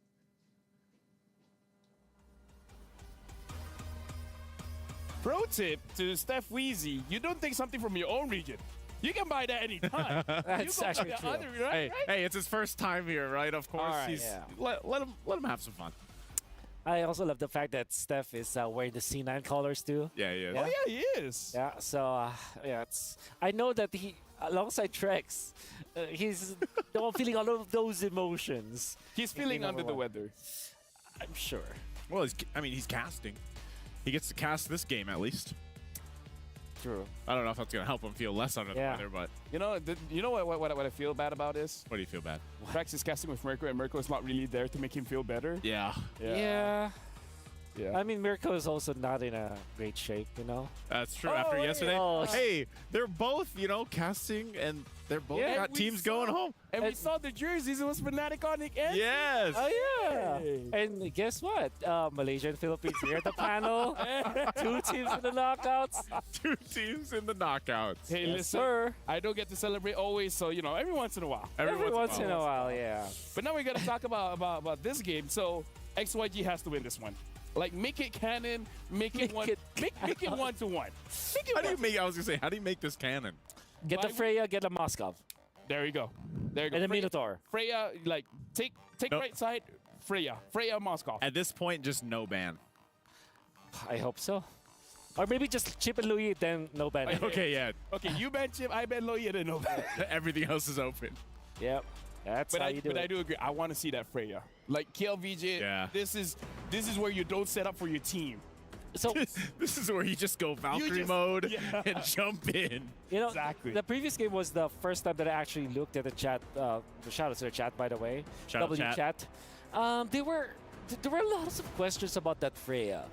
Pro tip to Steph Weezy, you don't take something from your own region. You can buy that anytime. That's actually true. Right? Hey, it's his first time here, right? Of course. Right, let him have some fun. I also love the fact that Steph is wearing the C9 colors too. Yeah, he is. Oh, yeah, he is. Yeah, so I know that he, alongside Trex, he's the one feeling all of those emotions. He's feeling under the weather. I'm sure. Well, he's casting. he gets to cast this game at least. True. I don't know if that's going to help him feel less under the weather, but... You know what I feel bad about is? What do you feel bad? Prax is casting with Mirko, and Mirko is not really there to make him feel better. Yeah. Yeah. I mean, Mirko is also not in a great shape, you know? That's true. After yesterday, hey, they're both, you know, casting, and they're both got teams going home. And we saw the jerseys. It was Fnatic on the end. Yes. Oh, yeah. And guess what? Malaysia and Philippines here at the panel. 2 teams in the knockouts. 2 teams in the knockouts. Hey, listen, sir. I don't get to celebrate always, so, you know, every once in a while. Every once in a while, yeah. But now we're going to talk about this game. So XYG has to win this one. Like, make it canon, make it 1-1. How do you make? I was gonna say, how do you make this canon? Get the Freya, get the Moskov. There you go. There you go. And the Minotaur. Freya, like, take right side. Freya, Moskov. At this point, just no ban. I hope so. Or maybe just Chip and Louis, then no ban. Okay, yeah. Okay, you ban Chip, I ban Louis, and then no ban. Everything else is open. Yep. That's how you do it. But I do agree. I want to see that Freya. Like KLVJ, this is where you don't set up for your team. So this is where you just go Valkyrie mode and jump in. You know, exactly. The previous game was the first time that I actually looked at the chat. Shout out to the chat, by the way. Shout out chat. There were lots of questions about that Freya,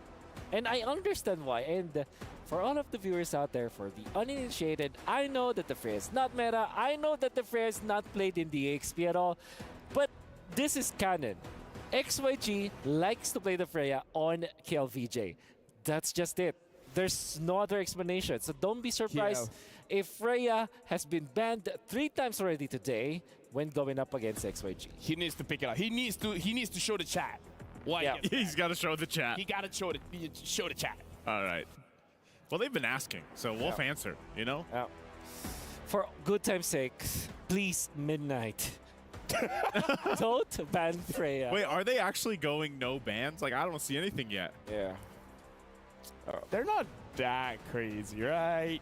and I understand why. And for all of the viewers out there, for the uninitiated, I know that the Freya is not meta. I know that the Freya is not played in the XP at all, but this is canon. XYG likes to play the Freya on KLVJ. That's just it. There's no other explanation. So don't be surprised if Freya has been banned 3 times already today when going up against XYG. He needs to pick it up. He needs to show the chat. Why? Yeah. He's got to show the chat. He got to show the chat. All right. Well, they've been asking, so Wolf answer, you know? For good time's sake, please, Midnight. Don't ban Freya. Wait, are they actually going no bans? Like, I don't see anything yet. Yeah. They're not that crazy, right?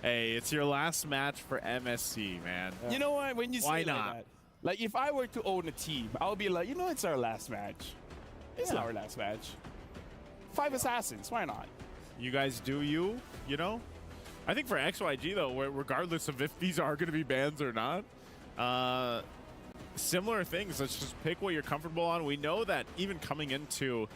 Hey, it's your last match for MSC, man. You know what? When you say Why like not? that, like if I were to own a team, I would be like, you know, it's our last match. It's our last match. 5 assassins. Why not? You guys do you know? I think for XYG, though, regardless of if these are going to be bans or not, similar things. Let's just pick what you're comfortable on. We know that even coming into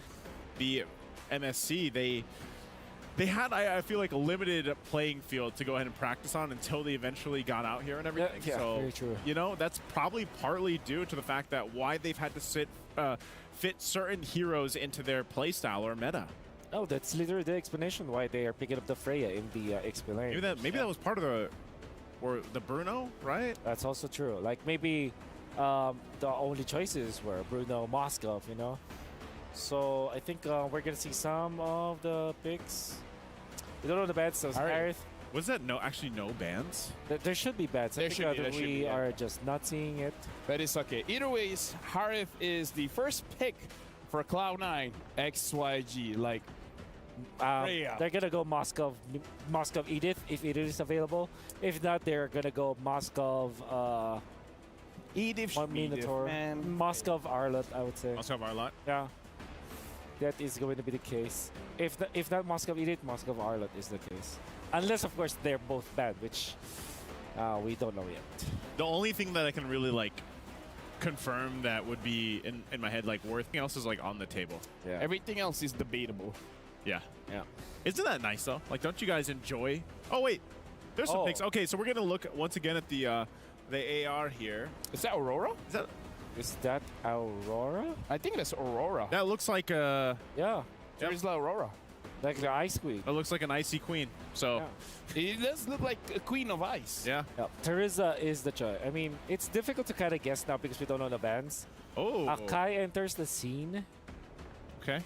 the MSC, they had, I feel like, a limited playing field to go ahead and practice on until they eventually got out here and everything. Yeah, so, very true. you know, that's probably partly due to the fact that why they've had to fit certain heroes into their playstyle or meta. Oh, that's literally the explanation why they are picking up the Freya in the XP lane. Maybe that was part of the Bruno, right? That's also true. Like maybe the only choices were Bruno, Moskov, you know. So I think we're gonna see some of the picks. We don't know the bans, so Harith. Was that actually no bans? There should be bans. I think we are just not seeing it. But it's okay. Either ways, Harith is the first pick for Cloud9 XYG. Like, they're gonna go Moskov Edith if Edith is available. If not, they're gonna go Moskov Edith Minotaur, man. Moskov Arlot, I would say. Moskov Arlot. Yeah, that is going to be the case. If not Moskov Edith, Moskov Arlot is the case. Unless of course they're both bad, which we don't know yet. The only thing that I can really like confirm that would be in my head like worth everything else is like on the table. Yeah. Everything else is debatable. Yeah. Yeah. Isn't that nice though? Like, don't you guys enjoy? Oh wait, there's some picks. Okay, so we're gonna look once again at the AR here. Is that Aurora? Is that Aurora? I think that's Aurora. That looks like yeah. There's the Aurora. Like the Ice Queen. It looks like an icy queen. So it does look like a queen of ice. Yeah. Teresa is the choice. I mean, it's difficult to kind of guess now because we don't know the bans. Oh. Akai enters the scene. Okay.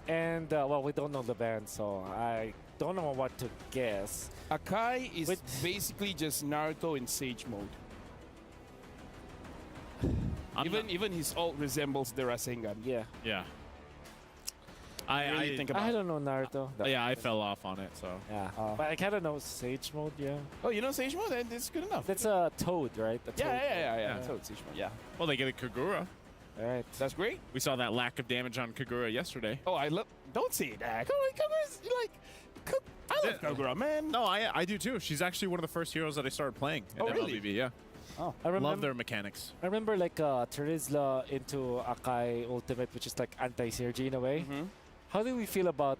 And, well, we don't know the band, so I don't know what to guess. Akai is basically just Naruto in Sage mode. Even his ult resembles the Rasengan. Yeah. Yeah. I don't know Naruto. Yeah, I fell off on it, so. Yeah. But I kind of know Sage mode, yeah. Oh, you know Sage mode? Then it's good enough. That's a Toad, right? A Toad. Yeah. Toad, Sage mode, yeah. Well, they get a Kagura. All right. That's great. We saw that lack of damage on Kagura yesterday. Oh, don't say that. Kagura's like, I love Kagura, man. No, I do too. She's actually one of the first heroes that I started playing in MLBB. Yeah. Oh, I remember, love their mechanics. I remember like Terizla into Akai Ultimate, which is like anti-Sergi in a way. How do we feel about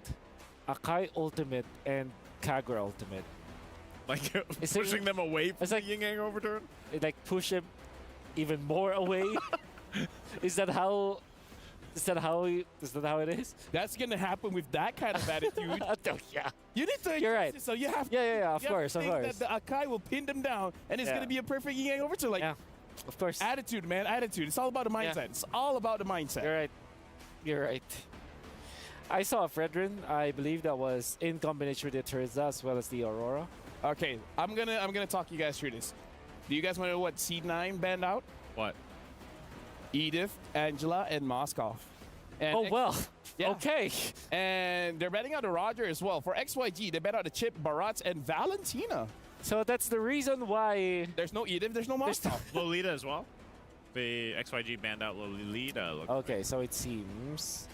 Akai Ultimate and Kagura Ultimate? Like pushing them away from the Yin Yang overturn? Like push him even more away? Is that how it is? That's gonna happen with that kind of attitude. Yeah. You need to. You're right. So you have. Yeah. Of course. That the Akai will pin them down, and it's gonna be a perfect yin yang overturn. Like, of course. Attitude, man. Attitude. It's all about the mindset. It's all about the mindset. You're right. I saw a Fredrin. I believe that was in combination with the Terizla as well as the Aurora. Okay, I'm gonna talk you guys through this. Do you guys want to know what C9 banned out? What? Edith, Angela, and Moskov. And okay. And they're betting out the Roger as well. For XYG, they bet out the Chip, Barats, and Valentina. So that's the reason why there's no Edith, there's no Moskov. Lolita as well. The XYG banned out Lolita. Okay, so it seems.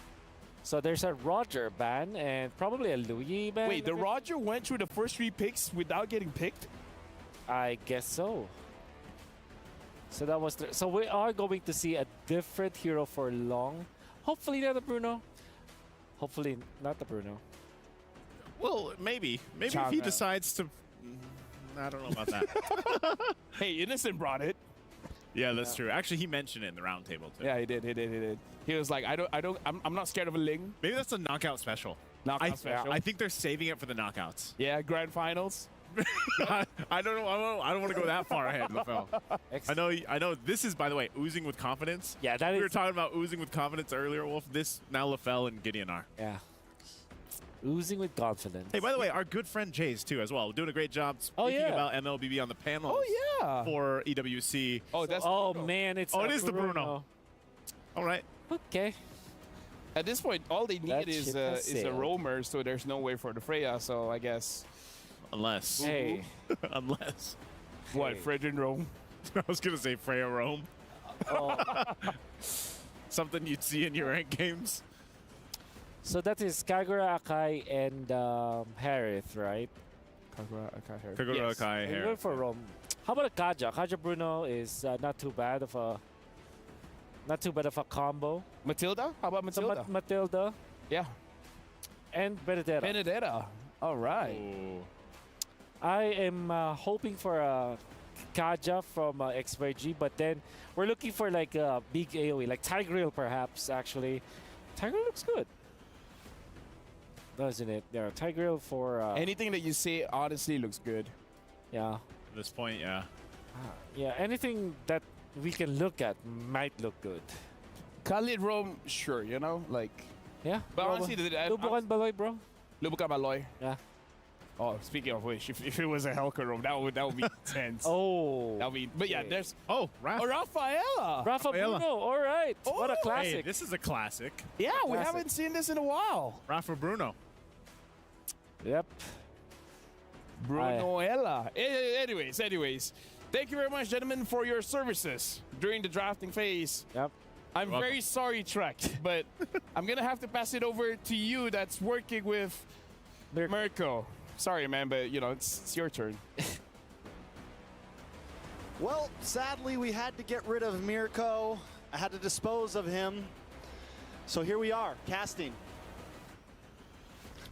So there's a Roger ban and probably a Louis ban. Wait, the Roger went through the first 3 picks without getting picked? I guess so. So that was so we are going to see a different hero for long. Hopefully not the Bruno. Hopefully not the Bruno. Well, maybe if he decides to. I don't know about that. Hey, Innocent brought it. Yeah, that's true. Actually, he mentioned it in the roundtable too. Yeah, he did. He was like, I'm not scared of a Ling. Maybe that's a knockout special. Special. I think they're saving it for the knockouts. Yeah, grand finals. I don't know. I don't want to go that far ahead, LaFell. I know. This is, by the way, oozing with confidence. Yeah, we were talking about oozing with confidence earlier, Wolf. This now LaFell and Gideon are. Yeah. Oozing with confidence. Hey, by the way, our good friend Jays too, as well, doing a great job speaking about MLBB on the panel. For EWC. Oh, that's. Oh man, it's. It is the Bruno. All right. Okay. At this point, all they need is a roamer, so there's no way for the Freya. So I guess. Unless. Hey. Unless. What, Fredrin Rome? I was going to say Freya Rome. Oh. Something you'd see in your rank games. So that is Kagura, Akai, and Harith, right? Kagura, Akai, Harith. Kagura, Yes. Akai, We're Harith. going for Rome. How about a Kaja? Kaja Bruno is not too bad of a combo. Matilda? How about Matilda? So Matilda. Yeah. And Benedetta. Benedetta. All right. Ooh. I am hoping for a Kaja from XYG, but then we're looking for like a big AoE, like Tigreal perhaps, actually. Tigreal looks good, doesn't it? Yeah, Tigreal for... Anything that you say honestly looks good. Yeah. At this point, yeah. Yeah, anything that we can look at might look good. Khalid Rome, sure, you know, like... Yeah. But honestly, Lubukan Baloy, bro. Lubukan Baloy. Yeah. Oh, speaking of which, if it was a Helka Rome, that would be intense. Oh. That would be... But yeah, there's... Rafaela. Rafaela. Bruno, all right. What a classic. Hey, this is a classic. Yeah, we haven't seen this in a while. Rafa Bruno. Yep. Brunoella. Anyways. Thank you very much, gentlemen, for your services during the drafting phase. Yep. I'm very sorry, Trek, but I'm going to have to pass it over to you that's working with Mirko. Sorry, man, but, you know, it's your turn. Well, sadly, we had to get rid of Mirko. I had to dispose of him. So here we are, casting.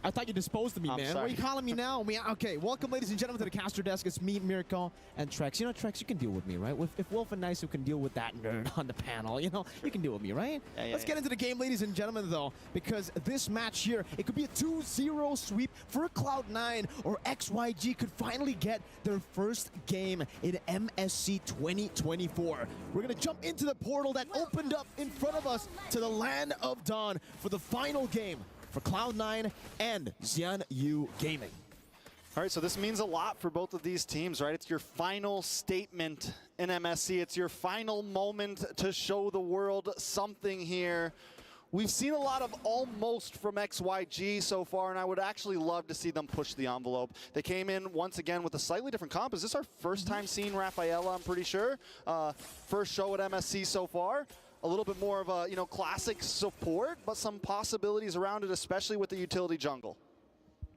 I thought you disposed of me, I'm man. sorry. What are you calling me now? Okay, welcome, ladies and gentlemen, to the caster desk. It's me, Mirko, and Trex. You know, Trex, you can deal with me, right? If Wolf and Nice can deal with that nerd on the panel, you know, you can deal with me, right? Let's get into the game, ladies and gentlemen, though, because this match here, it could be a 2-0 sweep for Cloud9, or XYG could finally get their first game in MSC 2024. We're going to jump into the portal that opened up in front of us to the Land of Dawn for the final game for Cloud9 and Xianyu Gaming. All right, so this means a lot for both of these teams, right? It's your final statement in MSC. It's your final moment to show the world something here. We've seen a lot of almost from XYG so far, and I would actually love to see them push the envelope. They came in once again with a slightly different comp. Is this our first time seeing Rafaela, I'm pretty sure? First show at MSC so far. a little bit more of a, you know, classic support, but some possibilities around it, especially with the utility jungle.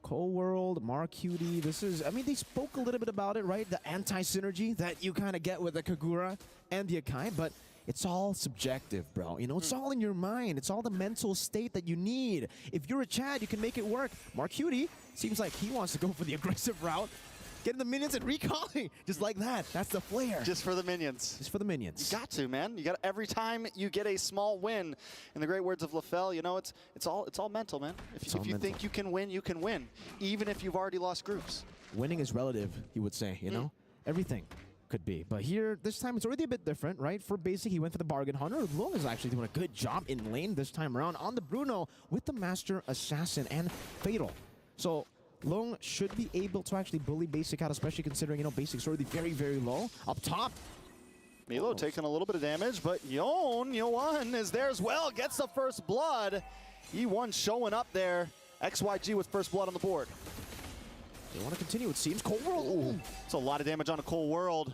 Cold World, Marcuti, this is, I mean, they spoke a little bit about it, right? The anti-synergy that you kind of get with the Kagura and the Akai, but it's all subjective, bro. You know, it's all in your mind. It's all the mental state that you need. If you're a Chad, you can make it work. Marcuti seems like he wants to go for the aggressive route, getting the minions and recalling, just like that. That's the flair. Just for the minions. Just for the minions. You got to, man. You got every time you get a small win. In the great words of LaFell, you know, it's all mental, man. If you think you can win, even if you've already lost groups. Winning is relative, he would say, you know? Everything could be. But here, this time, it's already a bit different, right? For Basic, he went for the Bargain Hunter. Long is actually doing a good job in lane this time around on the Bruno with the Master Assassin and Fatal. So Long should be able to actually bully Basic out, especially considering, you know, Basic's already very, very low. Up top, Milo taking a little bit of damage, but Yoan is there as well. Gets the first blood. E1 showing up there. XYG with first blood on the board. They want to continue, it seems. Cold World. Ooh. It's a lot of damage on a Cold World.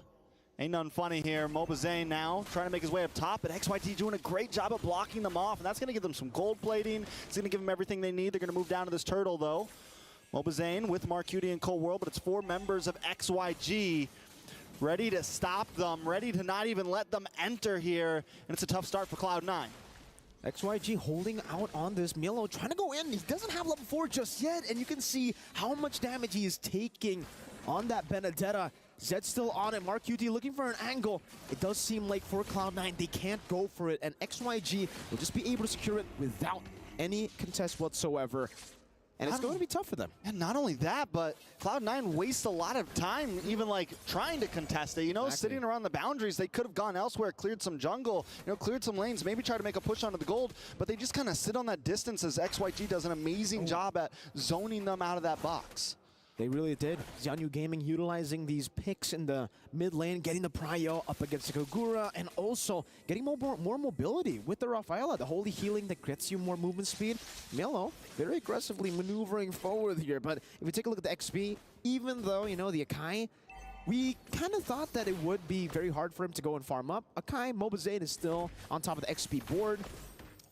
Ain't nothing funny here. Mobazane now trying to make his way up top, but XYT doing a great job of blocking them off, and that's going to give them some gold plating. It's going to give them everything they need. They're going to move down to this turtle, though. Mobazane with Marcuti and Cold World, but it's 4 members of XYG ready to stop them, ready to not even let them enter here, and it's a tough start for Cloud9. XYG holding out on this. Milo trying to go in. He doesn't have level 4 just yet, and you can see how much damage he is taking on that Benedetta. Zed's still on it. Marcuti looking for an angle. It does seem like for Cloud9, they can't go for it, and XYG will just be able to secure it without any contest whatsoever. And it's going to be tough for them. And not only that, but Cloud9 wastes a lot of time even like trying to contest it. You know, sitting around the boundaries, they could have gone elsewhere, cleared some jungle, you know, cleared some lanes, maybe try to make a push onto the gold, but they just kind of sit on that distance as XYG does an amazing job at zoning them out of that box. They really did. Xianyu Gaming utilizing these picks in the mid lane, getting the prio up against the Kagura, and also getting more mobility with the Rafaela, the holy healing that gets you more movement speed. Melo very aggressively maneuvering forward here, but if we take a look at the XP, even though, you know, the Akai, we kind of thought that it would be very hard for him to go and farm up. Akai, Mobazane is still on top of the XP board.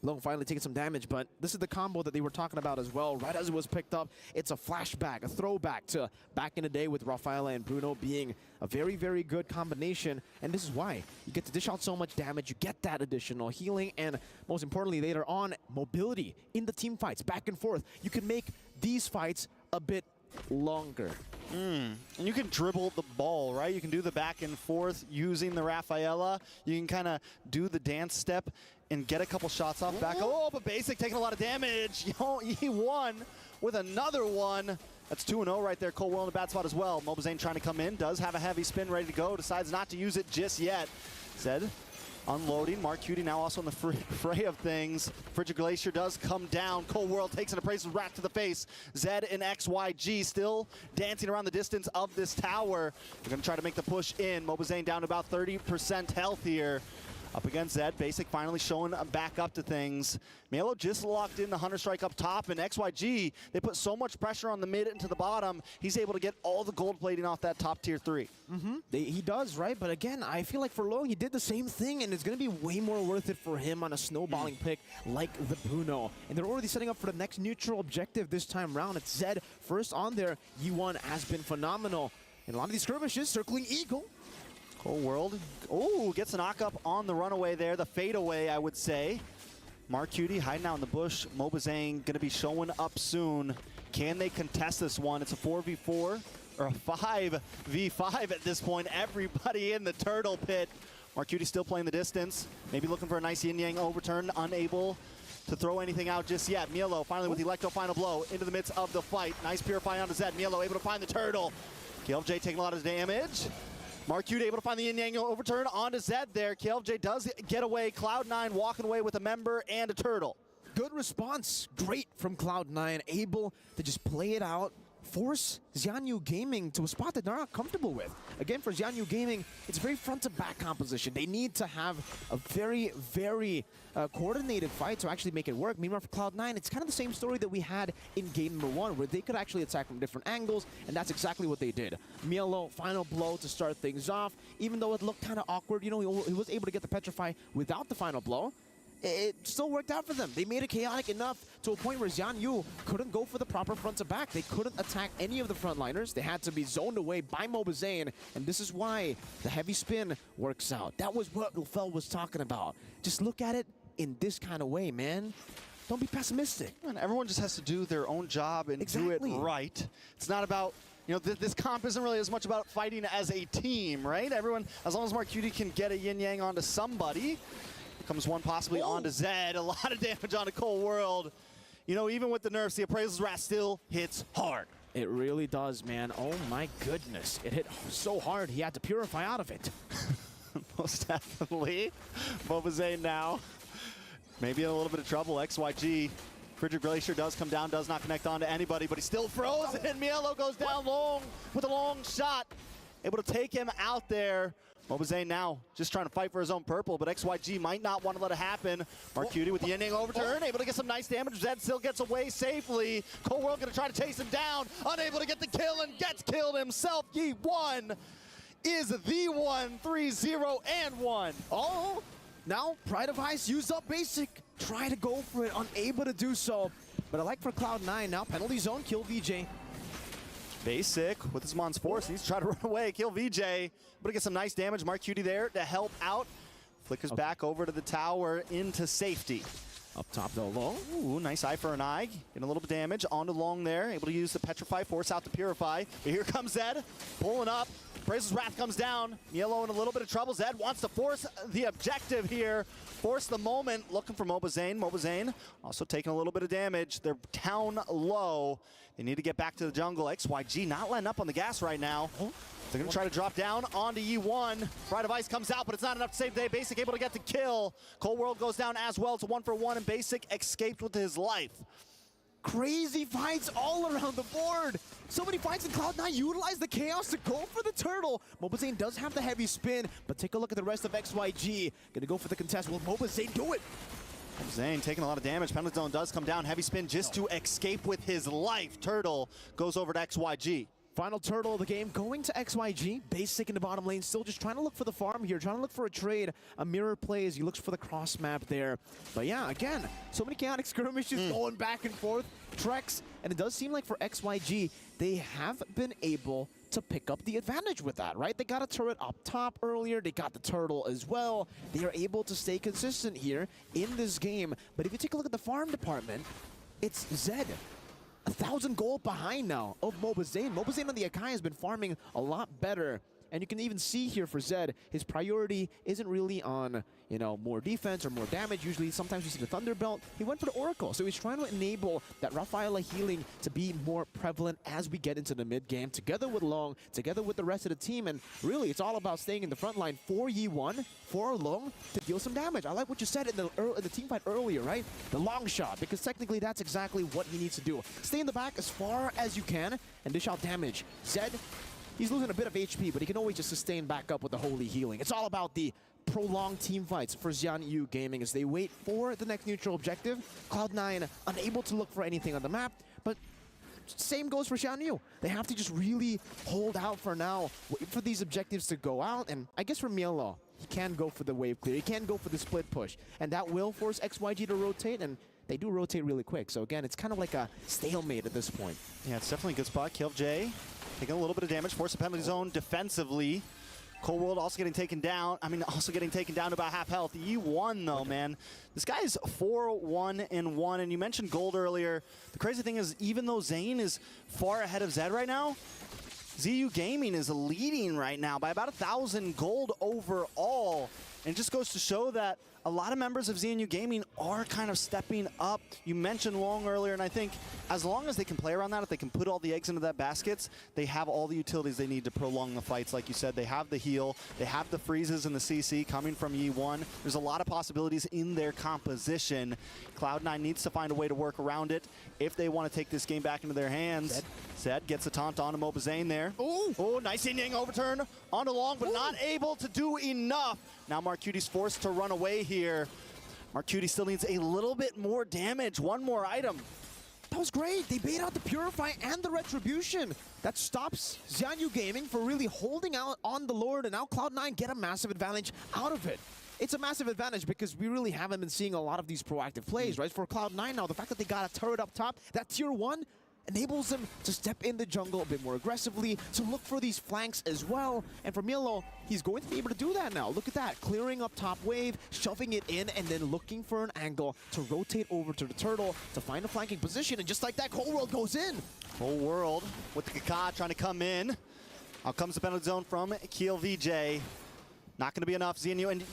Long finally taking some damage, but this is the combo that they were talking about as well. Right as it was picked up, it's a flashback, a throwback to back in the day with Rafaela and Bruno being a very, very good combination. And this is why you get to dish out so much damage, you get that additional healing, and most importantly, later on, mobility in the team fights, back and forth. You can make these fights a bit longer. And you can dribble the ball, right? You can do the back and forth using the Rafaela. You can kind of do the dance step and get a couple shots off back. Oh, but Basic taking a lot of damage. He won with another one. That's 2-0 right there. Cold World in a bad spot as well. Mobazane trying to come in, does have a heavy spin ready to go, decides not to use it just yet. Zed unloading. Marcuti now also in the fray of things. Frigid Glacier does come down. Cold World takes an abrasive rat to the face. Zed and XYG still dancing around the distance of this tower. They're going to try to make the push in. Mobazane down to about 30% health here. Up against Zed, Basic finally showing back up to things. Melo just locked in the Hunter Strike up top, and XYG, they put so much pressure on the mid and to the bottom, he's able to get all the gold plating off that top tier 3. He does, right? But again, I feel like for Long, he did the same thing, and it's going to be way more worth it for him on a snowballing pick like the Bruno. And they're already setting up for the next neutral objective this time round. It's Zed first on there. E1 has been phenomenal. And a lot of these skirmishes circling Eagle. Cold World, oh, gets a knock-up on the runaway there, the fadeaway, I would say. Marcuti hiding out in the bush. Mobazane going to be showing up soon. Can they contest this one? It's a 4v4, or a 5v5 at this point. Everybody in the turtle pit. Marcuti still playing the distance. Maybe looking for a nice yin-yang overturn. Unable to throw anything out just yet. Mielo finally with the Electro final blow into the midst of the fight. Nice purify onto Zed. Mielo able to find the turtle. KLJ taking a lot of damage. Marcuti able to find the yin-yang overturn onto Zed there. KLJ does get away. Cloud9 walking away with a member and a turtle. Good response. Great from Cloud9. Able to just play it out force Xianyu Gaming to a spot that they're not comfortable with. Again, for Xianyu Gaming, it's very front-to-back composition. They need to have a very, very coordinated fight to actually make it work. Meanwhile, for Cloud9, it's kind of the same story that we had in game number 1, where they could actually attack from different angles, and that's exactly what they did. Mielo, final blow to start things off. Even though it looked kind of awkward, you know, he was able to get the Petrify without the final blow. It still worked out for them. They made it chaotic enough to a point where Xianyu couldn't go for the proper front to back. They couldn't attack any of the frontliners. They had to be zoned away by Mobazane, and this is why the heavy spin works out. That was what Lefel was talking about. Just look at it in this kind of way, man. Don't be pessimistic. And everyone just has to do their own job and do it right. It's not about, you know, this comp isn't really as much about fighting as a team, right? Everyone, as long as Marcuti can get a yin-yang onto somebody, comes one possibly onto Zed. A lot of damage onto Cold World. You know, even with the nerfs, the Appraisal's Wrath still hits hard. It really does, man. Oh my goodness. It hit so hard, he had to purify out of it. Most definitely. Mobazane now. Maybe in a little bit of trouble. XYG. Frigid Glacier does come down, does not connect onto anybody, but he's still frozen. Mielo goes down long with a long shot. Able to take him out there. Mobazane now just trying to fight for his own purple, but XYG might not want to let it happen. Marcuti with the ending overturn, able to get some nice damage. Zed still gets away safely. Cold World going to try to chase him down, unable to get the kill and gets killed himself. Yi1 is the one, 3-0 and 1. Oh, now Pride of Ice used up basic. Try to go for it, unable to do so. But I like for Cloud9 now, penalty zone, kill VJ. Basic with his Mon's Force, needs to try to run away, kill VJ. But to get some nice damage. Marcuti there to help out. Flickers back over to the tower into safety. Up top though, low. Ooh, nice eye for an eye. Getting a little bit of damage onto long there. Able to use the Petrify, force out the Purify. But here comes Zed, pulling up. Appraisal's Wrath comes down. Mielo in a little bit of trouble. Zed wants to force the objective here. Force the moment, looking for Mobazane. Mobazane also taking a little bit of damage. They're down low. They need to get back to the jungle. XYG not letting up on the gas right now. They're going to try to drop down onto Yi1. Pride of Ice comes out, but it's not enough to save the day. Basic able to get the kill. Cold World goes down as well. It's a 1-for-1, and Basic escaped with his life. Crazy fights all around the board. So many fights in Cloud9 utilize the chaos to go for the turtle. Mobazane does have the heavy spin, but take a look at the rest of XYG. Gonna go for the contest. Will Mobazane do it? Zane taking a lot of damage. Penalty zone does come down. Heavy spin just to escape with his life. Turtle goes over to XYG. Final turtle of the game going to XYG. Basic in the bottom lane, still just trying to look for the farm here, trying to look for a trade. A mirror play as he looks for the cross map there. But yeah, again, so many chaotic skirmishes going back and forth. Trex, and it does seem like for XYG, they have been able to pick up the advantage with that, right? They got a turret up top earlier. They got the turtle as well. They are able to stay consistent here in this game. But if you take a look at the farm department, it's Zed. 1,000 gold behind now of Mobazane. Mobazane on the Akai has been farming a lot better. And you can even see here for Zed, his priority isn't really on, you know, more defense or more damage. Usually, sometimes you see the Thunderbelt. He went for the Oracle. So he's trying to enable that Rafaela healing to be more prevalent as we get into the mid-game, together with Long, together with the rest of the team. And really, it's all about staying in the front line for Yi1, for Long, to deal some damage. I like what you said in the team fight earlier, right? The long shot, because technically that's exactly what he needs to do. Stay in the back as far as you can and dish out damage. Zed, he's losing a bit of HP, but he can always just sustain back up with the holy healing. It's all about the prolonged team fights for Xianyu Gaming as they wait for the next neutral objective. Cloud9 unable to look for anything on the map, but same goes for Xianyu. They have to just really hold out for now, wait for these objectives to go out, and I guess for Mielo, he can go for the wave clear, he can go for the split push, and that will force XYG to rotate, and they do rotate really quick. So again, it's kind of like a stalemate at this point. Yeah, it's definitely a good spot. Kill Jay, taking a little bit of damage, force the penalty zone defensively. Cold World also getting taken down. Also getting taken down to about half health. Yi1 though, man. This guy is 4-1-1, and you mentioned gold earlier. The crazy thing is, even though Zane is far ahead of Zed right now, ZU Gaming is leading right now by about 1,000 gold overall. And it just goes to show that a lot of members of ZNU Gaming are kind of stepping up. You mentioned Long earlier, and I think as long as they can play around that, if they can put all the eggs into that baskets, they have all the utilities they need to prolong the fights. Like you said, they have the heal, they have the freezes and the CC coming from Yi1. There's a lot of possibilities in their composition. Cloud9 needs to find a way to work around it if they want to take this game back into their hands. Zed gets a taunt onto Mobazane there. Oh, nice yin-yang overturn onto Long, but not able to do enough. Now Marcuti's forced to run away here. Marcuti still needs a little bit more damage, one more item. That was great. They bait out the Purify and the Retribution. That stops ZNU Gaming for really holding out on the Lord, and now Cloud9 get a massive advantage out of it. It's a massive advantage because we really haven't been seeing a lot of these proactive plays, right? For Cloud9 now, the fact that they got a turret up top, that tier 1, enables them to step in the jungle a bit more aggressively, to look for these flanks as well. And for Milo, he's going to be able to do that now. Look at that, clearing up top wave, shoving it in, and then looking for an angle to rotate over to the turtle to find a flanking position. And just like that, Cold World goes in. Cold World with the Kaka trying to come in. Out comes the penalty zone from Keel VJ. Not going to be enough. ZNU and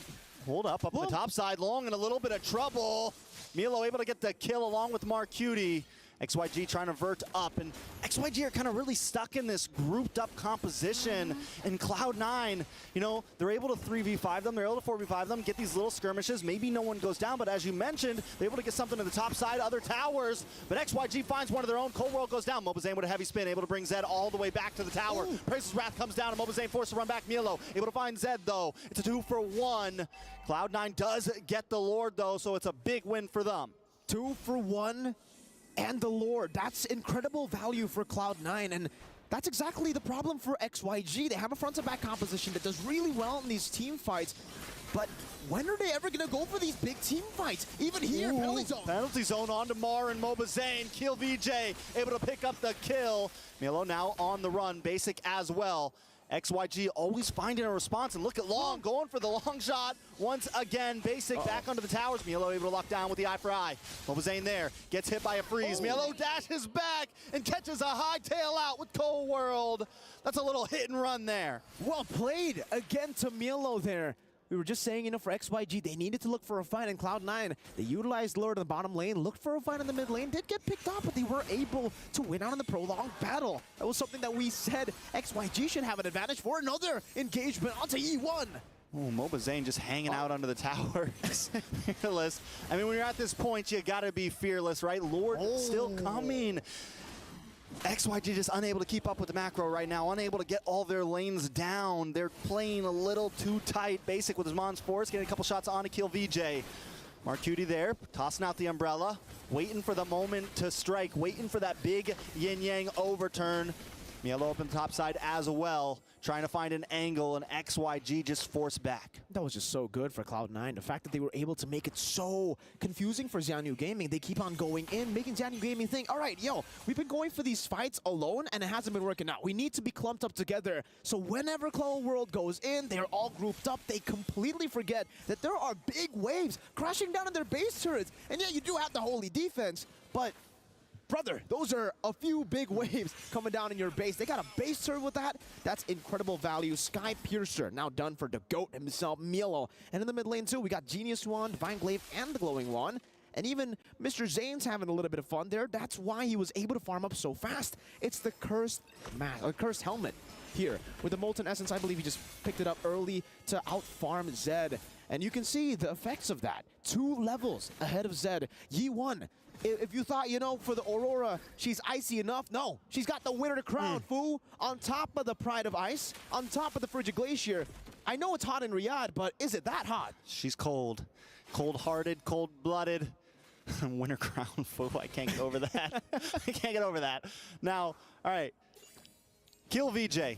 hold up on the top side. Long in a little bit of trouble. Milo able to get the kill along with Marcuti. XYG trying to vert up, and XYG are kind of really stuck in this grouped up composition. And Cloud9, you know, they're able to 3v5 them, they're able to 4v5 them, get these little skirmishes. Maybe no one goes down, but as you mentioned, they're able to get something to the top side, other towers. But XYG finds one of their own. Cold World goes down. Mobazane with a heavy spin, able to bring Zed all the way back to the tower. Praise's Wrath comes down, and Mobazane forced to run back. Milo able to find Zed, though. It's a 2-for-1. Cloud9 does get the Lord, though, so it's a big win for them. 2-for-1. And the Lord, that's incredible value for Cloud9, and that's exactly the problem for XYG. They have a front-to-back composition that does really well in these team fights, but when are they ever going to go for these big team fights? Even here, penalty zone. Penalty zone onto Mar and Mobazane. Keel VJ able to pick up the kill. Milo now on the run, basic as well. XYG always finding a response, and look at Long going for the long shot once again. Basic back onto the towers. Milo able to lock down with the eye for eye. Mobazane there gets hit by a freeze. Milo dashes back and catches a high tail out with Cold World. That's a little hit and run there. Well played again to Milo there. We were just saying, you know, for XYG, they needed to look for a fight in Cloud9. They utilized Lord in the bottom lane, looked for a fight in the mid lane, did get picked up, but they were able to win out in the prolonged battle. That was something that we said XYG should have an advantage for. Another engagement onto E1. Oh, Mobazane just hanging out under the towers. Fearless. I mean, when you're at this point, you gotta be fearless, right? Lord still coming. XYG just unable to keep up with the macro right now, unable to get all their lanes down. They're playing a little too tight. Basic with his Mon's Force, getting a couple shots on to kill VJ. Marcuti there, tossing out the umbrella, waiting for the moment to strike, waiting for that big yin-yang overturn. Milo up on the top side as well, trying to find an angle, and XYG just forced back. That was just so good for Cloud9. The fact that they were able to make it so confusing for ZNU Gaming. They keep on going in, making ZNU Gaming think, all right, yo, we've been going for these fights alone, and it hasn't been working out. We need to be clumped up together. So whenever Cold World goes in, they're all grouped up. They completely forget that there are big waves crashing down on their base turrets. And yeah, you do have the holy defense, but brother, those are a few big waves coming down in your base. They got a base turret with that. That's incredible value. Sky Piercer now done for the GOAT himself, Milo. And in the mid lane too, we got Genius Wand, Divine Glaive, and the Glowing Wand. And even Mr. Zane's having a little bit of fun there. That's why he was able to farm up so fast. It's the cursed helmet here with the Molten Essence. I believe he just picked it up early to outfarm Zed. And you can see the effects of that. 2 levels ahead of Zed. Yi1. If you thought, you know, for the Aurora, she's icy enough, no. She's got the winner to crown, fool. On top of the Pride of Ice, on top of the Frigid Glacier. I know it's hot in Riyadh, but is it that hot? She's cold. Cold-hearted, cold-blooded. Winter crown, fool. I can't get over that. I can't get over that. Now, all right. Kill VJ.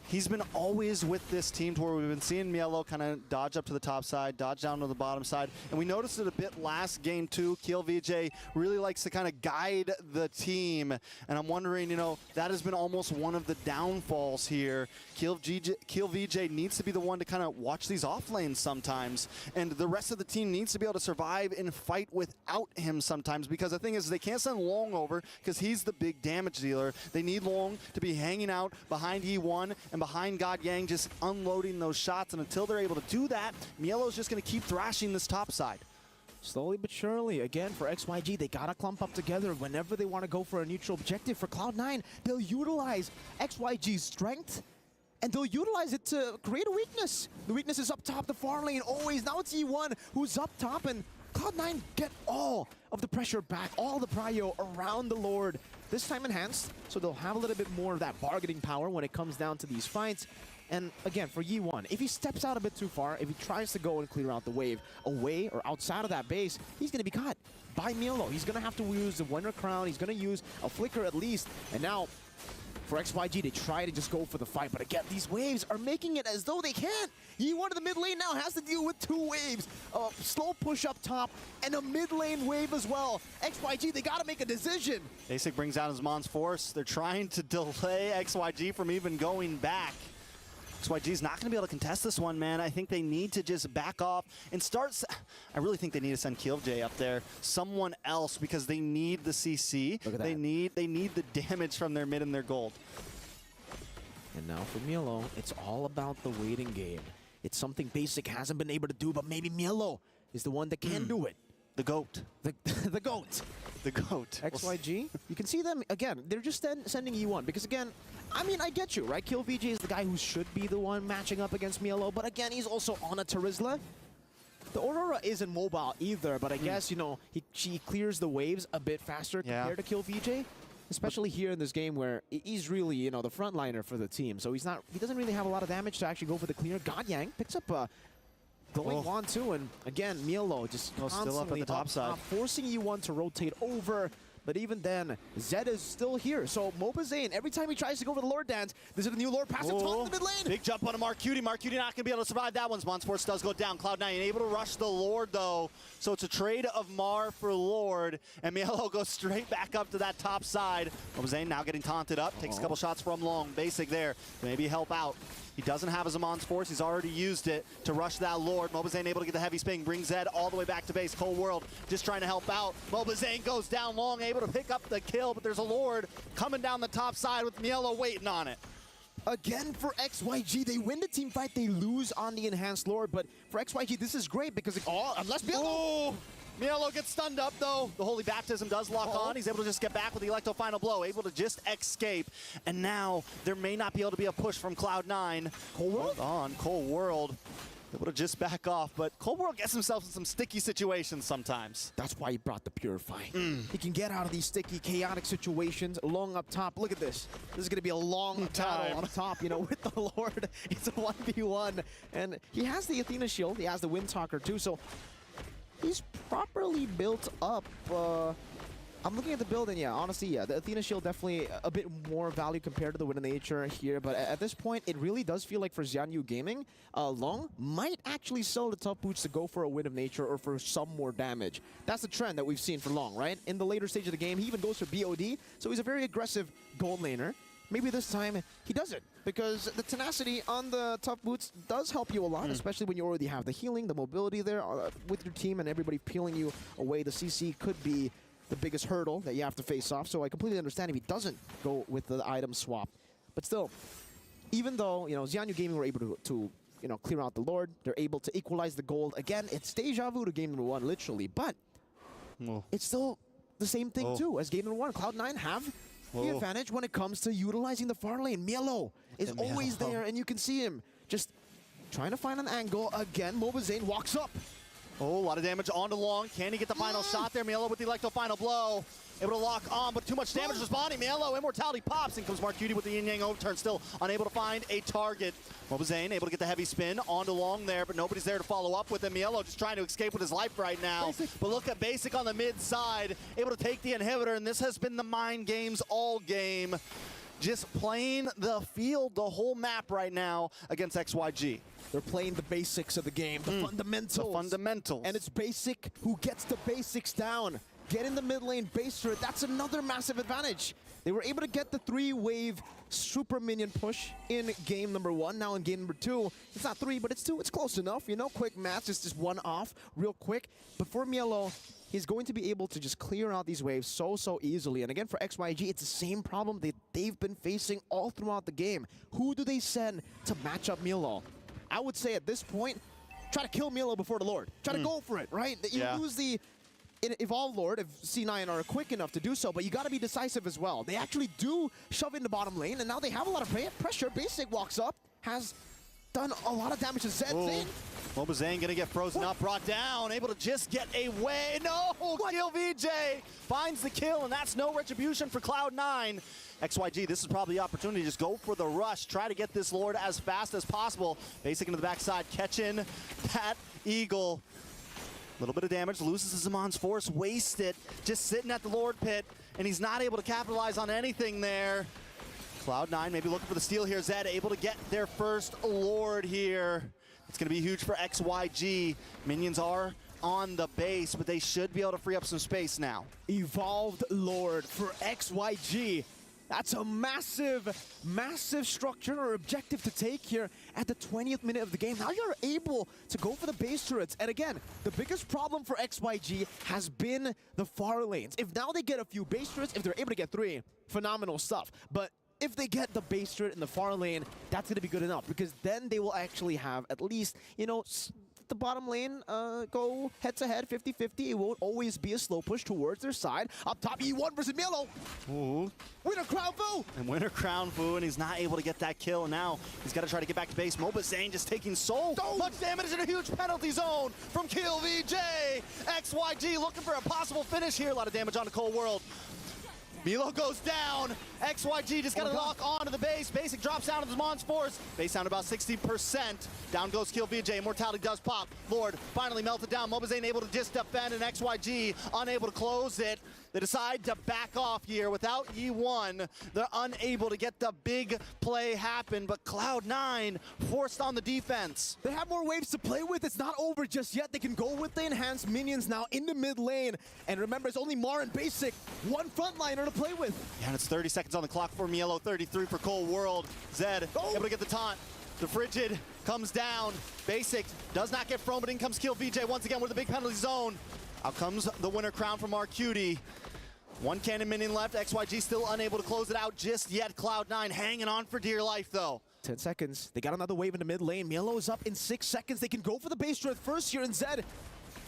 He's been always with this team to where we've been seeing Mielo kind of dodge up to the top side, dodge down to the bottom side. And we noticed it a bit last game too. Kiel VJ really likes to kind of guide the team. And I'm wondering, you know, that has been almost one of the downfalls here. Kiel VJ needs to be the one to kind of watch these off lanes sometimes. And the rest of the team needs to be able to survive and fight without him sometimes. Because the thing is, they can't send Long over because he's the big damage dealer. They need Long to be hanging out behind E1 and and behind God Yang just unloading those shots. And until they're able to do that, Mielo's just going to keep thrashing this top side. Slowly but surely, again, for XYG, they gotta clump up together whenever they want to go for a neutral objective. For Cloud9, they'll utilize XYG's strength, and they'll utilize it to create a weakness. The weakness is up top, the far lane always. Now it's E1 who's up top, and Cloud9 get all of the pressure back, all the prio around the Lord. This time enhanced, so they'll have a little bit more of that bargaining power when it comes down to these fights. And again, for Yi1, if he steps out a bit too far, if he tries to go and clear out the wave away or outside of that base, he's going to be caught by Mielo. He's going to have to use the Winter Crown. He's going to use a Flicker at least. And now, for XYG, they try to just go for the fight. But again, these waves are making it as though they can't. Yi1 in the mid lane now has to deal with 2 waves. A slow push up top and a mid lane wave as well. XYG, they got to make a decision. Basic brings out his Mon's Force. They're trying to delay XYG from even going back. XYG's not going to be able to contest this one, man. I think they need to just back off and start. I really think they need to send KillJ up there, someone else, because they need the CC. Look at they that. need the damage from their mid and their gold. And now for Mielo, it's all about the waiting game. It's something Basic hasn't been able to do, but maybe Mielo is the one that can do it. The GOAT. The GOAT. The GOAT. XYG, you can see them, again, they're just sending E1, because again, I mean, I get you, right? KillVJ is the guy who should be the one matching up against Mielo, but again, he's also on a Terizla. The Aurora isn't mobile either, but I guess, you know, she clears the waves a bit faster compared to KillVJ, especially here in this game where he's really, you know, the frontliner for the team, so he doesn't really have a lot of damage to actually go for the clear. God Yang picks up going on too, and again, Mielo just constantly still up at the top side, forcing E1 to rotate over. But even then, Zed is still here. So Mobazane, every time he tries to go for the Lord Dance, this is a new Lord passive taunt in the mid lane. Big jump on a Marcuti. Marcuti not going to be able to survive that one. Mon's Force does go down. Cloud9 able to rush the Lord, though. So it's a trade of Mar for Lord. And Mielo goes straight back up to that top side. Mobazane now getting taunted up. Takes a couple shots from long. Basic there. Maybe help out. He doesn't have his Amon's Force. He's already used it to rush that Lord. Mobazane able to get the heavy spin. Brings Zed all the way back to base. Cold World just trying to help out. Mobazane goes down long, able to pick up the kill, but there's a Lord coming down the top side with Mielo waiting on it. Again for XYG, they win the team fight, they lose on the enhanced Lord, but for XYG, this is great because unless Mielo... Mielo gets stunned up, though. The Holy Baptism does lock on. He's able to just get back with the Electro Final Blow, able to just escape. And now there may not be able to be a push from Cloud9. Cold World? Hold on, Cold World. Able to just back off, but Cold World gets himself in some sticky situations sometimes. That's why he brought the Purify. He can get out of these sticky, chaotic situations. Long up top. Look at this. This is going to be a long battle up top, you know, with the Lord. It's a 1v1. And he has the Athena Shield. He has the Windtalker, too. So he's properly built up. I'm looking at the build, and yeah, honestly, yeah, the Athena Shield definitely a bit more value compared to the Wind of Nature here, but at this point, it really does feel like for Xianyu Gaming, Long might actually sell the top boots to go for a Wind of Nature or for some more damage. That's the trend that we've seen for Long, right? In the later stage of the game, he even goes for BOD, so he's a very aggressive gold laner. Maybe this time he doesn't, because the tenacity on the tough boots does help you a lot, especially when you already have the healing, the mobility there with your team and everybody peeling you away. The CC could be the biggest hurdle that you have to face off, so I completely understand if he doesn't go with the item swap. But still, even though, you know, Xianyu Gaming were able to you know, clear out the Lord, they're able to equalize the gold. Again, it's deja vu to game number 1, literally, but it's still the same thing too as game number 1. Cloud9 have the advantage when it comes to utilizing the far lane. Mielo is always there, and you can see him just trying to find an angle. Again, Mobazane walks up. Oh, a lot of damage on to Long. Can he get the final shot there? Mielo with the Electro Final Blow. Able to lock on, but too much damage responding. Mielo, Immortality pops, and comes Marcuti with the yin-yang overturn, still unable to find a target. Mobazane able to get the heavy spin onto Long there, but nobody's there to follow up with him. Mielo just trying to escape with his life right now. But look at Basic on the mid side, able to take the inhibitor, and this has been the mind games all game. Just playing the field, the whole map right now against XYG. They're playing the basics of the game, the fundamentals. The fundamentals. And it's Basic who gets the basics down. Get in the mid lane base turret. That's another massive advantage. They were able to get the 3-wave super minion push in game number 1. Now in game number 2, it's not 3, but it's 2. It's close enough, you know. Quick match, it's just one off real quick. But for Mielo, he's going to be able to just clear out these waves so easily. And again, for XYG, it's the same problem that they've been facing all throughout the game. Who do they send to match up Milo? I would say at this point, try to kill Milo before the Lord. Try to go for it, right? You lose the Evolve Lord if C9 are quick enough to do so, but you got to be decisive as well. They actually do shove in the bottom lane, and now they have a lot of pressure. Basic walks up, has done a lot of damage to Zed. MLBB gonna get frozen up, brought down, able to just get away. No, Kill VJ finds the kill, and that's no retribution for Cloud9. XYG, this is probably the opportunity to just go for the rush, try to get this Lord as fast as possible. Basic into the backside, catching that Eagle. A little bit of damage, loses his Zaman's Force, waste it, just sitting at the Lord pit, and he's not able to capitalize on anything there. Cloud9 maybe looking for the steal here. Zed able to get their first Lord here. It's gonna be huge for XYG. Minions are on the base, but they should be able to free up some space now. Evolved Lord for XYG. That's a massive structure or objective to take here at the 20th minute of the game. Now you're able to go for the base turrets. And again, the biggest problem for XYG has been the far lanes. If now they get a few base turrets, if they're able to get 3, phenomenal stuff. But if they get the base turret in the far lane, that's going to be good enough, because then they will actually have at least, you know, the bottom lane go head-to-head, 50-50. It won't always be a slow push towards their side. Up top, E1 versus Milo. Ooh. Winner Crown Fu! And Winner Crown Fu, and he's not able to get that kill. And now he's got to try to get back to base. MLBB just taking so much damage in a huge penalty zone from Kill VJ. XYG looking for a possible finish here. A lot of damage on the Cold World. Milo goes down. XYG just got to lock onto the base. Basic drops down to the Zaman's Force. Base down about 60%. Down goes Kill VJ. Immortality does pop. Lord finally melted down. MLBB able to just defend, and XYG unable to close it. They decide to back off here without E1. They're unable to get the big play happen, but Cloud9 forced on the defense. They have more waves to play with. It's not over just yet. They can go with the enhanced minions now in the mid lane. And remember, it's only Mar and Basic, one frontliner to play with. Yeah, and it's 30 seconds on the clock for Mielo, 33 for Cold World. Zed able to get the taunt. The Frigid comes down. Basic does not get thrown, but in comes Kill VJ once again with a big penalty zone. Out comes the Winner Crown from Arcuti. One cannon minion left. XYG still unable to close it out just yet. Cloud9 hanging on for dear life, though. 10 seconds. They got another wave in the mid lane. Mielo is up in 6 seconds. They can go for the base turret first here, and Zed,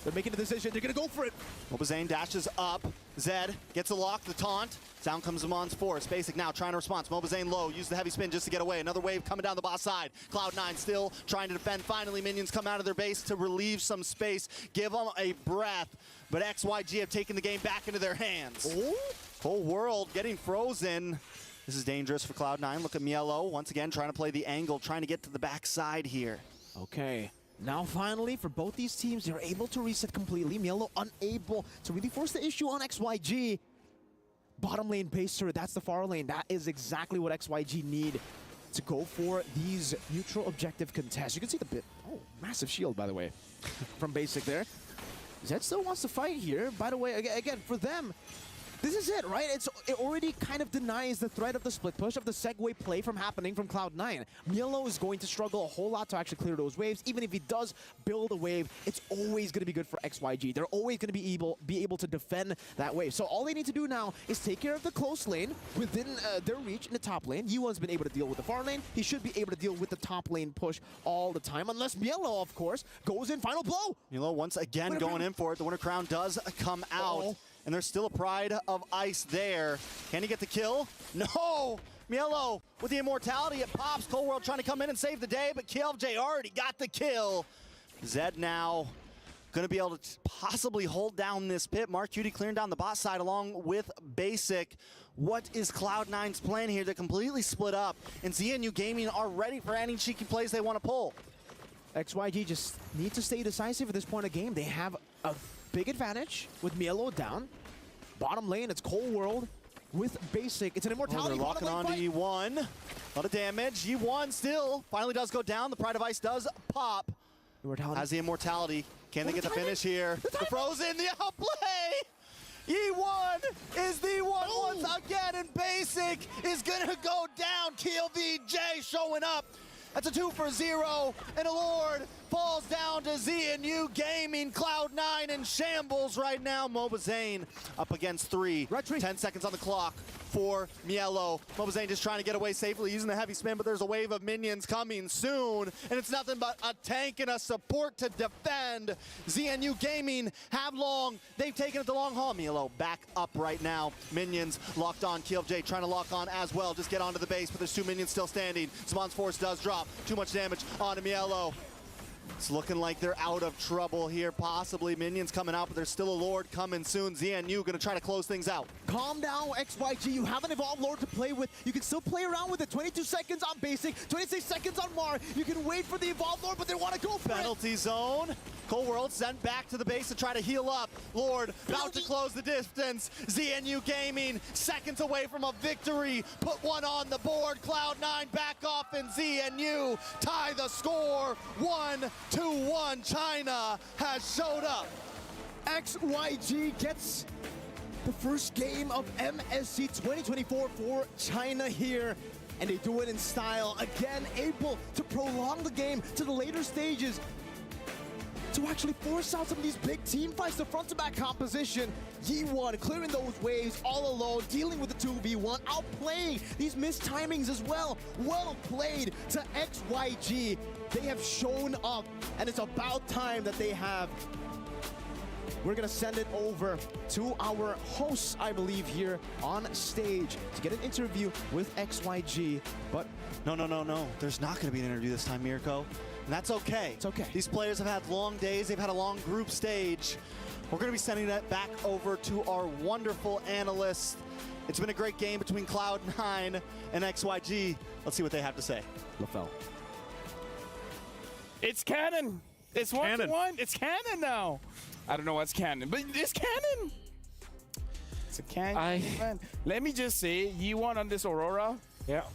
they're making a decision. They're going to go for it. MLBB dashes up. Zed gets a lock, the taunt. Down comes Zaman's Force. Basic now trying to respond. MLBB low. Use the heavy spin just to get away. Another wave coming down the boss side. Cloud9 still trying to defend. Finally, minions come out of their base to relieve some space. Give them a breath. But XYG have taken the game back into their hands. Ooh. Whole world getting frozen. This is dangerous for Cloud9. Look at Mielo once again trying to play the angle, trying to get to the backside here. Okay. Now finally, for both these teams, they're able to reset completely. Mielo unable to really force the issue on XYG. Bottom lane base turret, that's the far lane. That is exactly what XYG need to go for these neutral objective contests. You can see the bit. Oh, massive shield, by the way, from Basic there. Zed still wants to fight here. By the way, again, for them, this is it, right? It already kind of denies the threat of the split push, of the segue play from happening from Cloud9. Mielo is going to struggle a whole lot to actually clear those waves. Even if he does build a wave, it's always going to be good for XYG. They're always going to be able to defend that wave. So all they need to do now is take care of the close lane within their reach in the top lane. Yuan's been able to deal with the far lane. He should be able to deal with the top lane push all the time, unless Mielo, of course, goes in final blow. Mielo once again going in for it. The Winner Crown does come out. And there's still a Pride of Ice there. Can he get the kill? No! Mielo with the immortality, it pops. Cold World trying to come in and save the day, but KLJ already got the kill. Zed now gonna be able to possibly hold down this pit. Mark Cutie clearing down the bot side along with Basic. What is Cloud9's plan here? They're completely split up, and ZNU Gaming are ready for any cheeky plays they want to pull. XYG just need to stay decisive at this point of the game. They have a big advantage with Mielo down. Bottom lane, it's Cold World with Basic. It's an immortality. They're locking on to E1. A lot of damage. E1 still finally does go down. The Pride of Ice does pop. Has the immortality. Can they get the finish here? The frozen, the outplay! E1 is the one once again, and Basic is gonna go down. Kill VJ showing up. That's a 2 for 0, and a Lord falls down to ZNU Gaming. Cloud9 in shambles right now. Mobazane up against 3. 10 seconds on the clock for Mielo. Mobazane just trying to get away safely using the heavy spin, but there's a wave of minions coming soon, and it's nothing but a tank and a support to defend. ZNU Gaming have long. They've taken it the long haul. Mielo back up right now. Minions locked on. KLJ trying to lock on as well. Just get onto the base, but there's 2 minions still standing. Saman's force does drop. Too much damage onto Mielo. It's looking like they're out of trouble here, possibly. Minions coming out, but there's still a Lord coming soon. ZNU gonna try to close things out. Calm down, XYG. You have an Evolved Lord to play with. You can still play around with it. 22 seconds on basic, 26 seconds on Mar. You can wait for the Evolved Lord, but they want to go for Penalty zone. Cold World sent back to the base to try to heal up. Lord about to close the distance. ZNU Gaming seconds away from a victory. Put one on the board. Cloud9 back off, and ZNU tie the score. 1-1. China has showed up. XYG gets the first game of MSC 2024 for China here. And they do it in style. Again, able to prolong the game to the later stages, to actually force out some of these big team fights, the front-to-back composition. Yi1 clearing those waves all alone, dealing with the 2v1, outplaying these missed timings as well. Well played to XYG. They have shown up, and it's about time that they have. We're gonna send it over to our hosts, I believe, here on stage to get an interview with XYG, but No. There's not gonna be an interview this time, Mirko. And that's okay. It's okay. These players have had long days. They've had a long group stage. We're going to be sending that back over to our wonderful analysts. It's been a great game between Cloud9 and XYG. Let's see what they have to say. LaFell. It's canon. It's 1-1. It's canon now. I don't know what's canon, but it's canon. It's a canon. Let me just say, Yi1 on this Aurora,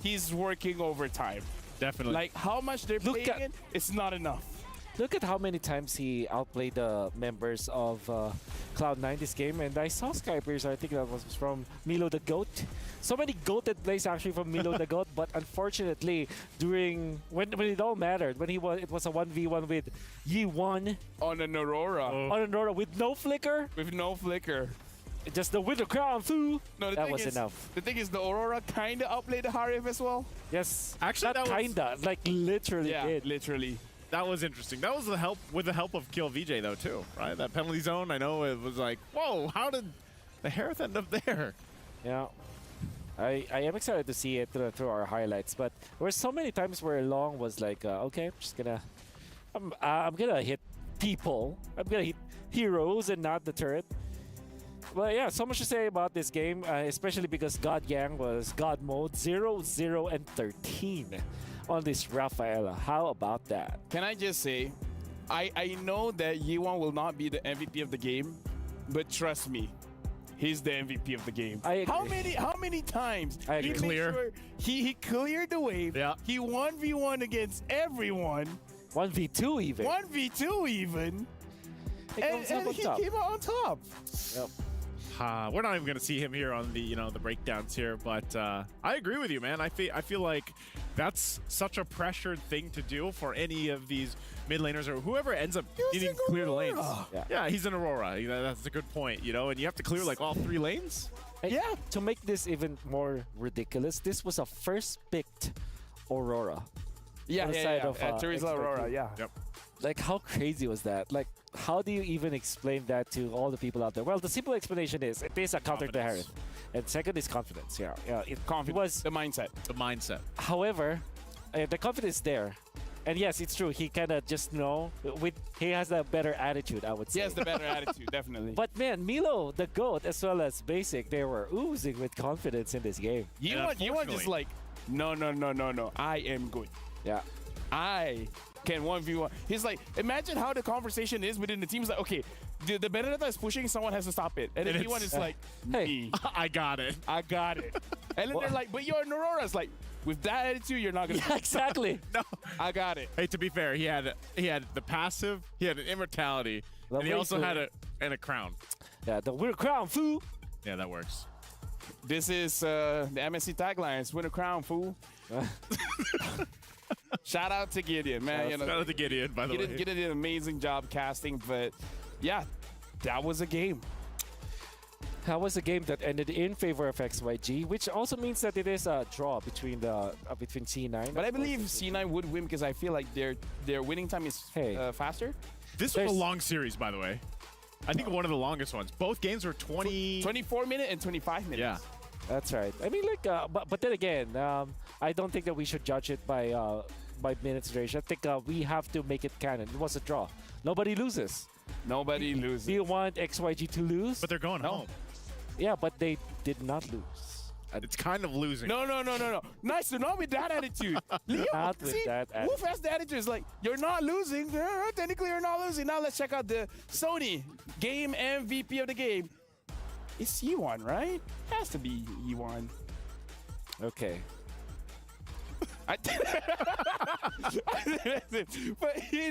he's working overtime. Definitely. Like how much they're playing it, it's not enough. Look at how many times he outplayed the members of Cloud9 this game. And I saw Skypers, I think that was from Milo the GOAT. So many GOATed plays actually from Milo the GOAT. But unfortunately, during when it all mattered, when it was a 1v1 with Yi1. On an Aurora. On an Aurora with no flicker. With no flicker. Just the Winter Crown, foo. No, that was enough. The thing is, the Aurora kind of outplayed the Harif as well. Yes. Actually, not kinda, like literally did. Literally. That was interesting. That was with the help of Kill VJ though too, right? That penalty zone. I know it was like, whoa, how did the Harith end up there? Yeah. I am excited to see it through our highlights, but there were so many times where Long was like, okay, I'm gonna hit people. I'm gonna hit heroes and not the turret. Well, yeah, so much to say about this game, especially because God Yang was God mode 0, 0, and 13 on this Rafaela. How about that? Can I just say, I know that Yi1 will not be the MVP of the game, but trust me, he's the MVP of the game. I agree. How many times he he cleared the wave? Yeah. He 1v1 against everyone. 1v2 even. 1v2 even. And he came out on top. Yep. We're not even going to see him here on the the breakdowns here, but I agree with you, man. I feel like that's such a pressured thing to do for any of these mid laners or whoever ends up needing to clear the lanes. Yeah, he's an Aurora. That's a good point, and you have to clear like all 3 lanes. Yeah. To make this even more ridiculous, this was a first picked Aurora. Teresa Aurora, yeah. Yep. Like, how crazy was that? Like, how do you even explain that to all the people out there? Well, the simple explanation is it is a counter to Harith. And second is confidence. Yeah. Confidence. Was the mindset. The mindset. However, the confidence there. And yes, it's true. He kind of just he has a better attitude, I would say. He has the better attitude, definitely. But man, Milo, the GOAT, as well as Basic, they were oozing with confidence in this game. You want just like, no. I am good. Yeah. I can 1v1. He's like, imagine how the conversation is within the team. He's like, okay, the Benedetta is pushing, someone has to stop it. And then Yi1 is like, me. I got it. And then they're like, but you're an Aurora. It's like, with that attitude, you're not going to. Yeah, exactly. No. I got it. Hey, to be fair, he had the passive, he had an immortality, and he also had a crown. Yeah, the Winter Crown, fool. Yeah, that works. This is the MSC tagline. It's win a crown, fool. Shout out to Gideon, man. Shout out to Gideon, by the way. Gideon did an amazing job casting, but yeah, that was a game. That was a game that ended in favor of XYG, which also means that it is a draw between between C9. But I believe C9 would win because I feel like their winning time is faster. This was a long series, by the way. I think one of the longest ones. Both games were 24 minutes and 25 minutes. Yeah. That's right. I mean, like, but then again, I don't think that we should judge it by minutes duration. I think we have to make it canon. It was a draw. Nobody loses. Nobody loses. Do you want XYG to lose? But they're going home. Yeah, but they did not lose. It's kind of losing. No. Nice to not with that attitude. Leo, Not with that attitude. Wolf has the attitude. It's like, you're not losing. Technically, you're not losing. Now let's check out the Sony game MVP of the game. It's Yiwan, right? Has to be Yiwan. Okay. But,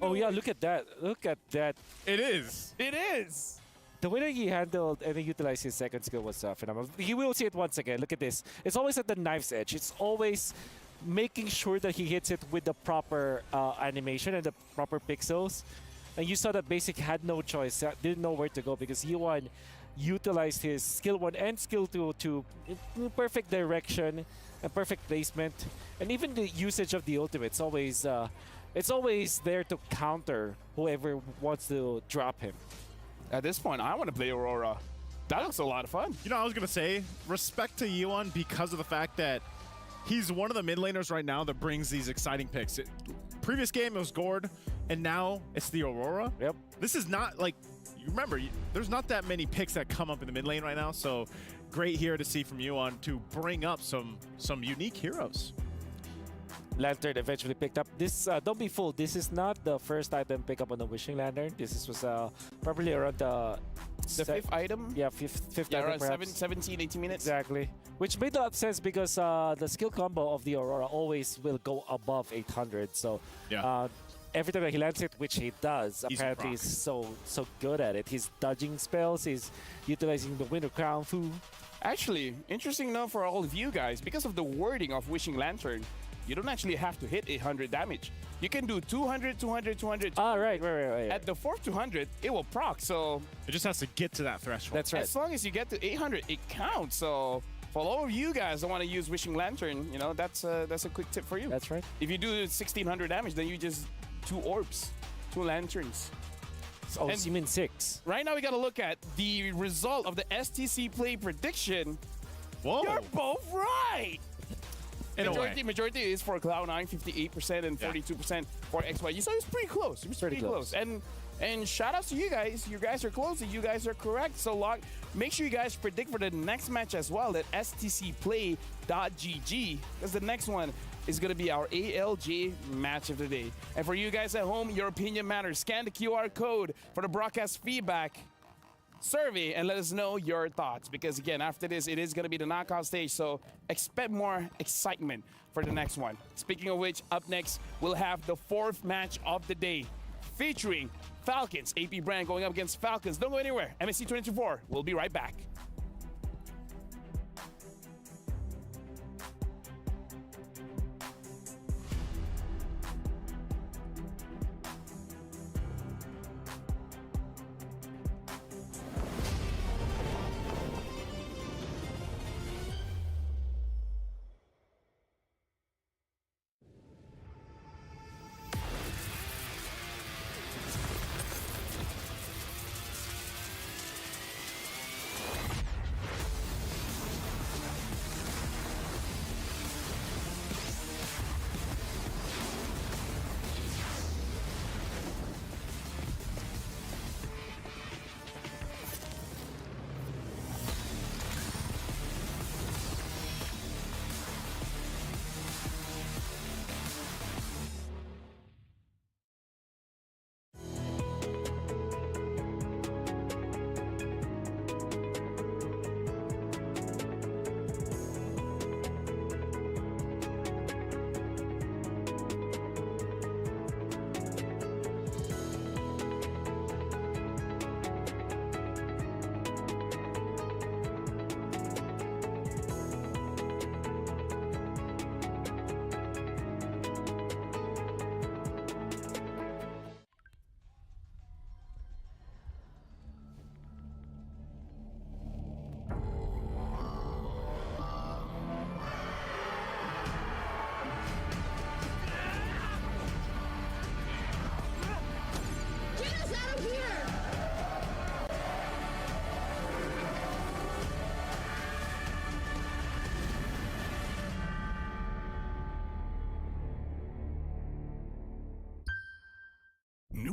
Oh yeah, look at that. Look at that. It is. It is. The way that he handled and utilized his second skill was phenomenal. You will see it once again. Look at this. It's always at the knife's edge. It's always making sure that he hits it with the proper animation and the proper pixels. And you saw that Basic had no choice, didn't know where to go because Yuan utilized his skill 1 and skill 2 to perfect direction and perfect placement. And even the usage of the ultimate, it's always there to counter whoever wants to drop him. At this point, I want to play Aurora. That looks a lot of fun. You know, I was going to say, respect to Yuan because of the fact that he's one of the mid laners right now that brings these exciting picks. Previous game, it was Gord, and now it's the Aurora. Yep. This is not like, you remember, there's not that many picks that come up in the mid lane right now, so great here to see from Yuan to bring up some unique heroes. Lantern eventually picked up. This, don't be fooled, this is not the first item pick up on the Wishing Lantern. This was probably around the fifth item? Yeah, fifth Yeah, item around perhaps. 17, 18 minutes. Exactly. Which made a lot of sense because the skill combo of the Aurora always will go above 800. So every time that he lands it, which he does, apparently he's so good at it. He's dodging spells, he's utilizing the Winter Crown Fu. Actually, interesting enough for all of you guys, because of the wording of Wishing Lantern, you don't actually have to hit 800 damage. You can do 200, 200, 200. Right. At the fourth 200, it will proc, so... It just has to get to that threshold. That's right. As long as you get to 800, it counts. So for all of you guys that want to use Wishing Lantern, you know, that's a quick tip for you. That's right. If you do 1600 damage, then you just 2 orbs, 2 lanterns. Oh, you mean 6. Right now, we got to look at the result of the STC play prediction. Whoa. You're both right. Majority is for Cloud9, 58% and 42% for XYG. So it's pretty close. It was pretty close. And shout outs to you guys. You guys are close. You guys are correct. So make sure you guys predict for the next match as well at stcplay.gg, because the next one is going to be our ALJ match of the day. And for you guys at home, your opinion matters. Scan the QR code for the broadcast feedback survey and let us know your thoughts, because again, after this, it is going to be the knockout stage, so expect more excitement for the next one. Speaking of which, up next, we'll have the 4th match of the day featuring Falcons. AP Brand going up against Falcons. Don't go anywhere. MSC 2024. We'll be right back.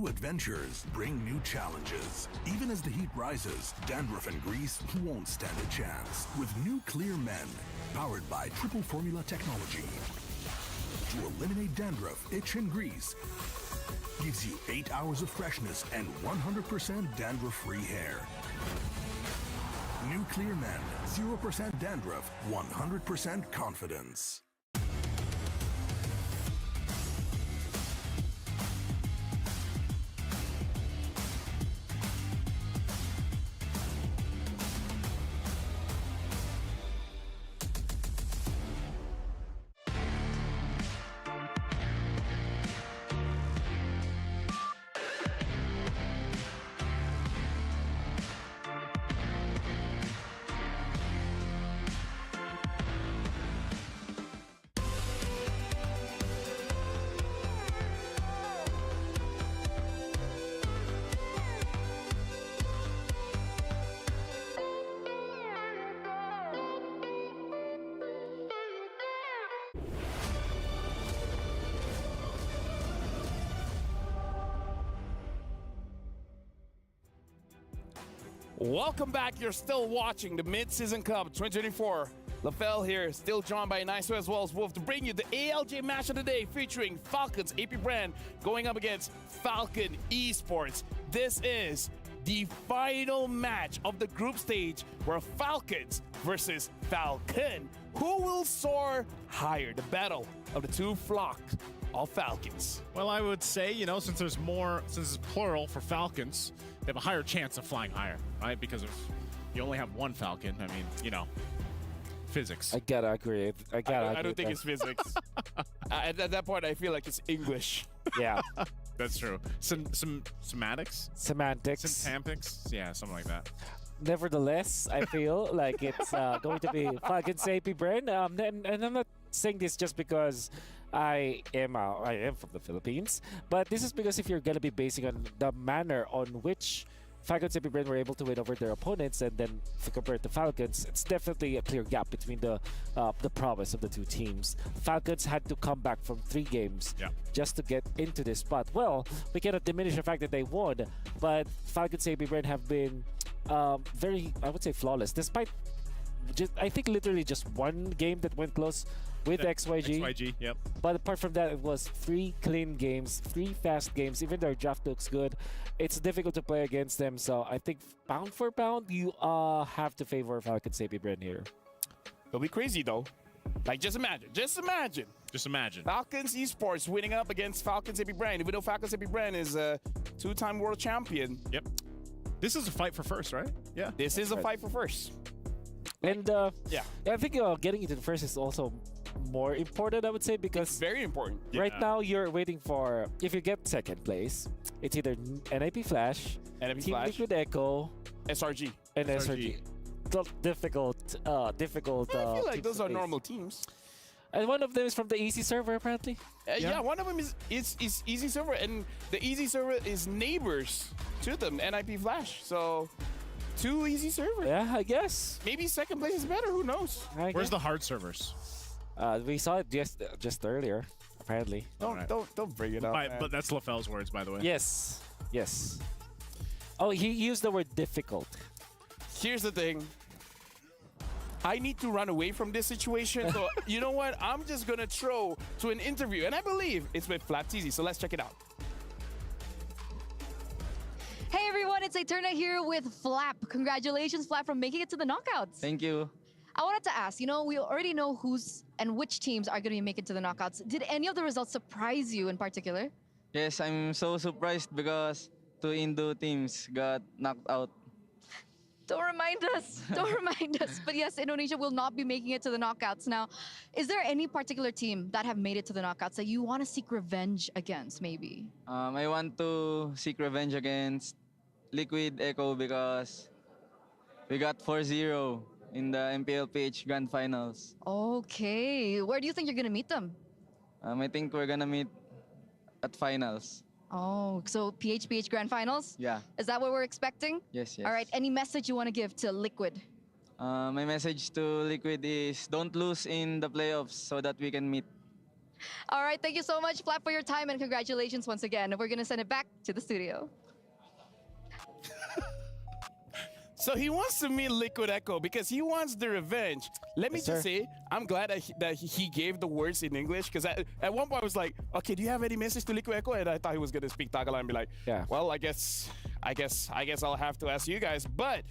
New adventures bring new challenges. Even as the heat rises, dandruff and grease won't stand a chance. With new Clear Men, powered by triple formula technology. To eliminate dandruff, itch, and grease, gives you 8 hours of freshness and 100% dandruff-free hair. New Clear Men, 0% dandruff, 100% confidence. Welcome back. You're still watching the Mid-Season Cup 2024. LaFell here, still joined by Niso as well as Wolf to bring you the ALJ match of the day featuring Falcons AP brand going up against Falcon Esports. This is the final match of the group stage where Falcons versus Falcon. Who will soar higher? The battle of the two flocks of Falcons. Well, I would say, you know, since it's plural for Falcons, they have a higher chance of flying higher, right? Because if you only have one Falcon, I mean, you know, physics. I gotta agree. I don't think it's physics. At that point, I feel like it's English. Yeah. That's true. Some semantics? Semantics. Semantics? Yeah, something like that. Nevertheless, I feel like it's going to be Falcons AP brand. And I'm not saying this just because I am from the Philippines, but this is because if you're gonna be basing on the manner on which Falcons AP brand were able to win over their opponents, and then if you compare it to Falcons, it's definitely a clear gap between the prowess of the two teams. Falcons had to come back from 3 games just to get into this spot. Well, we cannot diminish the fact that they won, but Falcons AP brand have been very, I would say, flawless, despite I think literally just one game that went close with XYG. XYG, yep. But apart from that, it was 3 clean games, 3 fast games. Even their draft looks good. It's difficult to play against them. So I think pound for pound, you have to favor Falcons AP brand here. It'll be crazy though. Like just imagine. Falcons Esports winning up against Falcons AP brand. Even though Falcons AP brand is a 2-time world champion. Yep. This is a fight for first, right? Yeah. This is a fight for first. And I think getting into the first is also more important, I would say, because it's very important. Right now, you're waiting for, if you get second place, it's either NIP Flash, Team Liquid Echo, SRG, and SRG. Difficult. I feel like those are normal teams. And one of them is from the Easy server, apparently. Yeah, one of them is Easy server, and the Easy server is neighbors to them, NIP Flash. So 2 Easy servers. Yeah, I guess. Maybe second place is better. Who knows? Where's the hard servers? We saw it just earlier, apparently. Don't bring it up. But that's LaFell's words, by the way. Yes. Oh, he used the word difficult. Here's the thing. I need to run away from this situation. So you know what? I'm just gonna throw to an interview, and I believe it's with Flapteasy. So let's check it out. Hey everyone, it's Eterna here with Flap. Congratulations, Flap, for making it to the knockouts. Thank you. I wanted to ask, you know, we already know who's and which teams are going to make it to the knockouts. Did any of the results surprise you in particular? Yes, I'm so surprised because 2 Indo teams got knocked out. Don't remind us. Don't remind us. But yes, Indonesia will not be making it to the knockouts. Now, is there any particular team that have made it to the knockouts that you want to seek revenge against, maybe? I want to seek revenge against Liquid Echo because we got 4-0 in the MPLPH Grand Finals. Okay. Where do you think you're going to meet them? I think we're going to meet at finals. Oh, so PHPH Grand Finals? Yeah. Is that what we're expecting? Yes. All right. Any message you want to give to Liquid? My message to Liquid is don't lose in the playoffs so that we can meet. All right, thank you so much, Flap, for your time, and congratulations once again. We're going to send it back to the studio. So he wants to meet Liquid Echo because he wants the revenge. Let me just say, I'm glad that he gave the words in English, because at one point I was like, okay, do you have any message to Liquid Echo? And I thought he was going to speak Tagalog and be like, well, I guess I'll have to ask you guys. But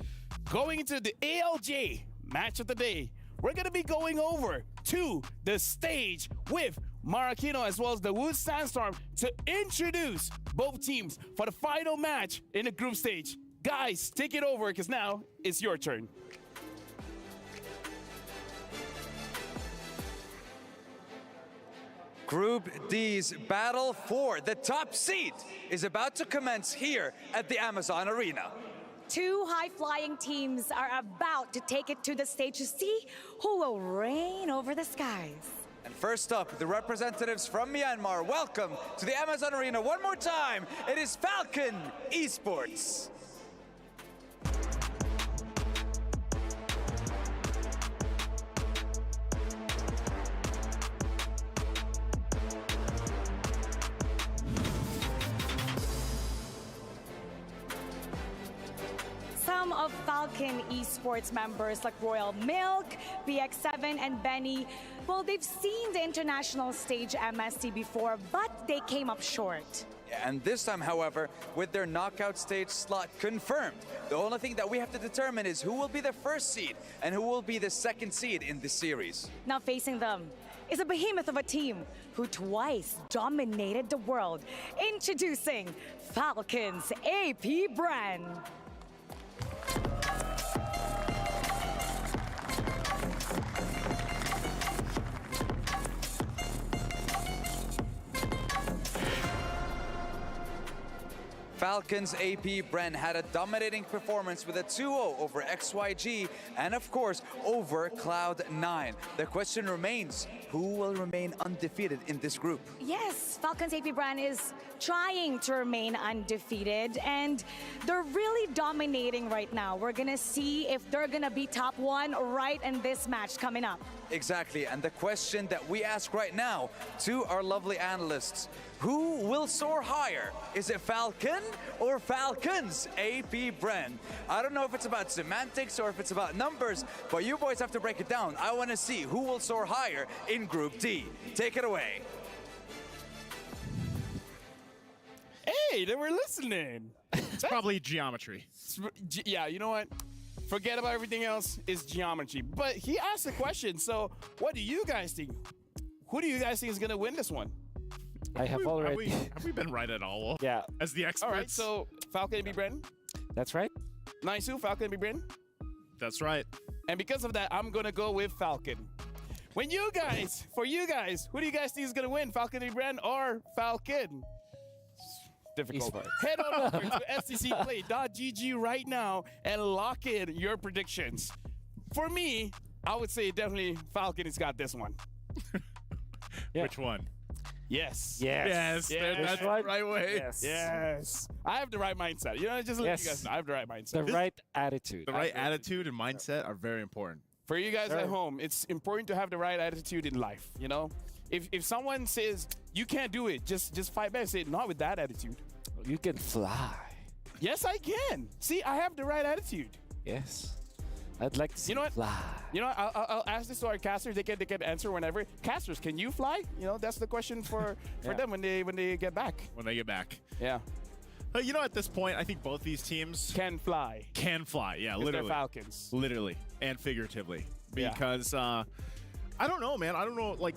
going into the ALJ match of the day, we're going to be going over to the stage with Marquino as well as the Wood Sandstorm to introduce both teams for the final match in the group stage. Guys, take it over, because now it's your turn. Group D's battle for the top seed is about to commence here at the Amazon Arena. Two high-flying teams are about to take it to the stage to see who will reign over the skies. And first up, the representatives from Myanmar. Welcome to the Amazon Arena one more time. It is Falcon Esports. Some of Falcon Esports members like Royal Milk, BX7, and Benny, well, they've seen the international stage MSC before, but they came up short. And this time, however, with their knockout stage slot confirmed, the only thing that we have to determine is who will be the first seed and who will be the second seed in this series. Now facing them is a behemoth of a team who twice dominated the world. Introducing Falcons AP Brand. Falcons AP Bren had a dominating performance with a 2-0 over XYG and of course over Cloud9. The question remains, who will remain undefeated in this group? Yes, Falcons AP Brand is trying to remain undefeated and they're really dominating right now. We're gonna see if they're gonna be top one right in this match coming up. Exactly, and the question that we ask right now to our lovely analysts, who will soar higher? Is it Falcon or Falcons AP Bren? I don't know if it's about semantics or if it's about numbers, but you boys have to break it down. I want to see who will soar higher in Group D. Take it away. Hey, they were listening. It's probably geometry. Yeah, you know what? Forget about everything else. It's geometry. But he asked a question, so what do you guys think? Who do you guys think is going to win this one? I have already. Have we been right at all? Yeah. As the experts. All right, so Falcon and Bren. That's right. Naisu, Falcon and Bren. That's right. And because of that, I'm going to go with Falcon. For you guys, who do you guys think is going to win? Falcon and Bren or Falcon? Difficult. Head on over to FCCplay.gg right now and lock in your predictions. For me, I would say definitely Falcon has got this one. Which one? Yes. Yes. That's the right way. Yes. I have the right mindset. You know, just let you guys know. I have the right mindset. The right attitude. The right attitude and mindset are very important. For you guys at home, it's important to have the right attitude in life, you know? If someone says you can't do it, just fight back and say, not with that attitude. You can fly. Yes, I can. See, I have the right attitude. Yes. I'd like to see you fly. You know what? I'll ask this to our casters. They can answer whenever. Casters, can you fly? You know, that's the question for them when they get back. When they get back. Yeah. You know, at this point, I think both these teams can fly. Can fly, yeah, literally. They're Falcons. Literally and figuratively. Because I don't know, man. I don't know, like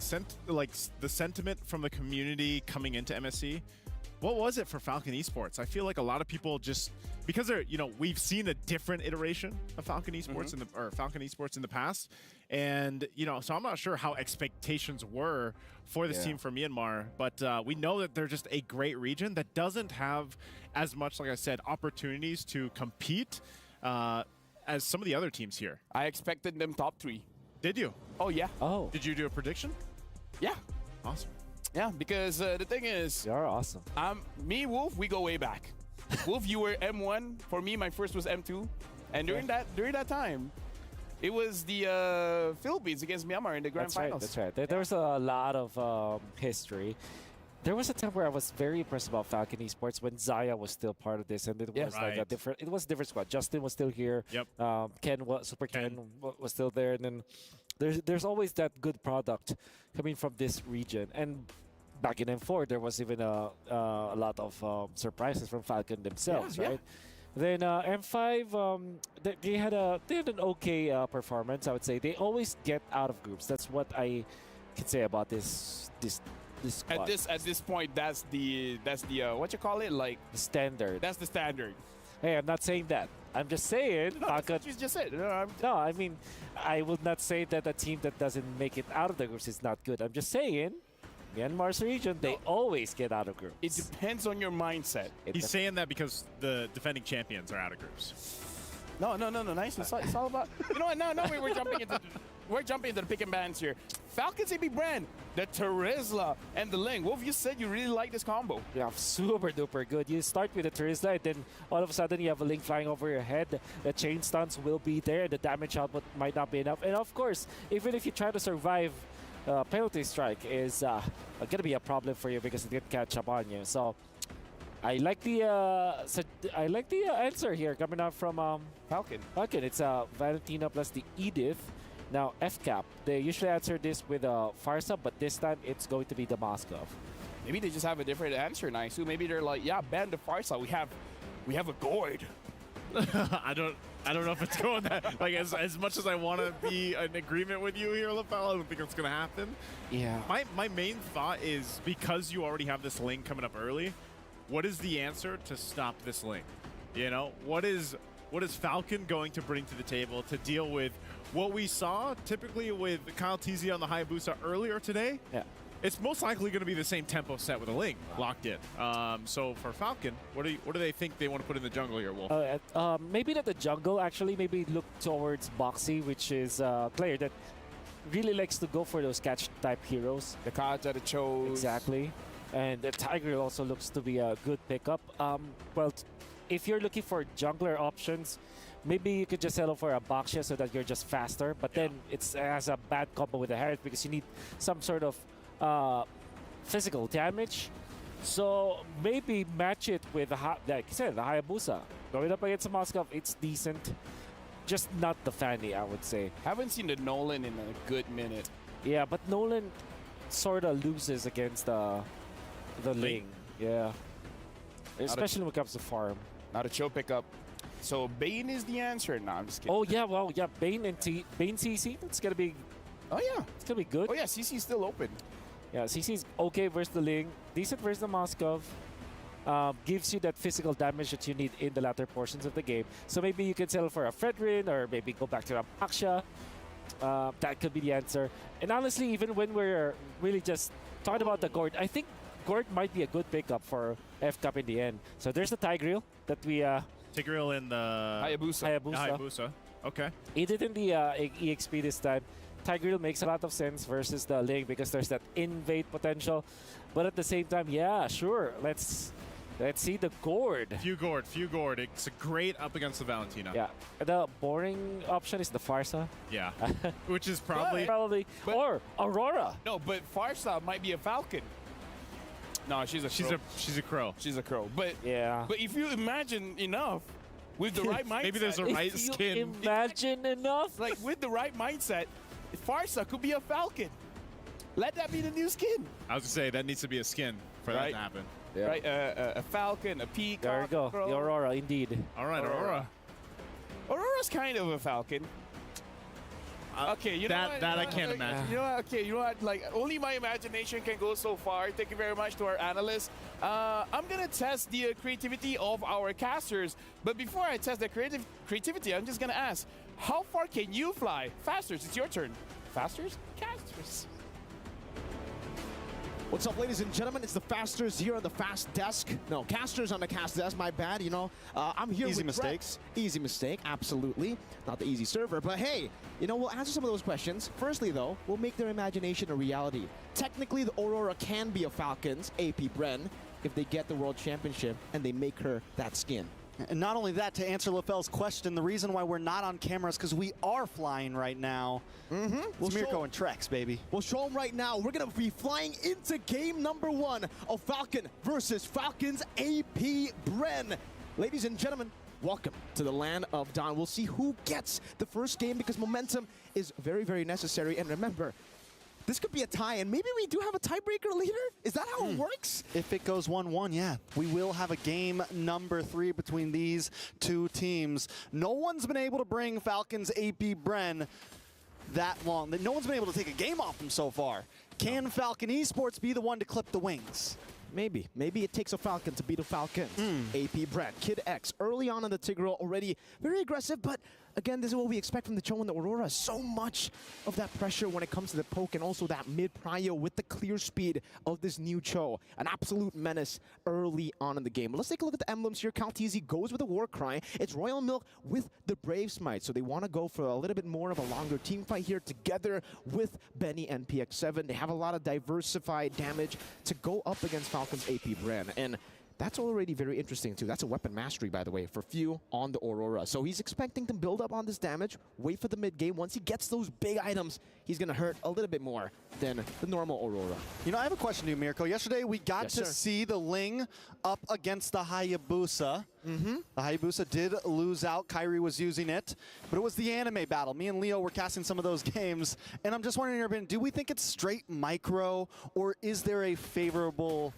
the sentiment from the community coming into MSC. What was it for Falcon Esports? I feel like a lot of people just because they're, you know, we've seen a different iteration of Falcon Esports Falcon Esports in the past, and you know, so I'm not sure how expectations were for this team from Myanmar, but we know that they're just a great region that doesn't have as much, like I said, opportunities to compete as some of the other teams here. I expected them top 3. Did you? Oh yeah. Oh. Did you do a prediction? Yeah. Awesome. Yeah, because the thing is, you're awesome. Me, Wolf, we go way back. Wolf, you were M1. For me, my first was M2. And during that time, it was the Philippines against Myanmar in the grand finals. That's right. There's a lot of history. There was a time where I was very impressed about Falcon Esports when Zaya was still part of this, and it was like a different. It was a different squad. Justin was still here. Yep. Super Ken was still there, and then there's always that good product coming from this region. And back in M4, there was even a lot of surprises from Falcon themselves, right? Then M5, they had an okay performance. I would say they always get out of groups. That's what I can say about this squad. At this point, that's the what you call it, like the standard. That's the standard. Hey, I'm not saying that. I'm just saying. No, that's what you just said. No, I mean, I would not say that a team that doesn't make it out of the groups is not good. I'm just saying, Myanmar's region, they always get out of groups. It depends on your mindset. He's saying that because the defending champions are out of groups. No. Nice. It's all about. You know what? Now we're jumping into the pick and bans here. Falcons AB brand, the Terizla and the Ling. Wolf, you said you really like this combo. Yeah, super duper good. You start with the Terizla, and then all of a sudden you have a Ling flying over your head. The chain stuns will be there. The damage output might not be enough. And of course, even if you try to survive, penalty strike is going to be a problem for you because it can catch up on you. So I like the answer here coming out from Falcon. It's Valentina plus the Edith. Now FCAP, they usually answer this with Farsa, but this time it's going to be the Moskov. Maybe they just have a different answer, Nice. Maybe they're like, yeah, ban the Farsa. We have a Gourd. I don't know if it's going that. Like as much as I want to be in agreement with you here, Lapel, I don't think it's going to happen. Yeah. My main thought is because you already have this Ling coming up early, what is the answer to stop this Ling? You know, what is Falcon going to bring to the table to deal with what we saw typically with Kyle TZ on the Hayabusa earlier today? Yeah. It's most likely going to be the same tempo set with a Ling locked in. So for Falcon, what do they think they want to put in the jungle here, Wolf? Maybe not the jungle, actually. Maybe look towards Boxy, which is a player that really likes to go for those catch-type heroes. The Kaja, the Chos. Exactly. And the Tiger also looks to be a good pickup. If you're looking for jungler options, maybe you could just settle for a Boxia so that you're just faster. But then it has a bad combo with the Herald because you need some sort of physical damage. So maybe match it with, like you said, the Hayabusa. Going up against the Moskov, it's decent. Just not the Fanny, I would say. Haven't seen the Nolan in a good minute. Yeah, but Nolan sort of loses against the Ling. Yeah. Especially when it comes to farm. Not a chill pickup. So Bane is the answer. No, I'm just kidding. Oh yeah, well yeah, Bane CC. It's gonna be. Oh yeah, it's gonna be good. Oh yeah, CC is still open. Yeah, CC's okay versus the Ling, decent versus the Moskov. Gives you that physical damage that you need in the latter portions of the game. So maybe you can settle for a Fredrin or maybe go back to a Aksha. That could be the answer. And honestly, even when we're really just talking about the Gourd, I think Gourd might be a good pickup for F-Cup in the end. So there's the Tigreal that we... Tigreal in the... Hayabusa. Okay. He did in the EXP this time. Tigreal makes a lot of sense versus the Ling because there's that invade potential. But at the same time, yeah, sure. Let's see the Gourd. Few Gourd. It's a great up against the Valentina. Yeah. The boring option is the Farsa. Yeah. Which is probably... Or Aurora. No, but Farsa might be a Falcon. No, she's a crow. She's a crow. She's a crow. But yeah. But if you imagine enough, with the right mindset... Maybe there's a right skin. You imagine enough? Like, with the right mindset, Farsa could be a Falcon. Let that be the new skin. I was going to say, that needs to be a skin for that to happen. Yeah. Right? A Falcon, a Peacock. There you go. Crow. The Aurora, indeed. All right, Aurora. Aurora's kind of a Falcon. Okay, you know what? That I can't imagine. You know what? Okay, you know what? Like, only my imagination can go so far. Thank you very much to our analysts. I'm gonna test the creativity of our casters, but before I test the creativity, I'm just gonna ask, how far can you fly? Fasters, it's your turn. Fasters? Casters. What's up, ladies and gentlemen? It's the Fasters here on the Fast Desk. No, Casters on the Cast Desk, my bad. You know, I'm here Easy with mistakes. Brett. Easy mistake, absolutely. Not the easy server, but hey, you know, we'll answer some of those questions. Firstly, though, we'll make their imagination a reality. Technically, the Aurora can be a Falcons, AP Bren, if they get the World Championship and they make her that skin. And not only that, to answer LaFell's question, the reason why we're not on camera is because we are flying right now. It's Mirko and Trex, baby. We'll show them right now. We're going to be flying into game number 1 of Falcon versus Falcons AP Bren. Ladies and gentlemen, welcome to the land of Dawn. We'll see who gets the first game because momentum is very, very necessary. And remember, this could be a tie, and maybe we do have a tiebreaker later? Is that how it works? If it goes 1-1, yeah. We will have a game number 3 between these two teams. No one's been able to bring Falcons AP Bren that long. No one's been able to take a game off them so far. Can Falcon Esports be the one to clip the wings? Maybe. Maybe it takes a Falcon to beat a Falcon. AP Bren, Kid X, early on in the Tigreal, already very aggressive, but again, this is what we expect from the Cho and the Aurora. So much of that pressure when it comes to the poke and also that mid-prio with the clear speed of this new Cho. An absolute menace early on in the game. Let's take a look at the emblems here. Calteezy goes with a War Cry. It's Royal Milk with the Brave Smite. So they want to go for a little bit more of a longer team fight here together with Benny and PX7. They have a lot of diversified damage to go up against Falcons AP Bren. And that's already very interesting, too. That's a weapon mastery, by the way, for Few on the Aurora. So he's expecting to build up on this damage, wait for the mid-game. Once he gets those big items, he's going to hurt a little bit more than the normal Aurora. You know, I have a question to you, Mirko. Yesterday, we got to see the Ling up against the Hayabusa. The Hayabusa did lose out. Kyrie was using it, but it was the anime battle. Me and Leo were casting some of those games, and I'm just wondering, Urban, do we think it's straight micro, or is there a favorable...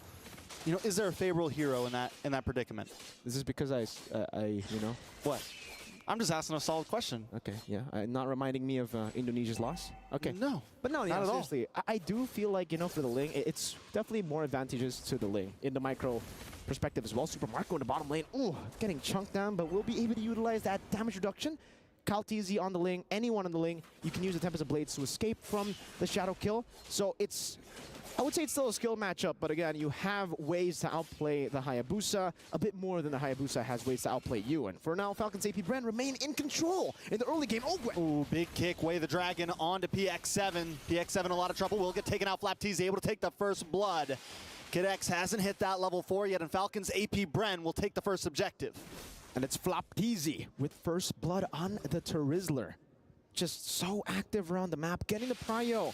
You know, is there a favorable hero in that predicament? This is because I you know. What? I'm just asking a solid question. Okay, yeah. Not reminding me of Indonesia's loss? Okay. No. But no, not at seriously. I do feel like, you know, for the Ling, it's definitely more advantageous to the Ling in the micro perspective as well. Super Marco in the bottom lane. Ooh, getting chunked down, but we'll be able to utilize that damage reduction. Calteezy on the Ling, anyone on the Ling, you can use the Tempest of Blades to escape from the Shadow Kill. So it's... I would say it's still a skill matchup, but again, you have ways to outplay the Hayabusa a bit more than the Hayabusa has ways to outplay you. And for now, Falcons AP Bren remain in control in the early game. Ooh, big kick, Way the Dragon onto PX7. PX7 in a lot of trouble, will get taken out. Flapteezy able to take the first blood. Kid X hasn't hit that level 4 yet, and Falcons AP Bren will take the first objective. And it's Flapteezy with first blood on the Terizzler. Just so active around the map, getting the prio.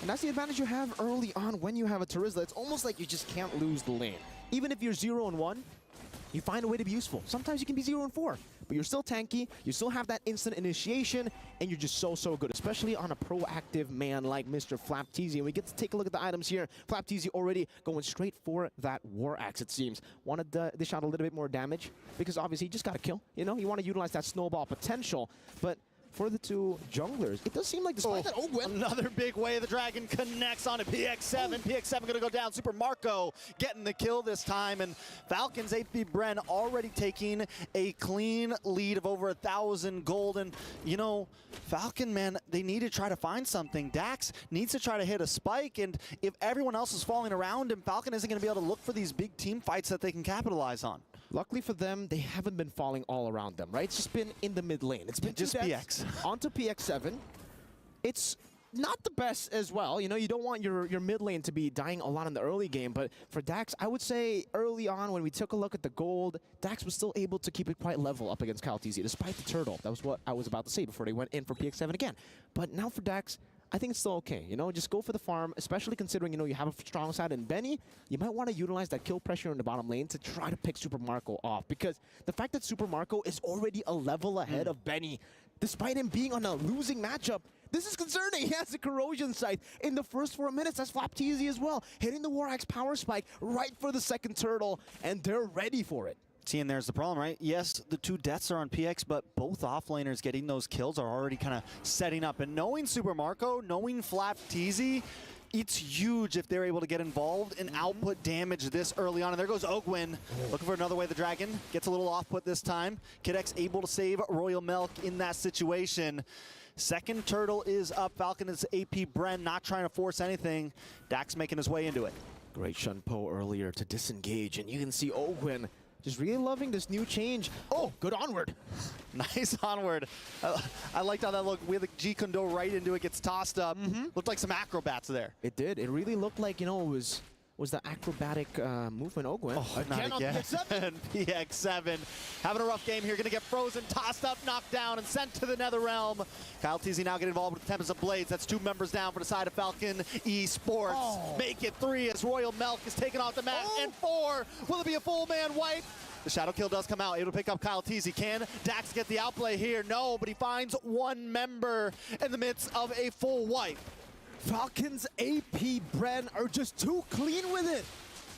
And that's the advantage you have early on when you have a Terizzler. It's almost like you just can't lose the lane. Even if you're 0-1, you find a way to be useful. Sometimes you can be 0-4, but you're still tanky, you still have that instant initiation, and you're just so good, especially on a proactive man like Mr. Flapteezy. And we get to take a look at the items here. Flapteezy already going straight for that War Axe, it seems. Wanted to dish out a little bit more damage, because obviously he just got a kill. You know, you want to utilize that snowball potential, but for the two junglers, it does seem like despite that another big Way the Dragon connects onto PX7. PX7 gonna go down. Super Marco getting the kill this time, and Falcons AP Bren already taking a clean lead of over 1,000 gold. And you know, Falcon, man, they need to try to find something. Dax needs to try to hit a spike, and if everyone else is falling around him, Falcon isn't gonna be able to look for these big team fights that they can capitalize on. Luckily for them, they haven't been falling all around them, right? It's just been in the mid lane. It's been just PX. Onto PX7. It's not the best as well. You know, you don't want your mid lane to be dying a lot in the early game, but for Dax, I would say early on when we took a look at the gold, Dax was still able to keep it quite level up against Calteezy, despite the turtle. That was what I was about to say before they went in for PX7 again. But now for Dax, I think it's still okay. You know, just go for the farm, especially considering, you know, you have a strong side in Benny. You might want to utilize that kill pressure in the bottom lane to try to pick Super Marco off, because the fact that Super Marco is already a level ahead of Benny, despite him being on a losing matchup, this is concerning. He has the corrosion scythe in the first 4 minutes. That's Flapteezy as well, hitting the War Axe power spike right for the second turtle, and they're ready for it. See, and there's the problem, right? Yes, the two deaths are on PX, but both offlaners getting those kills are already kind of setting up. And knowing Super Marco, knowing Flapteezy, it's huge if they're able to get involved and output damage this early on. And there goes Ogwin, looking for another Way the Dragon. Gets a little off-put this time. Kid X able to save Royal Milk in that situation. Second turtle is up. Falcon is AP Bren, not trying to force anything. Dax making his way into it. Great Shunpo earlier to disengage, and you can see Ogwin just really loving this new change. Oh, good onward. Nice onward. I liked how that looked. We had the G Kondo right into it, gets tossed up. Looked like some acrobats there. It did. It really looked like, you know, it was was the acrobatic movement Ogwen. Oh, not again. PX7 having a rough game here. Going to get frozen, tossed up, knocked down, and sent to the Nether Realm. Kyle Teasy now getting involved with the Tempest of Blades. That's 2 members down for the side of Falcon Esports. Oh. Make it 3 as Royal Milk is taken off the map. And 4. Will it be a full man wipe? The shadow kill does come out, able to pick up Kyle Teasy. Can Dax get the outplay here? No, but he finds 1 member in the midst of a full wipe. Falcons AP Bren are just too clean with it.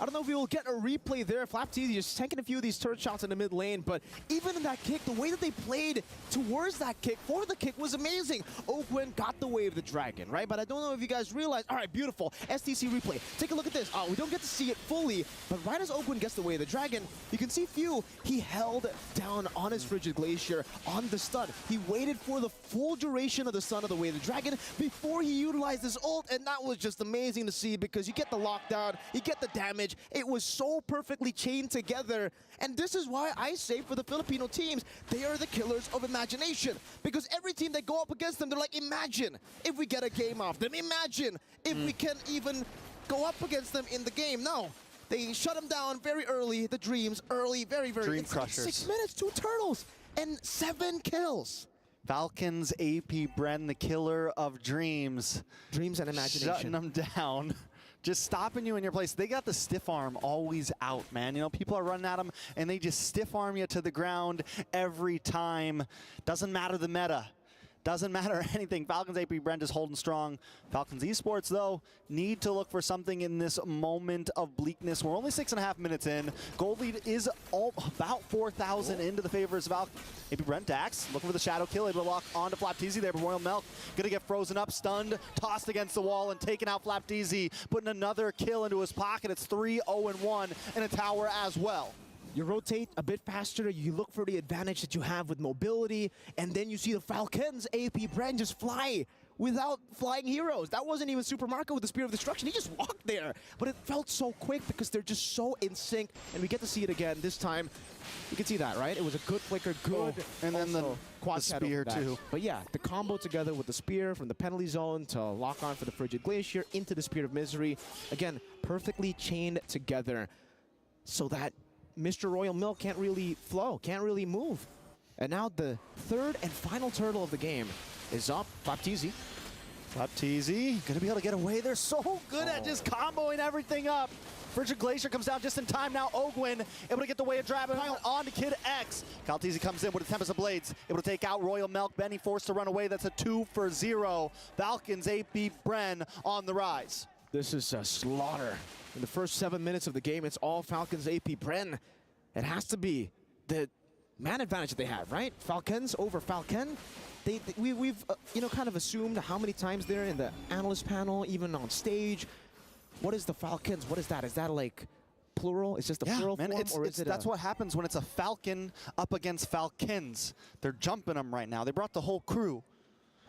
I don't know if we will get a replay there. Flapteasy just tanking a few of these turret shots in the mid lane, but even in that kick, the way that they played towards that kick, for the kick, was amazing. Ogwen got the way of the dragon, right? But I don't know if you guys realize, all right, beautiful, STC replay. Take a look at this. We don't get to see it fully, but right as Ogwen gets the way of the dragon, you can see Few, he held down on his Frigid Glacier on the stun. He waited for the full duration of the stun of the way of the dragon before he utilized his ult, and that was just amazing to see because you get the lockdown, you get the damage. It was so perfectly chained together. And this is why I say for the Filipino teams, they are the killers of imagination. Because every team that go up against them, they're like, imagine if we get a game off them. Imagine if we can even go up against them in the game. No, they shut them down very early. The Dreams early, very, very. Dream Crushers. 6 minutes, 2 turtles, and 7 kills. Falcons AP Bren, the killer of dreams. Dreams and imagination. Shutting them down. Just stopping you in your place. They got the stiff arm always out, man. You know, people are running at them, and they just stiff arm you to the ground every time. Doesn't matter the meta. Doesn't matter anything. Falcons AP Brent is holding strong. Falcons Esports, though, need to look for something in this moment of bleakness. We're only 6.5 minutes in. Gold lead is about 4,000 into the favors of AP Brent. Dax looking for the shadow kill, able to lock onto Flapteasy there, but Royal Milk gonna get frozen up, stunned, tossed against the wall, and taking out Flapteasy, putting another kill into his pocket. It's 3-0-1 in a tower as well. You rotate a bit faster, you look for the advantage that you have with mobility, and then you see the Falcons AP Brand just fly without flying heroes. That wasn't even Super Marco with the Spear of Destruction. He just walked there. But it felt so quick because they're just so in sync, and we get to see it again this time. You can see that, right? It was a good flicker, good. And then the spear, too. But yeah, the combo together with the spear from the penalty zone to lock on for the Frigid Glacier into the Spear of Misery. Again, perfectly chained together so that Mr. Royal Milk can't really flow, can't really move. And now the 3rd and final turtle of the game is up. Flapteasy. Flapteasy gonna be able to get away. They're so good at just comboing everything up. Frigid Glacier comes down just in time now. Ogwen able to get the way of Dragon on to Kid X. Kalteezy comes in with a Tempest of Blades, able to take out Royal Milk. Benny forced to run away. That's a 2-for-0. Falcons AP Bren on the rise. This is a slaughter. In the first 7 minutes of the game, it's all Falcons AP Bren. It has to be the man advantage that they have, right? Falcons over Falcon. We've you know, kind of assumed how many times they're in the analyst panel, even on stage. What is the Falcons? What is that? Is that like plural? Is just a plural form? Or is it that's what happens when it's a Falcon up against Falcons. They're jumping them right now. They brought the whole crew.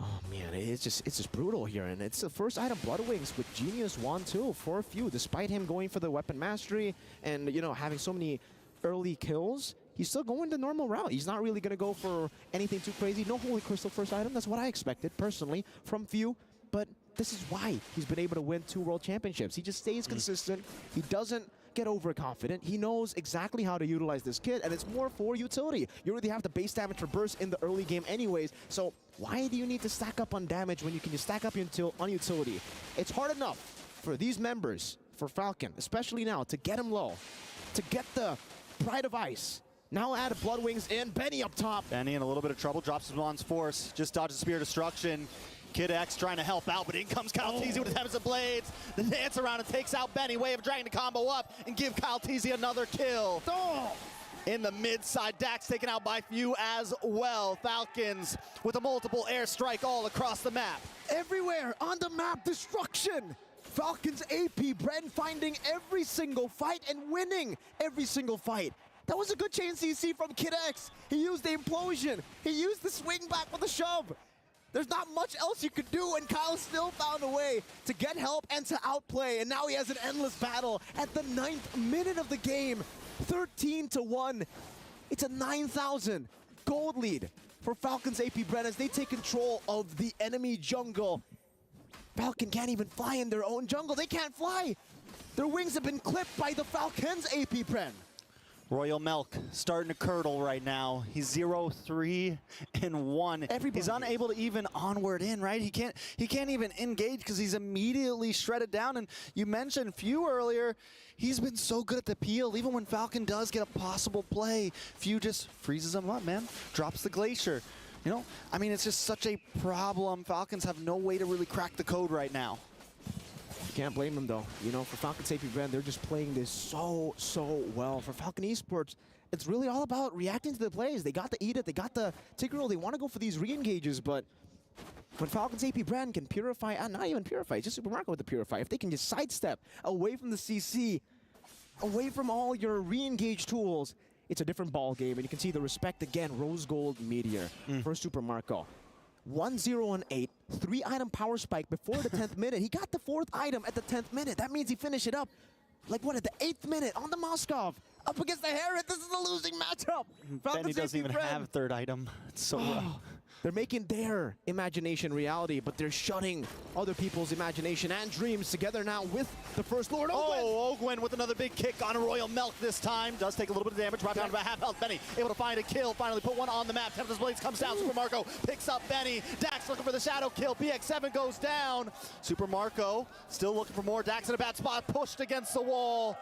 Oh man, it's just brutal here, and it's the first item Bloodwings with Genius 1-2 for a few. Despite him going for the weapon mastery and, you know, having so many early kills, he's still going the normal route. He's not really gonna go for anything too crazy. No Holy Crystal first item. That's what I expected personally from Few, but this is why he's been able to win 2 world championships. He just stays consistent. He doesn't get overconfident. He knows exactly how to utilize this kit, and it's more for utility. You already have the base damage for burst in the early game anyways, so why do you need to stack up on damage when you can just stack up on utility? It's hard enough for these members, for Falcon, especially now, to get him low, to get the Pride of Ice. Now add Bloodwings in, Benny up top. Benny in a little bit of trouble, drops his Mon's Force, just dodges Spear Destruction. Kid X trying to help out, but in comes Kalteezy with the Tempest of Blades. The dance around and takes out Benny. Way of Dragon to combo up and give Kalteezy another kill. In the mid side, Dax taken out by Few as well. Falcons with a multiple airstrike all across the map. Everywhere on the map, destruction. Falcons AP Bren finding every single fight and winning every single fight. That was a good chain CC from Kid X. He used the implosion. He used the swing back with a shove. There's not much else you could do, and Kyle still found a way to get help and to outplay, and now he has an endless battle at the 9th minute of the game. 13-1. It's a 9,000 gold lead for Falcons AP Bren as they take control of the enemy jungle. Falcon can't even fly in their own jungle. They can't fly. Their wings have been clipped by the Falcons, AP Bren. Royal Milk starting to curdle right now. He's 0-3-1. He's unable to even onward in, right? He can't even engage because he's immediately shredded down. And you mentioned Few earlier. He's been so good at the peel. Even when Falcon does get a possible play, Few just freezes him up, man. Drops the Glacier. You know, I mean, it's just such a problem. Falcons have no way to really crack the code right now. You can't blame them, though. You know, for Falcons AP Brand, they're just playing this so well. For Falcon Esports, it's really all about reacting to the plays. They got the eat it, they got the take roll. They want to go for these re-engages, but when Falcons AP Brand can purify, not even purify, just Super Marco with the purify. If they can just sidestep away from the CC, away from all your re-engage tools, it's a different ball game. And you can see the respect again. Rose Gold Meteor for Super Marco. 1-0-8, 3-item power spike before the 10th minute. He got the 4th item at the 10th minute. That means he finished it up, like what, at the 8th minute on the Moskov. Up against the Herod. This is a losing matchup. Benny doesn't even have 3rd item. It's so rough. They're making their imagination reality, but they're shutting other people's imagination and dreams together now with the First Lord. Oh, Ogwin with another big kick on Royal Milk this time. Does take a little bit of damage, brought down to about half health. Benny able to find a kill, finally put one on the map. Tempest Blades comes down, Super Marco picks up Benny. Dax looking for the shadow kill, BX7 goes down. Super Marco still looking for more. Dax in a bad spot, pushed against the wall.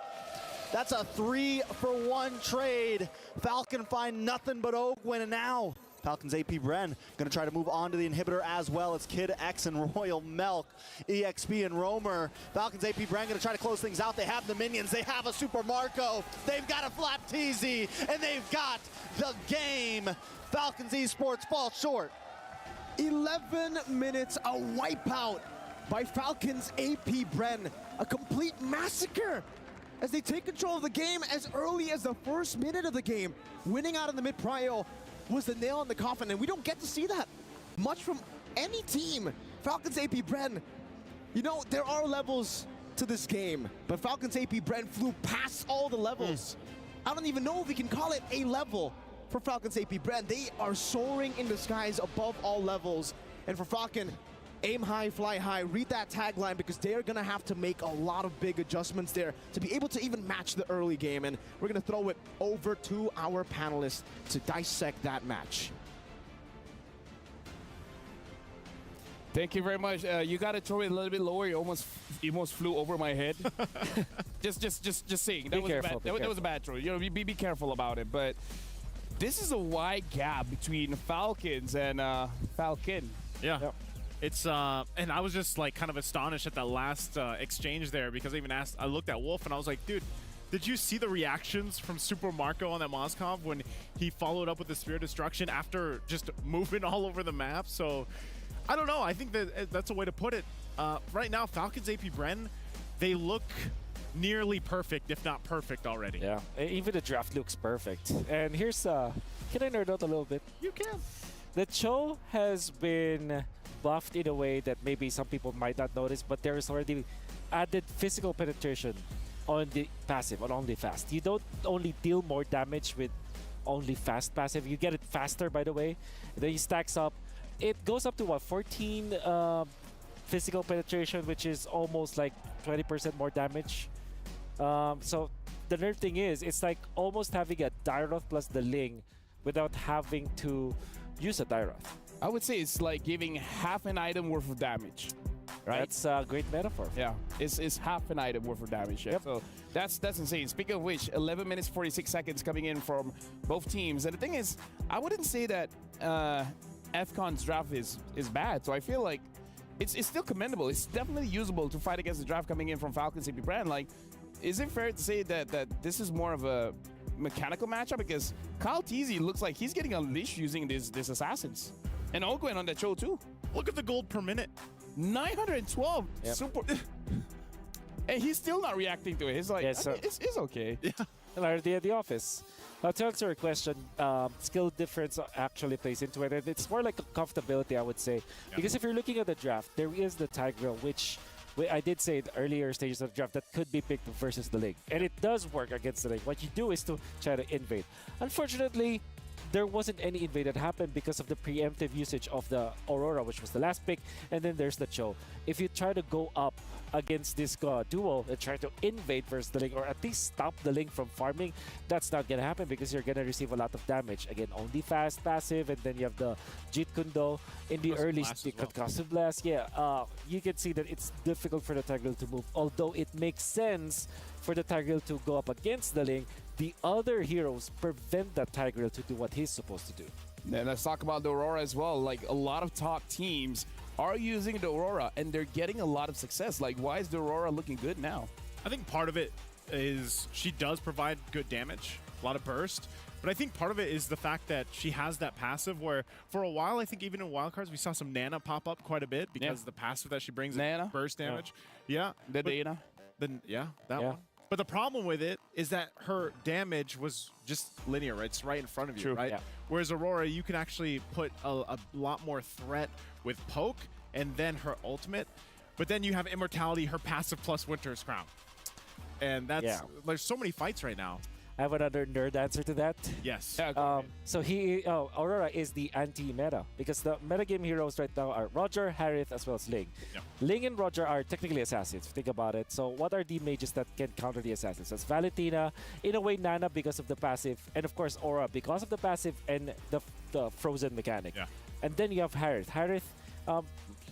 That's a 3-for-1 trade. Falcon find nothing but Ogwin, and now Falcons AP Bren going to try to move on to the inhibitor as well. It's Kid X and Royal Milk, EXP and Roamer. Falcons AP Bren going to try to close things out. They have the minions. They have a Super Marco. They've got a Flap TZ, and they've got the game. Falcons Esports fall short. 11 minutes, a wipeout by Falcons AP Bren. A complete massacre as they take control of the game as early as the 1st minute of the game. Winning out in the mid-prio was the nail in the coffin, and we don't get to see that much from any team. Falcons AP Bren, you know, there are levels to this game, but Falcons AP Bren flew past all the levels. I don't even know if we can call it a level for Falcons AP Bren. They are soaring in the skies above all levels, and for Falcon, aim high, fly high. Read that tagline, because they're going to have to make a lot of big adjustments there to be able to even match the early game. And we're going to throw it over to our panelists to dissect that match. Thank you very much. You got to throw it a little bit lower. You almost flew over my head. just saying. That was a bad throw. You know, be careful about it. But this is a wide gap between Falcons and Falcon. Yeah. Yep. It's and I was just like kind of astonished at that last exchange there, because I looked at Wolf and I was like, dude, did you see the reactions from Super Marco on that Moskov when he followed up with the Spear Destruction after just moving all over the map? So I don't know. I think that's a way to put it. Right now, Falcons AP Bren, they look nearly perfect, if not perfect already. Yeah, even the draft looks perfect. And here's, can I nerd out a little bit? You can. The Cho has been buffed in a way that maybe some people might not notice, but there is already added physical penetration on the passive, on only fast. You don't only deal more damage with only fast passive, you get it faster, by the way. Then he stacks up. It goes up to what, 14 physical penetration, which is almost like 20% more damage. So the nerd thing is, it's like almost having a Dyroth plus the Ling without having to use a Dyroth. I would say it's like giving half an item worth of damage, right? That's a great metaphor. Yeah, it's half an item worth of damage. Yeah. Yep. So that's insane. Speaking of which, 11 minutes 46 seconds coming in from both teams. And the thing is, I wouldn't say that FCON's draft is bad. So I feel like it's still commendable. It's definitely usable to fight against the draft coming in from Falcons AP Brand. Like, is it fair to say that this is more of a mechanical matchup? Because Kyle TZ looks like he's getting unleashed using these assassins. And Ogwin on that show too. Look at the gold per minute. 912. Yep. Super. And he's still not reacting to it. He's like, yes, it's okay. Yeah. Already at the office. To answer your question, skill difference actually plays into it. And it's more like a comfortability, I would say. Yeah. Because if you're looking at the draft, there is the Tigreal, which I did say in the earlier stages of the draft that could be picked versus the Ling. And it does work against the Ling. What you do is to try to invade. Unfortunately, there wasn't any invade that happened because of the preemptive usage of the Aurora, which was the last pick, and then there's the Cho. If you try to go up against this duo and try to invade versus the Ling, or at least stop the Ling from farming, that's not gonna happen because you're gonna receive a lot of damage. Again, only fast passive, and then you have the Jeet Kune Do in the early concussive blast. Yeah, you can see that it's difficult for the Tigreal to move, although it makes sense for the Tigreal to go up against the Ling. The other heroes prevent the Tigreal to do what he's supposed to do. And let's talk about the Aurora as well. Like, a lot of top teams are using the Aurora, and they're getting a lot of success. Like, why is the Aurora looking good now? I think part of it is she does provide good damage, a lot of burst. But I think part of it is the fact that she has that passive where, for a while, I think even in wildcards, we saw some Nana pop up quite a bit because the passive that she brings in burst damage. Yeah. The Dana. That one. But the problem with it is that her damage was just linear, right? It's right in front of you, right? Yeah. Whereas Aurora, you can actually put a lot more threat with poke and then her ultimate. But then you have Immortality, her passive plus Winter's Crown. And that's there's so many fights right now. I have another nerd answer to that. Yes. So Aurora is the anti-meta because the metagame heroes right now are Roger, Harith, as well as Ling. Yep. Ling and Roger are technically assassins, think about it. So what are the mages that can counter the assassins? That's Valentina, in a way Nana because of the passive, and of course Aura because of the passive and the frozen mechanic. Yeah. And then you have Harith. Harith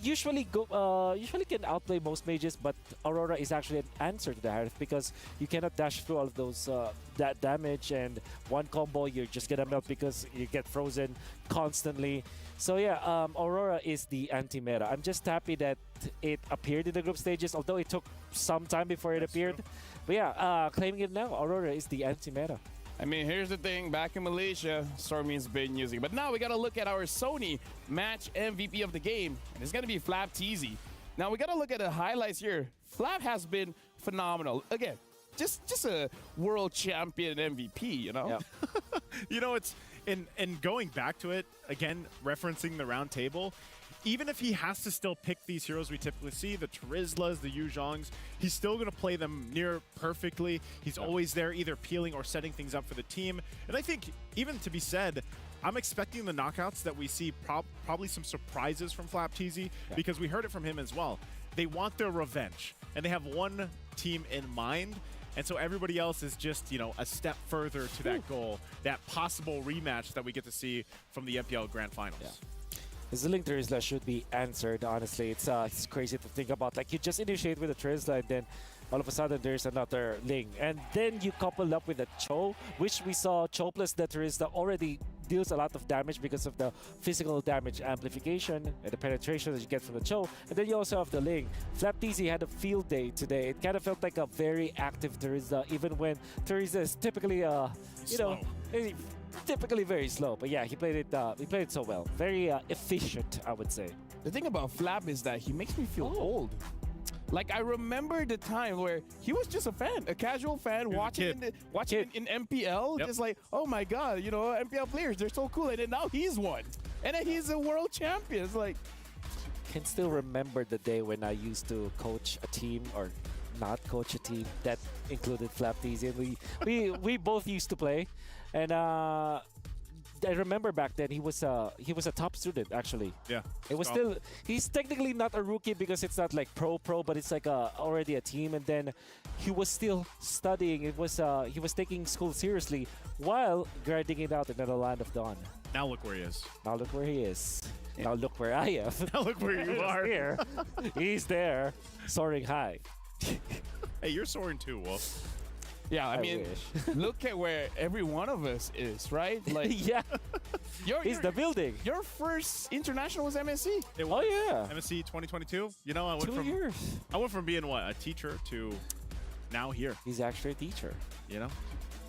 usually can outplay most mages, but Aurora is actually an answer to the Harith because you cannot dash through all of those that damage, and one combo you're just gonna melt because you get frozen constantly. So yeah, Aurora is the anti-meta. I'm just happy that it appeared in the group stages, although it took some time before it appeared. True. But yeah, claiming it now, Aurora is the anti-meta. I mean, here's the thing. Back in Malaysia, Stormy's been using. But now we got to look at our Sony match MVP of the game. And it's going to be Flap Teasy. Now we got to look at the highlights here. Flap has been phenomenal. Again, just a world champion MVP, you know? Yeah. You know, it's in going back to it, again, referencing the round table, even if he has to still pick these heroes we typically see, the Terizlas, the Yuzhongs, he's still going to play them near perfectly. He's always there either peeling or setting things up for the team. And I think, even to be said, I'm expecting the knockouts that we see probably some surprises from Flap Teasy because we heard it from him as well. They want their revenge, and they have one team in mind. And so everybody else is just, you know, a step further to that goal, that possible rematch that we get to see from the MPL Grand Finals. Yeah. The Ling Terizla should be answered, honestly. It's crazy to think about. Like, you just initiate with a Terizla, and then all of a sudden there's another Ling. And then you couple up with a Cho, which we saw Cho plus the Terizla already deals a lot of damage because of the physical damage amplification and the penetration that you get from the Cho. And then you also have the Ling. Flap Teasy had a field day today. It kind of felt like a very active Terizla, even when Terizla is typically, typically very slow. But yeah, he played it so well. Very efficient, I would say. The thing about Flap is that he makes me feel old. Like, I remember the time where he was just a fan, a casual fan, watching in MPL, just like, oh my god, you know, MPL players, they're so cool. And then now he's one. And then he's a world champion. It's like, can still remember the day when I used to coach a team, or not coach a team, that included Flap Teasy. We both used to play. And I remember back then he was a top student, actually. Yeah. It was still, he's technically not a rookie because it's not like pro, but it's like already a team. And then he was still studying. It was he was taking school seriously while grinding it out in the Land of Dawn. Now look where he is. Now look where he is. Yeah. Now look where I am. Now look where you are. Here. He's there, soaring high. Hey, you're soaring too, Wolf. Yeah, I mean, look at where every one of us is, right? Like, yeah, he's the building. Your first international was MSC. Oh yeah, MSC 2022. You know, I went 2 years. I went from being a teacher to now here. He's actually a teacher. You know.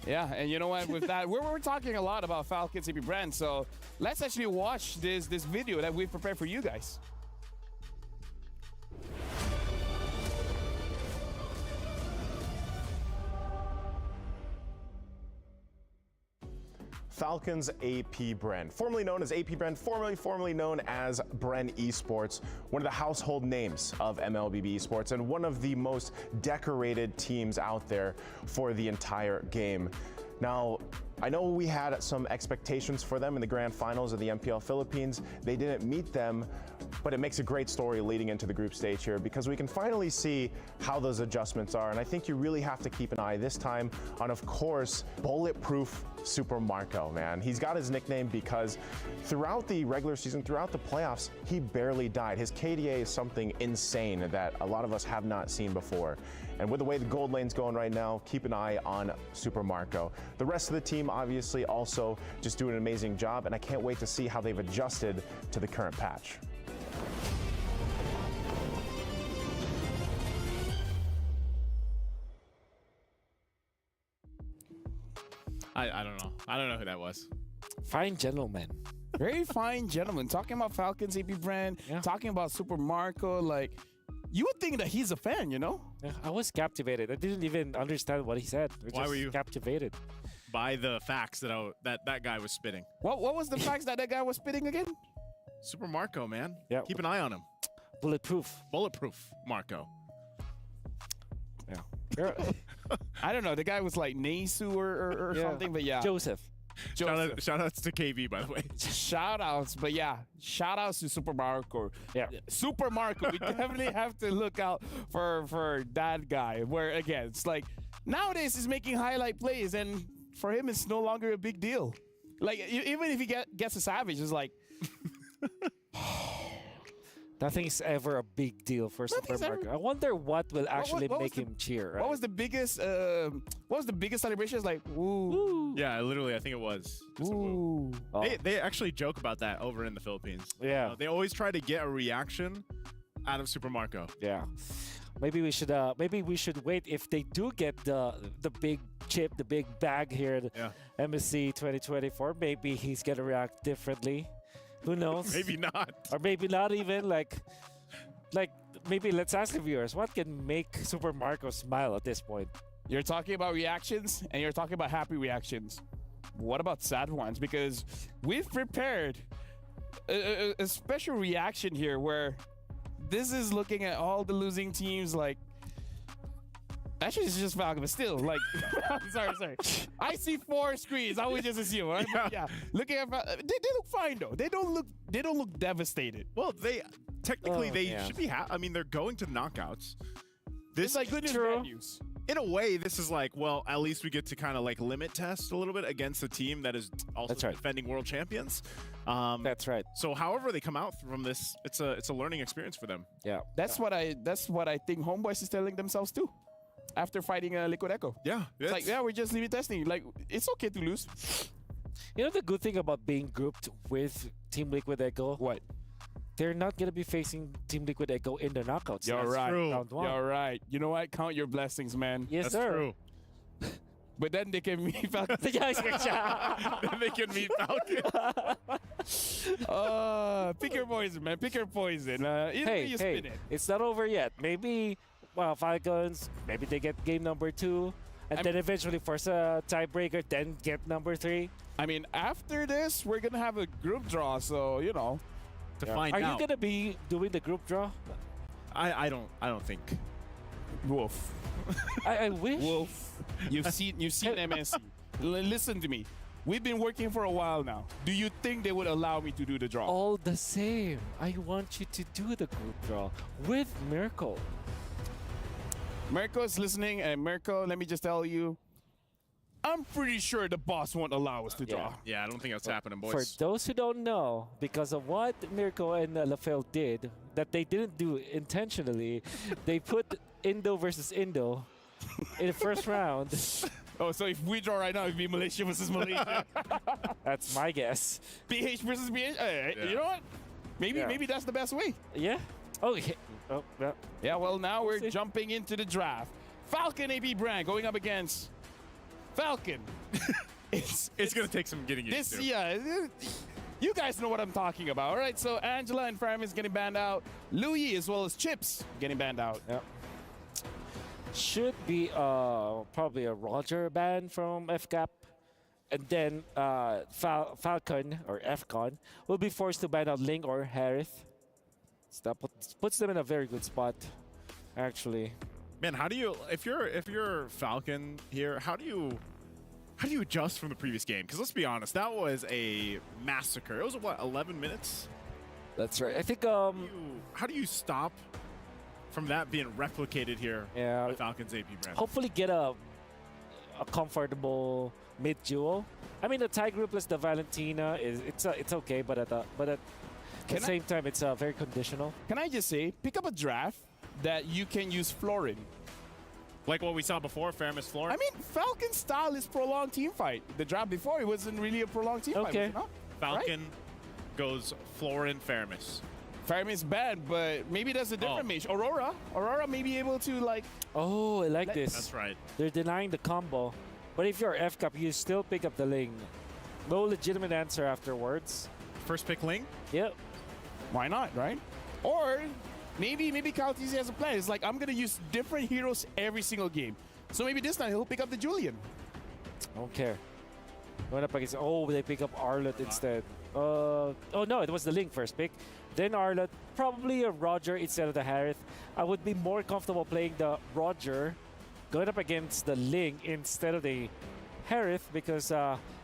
Yeah, and you know what? With that, we're talking a lot about Falcons AP brand. So let's actually watch this video that we've prepared for you guys. Falcons AP brand, formerly known as AP brand, formerly known as Bren Esports, one of the household names of MLBB Esports and one of the most decorated teams out there for the entire game. Now, I know we had some expectations for them in the grand finals of the MPL Philippines. They didn't meet them, but it makes a great story leading into the group stage here because we can finally see how those adjustments are. And I think you really have to keep an eye this time on, of course, Bulletproof Super Marco, man. He's got his nickname because throughout the regular season, throughout the playoffs, he barely died. His KDA is something insane that a lot of us have not seen before. And with the way the gold lane's going right now, keep an eye on Super Marco. The rest of the team obviously also just doing an amazing job, and I can't wait to see how they've adjusted to the current patch. I don't know. I don't know who that was. Fine gentleman. Very fine gentleman. Talking about Falcons AP brand, talking about Super Marco, like, you would think that he's a fan, you know? Yeah, I was captivated. I didn't even understand what he said. Why were you captivated? By the facts that guy was spitting. What was the facts that guy was spitting again? Super Marco, man. Yeah. Keep an eye on him. Bulletproof. Bulletproof Marco. Yeah. I don't know. The guy was like Nesu or something, but yeah. Joseph. Shout outs to KB, by the way. Shout outs, but yeah, shout outs to Super Marco. Yeah. Super Marco. We definitely have to look out for that guy. Where again, it's like nowadays he's making highlight plays, and for him it's no longer a big deal. Like even if he gets a savage, it's like nothing's ever a big deal for Super Marco. I wonder what will actually make him cheer. Right? What was the biggest? What was the biggest celebration? It's like woo. Yeah, literally, I think it was. Ooh. Oh. They actually joke about that over in the Philippines. Yeah. They always try to get a reaction out of Super Marco. Yeah. Maybe we should wait if they do get the big chip, the big bag here at MSC 2024. Maybe he's gonna react differently. Who knows? Maybe not. Or maybe not even like maybe let's ask the viewers what can make Super Marco smile at this point. You're talking about reactions and you're talking about happy reactions. What about sad ones? Because we've prepared a special reaction here where this is looking at all the losing teams like. Actually, it's just Falcon, but still, like, sorry. I see 4 screens. I would just assume, right? Yeah. Looking at, they look fine though. They don't look devastated. Well, they technically should be. I mean, they're going to knockouts. It's like good news, bad news. In a way, this is like, well, at least we get to kind of like limit test a little bit against a team that is also defending world champions. That's right. So, however they come out from this, it's a learning experience for them. Yeah. That's what I think Homeboys is telling themselves too. After fighting Liquid Echo. Yeah. It's like, we're just limit testing. Like, it's okay to lose. You know the good thing about being grouped with Team Liquid Echo? What? They're not going to be facing Team Liquid Echo in the knockouts. You're right. Round 1. You're right. You know what? Count your blessings, man. Yes, That's sir. true. But then they can meet Falcon. Then they can meet Falcon. Pick your poison, man. Pick your poison. Hey, it's not over yet. Maybe... Well, Falcons, maybe they get game number 2, and then eventually force a tiebreaker, then get number 3. I mean, after this, we're gonna have a group draw, so you know. Find Are out. you gonna be doing the group draw? I don't think. Wolf. I wish. Wolf. You've seen MSC. Listen to me. We've been working for a while now. Do you think they would allow me to do the draw? All the same, I want you to do the group draw with Miracle. Mirko is listening, and Mirko, let me just tell you, I'm pretty sure the boss won't allow us to draw. Yeah, I don't think that's happening, boys. For those who don't know, because of what Mirko and LaFell did, that they didn't do intentionally, they put Indo versus Indo in the first round. Oh, so if we draw right now, it'd be Malaysia versus Malaysia. That's my guess. BH versus BH. You know what? Maybe that's the best way. Yeah. Oh, yeah. Oh, yeah. Yeah, well, now we're jumping into the draft. Falcon AP brand going up against Falcon. it's going to take some getting used to. Yeah, you guys know what I'm talking about. All right, so Angela and Faram is getting banned out. Louis as well as Chips getting banned out. Yep. Should be probably a Roger ban from FCAP. And then Falcon, or FCON, will be forced to ban out Ling or Harith. So that puts them in a very good spot, actually. Man, how do you if you're Falcon here, how do How do you adjust from the previous game? Because let's be honest, that was a massacre. It was, what, 11 minutes? That's right. I think how do you stop from that being replicated here with Falcons AP brand? hopefully get a comfortable mid duel. I mean, the tie group plus the Valentina it's okay, but at the same time, it's very conditional. Can I just say, pick up a draft that you can use Florin. Like what we saw before, Faramis Florin? I mean, Falcon style is prolonged team fight. The draft before, it wasn't really a prolonged team fight. Was it not? Falcon goes Florin, Faramis. Faramis bad, but maybe that's a different mage. Aurora may be able to like... Oh, I like this. That's right. They're denying the combo. But if you're F-Cup, you still pick up the Ling. No legitimate answer afterwards. First pick Ling? Yep. Why not, right? Or maybe Caltese has a plan. It's like, I'm going to use different heroes every single game. So maybe this time he'll pick up the Julian. I don't care. Going up against... Oh, they pick up Arlott instead. Oh, no, it was the Ling first pick. Then Arlott. Probably a Roger instead of the Harith. I would be more comfortable playing the Roger going up against the Ling instead of the Harith because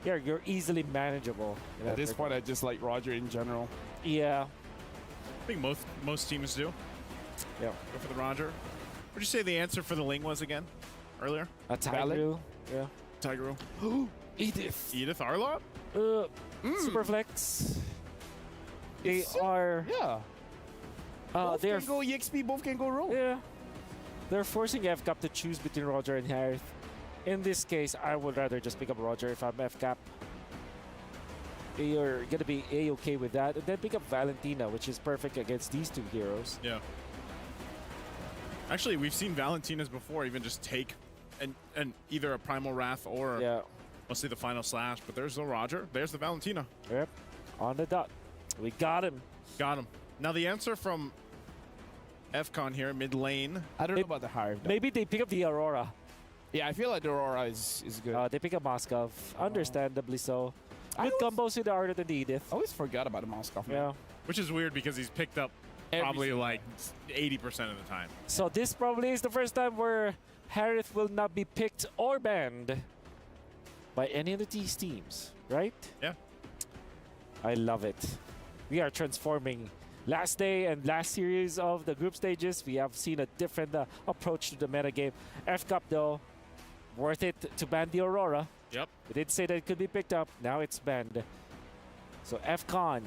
you're easily manageable. At this point, I just like Roger in general. Yeah. I think most teams do. Yeah. Go for the Roger. What'd you say the answer for the Ling was again earlier? A Tigreal. Yeah. Tigreal. Edith. Edith Arlott? Superflex. They are... Yeah. Both can go EXP, both can go roll. Yeah. They're forcing F-Cap to choose between Roger and Harith. In this case, I would rather just pick up Roger if I'm F-Cap. You're going to be A-okay with that. And then pick up Valentina, which is perfect against these two heroes. Yeah. Actually, we've seen Valentinas before even just take and either a Primal Wrath or mostly the Final Slash. But there's the Roger. There's the Valentina. Yep. On the dot. We got him. Got him. Now the answer from FCon here, mid lane. I don't know about the Hive. Maybe they pick up the Aurora. Yeah, I feel like the Aurora is good. They pick up Moskov. Understandably so. Good combos with the Arlott and the Edith. I always forgot about the Moskov. Yeah. Which is weird because he's picked up probably like 80% of the time. So this probably is the first time where Harith will not be picked or banned by any of these teams, right? Yeah. I love it. We are transforming. Last day and last series of the group stages, we have seen a different approach to the metagame. F-Cup, though, worth it to ban the Aurora. Yep. We did say that it could be picked up. Now it's banned. So FCon,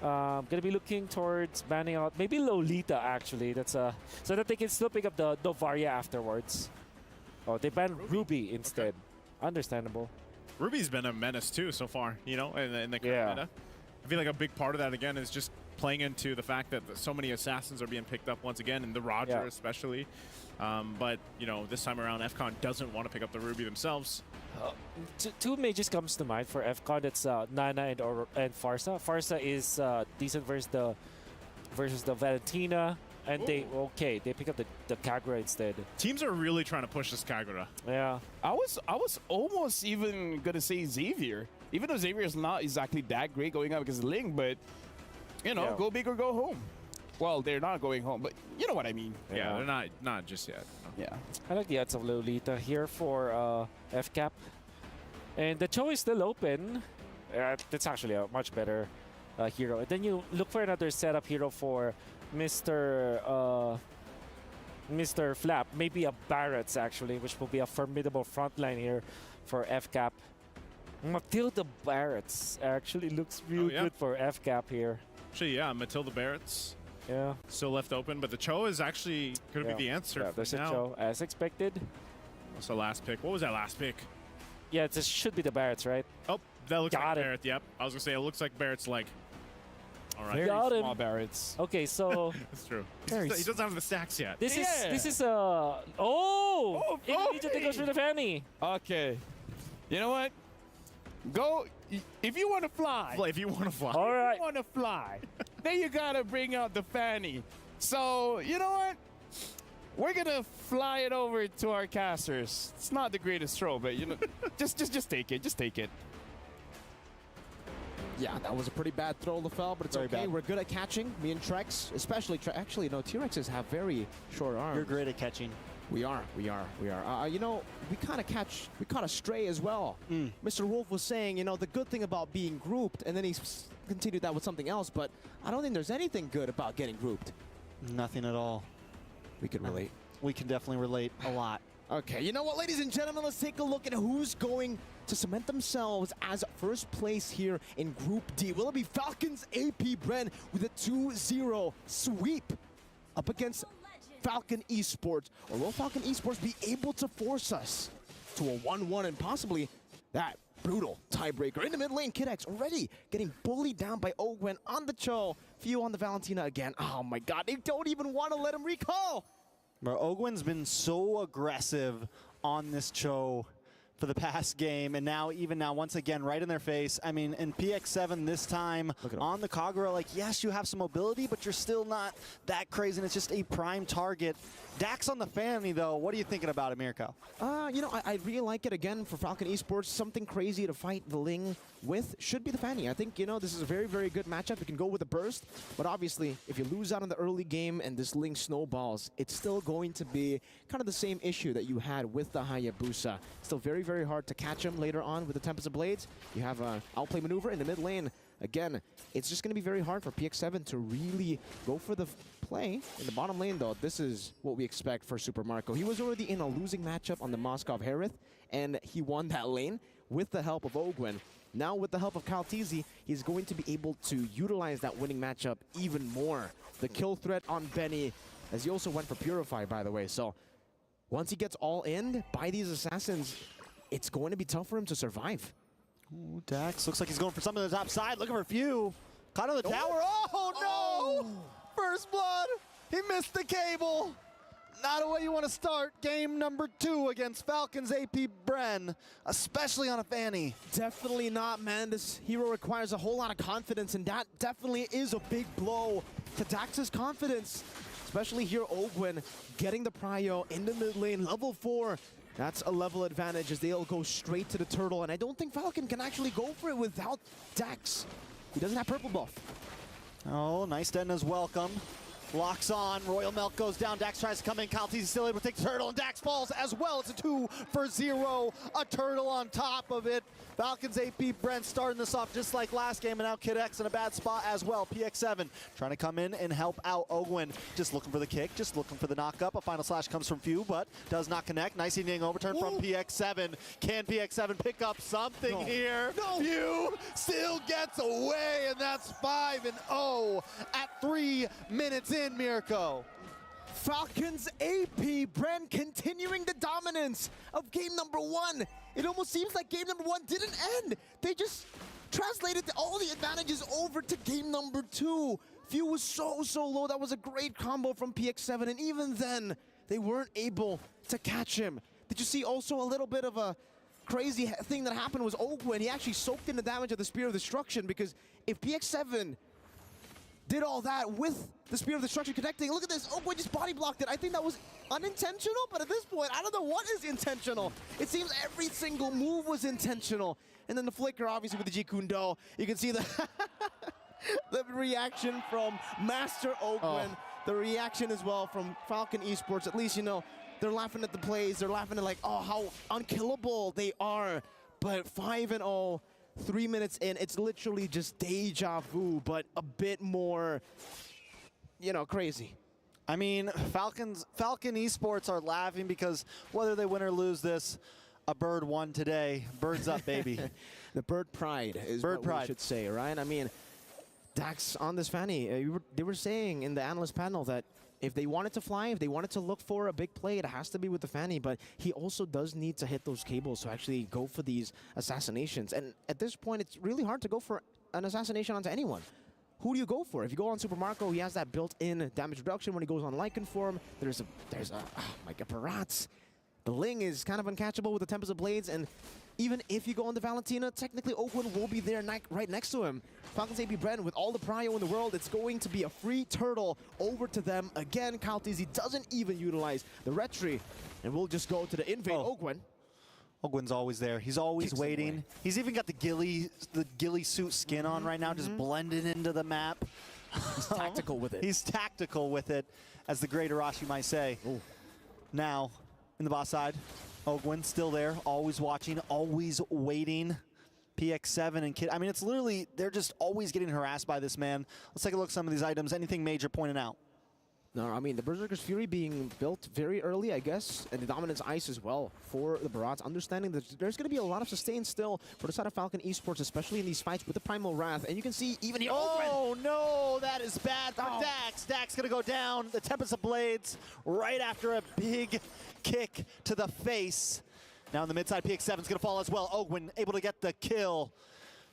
going to be looking towards banning out maybe Lolita, actually. That's so that they can still pick up the Novaria afterwards. Oh, they banned Ruby instead. Okay. Understandable. Ruby's been a menace, too, so far, you know, in the current meta. I feel like a big part of that, again, is just playing into the fact that so many assassins are being picked up once again, and the Roger especially. But, you know, this time around, FCon doesn't want to pick up the Ruby themselves. Two mages comes to mind for FCon. That's Nana and Farsa. Farsa is decent versus the Valentina. And they pick up the Kagura instead. Teams are really trying to push this Kagura. Yeah. I was almost even gonna say Xavier. Even though Xavier is not exactly that great going up against Ling, but you know, go big or go home. Well, they're not going home, but you know what I mean. Yeah, they're not just yet. No. Yeah. I like the odds of Lolita here for FCAP. And the Cho is still open. That's actually a much better hero. And then you look for another setup hero for Mr. Flap. Maybe a Barrett's actually, which will be a formidable frontline here for FCAP. Matilda Barrett's actually looks really good for FCAP here. Actually, yeah, Matilda Barrett's still left open, but the Cho is actually going to be the answer. Yeah, there's a Cho, as expected. What's the last pick? What was that last pick? Yeah, it should be the Barrett's, right? Oh, that looks like Barrett, yep. I was going to say, it looks like Barrett's leg. All right. Very small Barrett's. Okay, so... That's true. He doesn't have the stacks yet. This is immediately goes for the Fanny. Okay. You know what? Go, if you want to fly. If you want to fly. All right. If you want to fly, then you got to bring out the Fanny. So, you know what? We're going to fly it over to our casters. It's not the greatest throw, but, you know, just take it. Just take it. Yeah, that was a pretty bad throw, LaFell, but it's Very okay. bad. We're good at catching. Me and Trex, especially actually, no, T-Rexes have very short arms. You're great at catching. We are. You know, we caught a stray as well. Mr. Wolf was saying, you know, the good thing about being grouped, and then he continued that with something else, but I don't think there's anything good about getting grouped. Nothing at all. We could relate. We can definitely relate a lot. Okay, you know what, ladies and gentlemen, let's take a look at who's going to cement themselves as first place here in Group D. Will it be Falcons AP Bren with a 2-0 sweep up against Falcon Esports? Or will Falcon Esports be able to force us to a 1-1 and possibly that brutal tiebreaker? In the mid lane, Kid X already getting bullied down by Ogwen on the Cho. Few on the Valentina again. Oh my god, they don't even want to let him recall. Bro, Ogwen's been so aggressive on this Cho for the past game, and now, once again, right in their face. I mean, in PX7 this time, on the Kagura, like, yes, you have some mobility, but you're still not that crazy, and it's just a prime target. Dax on the Fanny, though, what are you thinking about it, Mirko? You know, I really like it, again, for Falcon Esports. Something crazy to fight the Ling with should be the Fanny. I think, you know, this is a very, very good matchup. You can go with a burst, but obviously, if you lose out in the early game and this Ling snowballs, it's still going to be kind of the same issue that you had with the Hayabusa. Still very, very hard to catch him later on with the Tempest of Blades. You have an outplay maneuver in the mid lane. Again, it's just going to be very hard for PX7 to really go for the play. In the bottom lane, though, this is what we expect for Super Marco. He was already in a losing matchup on the Moskov Harith, and he won that lane with the help of Ogwen. Now, with the help of Kaltizi, he's going to be able to utilize that winning matchup even more. The kill threat on Benny, as he also went for Purify, by the way. So, once he gets all in by these assassins, it's going to be tough for him to survive. Ooh, Dax looks like he's going for something on the top side. Looking for a few. Caught on the tower. Oh, no! First blood. He missed the cable. Not a way you want to start game number 2 against Falcons AP Bren, especially on a Fanny. Definitely not, man. This hero requires a whole lot of confidence, and that definitely is a big blow to Dax's confidence. Especially here, Ogwen getting the prio in the mid lane, level 4. That's a level advantage as they'll go straight to the turtle, and I don't think Falcon can actually go for it without Dax. He doesn't have purple buff. Oh, nice Denna's welcome. Locks on, Royal Milk goes down, Dax tries to come in, Kaltiz is still able to take the turtle, and Dax falls as well. It's a 2-for-0, a turtle on top of it. Falcons AP Brent starting this off just like last game, and now Kid X in a bad spot as well. PX7 trying to come in and help out Ogwen. Just looking for the kick, just looking for the knock-up. A final slash comes from Few, but does not connect. Nice evening overturn from PX7. Can PX7 pick up something here? No. Few still gets away, and that's 5-0 at 3 minutes in, Mirko. Falcons AP Bren continuing the dominance of game number 1. It almost seems like game number 1 didn't end. They just translated all the advantages over to game number 2. Few was so low. That was a great combo from PX7, and even then, they weren't able to catch him. Did you see also a little bit of a crazy thing that happened was Ogwen, he actually soaked in the damage of the Spear of Destruction, because if PX7 did all that with the Spear of Destruction connecting, look at this, Ogwen just body blocked it. I think that was unintentional, but at this point, I don't know what is intentional. It seems every single move was intentional. And then the flicker, obviously, with the G Kundo. You can see the, the reaction from Master Ogwen. The reaction as well from Falcon Esports. At least, you know, they're laughing at the plays. They're laughing at, like, oh, how unkillable they are. But 5-0. 3 minutes in, it's literally just deja vu, but a bit more, you know, crazy. I mean, Falcon Esports are laughing because whether they win or lose this, a bird won today. Birds up, baby. The bird pride is what we should say, right? I mean, Dax on this Fanny, they were saying in the analyst panel that if they wanted to fly, if they wanted to look for a big play, it has to be with the Fanny, but he also does need to hit those cables to actually go for these assassinations. And at this point, it's really hard to go for an assassination onto anyone. Who do you go for? If you go on Super Marco, he has that built-in damage reduction when he goes on Lycan form. There's a oh my god, Parats. The Ling is kind of uncatchable with the Tempest of Blades, and even if you go on the Valentina, technically Ogwen will be there right next to him. Falcons AP Bren, with all the prio in the world, it's going to be a free turtle over to them. Again, Kaltizi doesn't even utilize the retry, and we'll just go to the invade Ogwen. Ogwen's always there. He's always waiting. He's even got the ghillie suit skin on right now, just blended into the map. He's tactical with it. He's tactical with it, as the great Arashi might say. Ooh. now in the bot side. Ogwin still there, always watching, always waiting. PX7 and Kid, I mean, it's literally, they're just always getting harassed by this man. Let's take a look at some of these items. Anything major pointed out? No, I mean, the Berserker's Fury being built very early, I guess, and the Dominance Ice as well for the Barats, understanding that there's going to be a lot of sustain still for the side of Falcon Esports, especially in these fights with the Primal Wrath. And you can see even here. Oh, no, that is bad for Dax. Dax going to go down. The Tempest of Blades right after a big kick to the face. Now in the mid side, PX7's going to fall as well. Ogwin able to get the kill.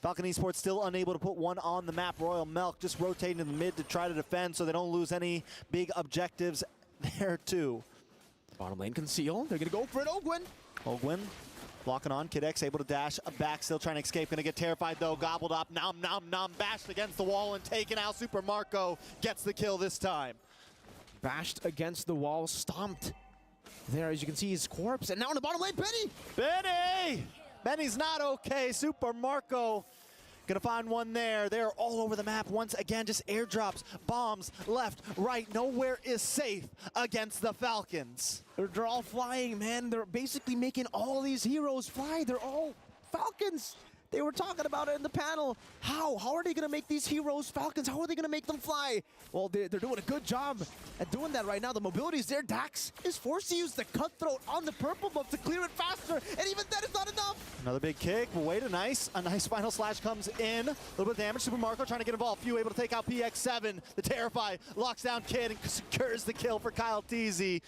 Falcon Esports still unable to put one on the map. Royal Milk just rotating in the mid to try to defend so they don't lose any big objectives there too. Bottom lane conceal. They're going to go for it. Ogwin blocking on. Kid X able to dash back, still trying to escape. Going to get terrified though. Gobbled up. Nom, nom, nom. Bashed against the wall and taken out. Super Marco gets the kill this time. Bashed against the wall. Stomped. There, as you can see, his corpse. And now in the bottom lane, Benny! Benny! Benny's not okay. Super Marco gonna find one there. They're all over the map once again. Just airdrops, bombs, left, right. Nowhere is safe against the Falcons. They're all flying, man. They're basically making all these heroes fly. They're all Falcons. They were talking about it in the panel. How are they going to make these heroes Falcons? How are they going to make them fly? Well, they're doing a good job at doing that right now. The mobility is there. Dax is forced to use the Cutthroat on the purple buff to clear it faster, and even that is not enough. Another big kick. Well, wait, a nice final slash comes in. A little bit of damage. Super Marco trying to get involved. Few able to take out PX7. The Terrify locks down Kid and secures the kill for Kyle Teasy.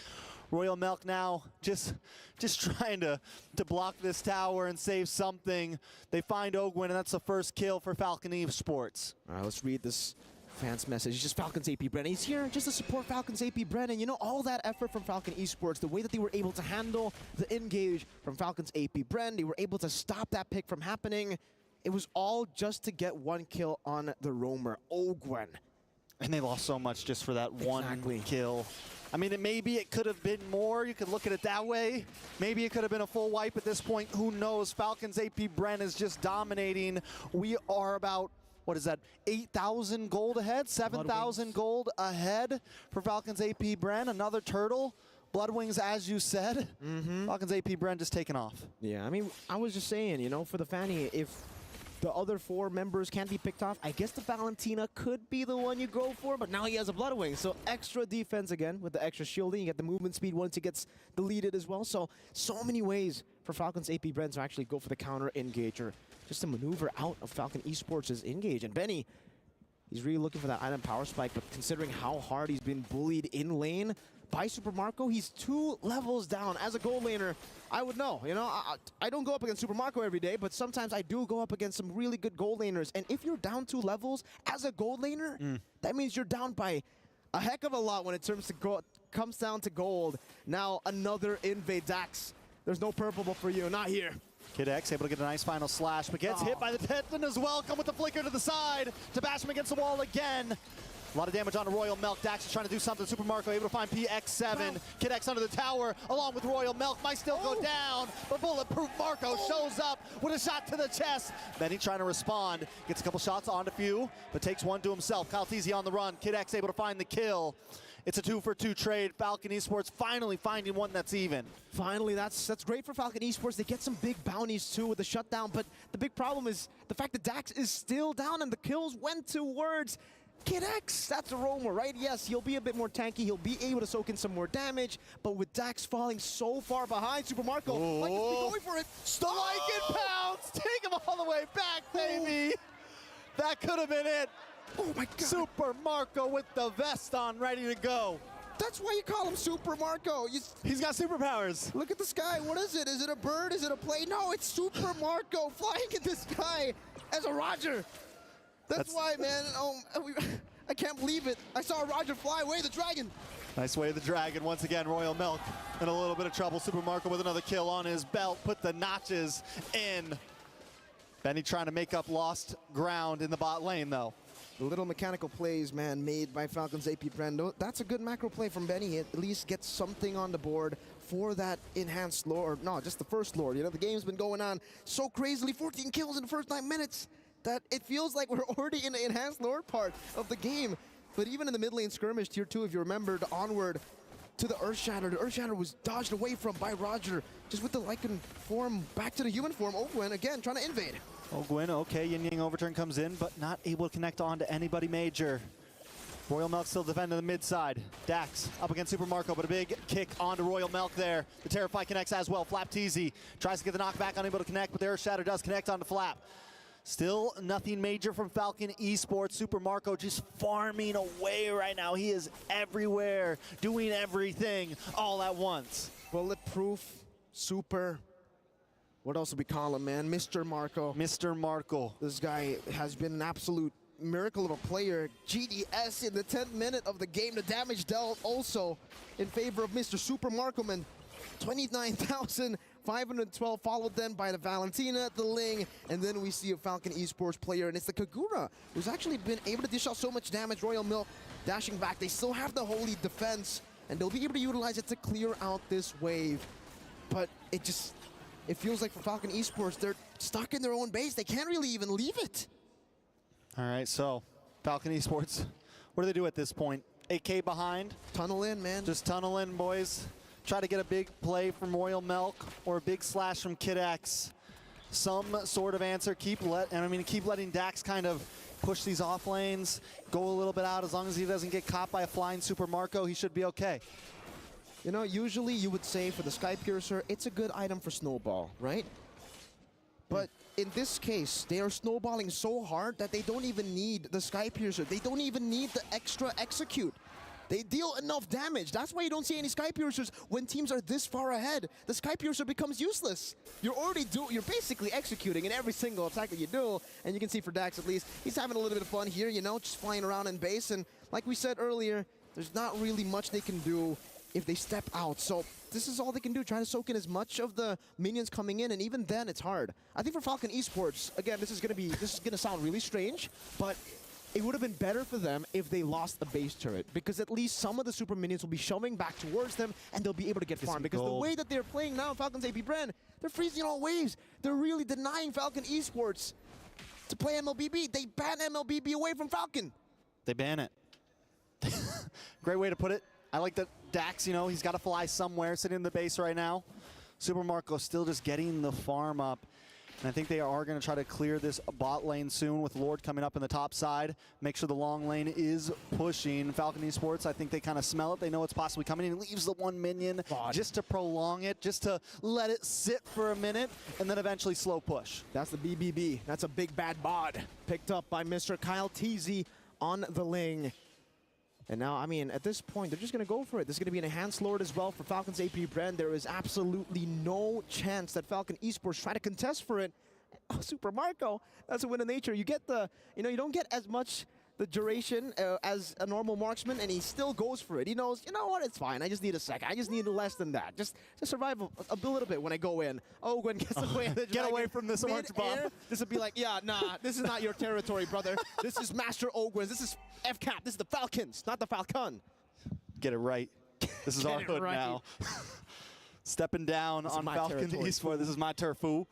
Royal Milk now just trying to block this tower and save something. They find Ogwin, and that's the first kill for Falcon Esports. All right, let's read this fan's message. It's just Falcons AP Brennan. He's here just to support Falcons AP Brennan. You know, all that effort from Falcon Esports, the way that they were able to handle the engage from Falcons AP Brennan, they were able to stop that pick from happening. It was all just to get one kill on the roamer, Ogwin. And they lost so much just for that one kill. I mean, maybe it could have been more. You could look at it that way. Maybe it could have been a full wipe at this point. Who knows? Falcons AP Bren is just dominating. We are about, what is that, 8,000 gold ahead? 7,000 gold ahead for Falcons AP Bren. Another turtle. Bloodwings, as you said. Falcons AP Bren just taking off. Yeah, I mean, I was just saying, you know, for the Fanny, if the other 4 members can't be picked off, I guess the Valentina could be the one you go for, but now he has a Bloodwing. So extra defense again with the extra shielding. You get the movement speed once he gets deleted as well. So many ways for Falcons AP Bren to actually go for the counter engage or just to maneuver out of Falcon Esports' engage. And Benny, he's really looking for that item power spike, but considering how hard he's been bullied in lane by Super Marco, he's 2 levels down. As a gold laner, I would know. You know, I don't go up against Super Marco every day, but sometimes I do go up against some really good gold laners. And if you're down 2 levels as a gold laner, that means you're down by a heck of a lot when it comes down to gold. Now another invade Dax. There's no purple buff for you, not here. Kid X able to get a nice final slash, but gets hit by the Titan as well. Come with the flicker to the side to bash him against the wall again. A lot of damage on the Royal Milk. Dax is trying to do something. Super Marco able to find PX7. Kid X under the tower along with Royal Milk. Might still go down, but Bulletproof Marco shows up with a shot to the chest. Benny trying to respond. Gets a couple shots onto Few, but takes one to himself. Kyle Teasy on the run. Kid X able to find the kill. It's a 2-for-2 trade. Falcon Esports finally finding one that's even. Finally, that's great for Falcon Esports. They get some big bounties too with the shutdown, but the big problem is the fact that Dax is still down and the kills went towards Kid X. That's a roamer, right? Yes, he'll be a bit more tanky. He'll be able to soak in some more damage, but with Dax falling so far behind, Super Marco might just be going for it. Lycan pounce! Take him all the way back, baby! That could have been it. Oh my God. Super Marco with the vest on, ready to go. That's why you call him Super Marco. He's got superpowers. Look at the sky. What is it? Is it a bird? Is it a plane? No, it's Super Marco flying in the sky as a Roger. That's why, man. I can't believe it. I saw Roger fly away the dragon. Nice way of the dragon. Once again, Royal Milk in a little bit of trouble. Super Marco with another kill on his belt. Put the notches in. Benny trying to make up lost ground in the bot lane, though. The little mechanical plays, man, made by Falcons AP Brando. That's a good macro play from Benny. He at least gets something on the board for that enhanced lord. No, just the first lord. You know, the game's been going on so crazily. 14 kills in the first 9 minutes that it feels like we're already in the enhanced lord part of the game. But even in the mid lane skirmish, tier 2, if you remember, the onward, to the Earthshatter. The Earthshatter was dodged away from by Roger, just with the Lycan form back to the human form. Ogwen again trying to invade. Ogwen, okay, Yin Yang Overturn comes in, but not able to connect on to anybody major. Royal Milk still defending the mid side. Dax up against Super Marco, but a big kick onto Royal Milk there. The Terrify connects as well. Flap Teasy tries to get the knockback, unable to connect, but the Earthshatter does connect onto Flap. Still nothing major from Falcon Esports. Super Marco just farming away right now. He is everywhere, doing everything all at once. Bulletproof, Super. What else do we call him, man? Mr. Marco. Mr. Marco. This guy has been an absolute miracle of a player. GDS in the 10th minute of the game. The damage dealt also in favor of Mr. Super Marco, man. 29,512, followed then by the Valentina, the Ling, and then we see a Falcon Esports player, and it's the Kagura, who's actually been able to dish out so much damage. Royal Milk dashing back. They still have the Holy Defense, and they'll be able to utilize it to clear out this wave. But it feels like for Falcon Esports, they're stuck in their own base. They can't really even leave it. All right, so Falcon Esports, what do they do at this point? 8K behind. Tunnel in, man. Just tunnel in, boys. Try to get a big play from Royal Milk or a big slash from Kid X. Some sort of answer. Keep letting Dax kind of push these off lanes, go a little bit out. As long as he doesn't get caught by a flying Super Marco, he should be okay. You know, usually you would say for the Sky Piercer, it's a good item for Snowball, right? But in this case, they are snowballing so hard that they don't even need the Sky Piercer. They don't even need the extra execute. They deal enough damage. That's why you don't see any Sky Piercers when teams are this far ahead. The Sky Piercer becomes useless. You're basically executing in every single attack that you do. And you can see for Dax at least, he's having a little bit of fun here, you know, just flying around in base. And like we said earlier, there's not really much they can do if they step out. So this is all they can do, try to soak in as much of the minions coming in, and even then it's hard. I think for Falcon Esports, again, this is gonna sound really strange, but it would have been better for them if they lost the base turret, because at least some of the super minions will be shoving back towards them and they'll be able to get farmed. Because the way that they're playing now, Falcon's AP Bren, they're freezing all waves. They're really denying Falcon Esports to play MLBB. They ban MLBB away from Falcon. They ban it. Great way to put it. I like that Dax, you know, he's got to fly somewhere, sitting in the base right now. Super Marco still just getting the farm up. And I think they are going to try to clear this bot lane soon with Lord coming up in the top side. Make sure the long lane is pushing. Falcon Esports, I think they kind of smell it. They know it's possibly coming. He leaves the one minion just to prolong it, just to let it sit for a minute, and then eventually slow push. That's the BBB. That's a big bad bod picked up by Mr. Kyle Teasy on the Ling. And now, I mean, at this point, they're just going to go for it. There's going to be an Enhanced Lord as well for Falcon's AP Bren. There is absolutely no chance that Falcon Esports try to contest for it. Oh, Super Marco, that's a win of nature. You get the, you know, you don't get as much the duration as a normal marksman, and he still goes for it. He knows, you know what, it's fine. I just need a second. I just need less than that. Just to survive a little bit when I go in. Oh, Gwen gets away. Get away from this orange bomb. This would be like, yeah, nah, this is not your territory, brother. This is Master Ogwens. This is FCAP. This is the Falcons, not the Falcon. Get it right. This is our hood now. Stepping down on Falcon Esports. This is my turf, fool.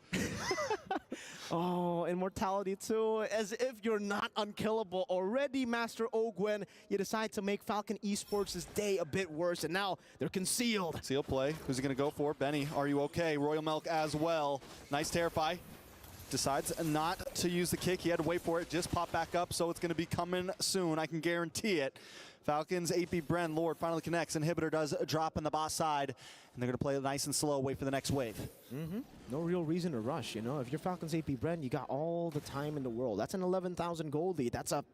Oh, Immortality too. As if you're not unkillable already, Master Ogwen. You decide to make Falcon Esports' day a bit worse, and now they're concealed. Seal play. Who's he going to go for? Benny, are you okay? Royal Milk as well. Nice Terrify. Decides not to use the kick. He had to wait for it. Just pop back up, so it's going to be coming soon. I can guarantee it. Falcons, AP Bren, Lord finally connects. Inhibitor does drop on the boss side, and they're going to play it nice and slow, wait for the next wave. No real reason to rush, you know. If you're Falcons AP Bren, you got all the time in the world. That's an 11,000 gold lead. That's a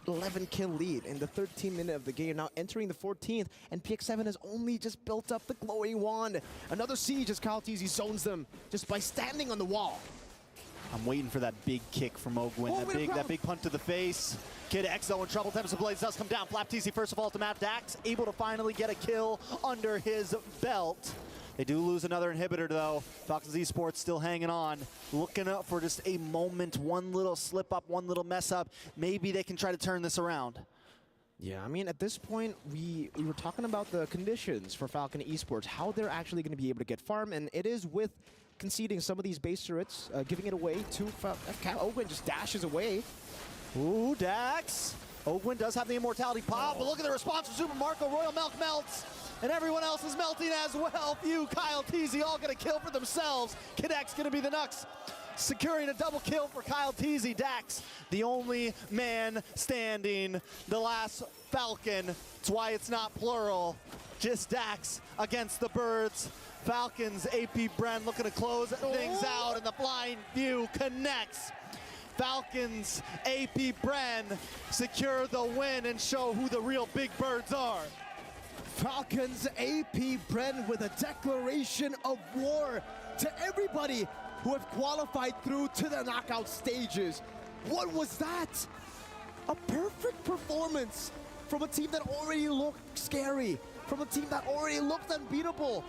11 kill lead in the 13th minute of the game. Now entering the 14th, and PX7 has only just built up the glowing wand. Another siege as Kyle Teasy zones them just by standing on the wall. I'm waiting for that big kick from Ogwen. That big punt to the face. Kid X though in trouble. Tempest of Blades does come down. Flap Teasy first of all to map. Dax able to finally get a kill under his belt. They do lose another inhibitor though. Falcons Esports still hanging on. Looking up for just a moment. One little slip up, one little mess up. Maybe they can try to turn this around. Yeah, I mean, at this point, we were talking about the conditions for Falcon Esports, how they're actually going to be able to get farm, and it is with conceding some of these base turrets, giving it away to FCAP. Ogwen just dashes away. Ooh, Dax. Ogwen does have the immortality pop, but look at the response from Super Marco. Royal Milk melts. and everyone else is melting as well. Few Kyle Teasy all gonna kill for themselves. Kinect's gonna be the Nux, securing a double kill for Kyle Teasy. Dax, the only man standing, the last Falcon. That's why it's not plural. Just Dax against the Birds. Falcons, AP Bren looking to close things out, and the blind view connects. Falcons, AP Bren secure the win and show who the real big birds are. Falcons, AP Bren with a declaration of war to everybody who have qualified through to the knockout stages. What was that? A perfect performance from a team that already looked scary, from a team that already looked unbeatable.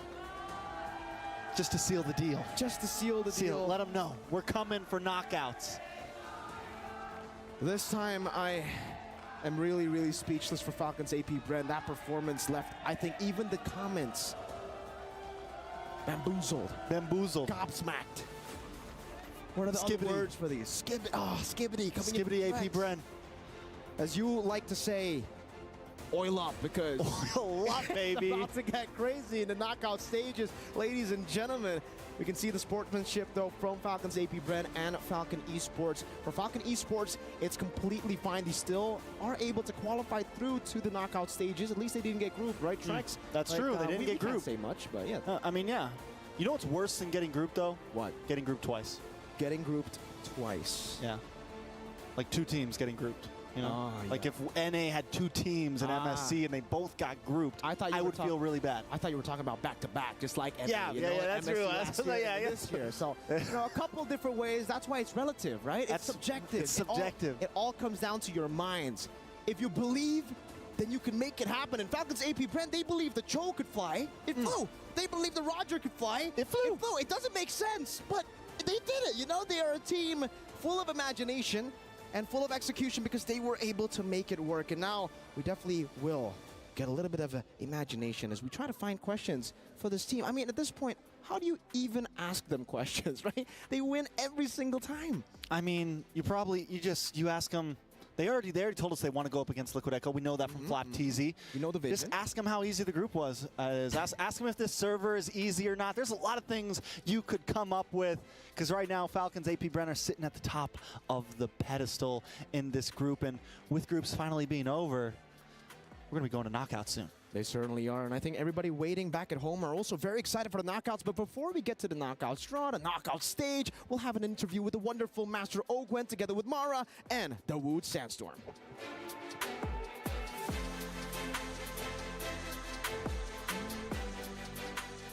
Just to seal the deal. Just to seal the deal. Let them know we're coming for knockouts. This time I am really, really speechless for Falcons AP Bren. That performance left, I think, even the comments bamboozled. Gobsmacked. What are the other words for these? Skibbity coming in. Skibbity AP Bren. As you like to say, oil up, because oil up, baby. About to get crazy in the knockout stages, ladies and gentlemen. We can see the sportsmanship, though, from Falcons AP Bren and Falcon Esports. For Falcon Esports, it's completely fine. They still are able to qualify through to the knockout stages. At least they didn't get grouped, right, Trex? That's true. They didn't get grouped. Can't say much, but yeah. I mean, yeah. You know what's worse than getting grouped, though? What? Getting grouped twice. Getting grouped twice. Yeah. Like 2 teams getting grouped. You know, like yeah. if NA had 2 teams in MSC and they both got grouped, I would feel really bad. I thought you were talking about back-to-back, just like NA. Yeah, that's true. This year. So, you know, a couple different ways. That's why it's relative, right? It's subjective. It's subjective. It all comes down to your minds. If you believe, then you can make it happen. And Falcons AP Bren, they believe the Cho could fly. It flew. They believe the Roger could fly. It flew. It flew. It doesn't make sense, but they did it. You know, they are a team full of imagination and full of execution because they were able to make it work. And now we definitely will get a little bit of imagination as we try to find questions for this team. I mean, at this point, how do you even ask them questions, right? They win every single time. I mean, you ask them. They already told us they want to go up against Liquid Echo. We know that from Flap TZ. You know the vision. Just ask them how easy the group was. Ask them if this server is easy or not. There's a lot of things you could come up with, because right now Falcons AP Bren are sitting at the top of the pedestal in this group, and with groups finally being over, we're going to be going to knockouts soon. They certainly are, and I think everybody waiting back at home are also very excited for the knockouts. But before we get to the knockouts draw, the knockout stage, we'll have an interview with the wonderful Master Ogwen together with Mara and the Wood Sandstorm.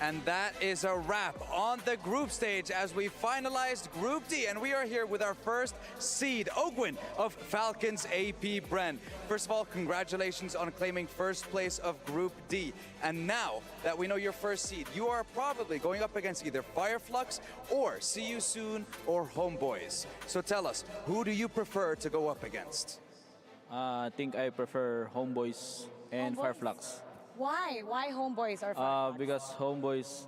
And that is a wrap on the group stage as we finalized Group D. And we are here with our first seed, Ogwen of Falcons AP Bren. First of all, congratulations on claiming first place of Group D. And now that we know your first seed, you are probably going up against either Fireflux or See You Soon or Homeboys. So tell us, who do you prefer to go up against? I think I prefer Homeboys and Fireflux. Why? Why Homeboys or Fireflux? Because Homeboys,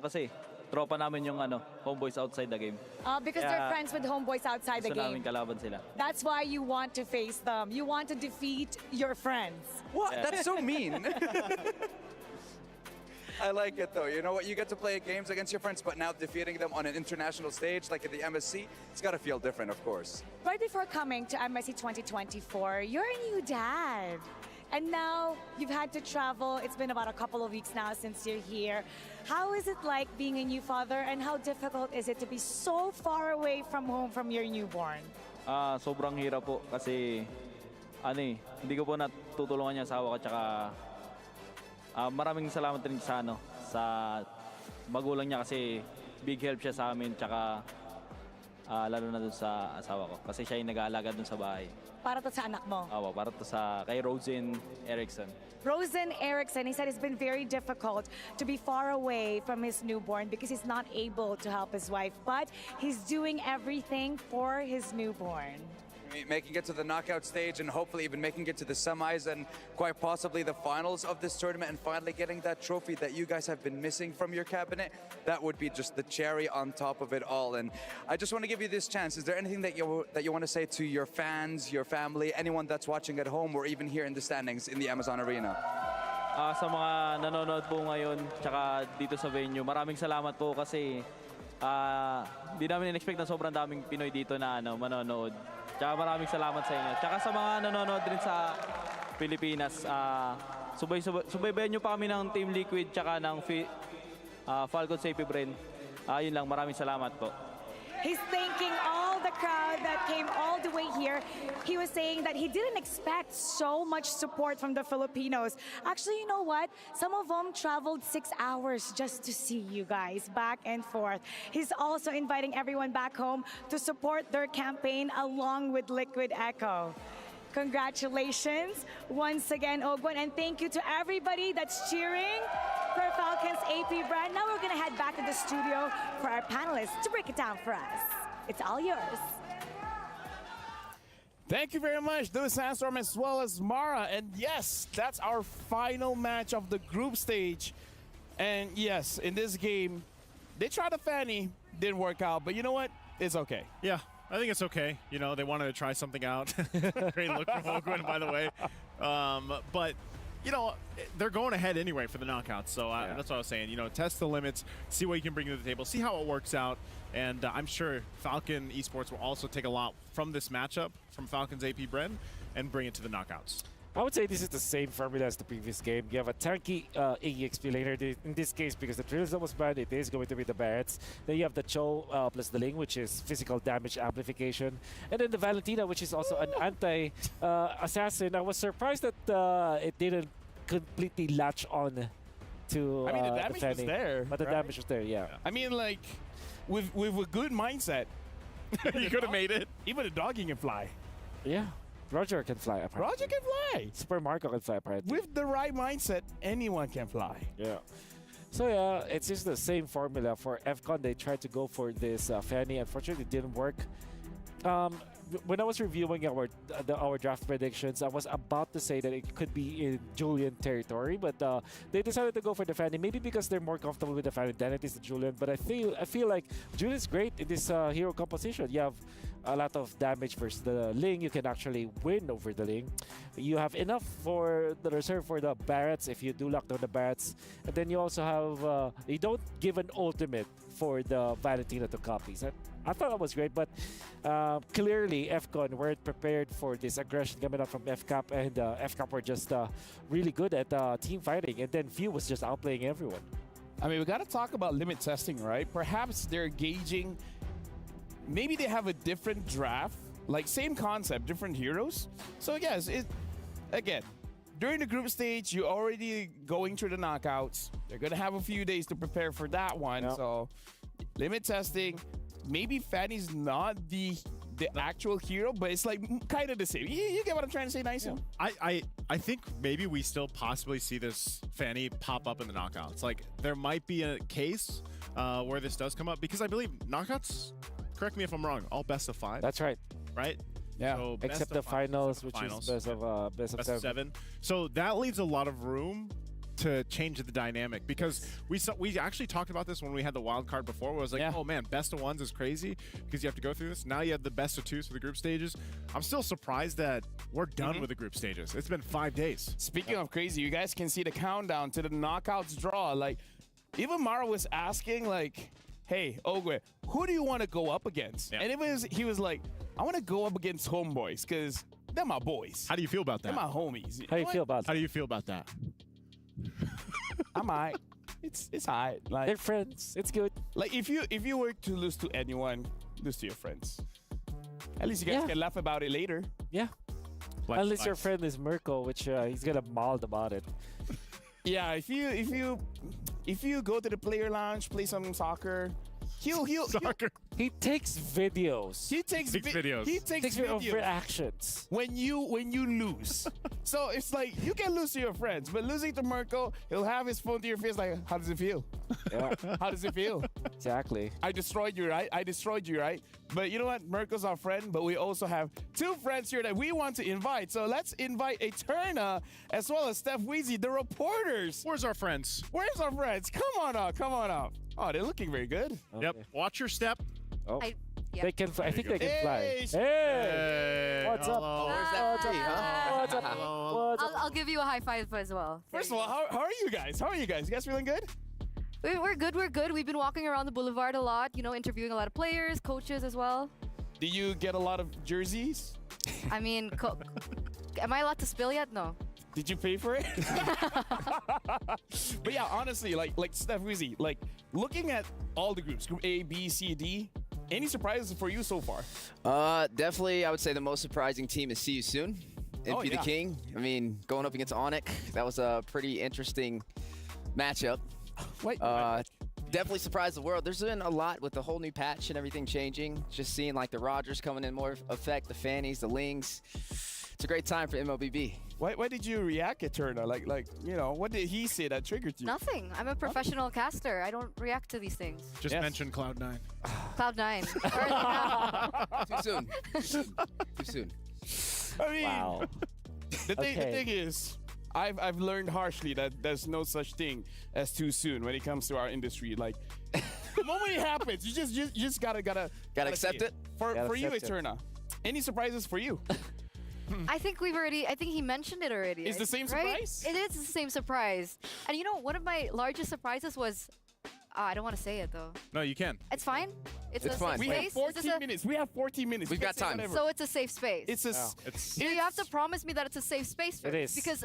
kasi, tropa namin yung Homeboys outside the game. Because they're friends with Homeboys outside the game. Gusto namin kalaban sila. That's why you want to face them. You want to defeat your friends. What? Yeah. That's so mean. I like it though. You know what? You get to play games against your friends, but now defeating them on an international stage like at the MSC, it's got to feel different, of course. Right before coming to MSC 2024, you're a new dad. And now you've had to travel. It's been about a couple of weeks now since you're here. How is it like being a new father, and how difficult is it to be so far away from home from your newborn? Sobrang hirap po kasi hindi ko po natutulungan yung asawa ko, tsaka maraming salamat rin sa magulang niya kasi big help siya sa amin, tsaka lalo na dun sa asawa ko kasi siya yung nag-aalaga dun sa bahay. Para to sa anak mo? Oo, para to kay Rosen Erickson. Rosen Erickson, he said it's been very difficult to be far away from his newborn because he's not able to help his wife, but he's doing everything for his newborn. making it to the knockout stage and hopefully even making it to the semis and quite possibly the finals of this tournament and finally getting that trophy that you guys have been missing from your cabinet, that would be just the cherry on top of it all. And I just want to give you this chance. Is there anything that you want to say to your fans, your family, anyone that's watching at home or even here in the standings in the Amazon Arena? Sa mga nanonood po ngayon, tsaka dito sa venue, maraming salamat po kasi di namin in-expect na sobrang daming Pinoy dito na manonood. Tsaka maraming salamat sa inyo. Tsaka sa mga nanonood rin sa Pilipinas, subaybayan nyo pa kami ng Team Liquid tsaka ng Falcons AP Bren. Yun lang, maraming salamat po. He's thanking all the crowd that came all the way here. He was saying that he didn't expect so much support from the Filipinos. Actually, you know what? Some of them traveled 6 hours just to see you guys back and forth. He's also inviting everyone back home to support their campaign along with Liquid Echo. Congratulations once again, Ogwen, and thank you to everybody that's cheering for Falcons AP brand. Now we're gonna head back to the studio for our panelists to break it down for us. It's all yours. Thank you very much, Louis Sandstorm as well as Mara. And yes, that's our final match of the group stage. And yes, in this game, they tried a Fanny, didn't work out, but you know what? It's okay. Yeah. I think it's okay. You know, they wanted to try something out. Great look from Ogwen, by the way. But, you know, they're going ahead anyway for the knockouts. So that's what I was saying. You know, test the limits, see what you can bring to the table, see how it works out. And I'm sure Falcon Esports will also take a lot from this matchup, from Falcon's AP Bren, and bring it to the knockouts. I would say this is the same formula as the previous game. You have a tanky EXP laner. In this case, because the Trills was banned, it is going to be the Barretts. Then you have the Cho plus the Ling, which is physical damage amplification. And then the Valentina, which is also an anti-assassin. I was surprised that it didn't completely latch on to I mean, the damage was there. But the damage was there, yeah. I mean, like, with a good mindset, you could have made it. Even a doggy can fly. Yeah. Roger can fly, apparently. Roger can fly. Super Marco can fly, apparently. With the right mindset, anyone can fly. Yeah. So yeah, it's just the same formula for FCON. They tried to go for this Fanny. Unfortunately, it didn't work. When I was reviewing our draft predictions, I was about to say that it could be in Julian territory, but they decided to go for the Fanny. Maybe because they're more comfortable with the Fanny than it is the Julian. But I feel like Julian's great in this hero composition. You have a lot of damage versus the Ling. You can actually win over the Ling. You have enough for the reserve for the Barretts if you do lock down the Barretts. And then you also have, you don't give an ultimate for the Valentina to copy. So I thought that was great, but clearly FCON weren't prepared for this aggression coming up from FCAP, and FCAP were just really good at team fighting, and then View was just outplaying everyone. I mean, we got to talk about limit testing, right? Perhaps they're gauging, maybe they have a different draft, like same concept, different heroes. So yes, again, during the group stage, you're already going through the knockouts. They're going to have a few days to prepare for that one. Yep. So limit testing, maybe Fanny's not the actual hero, but it's like kind of the same. You get what I'm trying to say, Nice? Yeah. I think maybe we still possibly see this Fanny pop up in the knockouts. Like, there might be a case where this does come up, because I believe knockouts, correct me if I'm wrong, all best of 5. That's right. Right? Yeah, so except the finals, which is best of 7. So that leaves a lot of room to change the dynamic, because we actually talked about this when we had the wild card before, where it was like, oh man, best of 1s is crazy because you have to go through this. Now you have the best of 2s for the group stages. I'm still surprised that we're done with the group stages. It's been 5 days. Speaking of crazy, you guys can see the countdown to the knockouts draw. Like, even Mara was asking, like, hey, Ogwe, who do you want to go up against? And he was like, I want to go up against Homeboys because they're my boys. How do you feel about that? They're my homies. How do you feel about that? How do you feel about that? I'm alright. It's alright. Like, they're friends. It's good. Like, if you were to lose to anyone, lose to your friends. At least you guys can laugh about it later. Yeah. Unless your friend is Mirko, which he's gonna maul about it. Yeah, if you go to the player lounge, play some soccer, he'll He takes videos. He takes videos. He takes video of videos reactions. when you lose. So it's like you can lose to your friends, but losing to Mirko, he'll have his phone to your face like, how does it feel? Yeah. How does it feel? Exactly. I destroyed you, right? I destroyed you, right? But you know what? Mirko's our friend, but we also have two friends here that we want to invite. So let's invite Eterna as well as Steph Weezy, the reporters. Where's our friends? Where's our friends? Come on up, come on up. Oh, they're looking very good. Yep. Watch your step. Oh. Yeah. They can. I think they can fly. Hey, Hey, what's up? hello. What's up? What's up? What's up? I'll give you a high five as well. First of all, how are you guys? How are you guys? You guys feeling good? We're good. We're good. We've been walking around the boulevard a lot. You know, interviewing a lot of players, coaches as well. Do you get a lot of jerseys? I mean, am I allowed to spill yet? No. Did you pay for it? But yeah, honestly, like Steph Weezy, like looking at all the groups, group A, B, C, D, any surprises for you so far? Definitely, I would say the most surprising team is See You Soon. MP the King. I mean, going up against Onyx, that was a pretty interesting matchup. Wait. Definitely surprised the world. There's been a lot with the whole new patch and everything changing. Just seeing like the Rogers coming in more effect, the Fannies, the Lings. It's a great time for MLBB. Why did you react, Eterna? Like you know, what did he say that triggered you? Nothing. I'm a professional caster. I don't react to these things. Just mention Cloud9. Cloud9. Too soon. Too soon. I mean, Wow. the thing is, I've learned harshly that there's no such thing as too soon when it comes to our industry. Like the moment it happens, you just gotta accept it. For you, accept it. Eterna. Any surprises for you? I think he mentioned it already. It's the same right? surprise? It is the same surprise. And you know, one of my largest surprises was, I don't want to say it though. No, you can. It's fine. It's a fine. safe We space. have 14 minutes. We have 14 minutes. We've You got can say time. whatever. So it's a safe space. It's a. So you have to promise me that it's a safe space for It is. because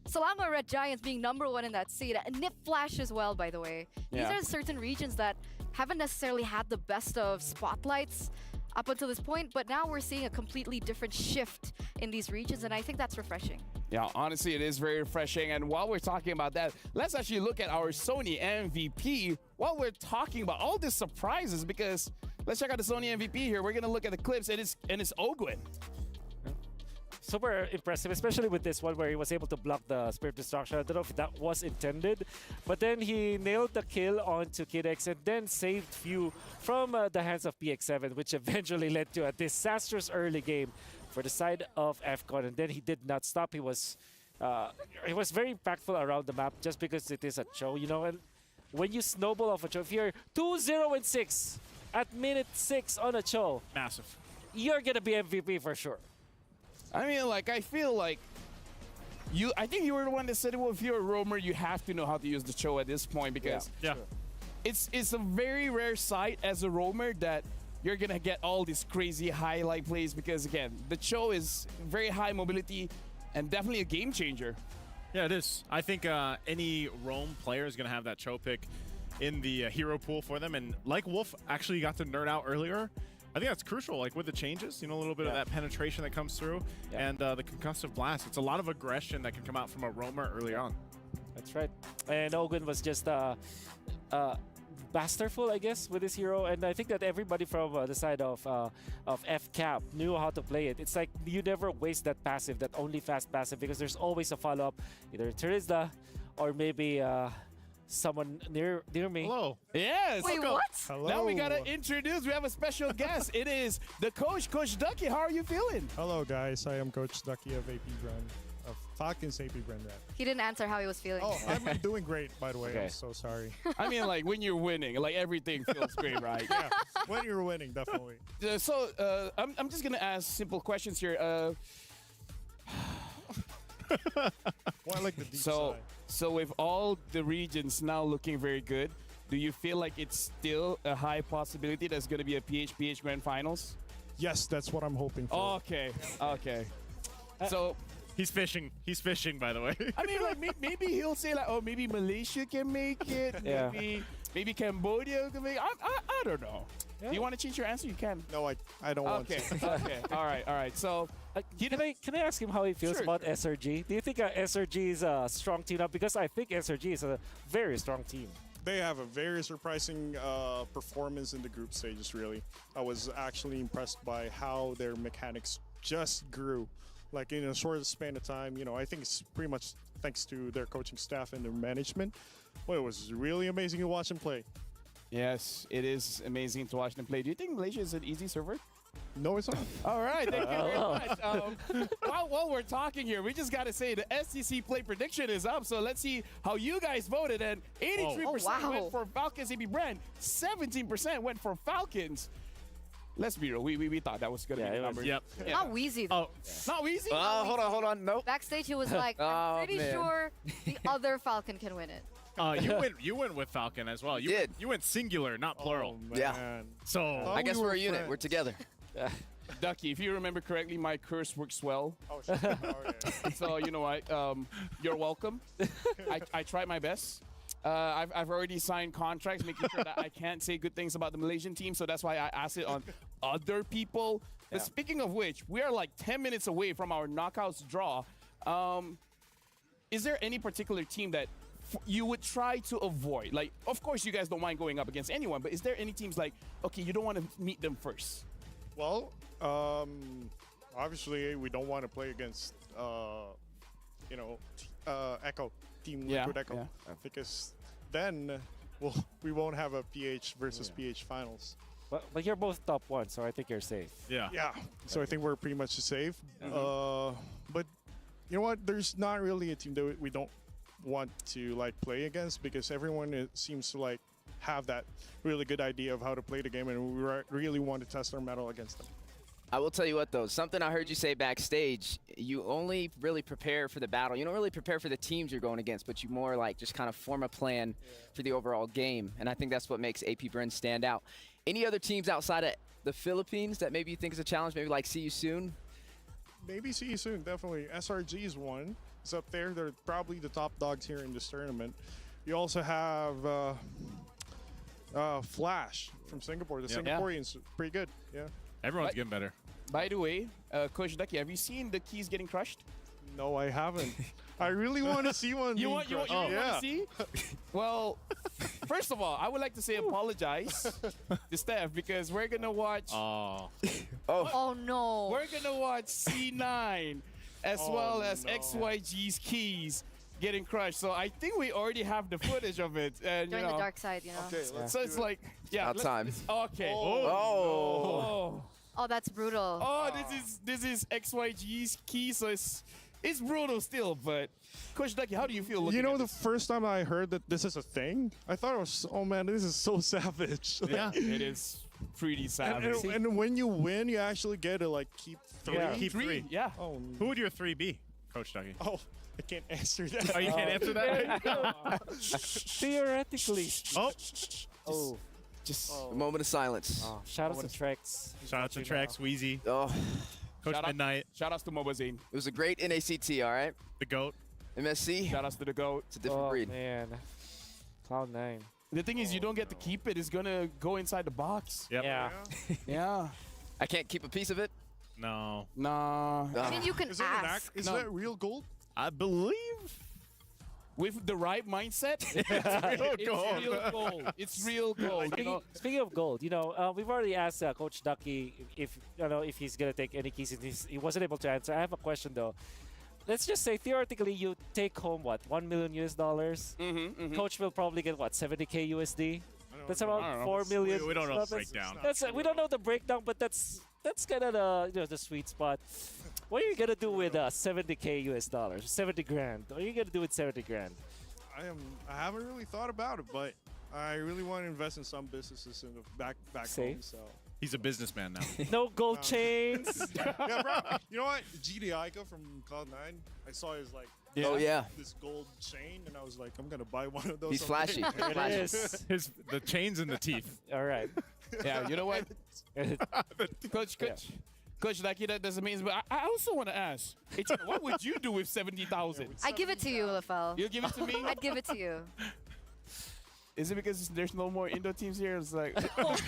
Salama Red Giants being #1 in that seed, and Nip Flash as well, by the way. Yeah. These are certain regions that haven't necessarily had the best of spotlights up until this point, but now we're seeing a completely different shift in these regions, and I think that's refreshing. Yeah, honestly, it is very refreshing. And while we're talking about that, let's actually look at our Sony MVP while we're talking about all these surprises, because let's check out the Sony MVP here. We're going to look at the clips, and it's Ogwin. Super impressive, especially with this one where he was able to block the Spirit Destruction. I don't know if that was intended, but then he nailed the kill onto Kid X and then saved Few from the hands of PX7, which eventually led to a disastrous early game for the side of FCON. And then he did not stop. He was very impactful around the map just because it is a show, you know. And when you snowball off a show, if you're 2-0-6 at minute 6 on a show, massive. You're gonna be MVP for sure. I mean, like, I feel like I think you were the one that said, well, if you're a roamer, you have to know how to use the show at this point, because it's a very rare sight as a roamer that you're going to get all these crazy highlight plays, because, again, the show is very high mobility and definitely a game changer. Yeah, it is. I think any roam player is going to have that Cho pick in the hero pool for them. And like Wolf actually got to nerd out earlier, I think that's crucial, like with the changes, you know, a little bit of that penetration that comes through and the concussive blast. It's a lot of aggression that can come out from a roamer early on. That's right. And Ogwin was just masterful, I guess, with his hero. And I think that everybody from the side of FCAP knew how to play it. It's like you never waste that passive, that only fast passive, because there's always a follow-up, either Terizda or maybe someone near me. Hello. Yes. Wait, what? Hello. Now we gotta introduce. We have a special guest. It is the coach, Coach Ducky. How are you feeling? Hello, guys. I am Coach Ducky of AP Brand, of Falcons AP Brand Rep. He didn't answer how he was feeling. Oh, I'm doing great, by the way. Okay. I'm so sorry. I mean, like, when you're winning, like, everything feels great, right? Yeah, when you're winning, definitely. I'm just gonna ask simple questions here. More like the deep side. So with all the regions now looking very good, do you feel like it's still a high possibility there's going to be a PH Grand Finals? Yes, that's what I'm hoping for. Okay. So he's fishing. He's fishing, by the way. I mean, like, maybe he'll say, like, oh, maybe Malaysia can make it. Yeah. Maybe Cambodia can make it. I don't know. Do you want to change your answer? You can. No, I don't want to. Okay. All right. So, can I ask him how he feels about SRG? Do you think SRG is a strong team now? Because I think SRG is a very strong team. they have a very surprising performance in the group stages, really. I was actually impressed by how their mechanics just grew. Like in a short span of time, you know, I think it's pretty much thanks to their coaching staff and their management. Well, it was really amazing to watch them play. Yes, it is amazing to watch them play. Do you think Malaysia is an easy server? No, it's not. All right, thank you very much. While we're talking here, we just got to say the SCC play prediction is up. So let's see how you guys voted. And 83% went for Falcons AB Brand, 17% went for Falcons. Let's be real, we thought that was going to be the number. Yep. Yeah. Not Wheezy, though. Not Wheezy? Hold on. Nope. Backstage, he was like, I'm pretty sure the other Falcon can win it. You went with Falcon as well. You did. You went singular, not plural. Yeah. So I guess we're a unit. We're together. Ducky, if you remember correctly, my curse works well. Oh, sure. So you know what? You're welcome. I tried my best. I've already signed contracts, making sure that I can't say good things about the Malaysian team. So that's why I asked it on other people. But speaking of which, we are like 10 minutes away from our knockouts draw. Is there any particular team that you would try to avoid? Like, of course, you guys don't mind going up against anyone, but is there any teams like, okay, you don't want to meet them first? Well, obviously, we don't want to play against, Echo, Team Liquid Echo, because then we won't have a PH versus PH finals. But you're both top one, so I think you're safe. Yeah. So I think we're pretty much safe. But you know what? There's not really a team that we don't want to play against, because everyone seems to have that really good idea of how to play the game, and we really want to test our mettle against them. I will tell you what, though, something I heard you say backstage, you only really prepare for the battle. You don't really prepare for the teams you're going against, but you more just kind of form a plan for the overall game. And I think that's what makes AP Bren stand out. Any other teams outside of the Philippines that maybe you think is a challenge, maybe See You Soon? Maybe See You Soon, definitely. SRG is one. It's up there. They're probably the top dogs here in this tournament. You also have Flash from Singapore. The Singaporeans, pretty good. Yeah. Everyone's getting better. By the way, Coach Ducky, have you seen the keys getting crushed? No, I haven't. I really want to see one. You want to see? Well, first of all, I would like to say apologize to Steph, because we're gonna watch. Oh no! We're gonna watch C9 as well as XYG's keys getting crushed. So I think we already have the footage of it. And, Join the dark side, you know. Okay, let's so it's do it. like, About time. Okay. Oh, that's brutal. Oh, this is XYG's key, so it's brutal still. But Coach Ducky, how do you feel? You know, the first time I heard that this is a thing, I thought it was, oh man, this is so savage. Yeah, it is pretty savage. And when you win, you actually get to keep three. Yeah, keep three. Yeah. Oh, who would your three be, Coach Ducky? Oh, I can't answer that. Oh, you can't answer that? Theoretically. Just a moment of silence. Shout out to Trex. Shout out to Trex, Wheezy. Oh, Coach Midnight. Shout outs to Mobazine. It was a great NACT, all right? The GOAT. MSC. Shout outs to the GOAT. It's a different breed. Man. Cloud9. The thing is, you don't get to keep it. It's going to go inside the box. Yep. Yeah. Yeah. I can't keep a piece of it? No. Nah. I mean, you can ask. Is that real gold? I believe. With the right mindset, it's real gold. It's real gold. Speaking of gold, we've already asked Coach Ducky if he's gonna take any keys, and he wasn't able to answer. I have a question though. Let's just say theoretically you take home what, $1 million US. Coach will probably get what, 70K USD. That's around 4 million. We don't know the breakdown. We don't know the breakdown, but that's kind of the sweet spot. What are you gonna do with 70K US, 70 grand? What are you gonna do with 70 grand? I haven't really thought about it, but I really want to invest in some businesses in the back home. So he's a businessman now. No gold chains. Yeah, bro. You know what? GD Aika from Cloud9. I saw his this gold chain, and I was like, I'm gonna buy one of those. He's flashy. It is. The chains and the teeth. All right. Yeah, you know what? Coach, that doesn't mean. But I also want to ask, what would you do with 70,000? I give it to you, Lafel. You give it to me? I'd give it to you. Is it because there's no more Indo teams here? It's like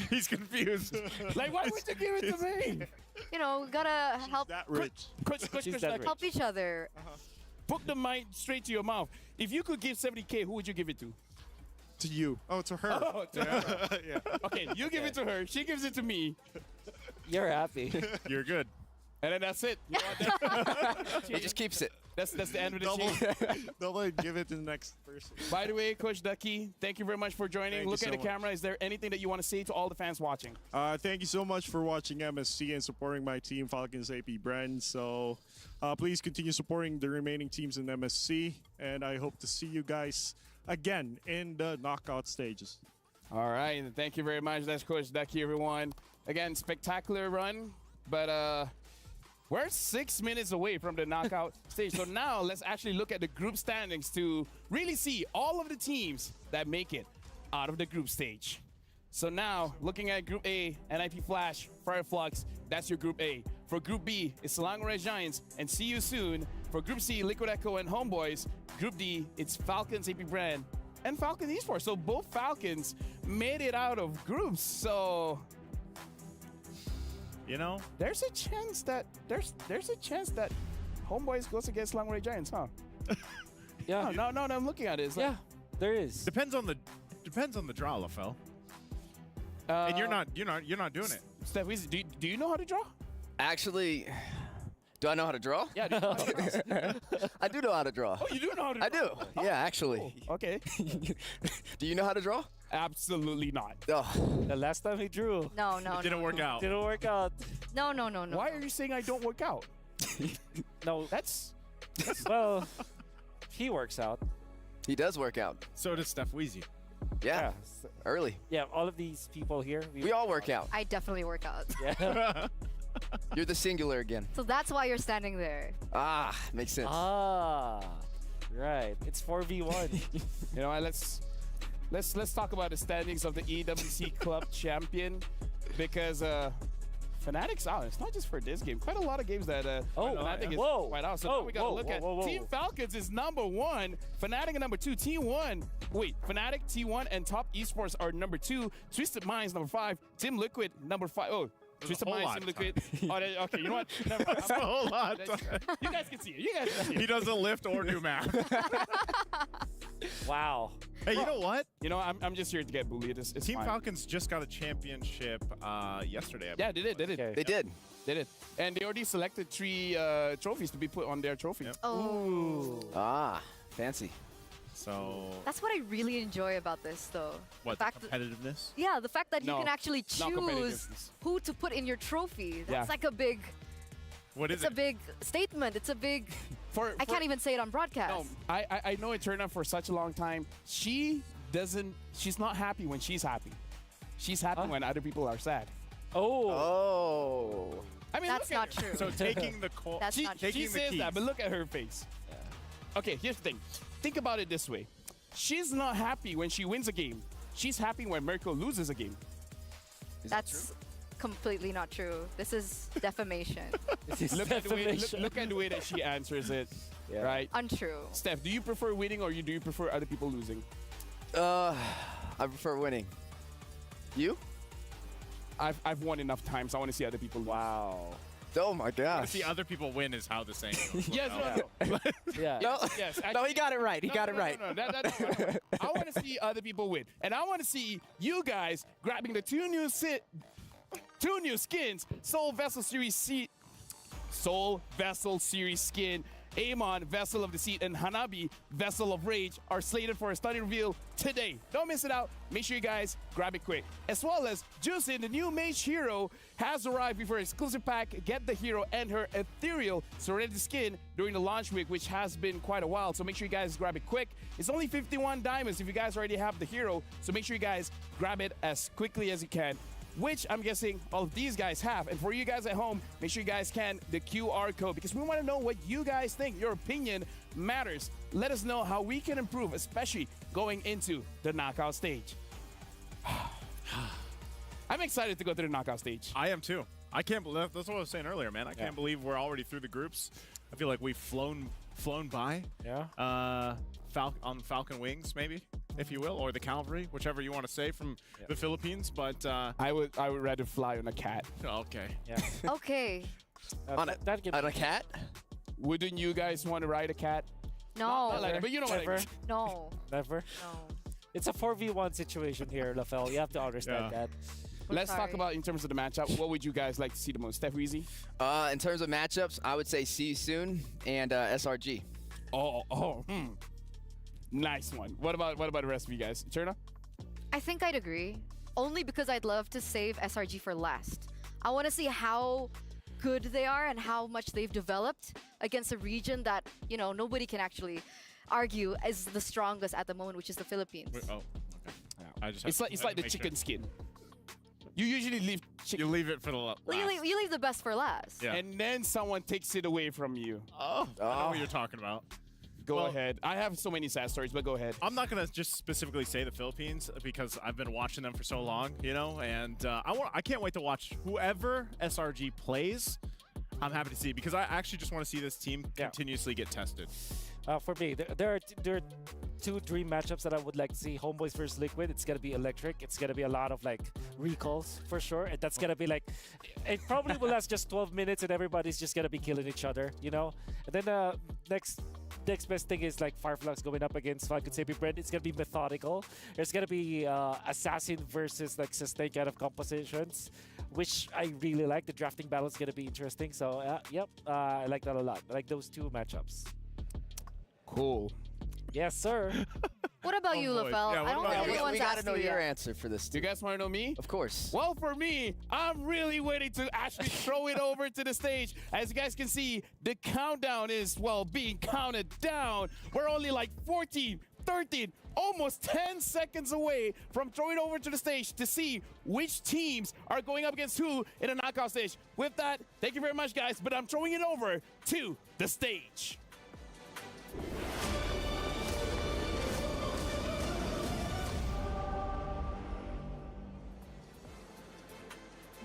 he's confused. Like, why would you give it to me? We gotta help. That rich. Coach, help each other. Put the mic straight to your mouth. If you could give 70K, who would you give it to? To you. Oh, to her. Oh, to her. Yeah. Okay, you give it to her. She gives it to me. You're happy. You're good. And then that's it. He just keeps it. That's the end of the chain. Double give it to the next person. By the way, Coach Ducky, thank you very much for joining. Thank you Look at so the much. camera. Is there anything that you want to say to all the fans watching? Thank you so much for watching MSC and supporting my team, Falcons AP Brand. So please continue supporting the remaining teams in MSC, and I hope to see you guys again in the knockout stages. All right, and thank you very much. That's Coach Ducky, everyone. Again, spectacular run, but we're 6 minutes away from the knockout stage. So now let's actually look at the group standings to really see all of the teams that make it out of the group stage. So now, looking at Group A, NIP Flash, Fireflux, that's your Group A. For Group B, it's Selangor Red Giants, and see you soon. For Group C, Liquid Echo and Homeboys. Group D, it's Falcons AP Brand and Falcon Esports. So both Falcons made it out of groups. So, you know, there's a chance that Homeboys goes against Selangor Red Giants, huh? Yeah. No, I'm looking at it. It's Yeah, there is. Depends on the draw, LaFell. And you're not doing it. Steph, do you know how to draw? Actually, do I know how to draw? Yeah, do you know how to draw? I do know how to draw. Oh, you do know how to draw? I do. Yeah, actually. Oh, okay. Do you know how to draw? Absolutely not. Oh. The last time he drew. No. It didn't work out. Didn't work out. No. Why are you saying I don't work out? No. That's well, he works out. He does work out. So does Steph Weezy. Yeah. Early. Yeah, all of these people here. We all work out. I definitely work out. Yeah. You're the singular again. So that's why you're standing there. Ah, makes sense. Right. It's 4v1. You know, let's talk about the standings of the EWC Club Champion, because Fnatic's out. It's not just for this game. Quite a lot of games that Fnatic is quite out. So now we got to look at Team Falcons is number 1, Fnatic number 2, T1. Wait, Fnatic, T1, and Top Esports are number 2. Twisted Minds number 5. Team Liquid number 5. Oh. Twisted Minds, Team Liquid. Okay, you know what? Never mind. That's a whole lot. You guys can see it. You guys can see it. He doesn't lift or do math. Wow. Hey, you know what? You know, I'm just here to get bullied. It's Team fine. Falcons just got a championship yesterday. Yeah, they did. They did. They did. And they already selected 3 trophies to be put on their trophy. Yep. Oh. Ah, fancy. So That's what I really enjoy about this, though. what, the the fact competitiveness? Yeah, the fact that you No, can actually not choose competitiveness. who to put in your trophy. That's Yeah. like a big. What is It's a big statement. It's a big. I can't even say it on broadcast. No, I know Eterna for such a long time. She's not happy when she's happy. She's happy when other people are sad. Oh. I mean, That's look at not her. true. So taking the call. That's not true. She says that, but look at her face. Okay, here's the thing. Think about it this way. She's not happy when she wins a game. She's happy when Mirko loses a game. That's completely not true. This is defamation. Look at the way that she answers it. Yeah. Right? Untrue. Steph, do you prefer winning or do you prefer other people losing? I prefer winning. You? I've won enough times. I want to see other people lose. Wow. Oh my gosh. See, other people win is how the saying goes. Yes, no. Yeah. Yes. No, he got it right. He got it right. No. I want to see other people win. And I want to see you guys grabbing the two new skins, Soul Vessel Series skin, Amon, Vessel of the Seat, and Hanabi, Vessel of Rage, are slated for a stunning reveal today. Don't miss it out. Make sure you guys grab it quick. As well as Juicin, the new mage hero, has arrived before exclusive pack. Get the hero and her ethereal Serenity skin during the launch week, which has been quite a while. So make sure you guys grab it quick. It's only 51 diamonds if you guys already have the hero. So make sure you guys grab it as quickly as you can, which I'm guessing all of these guys have. And for you guys at home, make sure you guys scan the QR code, because we want to know what you guys think. Your opinion matters. Let us know how we can improve, especially going into the knockout stage. I'm excited to go to the knockout stage. I am too. I can't believe that's what I was saying earlier, man. I can't believe we're already through the groups. I feel like we've flown by. Yeah. On Falcon Wings, maybe, if you will, or the Cavalry, whichever you want to say from the Philippines. But I would rather fly on a cat. Okay. Yeah. Okay. On a cat? Wouldn't you guys want to ride a cat? No. Not like that, but you know what I mean. No. Never. No. It's a 4v1 situation here, Lafel. You have to understand that. Let's talk about in terms of the matchup. What would you guys like to see the most? Steph Weezy? In terms of matchups, I would say See You Soon and SRG. Nice one. What about the rest of you guys? Cherna? I think I'd agree. Only because I'd love to save SRG for last. I want to see how good they are and how much they've developed against a region that, you know, nobody can actually argue is the strongest at the moment, which is the Philippines. It's like the chicken skin. You usually leave You leave it for the last. Well, you leave the best for last. Yeah. And then someone takes it away from you. I know what you're talking about. Go ahead. I have so many sad stories, but go ahead. I'm not gonna just specifically say the Philippines because I've been watching them for so long, you know, and I can't wait to watch whoever SRG plays. I'm happy to see because I actually just want to see this team continuously get tested. For me, there are two dream matchups that I would like to see. Homeboys versus Liquid. It's gonna be electric. It's gonna be a lot of like recalls for sure, and that's gonna be like, it probably will last just 12 minutes, and everybody's just gonna be killing each other, you know. And then next best thing is like Fireflux going up against Falcons AP Brand. It's gonna be methodical. There's gonna be Assassin versus like Sustain kind of compositions, which I really like. The drafting battle is gonna be interesting. So yep, I like that a lot. I like those two matchups. Cool. Yes, sir. What about you, Lafel? I don't think anyone's We gotta asked know you your yet. answer for this. Do you guys want to know me? Of course. Well, for me, I'm really waiting to actually throw it over to the stage. As you guys can see, the countdown is, well, being counted down. We're only like 14, 13, almost 10 seconds away from throwing over to the stage to see which teams are going up against who in a knockout stage. With that, thank you very much, guys, but I'm throwing it over to the stage.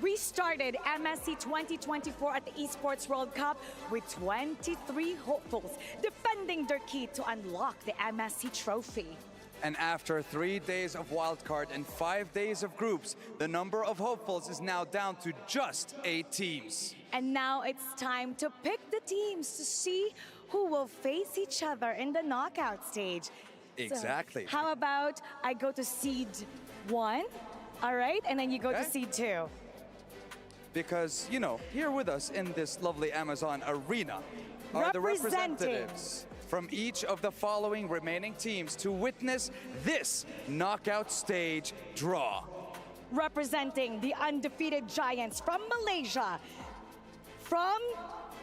We started MSC 2024 at the Esports World Cup with 23 hopefuls defending their key to unlock the MSC trophy. And after 3 days of wildcard and 5 days of groups, the number of hopefuls is now down to just 8 teams. And now it's time to pick the teams to see who will face each other in the knockout stage. Exactly. So how about I go to seed 1, all right? And then you go to seed 2. Because, you know, here with us in this lovely Amazon arena are the representatives from each of the following remaining teams to witness this knockout stage draw. Representing the undefeated Giants from Malaysia, from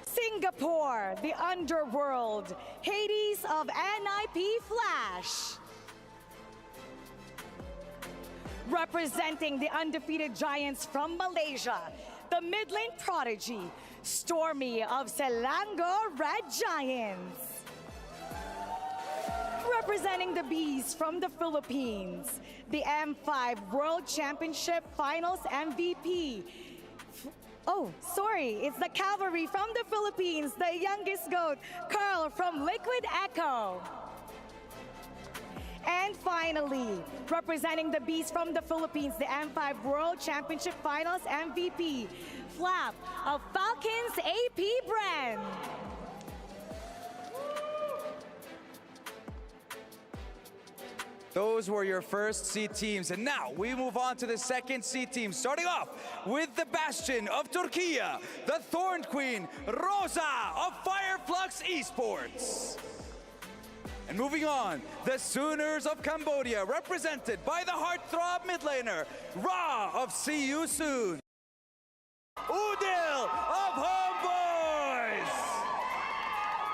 Singapore, the Underworld, Hades of NIP Flash. Representing the undefeated Giants from Malaysia, the mid-lane prodigy, Stormy of Selangor Red Giants. Representing the Bees from the Philippines, the M5 World Championship Finals MVP. Oh, sorry, it's the Cavalry from the Philippines, the youngest goat, Carl from Liquid Echo. And finally, representing the Bees from the Philippines, the M5 World Championship Finals MVP, Flap of Falcons AP Brand. Those were your first seed teams, and now we move on to the second seed team, starting off with the Bastion of Turkey, the Thorn Queen, Rosa of Fireflux Esports. And moving on, the Sooners of Cambodia, represented by the heartthrob mid laner, Ra of See You Soon. Udil of Homeboys!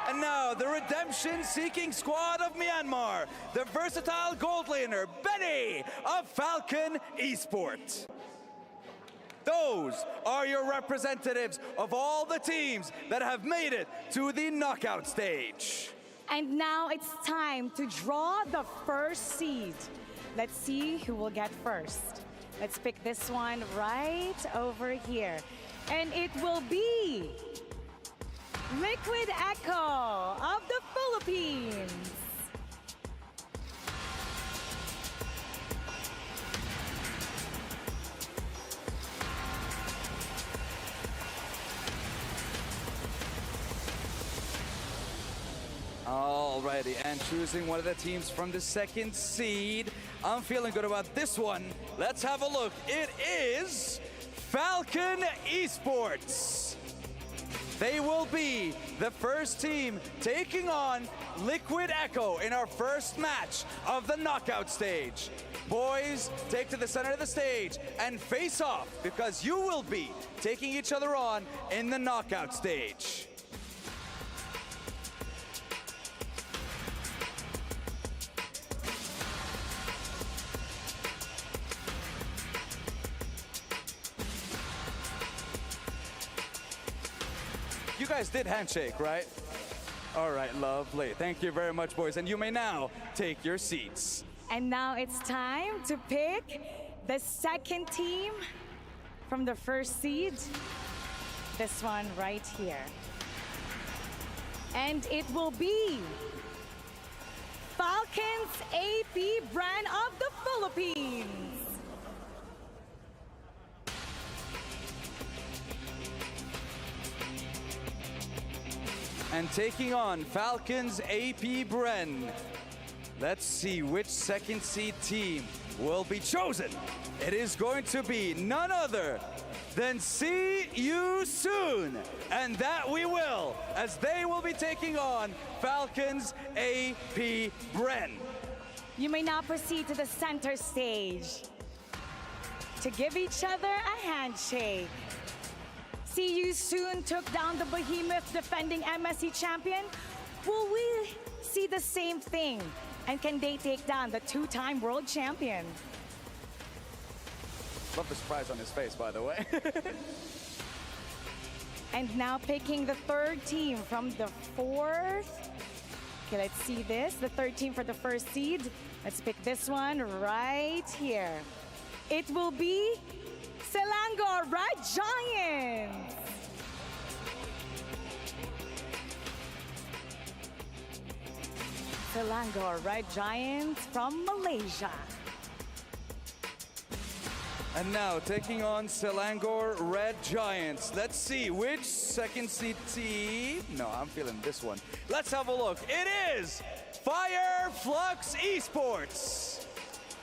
And now, the redemption-seeking squad of Myanmar, the versatile gold laner, Benny of Falcon Esports. Those are your representatives of all the teams that have made it to the knockout stage. And now it's time to draw the first seed. Let's see who will get first. Let's pick this one right over here. And it will be Liquid Echo of the Philippines. All Alrighty, and choosing one of the teams from the second seed. I'm feeling good about this one. Let's have a look. It is Falcon Esports. They will be the first team taking on Liquid Echo in our first match of the knockout stage. Boys, take to the center of the stage and face off because you will be taking each other on in the knockout stage. You guys did handshake, right? All right, lovely. Thank you very much, boys. And you may now take your seats. And now it's time to pick the second team from the first seed. This one right here. And it will be Falcons AP brand of the Philippines. And taking on Falcons AP Bren. Let's see which second seed team will be chosen. It is going to be none other than See You Soon. And that we will, as they will be taking on Falcons AP Bren. You may now proceed to the center stage to give each other a handshake. See You Soon took down the behemoth defending MSC champion. Will we see the same thing? And can they take down the two-time world champion? Love the surprise on his face, by the way. And now picking the third team from the fourth. Okay, let's see this. The third team for the first seed. Let's pick this one right here. It will be Selangor Red Giants. Selangor Red Giants from Malaysia. And now taking on Selangor Red Giants. Let's see which second seed team. No, I'm feeling this one. Let's have a look. It is Fire Flux Esports.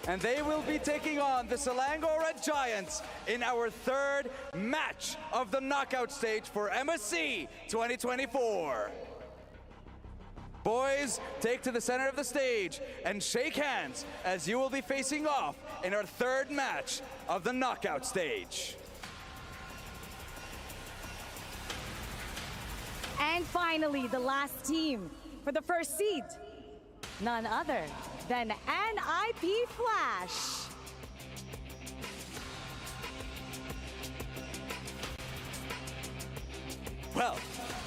And they will be taking on the Selangor Red Giants in our third match of the knockout stage for MSC 2024. Boys, take to the center of the stage and shake hands as you will be facing off in our third match of the knockout stage. And finally, the last team for the first seed. None other than NIP Flash. Well,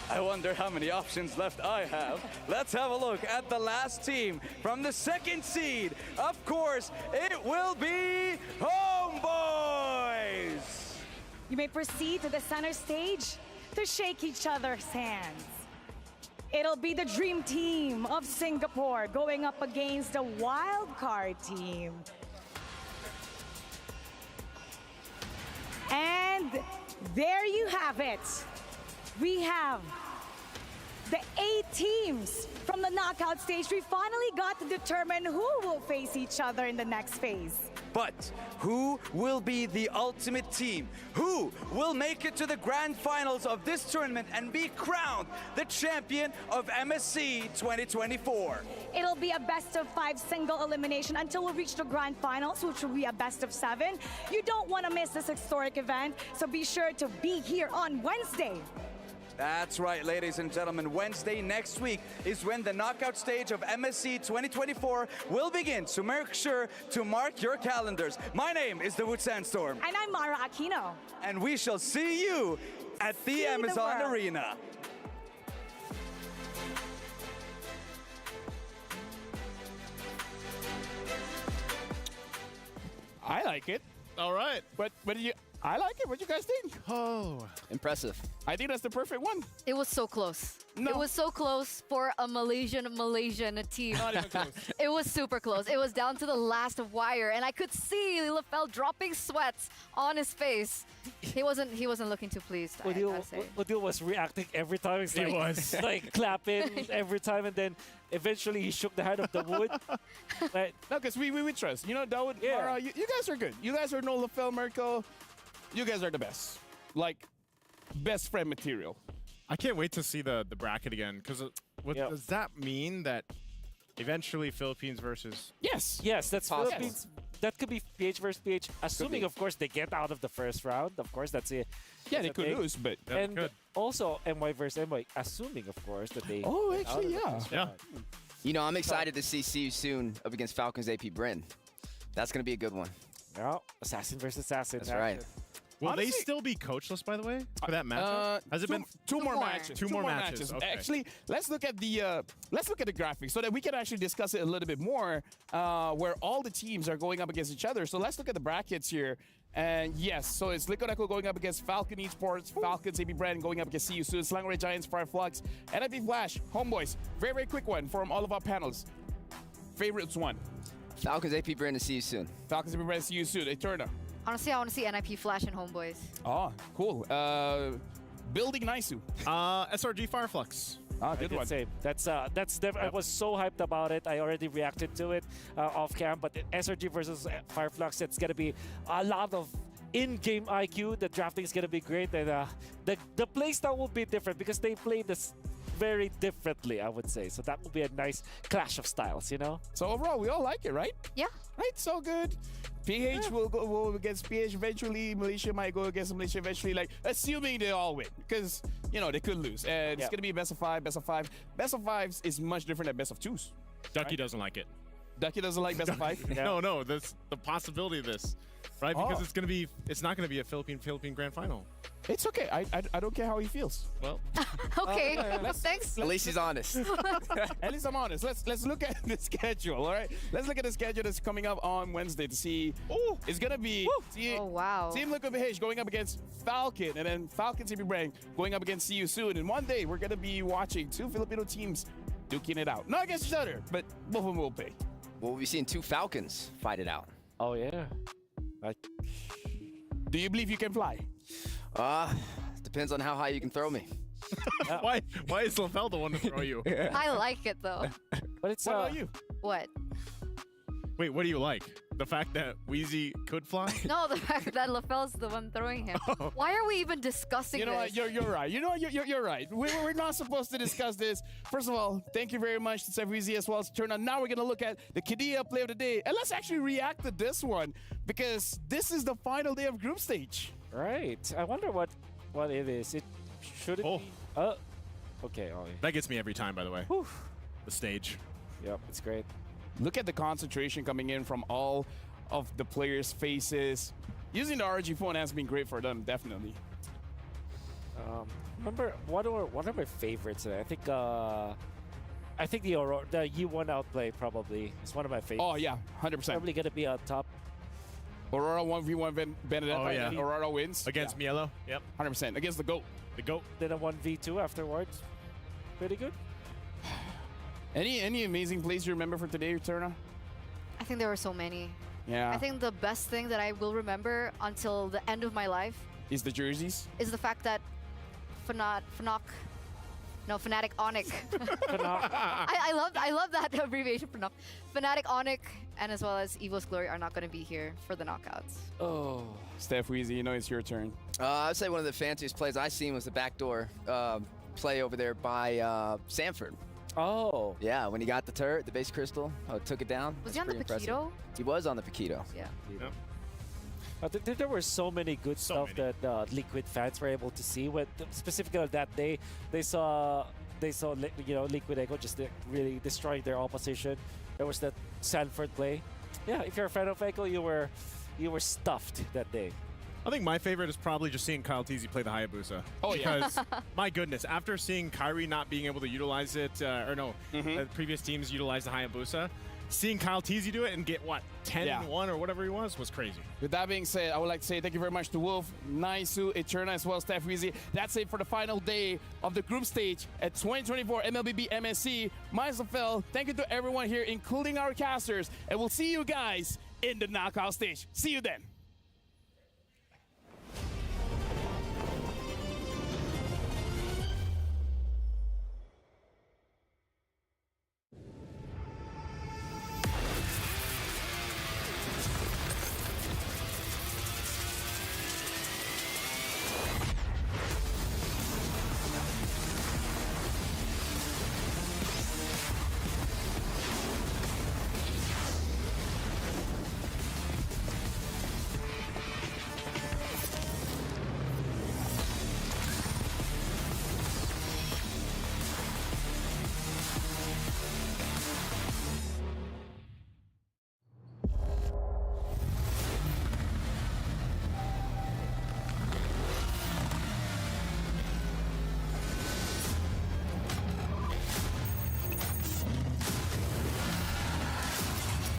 I wonder how many options left I have. Let's have a look at the last team from the second seed. Of course, it will be Homeboys. You may proceed to the center stage to shake each other's hands. It'll be the dream team of Singapore going up against the wild card team. And there you have it. We have the 8 teams from the knockout stage. We finally got to determine who will face each other in the next phase. But who will be the ultimate team? Who will make it to the grand finals of this tournament and be crowned the champion of MSC 2024? It'll be a best of 5 single elimination until we reach the grand finals, which will be a best of 7. You don't want to miss this historic event, so be sure to be here on Wednesday. That's right, ladies and gentlemen. Wednesday next week is when the knockout stage of MSC 2024 will begin. So make sure to mark your calendars. My name is Dawood Sandstorm. And I'm Mara Aquino. And we shall see you at the Amazon Arena. I like it. All right. But I like it. What you guys think? Oh, impressive. I think that's the perfect one. It was so close. No. It was so close for a Malaysian team. Not even close. It was super close. It was down to the last wire, and I could see LaFell dropping sweats on his face. He wasn't looking too pleased. I gotta say. Odile was reacting every time. He was. Like clapping every time, and then eventually he shook the hand of the wood. But no, because we trust. You know, Dawood, Mara, you guys are good. You guys are no LaFell, Mirko. You guys are the best. Like, best friend material. I can't wait to see the bracket again, because does that mean that eventually Philippines versus... Yes. Yes, that's Possible. Philippines. That could be PH versus PH, assuming, of course, they get out of the first round. Of course, that's it. Yeah, they could lose, but... And also, MY versus MY, assuming, of course, that they... Oh, get out actually, of the yeah. first round. You know, I'm excited to see you soon up against Falcons AP Bryn. That's going to be a good one. Yeah, assassin versus assassin. That's right. Will they still be coachless, by the way, for that matchup? Has it been two more matches? Two more matches. Okay. Actually, let's look at the graphics so that we can actually discuss it a little bit more. Where all the teams are going up against each other. So let's look at the brackets here. And yes, so it's Liquid Echo going up against Falcon Esports, Falcons AB Brand going up against CU Soon, Slangray Giants, Fireflux, NIP Flash, Homeboys. Very, very quick one from all of our panels. Favorites one. Falcons AP Brand and CU Soon. Falcons AP Brand, CU Soon. Eterna. Honestly, I want to see NIP Flash and Homeboys. Oh, cool. Building Naisu. SRG Fireflux. Ah, good one. Same. I was so hyped about it. I already reacted to it off cam. But SRG versus Fireflux, it's gonna be a lot of in-game IQ. The drafting is gonna be great, and the playstyle will be different because they play this very differently, I would say. So that will be a nice clash of styles, you know. So overall, we all like it, right? Yeah. Right. So good. PH will go against PH eventually. Malaysia might go against Malaysia eventually. Like, assuming they all win, because you know they could lose, and it's gonna be best of five. Best of five. Best of fives is much different than best of twos. Ducky doesn't like it. Ducky doesn't like best of five. No. That's the possibility of this, right? Because it's not gonna be a Philippine Grand Final. It's okay. I don't care how he feels. Well, okay. Thanks. At least he's honest. At least I'm honest. Let's look at the schedule. All right. Let's look at the schedule that's coming up on Wednesday to see. Oh, it's gonna be. Oh wow. Team Liquid BH going up against Falcon, and then Falcon CB Brand going up against CU Soon. And one day we're gonna be watching two Filipino teams duking it out, not against each other, but both of them will pay. Well, we'll be seeing two Falcons fight it out. Oh yeah. Do you believe you can fly? Depends on how high you can throw me. Why is LaFell the one to throw you? I like it though. But it's what about you? What? Wait, what do you like? The fact that Wheezy could fly? No, the fact that LaFell's the one throwing him. Why are we even discussing You know this? what? You're right. You know what? You're right. We're not supposed to discuss this. First of all, thank you very much to Seveezy as well as Turn On. Now we're gonna look at the Kidia play of the day, and let's actually react to this one because this is the final day of group stage. Right. I wonder what it is. It should it be? Okay. Oh, yeah. That gets me every time, by the way. The stage. Yep, it's great. Look at the concentration coming in from all of the players' faces. Using the RG phone has been great for them, definitely. Remember what are my favorites? I think the U1 outplay probably is one of my favorites. Oh yeah, 100%. Probably gonna be on top. Aurora 1v1 Benedetta. Oh, yeah. Aurora wins. Against Mielo? Yep. 100%. Against the GOAT. The GOAT. Then a 1v2 afterwards. Pretty good. Any amazing plays you remember for today, Turna? I think there were so many. Yeah. I think the best thing that I will remember until the end of my life is the jerseys? Is the fact that Fnatic Onyx. I love that abbreviation, Fnatic. Fnatic Onyx and as well as Evil's Glory are not going to be here for the knockouts. Oh. Steph Weezy, you know it's your turn. I'd say one of the fanciest plays I seen was the backdoor play over there by Sanford. Oh. Yeah, when he got the turret, the base crystal, took it down. Was he on the Paquito? He was on the Paquito. Yeah. There were so many good stuff that Liquid fans were able to see. Specifically that day, they saw Liquid Echo just really destroying their opposition. There was that Sanford play. Yeah, if you're a fan of Echo, you were stuffed that day. I think my favorite is probably just seeing Kyle Teasy play the Hayabusa. Oh, yeah. Because, my goodness, after seeing Kyrie not being able to utilize it, previous teams utilize the Hayabusa, seeing Kyle Teasy do it and get, what, 10-1 or whatever he was crazy. With that being said, I would like to say thank you very much to Wolf, Naisu, Eterna, as well as Steph Weezy. That's it for the final day of the group stage at 2024 MLBB MSC. Myself, Phil, thank you to everyone here, including our casters, and we'll see you guys in the knockout stage. See you then.